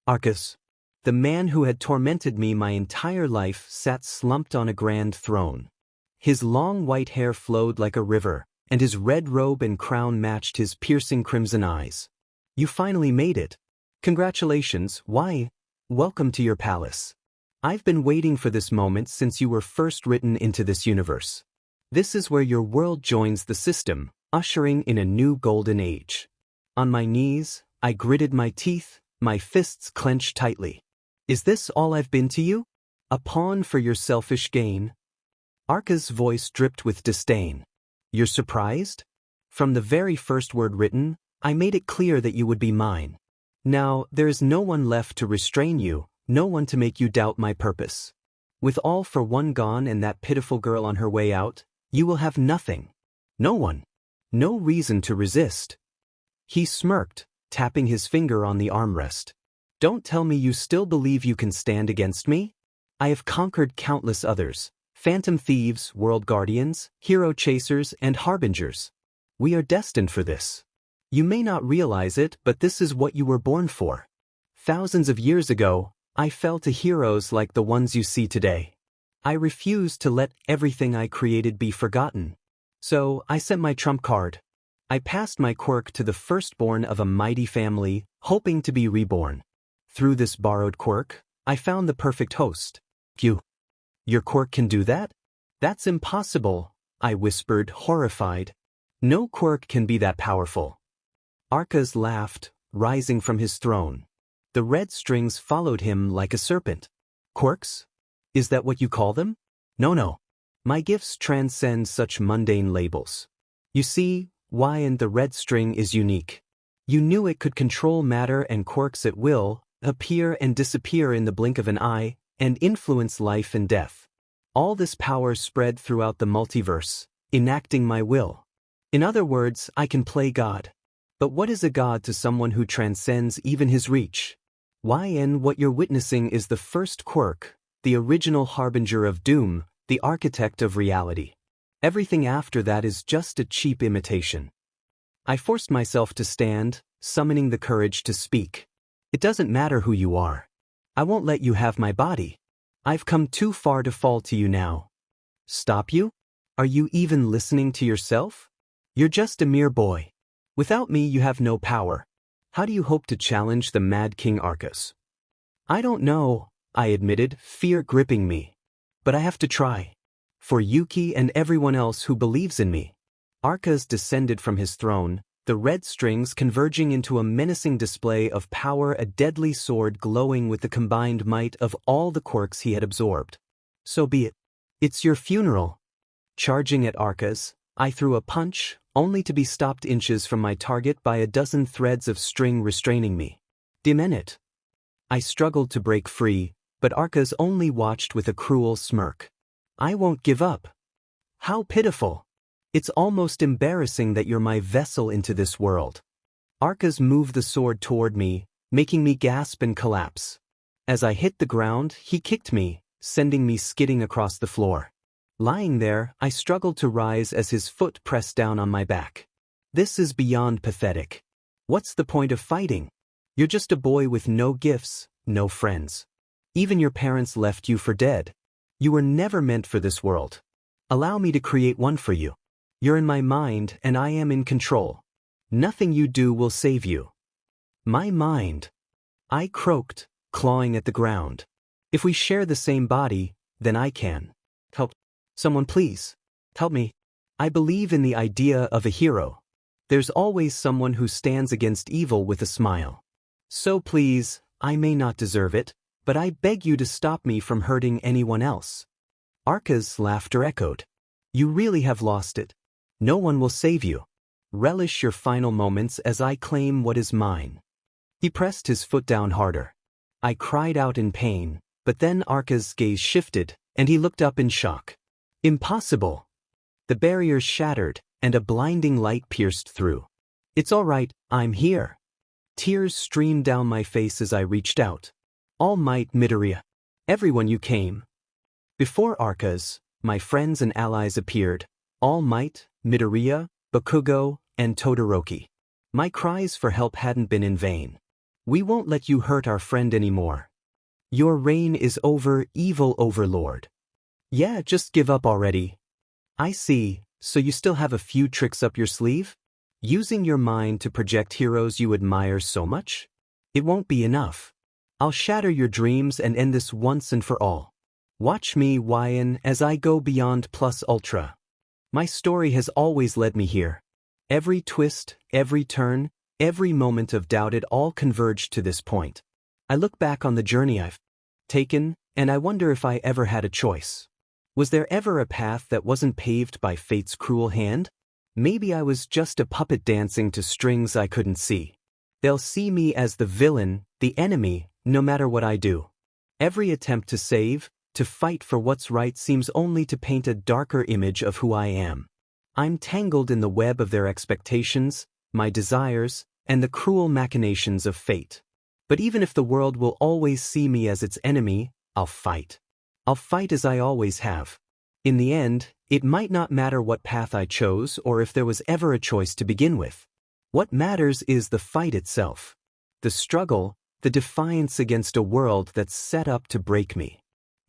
Arcas. The man who had tormented me my entire life sat slumped on a grand throne. His long white hair flowed like a river, and his red robe and crown matched his piercing crimson eyes. You finally made it. Congratulations, why? Welcome to your palace. I've been waiting for this moment since you were first written into this universe. This is where your world joins the system, ushering in a new golden age. On my knees, I gritted my teeth, my fists clenched tightly. Is this all I've been to you? A pawn for your selfish gain? Arca's voice dripped with disdain. You're surprised? From the very first word written, I made it clear that you would be mine. Now, there is no one left to restrain you, no one to make you doubt my purpose. With all for one gone and that pitiful girl on her way out, you will have nothing. No one. No reason to resist. He smirked, tapping his finger on the armrest. Don't tell me you still believe you can stand against me? I have conquered countless others. Phantom thieves, world guardians, hero chasers, and harbingers. We are destined for this. You may not realize it, but this is what you were born for. Thousands of years ago, I fell to heroes like the ones you see today. I refused to let everything I created be forgotten. So, I sent my trump card. I passed my quirk to the firstborn of a mighty family, hoping to be reborn. Through this borrowed quirk, I found the perfect host. You. Your quirk can do that? That's impossible, I whispered, horrified. No quirk can be that powerful. Arcas laughed, rising from his throne. The red strings followed him like a serpent. Quirks? Is that what you call them? No. My gifts transcend such mundane labels. You see, and the red string is unique. You knew it could control matter and quirks at will, appear and disappear in the blink of an eye, and influence life and death. All this power spread throughout the multiverse, enacting my will. In other words, I can play God. But what is a god to someone who transcends even his reach? What you're witnessing is the first quirk, the original harbinger of doom, the architect of reality. Everything after that is just a cheap imitation. I forced myself to stand, summoning the courage to speak. It doesn't matter who you are. I won't let you have my body. I've come too far to fall to you now. Stop you? Are you even listening to yourself? You're just a mere boy. Without me you have no power. How do you hope to challenge the Mad King Arcas? I don't know, I admitted, fear gripping me. But I have to try. For Yuki and everyone else who believes in me. Arcas descended from his throne, the red strings converging into a menacing display of power, a deadly sword glowing with the combined might of all the quirks he had absorbed. So be it. It's your funeral. Charging at Arcas, I threw a punch, only to be stopped inches from my target by a dozen threads of string restraining me. Demenit. I struggled to break free, but Arcas only watched with a cruel smirk. I won't give up. How pitiful. It's almost embarrassing that you're my vessel into this world. Arcas moved the sword toward me, making me gasp and collapse. As I hit the ground, he kicked me, sending me skidding across the floor. Lying there, I struggled to rise as his foot pressed down on my back. This is beyond pathetic. What's the point of fighting? You're just a boy with no gifts, no friends. Even your parents left you for dead. You were never meant for this world. Allow me to create one for you. You're in my mind and I am in control. Nothing you do will save you. My mind. I croaked, clawing at the ground. If we share the same body, then I can. Help. Someone please. Help me. I believe in the idea of a hero. There's always someone who stands against evil with a smile. So please, I may not deserve it, but I beg you to stop me from hurting anyone else. Arka's laughter echoed. You really have lost it. No one will save you. Relish your final moments as I claim what is mine. He pressed his foot down harder. I cried out in pain, but then Arka's gaze shifted, and he looked up in shock. Impossible. The barrier shattered, and a blinding light pierced through. It's all right, I'm here. Tears streamed down my face as I reached out. All might, Midoriya. Everyone you came. Before Arka's, my friends and allies appeared. All Might, Midoriya, Bakugo, and Todoroki. My cries for help hadn't been in vain. We won't let you hurt our friend anymore. Your reign is over, evil overlord. Yeah, just give up already. I see, so you still have a few tricks up your sleeve? Using your mind to project heroes you admire so much? It won't be enough. I'll shatter your dreams and end this once and for all. Watch me, Wyan, as I go beyond plus ultra. My story has always led me here. Every twist, every turn, every moment of doubt, it all converged to this point. I look back on the journey I've taken, and I wonder if I ever had a choice. Was there ever a path that wasn't paved by fate's cruel hand? Maybe I was just a puppet dancing to strings I couldn't see. They'll see me as the villain, the enemy, no matter what I do. Every attempt to save, to fight for what's right seems only to paint a darker image of who I am. I'm tangled in the web of their expectations, my desires, and the cruel machinations of fate. But even if the world will always see me as its enemy, I'll fight. I'll fight as I always have. In the end, it might not matter what path I chose or if there was ever a choice to begin with. What matters is the fight itself. The struggle, the defiance against a world that's set up to break me.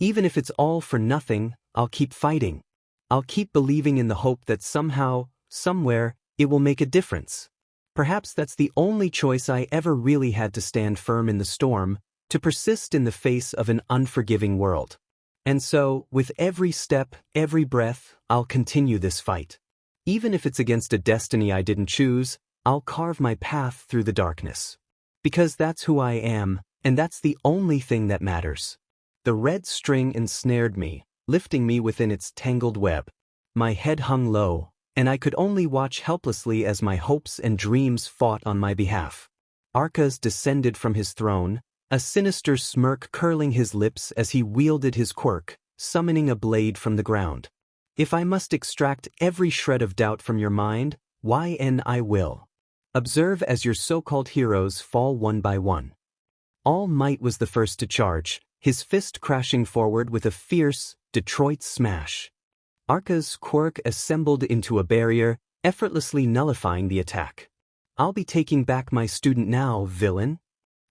Even if it's all for nothing, I'll keep fighting. I'll keep believing in the hope that somehow, somewhere, it will make a difference. Perhaps that's the only choice I ever really had, to stand firm in the storm, to persist in the face of an unforgiving world. And so, with every step, every breath, I'll continue this fight. Even if it's against a destiny I didn't choose, I'll carve my path through the darkness. Because that's who I am, and that's the only thing that matters. The red string ensnared me, lifting me within its tangled web. My head hung low, and I could only watch helplessly as my hopes and dreams fought on my behalf. Arka's descended from his throne, a sinister smirk curling his lips as he wielded his quirk, summoning a blade from the ground. If I must extract every shred of doubt from your mind, YN I will. Observe as your so-called heroes fall one by one. All Might was the first to charge, his fist crashing forward with a fierce, Detroit smash. Arka's quirk assembled into a barrier, effortlessly nullifying the attack. I'll be taking back my student now, villain.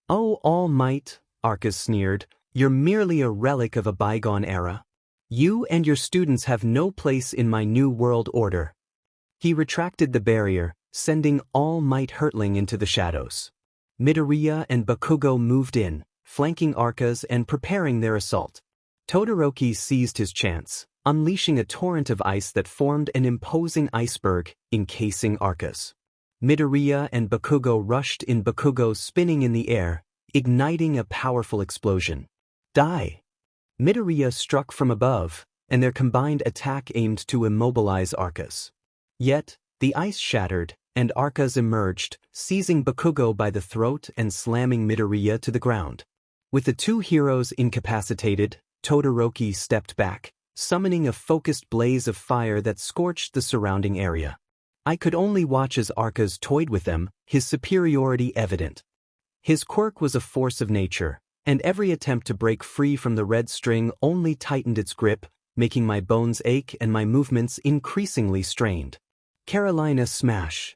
Oh, All Might, Arka sneered, you're merely a relic of a bygone era. You and your students have no place in my new world order. He retracted the barrier, sending All Might hurtling into the shadows. Midoriya and Bakugo moved in, flanking Arka's and preparing their assault. Todoroki seized his chance, unleashing a torrent of ice that formed an imposing iceberg, encasing Arka's. Midoriya and Bakugo rushed in, Bakugo spinning in the air, igniting a powerful explosion. Die! Midoriya struck from above, and their combined attack aimed to immobilize Arka's. Yet, the ice shattered, and Arka's emerged, seizing Bakugo by the throat and slamming Midoriya to the ground. With the two heroes incapacitated, Todoroki stepped back, summoning a focused blaze of fire that scorched the surrounding area. I could only watch as Arka's toyed with them, his superiority evident. His quirk was a force of nature, and every attempt to break free from the red string only tightened its grip, making my bones ache and my movements increasingly strained. Carolina smash!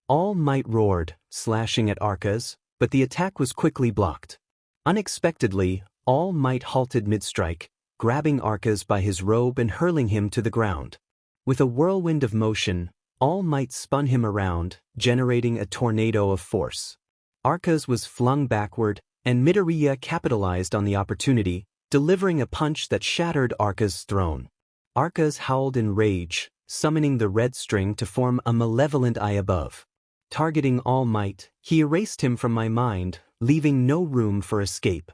All Might roared, slashing at Arka's, but the attack was quickly blocked. Unexpectedly, All Might halted mid-strike, grabbing Arcas by his robe and hurling him to the ground. With a whirlwind of motion, All Might spun him around, generating a tornado of force. Arcas was flung backward, and Midoriya capitalized on the opportunity, delivering a punch that shattered Arcas' throne. Arcas howled in rage, summoning the red string to form a malevolent eye above. Targeting All Might, he erased him from my mind, leaving no room for escape.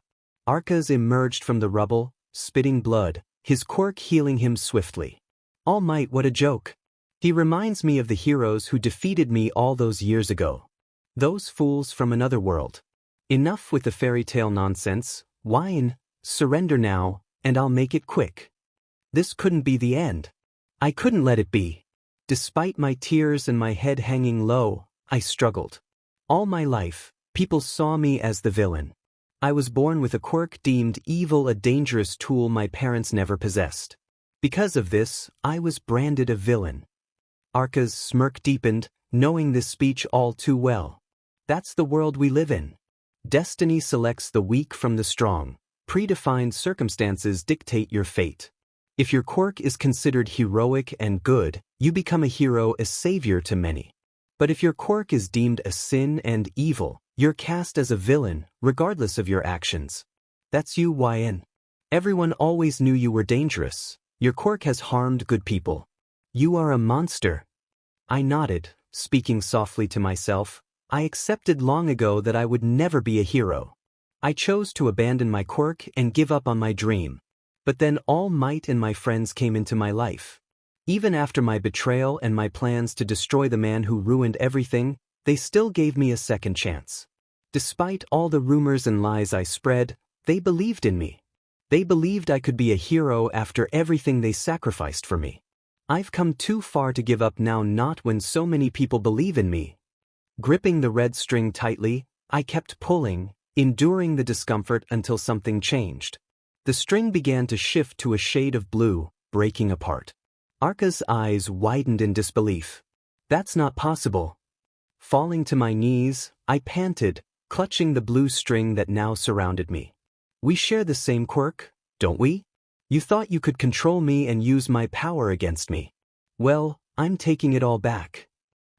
Arcas emerged from the rubble, spitting blood, his quirk healing him swiftly. All Might, what a joke. He reminds me of the heroes who defeated me all those years ago. Those fools from another world. Enough with the fairy tale nonsense, whine, surrender now, and I'll make it quick. This couldn't be the end. I couldn't let it be. Despite my tears and my head hanging low, I struggled. All my life, people saw me as the villain. I was born with a quirk deemed evil, a dangerous tool my parents never possessed. Because of this, I was branded a villain. Arcas' smirk deepened, knowing this speech all too well. That's the world we live in. Destiny selects the weak from the strong. Predefined circumstances dictate your fate. If your quirk is considered heroic and good, you become a hero, a savior to many. But if your quirk is deemed a sin and evil, you're cast as a villain, regardless of your actions. That's you, YN. Everyone always knew you were dangerous. Your quirk has harmed good people. You are a monster. I nodded, speaking softly to myself. I accepted long ago that I would never be a hero. I chose to abandon my quirk and give up on my dream. But then All Might and my friends came into my life. Even after my betrayal and my plans to destroy the man who ruined everything, they still gave me a second chance. Despite all the rumors and lies I spread, they believed in me. They believed I could be a hero after everything they sacrificed for me. I've come too far to give up now, not when so many people believe in me. Gripping the red string tightly, I kept pulling, enduring the discomfort until something changed. The string began to shift to a shade of blue, breaking apart. Arcas' eyes widened in disbelief. That's not possible. Falling to my knees, I panted, clutching the blue string that now surrounded me. We share the same quirk, don't we? You thought you could control me and use my power against me. Well, I'm taking it all back.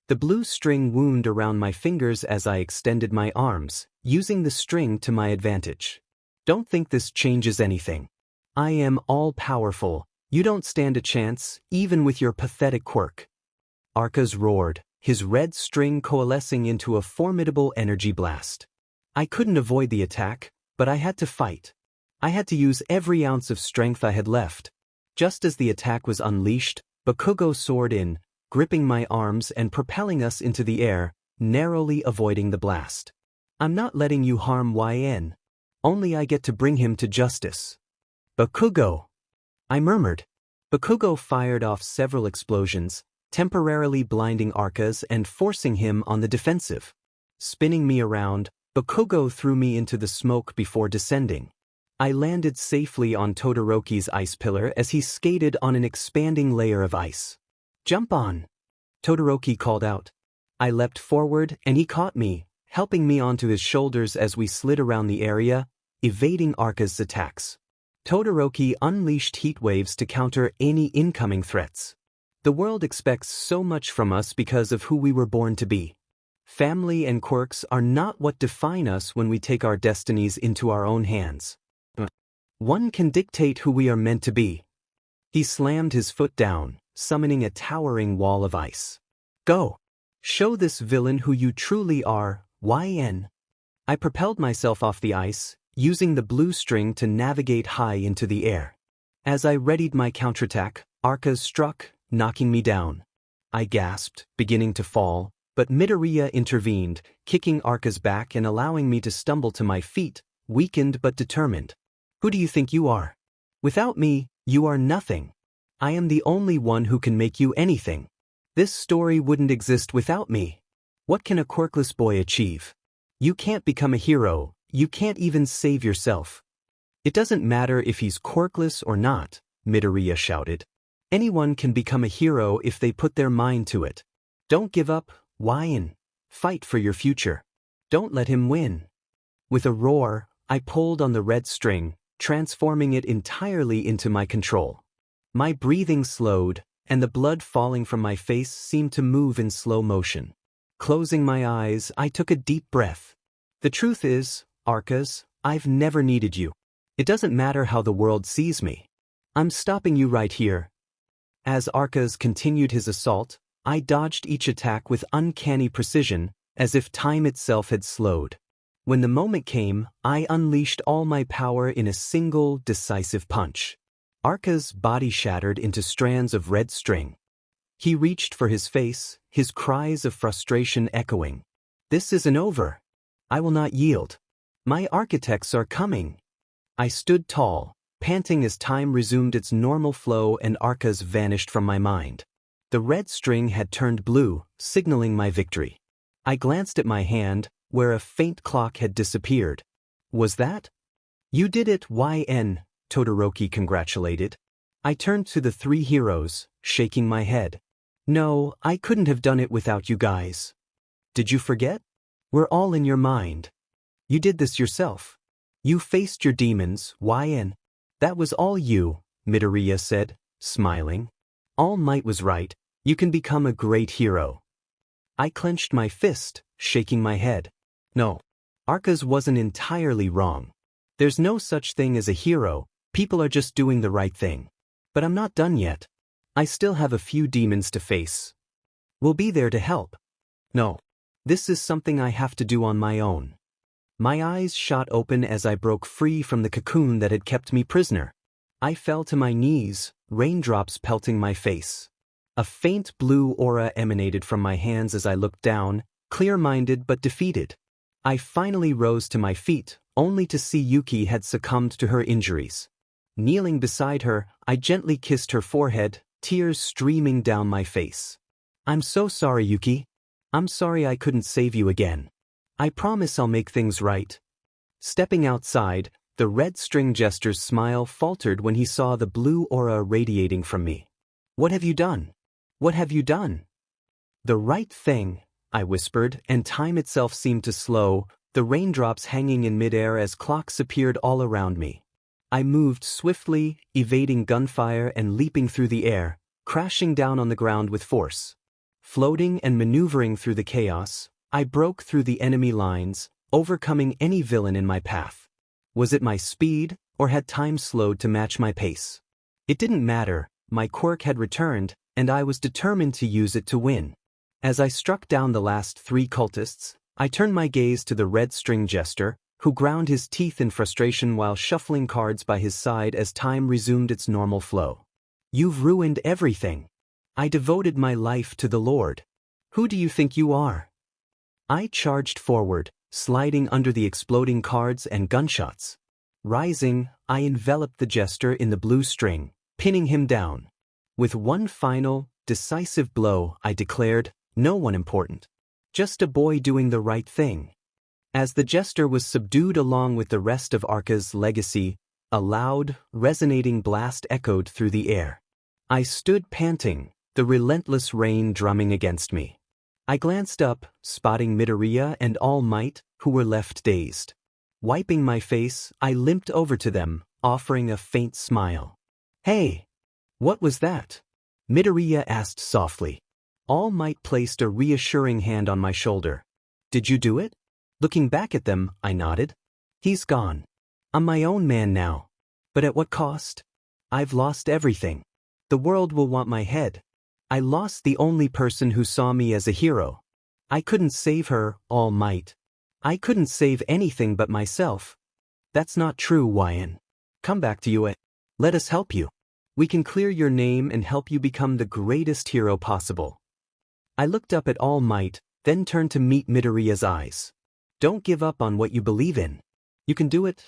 The blue string wound around my fingers as I extended my arms, using the string to my advantage. Don't think this changes anything. I am all-powerful. You don't stand a chance, even with your pathetic quirk. Arcas roared, his red string coalescing into a formidable energy blast. I couldn't avoid the attack, but I had to fight. I had to use every ounce of strength I had left. Just as the attack was unleashed, Bakugo soared in, gripping my arms and propelling us into the air, narrowly avoiding the blast. I'm not letting you harm YN. Only I get to bring him to justice. Bakugo! I murmured. Bakugo fired off several explosions, temporarily blinding Arcas and forcing him on the defensive. Spinning me around, Bakugo threw me into the smoke before descending. I landed safely on Todoroki's ice pillar as he skated on an expanding layer of ice. Jump on! Todoroki called out. I leapt forward and he caught me, helping me onto his shoulders as we slid around the area, evading Arcas' attacks. Todoroki unleashed heat waves to counter any incoming threats. The world expects so much from us because of who we were born to be. Family and quirks are not what define us when we take our destinies into our own hands. One can dictate who we are meant to be. He slammed his foot down, summoning a towering wall of ice. Go! Show this villain who you truly are, YN. I propelled myself off the ice, using the blue string to navigate high into the air. As I readied my counterattack, Arcas struck, knocking me down. I gasped, beginning to fall, but Midoriya intervened, kicking Arcas back and allowing me to stumble to my feet, weakened but determined. Who do you think you are? Without me, you are nothing. I am the only one who can make you anything. This story wouldn't exist without me. What can a quirkless boy achieve? You can't become a hero, you can't even save yourself. It doesn't matter if he's quirkless or not, Midoriya shouted. Anyone can become a hero if they put their mind to it. Don't give up, YN. Fight for your future. Don't let him win. With a roar, I pulled on the red string, transforming it entirely into my control. My breathing slowed, and the blood falling from my face seemed to move in slow motion. Closing my eyes, I took a deep breath. The truth is, Arcas, I've never needed you. It doesn't matter how the world sees me. I'm stopping you right here. As Arcas continued his assault, I dodged each attack with uncanny precision, as if time itself had slowed. When the moment came, I unleashed all my power in a single, decisive punch. Arca's body shattered into strands of red string. He reached for his face, his cries of frustration echoing. This isn't over. I will not yield. My architects are coming. I stood tall, panting as time resumed its normal flow and Arcas vanished from my mind. The red string had turned blue, signaling my victory. I glanced at my hand, where a faint clock had disappeared. Was that? You did it, YN, Todoroki congratulated. I turned to the three heroes, shaking my head. No, I couldn't have done it without you guys. Did you forget? We're all in your mind. You did this yourself. You faced your demons, YN. That was all you, Midoriya said, smiling. All Might was right. You can become a great hero. I clenched my fist, shaking my head. No. Arcas wasn't entirely wrong. There's no such thing as a hero, people are just doing the right thing. But I'm not done yet. I still have a few demons to face. We'll be there to help. No. This is something I have to do on my own. My eyes shot open as I broke free from the cocoon that had kept me prisoner. I fell to my knees, raindrops pelting my face. A faint blue aura emanated from my hands as I looked down, clear-minded but defeated. I finally rose to my feet, only to see Yuki had succumbed to her injuries. Kneeling beside her, I gently kissed her forehead, tears streaming down my face. I'm so sorry, Yuki. I'm sorry I couldn't save you again. I promise I'll make things right. Stepping outside, the red string jester's smile faltered when he saw the blue aura radiating from me. What have you done? What have you done? The right thing, I whispered, and time itself seemed to slow, the raindrops hanging in midair as clocks appeared all around me. I moved swiftly, evading gunfire and leaping through the air, crashing down on the ground with force. Floating and maneuvering through the chaos, I broke through the enemy lines, overcoming any villain in my path. Was it my speed, or had time slowed to match my pace? It didn't matter, my quirk had returned, and I was determined to use it to win. As I struck down the last three cultists, I turned my gaze to the red string jester, who ground his teeth in frustration while shuffling cards by his side as time resumed its normal flow. You've ruined everything. I devoted my life to the Lord. Who do you think you are? I charged forward, sliding under the exploding cards and gunshots. Rising, I enveloped the jester in the blue string, pinning him down. With one final, decisive blow, I declared, no one important. Just a boy doing the right thing. As the jester was subdued along with the rest of Arca's legacy, a loud, resonating blast echoed through the air. I stood panting, the relentless rain drumming against me. I glanced up, spotting Midoriya and All Might, who were left dazed. Wiping my face, I limped over to them, offering a faint smile. Hey! What was that? Midoriya asked softly. All Might placed a reassuring hand on my shoulder. Did you do it? Looking back at them, I nodded. He's gone. I'm my own man now. But at what cost? I've lost everything. The world will want my head. I lost the only person who saw me as a hero. I couldn't save her, All Might. I couldn't save anything but myself. That's not true, YN. Come back to you. Let us help you. We can clear your name and help you become the greatest hero possible. I looked up at All Might, then turned to meet Midoriya's eyes. Don't give up on what you believe in. You can do it,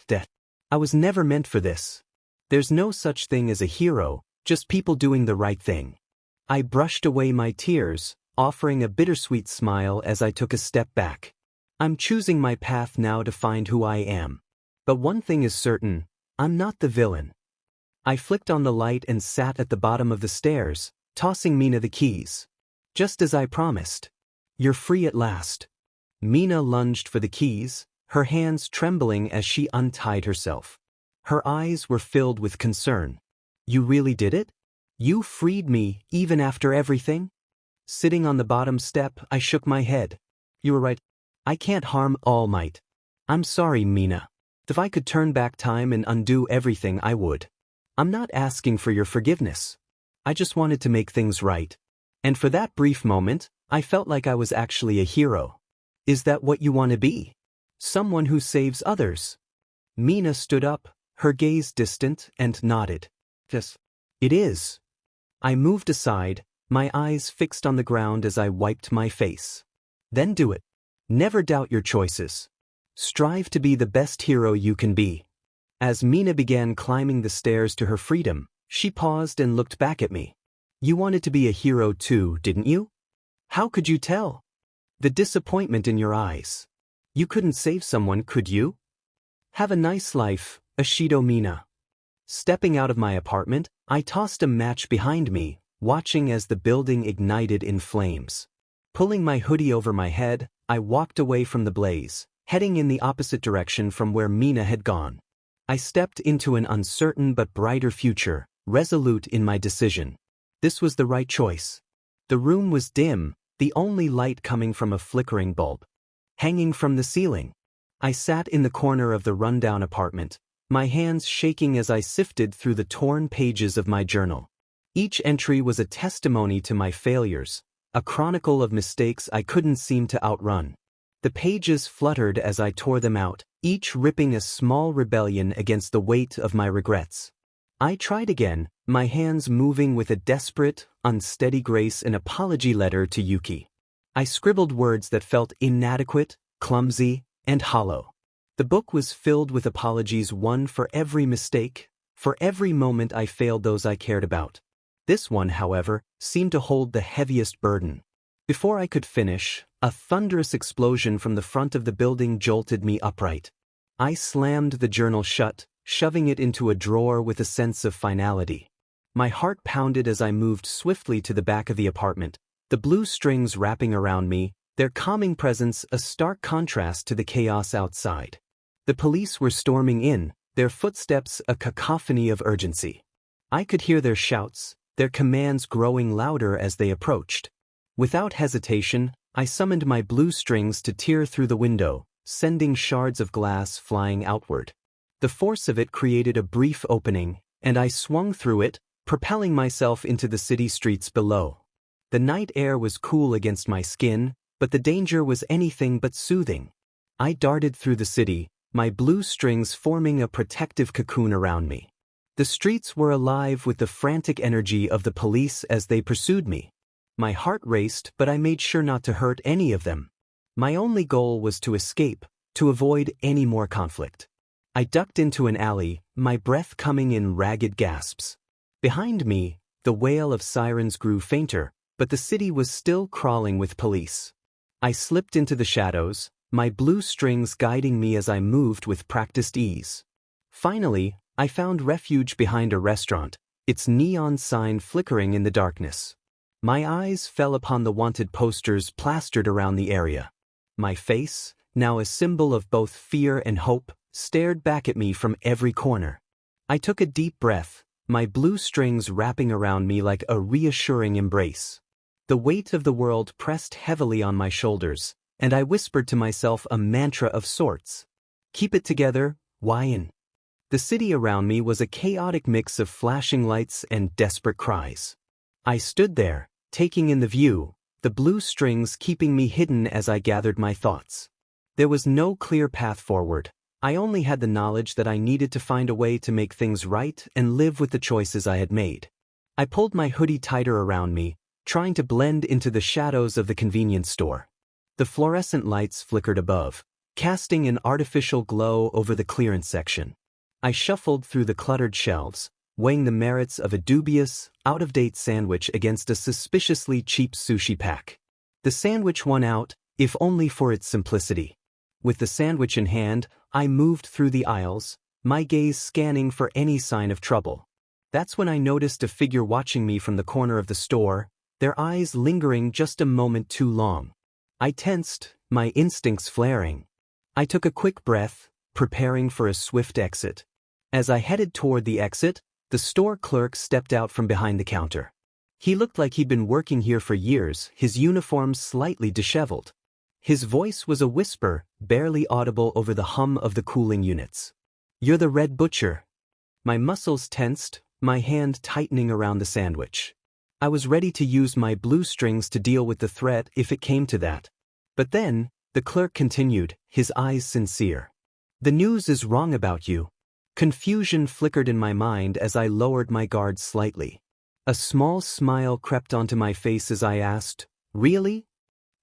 I was never meant for this. There's no such thing as a hero, just people doing the right thing. I brushed away my tears, offering a bittersweet smile as I took a step back. I'm choosing my path now to find who I am. But one thing is certain, I'm not the villain. I flicked on the light and sat at the bottom of the stairs, tossing Mina the keys. Just as I promised. You're free at last. Mina lunged for the keys, her hands trembling as she untied herself. Her eyes were filled with concern. You really did it? You freed me, even after everything? Sitting on the bottom step, I shook my head. You were right. I can't harm All Might. I'm sorry, Mina. If I could turn back time and undo everything, I would. I'm not asking for your forgiveness. I just wanted to make things right. And for that brief moment, I felt like I was actually a hero. Is that what you want to be? Someone who saves others? Mina stood up, her gaze distant, and nodded. Yes. It is. I moved aside, my eyes fixed on the ground as I wiped my face. Then do it. Never doubt your choices. Strive to be the best hero you can be. As Mina began climbing the stairs to her freedom, she paused and looked back at me. You wanted to be a hero too, didn't you? How could you tell? The disappointment in your eyes. You couldn't save someone, could you? Have a nice life, Ashido Mina. Stepping out of my apartment, I tossed a match behind me, watching as the building ignited in flames. Pulling my hoodie over my head, I walked away from the blaze, heading in the opposite direction from where Mina had gone. I stepped into an uncertain but brighter future, resolute in my decision. This was the right choice. The room was dim, the only light coming from a flickering bulb. Hanging from the ceiling. I sat in the corner of the rundown apartment, my hands shaking as I sifted through the torn pages of my journal. Each entry was a testimony to my failures, a chronicle of mistakes I couldn't seem to outrun. The pages fluttered as I tore them out, each ripping a small rebellion against the weight of my regrets. I tried again, my hands moving with a desperate, unsteady grace, an apology letter to Yuki. I scribbled words that felt inadequate, clumsy, and hollow. The book was filled with apologies, one for every mistake, for every moment I failed those I cared about. This one, however, seemed to hold the heaviest burden. Before I could finish, a thunderous explosion from the front of the building jolted me upright. I slammed the journal shut, shoving it into a drawer with a sense of finality. My heart pounded as I moved swiftly to the back of the apartment, the blue strings wrapping around me, their calming presence a stark contrast to the chaos outside. The police were storming in, their footsteps a cacophony of urgency. I could hear their shouts, their commands growing louder as they approached. Without hesitation, I summoned my blue strings to tear through the window, sending shards of glass flying outward. The force of it created a brief opening, and I swung through it, propelling myself into the city streets below. The night air was cool against my skin, but the danger was anything but soothing. I darted through the city, my blue strings forming a protective cocoon around me. The streets were alive with the frantic energy of the police as they pursued me. My heart raced, but I made sure not to hurt any of them. My only goal was to escape, to avoid any more conflict. I ducked into an alley, my breath coming in ragged gasps. Behind me, the wail of sirens grew fainter, but the city was still crawling with police. I slipped into the shadows, my blue strings guiding me as I moved with practiced ease. Finally, I found refuge behind a restaurant, its neon sign flickering in the darkness. My eyes fell upon the wanted posters plastered around the area. My face, now a symbol of both fear and hope, stared back at me from every corner. I took a deep breath, my blue strings wrapping around me like a reassuring embrace. The weight of the world pressed heavily on my shoulders, and I whispered to myself a mantra of sorts. Keep it together, Wyan. The city around me was a chaotic mix of flashing lights and desperate cries. I stood there, taking in the view, the blue strings keeping me hidden as I gathered my thoughts. There was no clear path forward. I only had the knowledge that I needed to find a way to make things right and live with the choices I had made. I pulled my hoodie tighter around me, trying to blend into the shadows of the convenience store. The fluorescent lights flickered above, casting an artificial glow over the clearance section. I shuffled through the cluttered shelves, weighing the merits of a dubious, out-of-date sandwich against a suspiciously cheap sushi pack. The sandwich won out, if only for its simplicity. With the sandwich in hand, I moved through the aisles, my gaze scanning for any sign of trouble. That's when I noticed a figure watching me from the corner of the store, their eyes lingering just a moment too long. I tensed, my instincts flaring. I took a quick breath, preparing for a swift exit. As I headed toward the exit, the store clerk stepped out from behind the counter. He looked like he'd been working here for years, his uniform slightly disheveled. His voice was a whisper, barely audible over the hum of the cooling units. "You're the Red Butcher." My muscles tensed, my hand tightening around the sandwich. I was ready to use my blue strings to deal with the threat if it came to that. But then, the clerk continued, his eyes sincere. "The news is wrong about you." Confusion flickered in my mind as I lowered my guard slightly. A small smile crept onto my face as I asked, "Really?"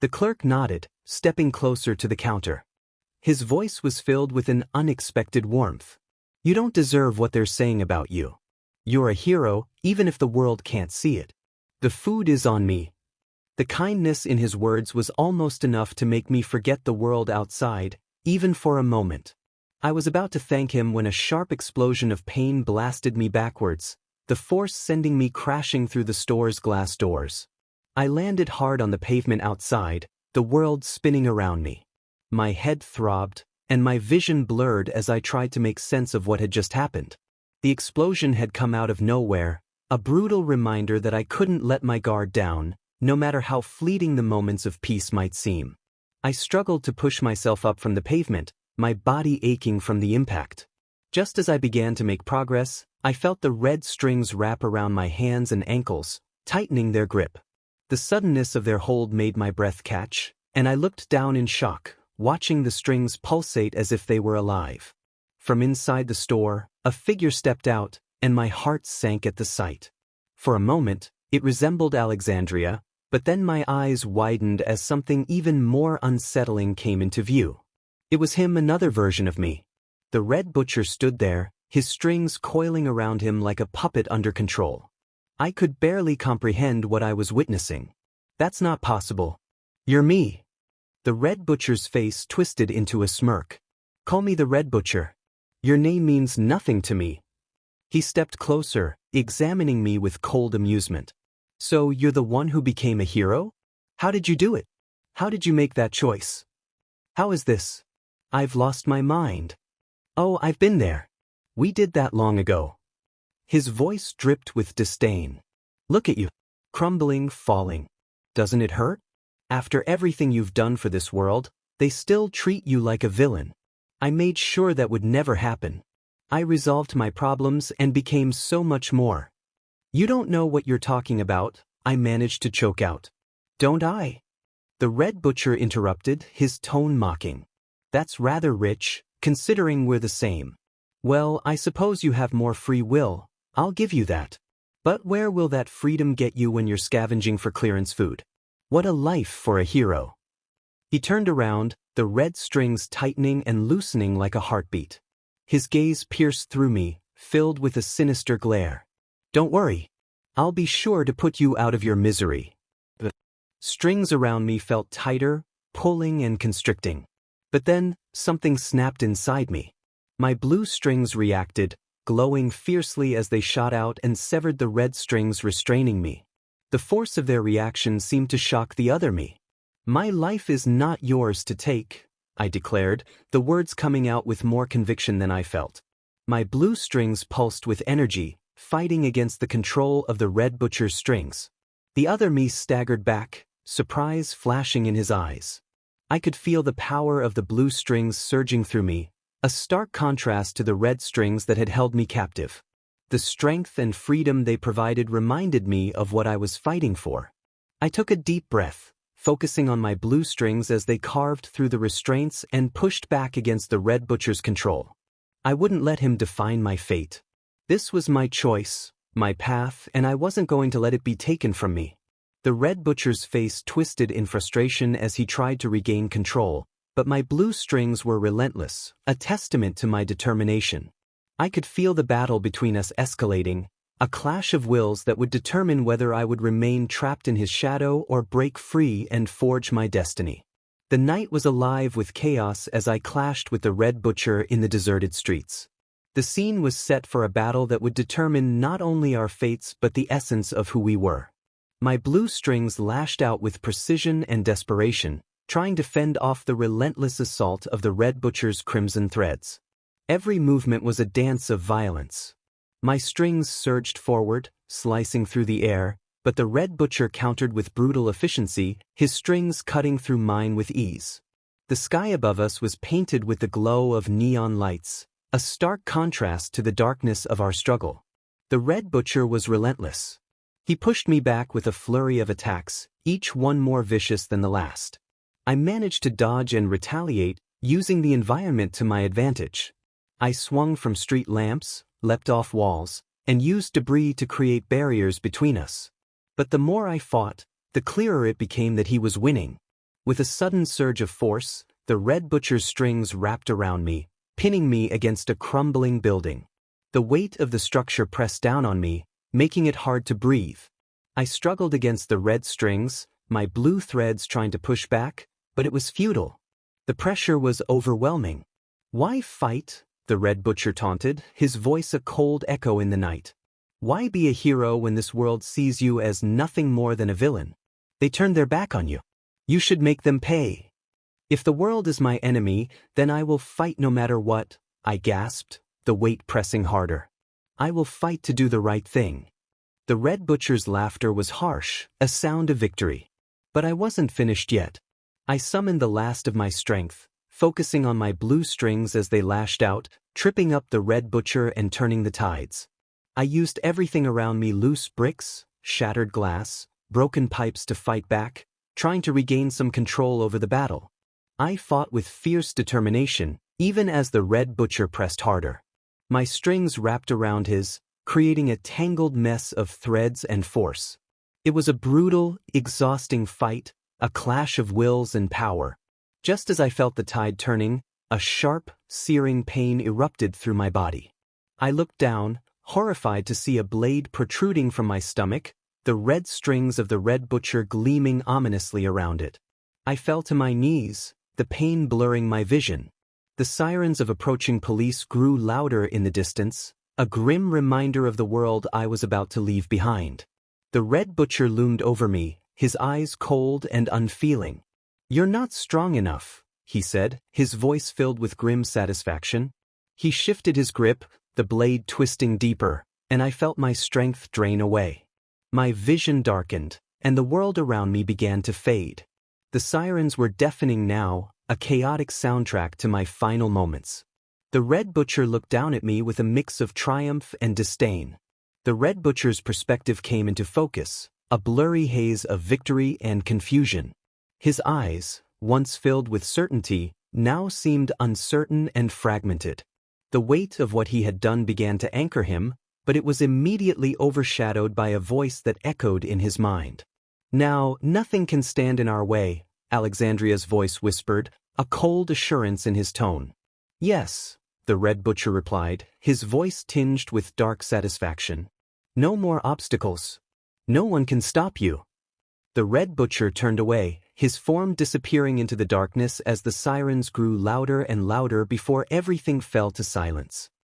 The clerk nodded, stepping closer to the counter. His voice was filled with an unexpected warmth. "You don't deserve what they're saying about you. You're a hero, even if the world can't see it. The food is on me." The kindness in his words was almost enough to make me forget the world outside, even for a moment. I was about to thank him when a sharp explosion of pain blasted me backwards, the force sending me crashing through the store's glass doors. I landed hard on the pavement outside, the world spinning around me. My head throbbed, and my vision blurred as I tried to make sense of what had just happened. The explosion had come out of nowhere, a brutal reminder that I couldn't let my guard down, no matter how fleeting the moments of peace might seem. I struggled to push myself up from the pavement, my body aching from the impact. Just as I began to make progress, I felt the red strings wrap around my hands and ankles, tightening their grip. The suddenness of their hold made my breath catch, and I looked down in shock, watching the strings pulsate as if they were alive. From inside the store, a figure stepped out, and my heart sank at the sight. For a moment, it resembled Alexandria, but then my eyes widened as something even more unsettling came into view. It was him, another version of me. The Red Butcher stood there, his strings coiling around him like a puppet under control. I could barely comprehend what I was witnessing. "That's not possible. You're me." The Red Butcher's face twisted into a smirk. "Call me the Red Butcher. Your name means nothing to me." He stepped closer, examining me with cold amusement. "So you're the one who became a hero? How did you do it? How did you make that choice? How is this? I've lost my mind." "Oh, I've been there. We did that long ago." His voice dripped with disdain. "Look at you. Crumbling, falling. Doesn't it hurt? After everything you've done for this world, they still treat you like a villain. I made sure that would never happen. I resolved my problems and became so much more." "You don't know what you're talking about," I managed to choke out. "Don't I?" The Red Butcher interrupted, his tone mocking. "That's rather rich, considering we're the same. Well, I suppose you have more free will, I'll give you that. But where will that freedom get you when you're scavenging for clearance food? What a life for a hero." He turned around, the red strings tightening and loosening like a heartbeat. His gaze pierced through me, filled with a sinister glare. "Don't worry. I'll be sure to put you out of your misery." The strings around me felt tighter, pulling and constricting. But then, something snapped inside me. My blue strings reacted, glowing fiercely as they shot out and severed the red strings restraining me. The force of their reaction seemed to shock the other me. "My life is not yours to take," I declared, the words coming out with more conviction than I felt. My blue strings pulsed with energy, fighting against the control of the Red Butcher's strings. The other me staggered back, surprise flashing in his eyes. I could feel the power of the blue strings surging through me, a stark contrast to the red strings that had held me captive. The strength and freedom they provided reminded me of what I was fighting for. I took a deep breath, focusing on my blue strings as they carved through the restraints and pushed back against the Red Butcher's control. I wouldn't let him define my fate. This was my choice, my path, and I wasn't going to let it be taken from me. The Red Butcher's face twisted in frustration as he tried to regain control, but my blue strings were relentless, a testament to my determination. I could feel the battle between us escalating, a clash of wills that would determine whether I would remain trapped in his shadow or break free and forge my destiny. The night was alive with chaos as I clashed with the Red Butcher in the deserted streets. The scene was set for a battle that would determine not only our fates but the essence of who we were. My blue strings lashed out with precision and desperation, trying to fend off the relentless assault of the Red Butcher's crimson threads. Every movement was a dance of violence. My strings surged forward, slicing through the air, but the Red Butcher countered with brutal efficiency, his strings cutting through mine with ease. The sky above us was painted with the glow of neon lights, a stark contrast to the darkness of our struggle. The Red Butcher was relentless. He pushed me back with a flurry of attacks, each one more vicious than the last. I managed to dodge and retaliate, using the environment to my advantage. I swung from street lamps, leapt off walls, and used debris to create barriers between us. But the more I fought, the clearer it became that he was winning. With a sudden surge of force, the Red Butcher's strings wrapped around me, pinning me against a crumbling building. The weight of the structure pressed down on me, making it hard to breathe. I struggled against the red strings, my blue threads trying to push back, but it was futile. The pressure was overwhelming. "Why fight?" the Red Butcher taunted, his voice a cold echo in the night. "Why be a hero when this world sees you as nothing more than a villain? They turned their back on you. You should make them pay." "If the world is my enemy, then I will fight no matter what," I gasped, the weight pressing harder. "I will fight to do the right thing." The Red Butcher's laughter was harsh, a sound of victory. But I wasn't finished yet. I summoned the last of my strength, focusing on my blue strings as they lashed out, tripping up the Red Butcher and turning the tides. I used everything around me, loose bricks, shattered glass, broken pipes to fight back, trying to regain some control over the battle. I fought with fierce determination, even as the Red Butcher pressed harder. My strings wrapped around his, creating a tangled mess of threads and force. It was a brutal, exhausting fight, a clash of wills and power. Just as I felt the tide turning, a sharp, searing pain erupted through my body. I looked down, horrified to see a blade protruding from my stomach, the red strings of the Red Butcher gleaming ominously around it. I fell to my knees, the pain blurring my vision. The sirens of approaching police grew louder in the distance, a grim reminder of the world I was about to leave behind. The Red Butcher loomed over me, his eyes cold and unfeeling. "You're not strong enough," he said, his voice filled with grim satisfaction. He shifted his grip, the blade twisting deeper, and I felt my strength drain away. My vision darkened, and the world around me began to fade. The sirens were deafening now, a chaotic soundtrack to my final moments. The Red Butcher looked down at me with a mix of triumph and disdain. The Red Butcher's perspective came into focus, a blurry haze of victory and confusion. His eyes, once filled with certainty, now seemed uncertain and fragmented. The weight of what he had done began to anchor him, but it was immediately overshadowed by a voice that echoed in his mind. "Now, nothing can stand in our way," Alexandria's voice whispered, a cold assurance in his tone. "Yes," the Red Butcher replied, his voice tinged with dark satisfaction. "No more obstacles. No one can stop you." The Red Butcher turned away, his form disappearing into the darkness as the sirens grew louder and louder before everything fell to silence.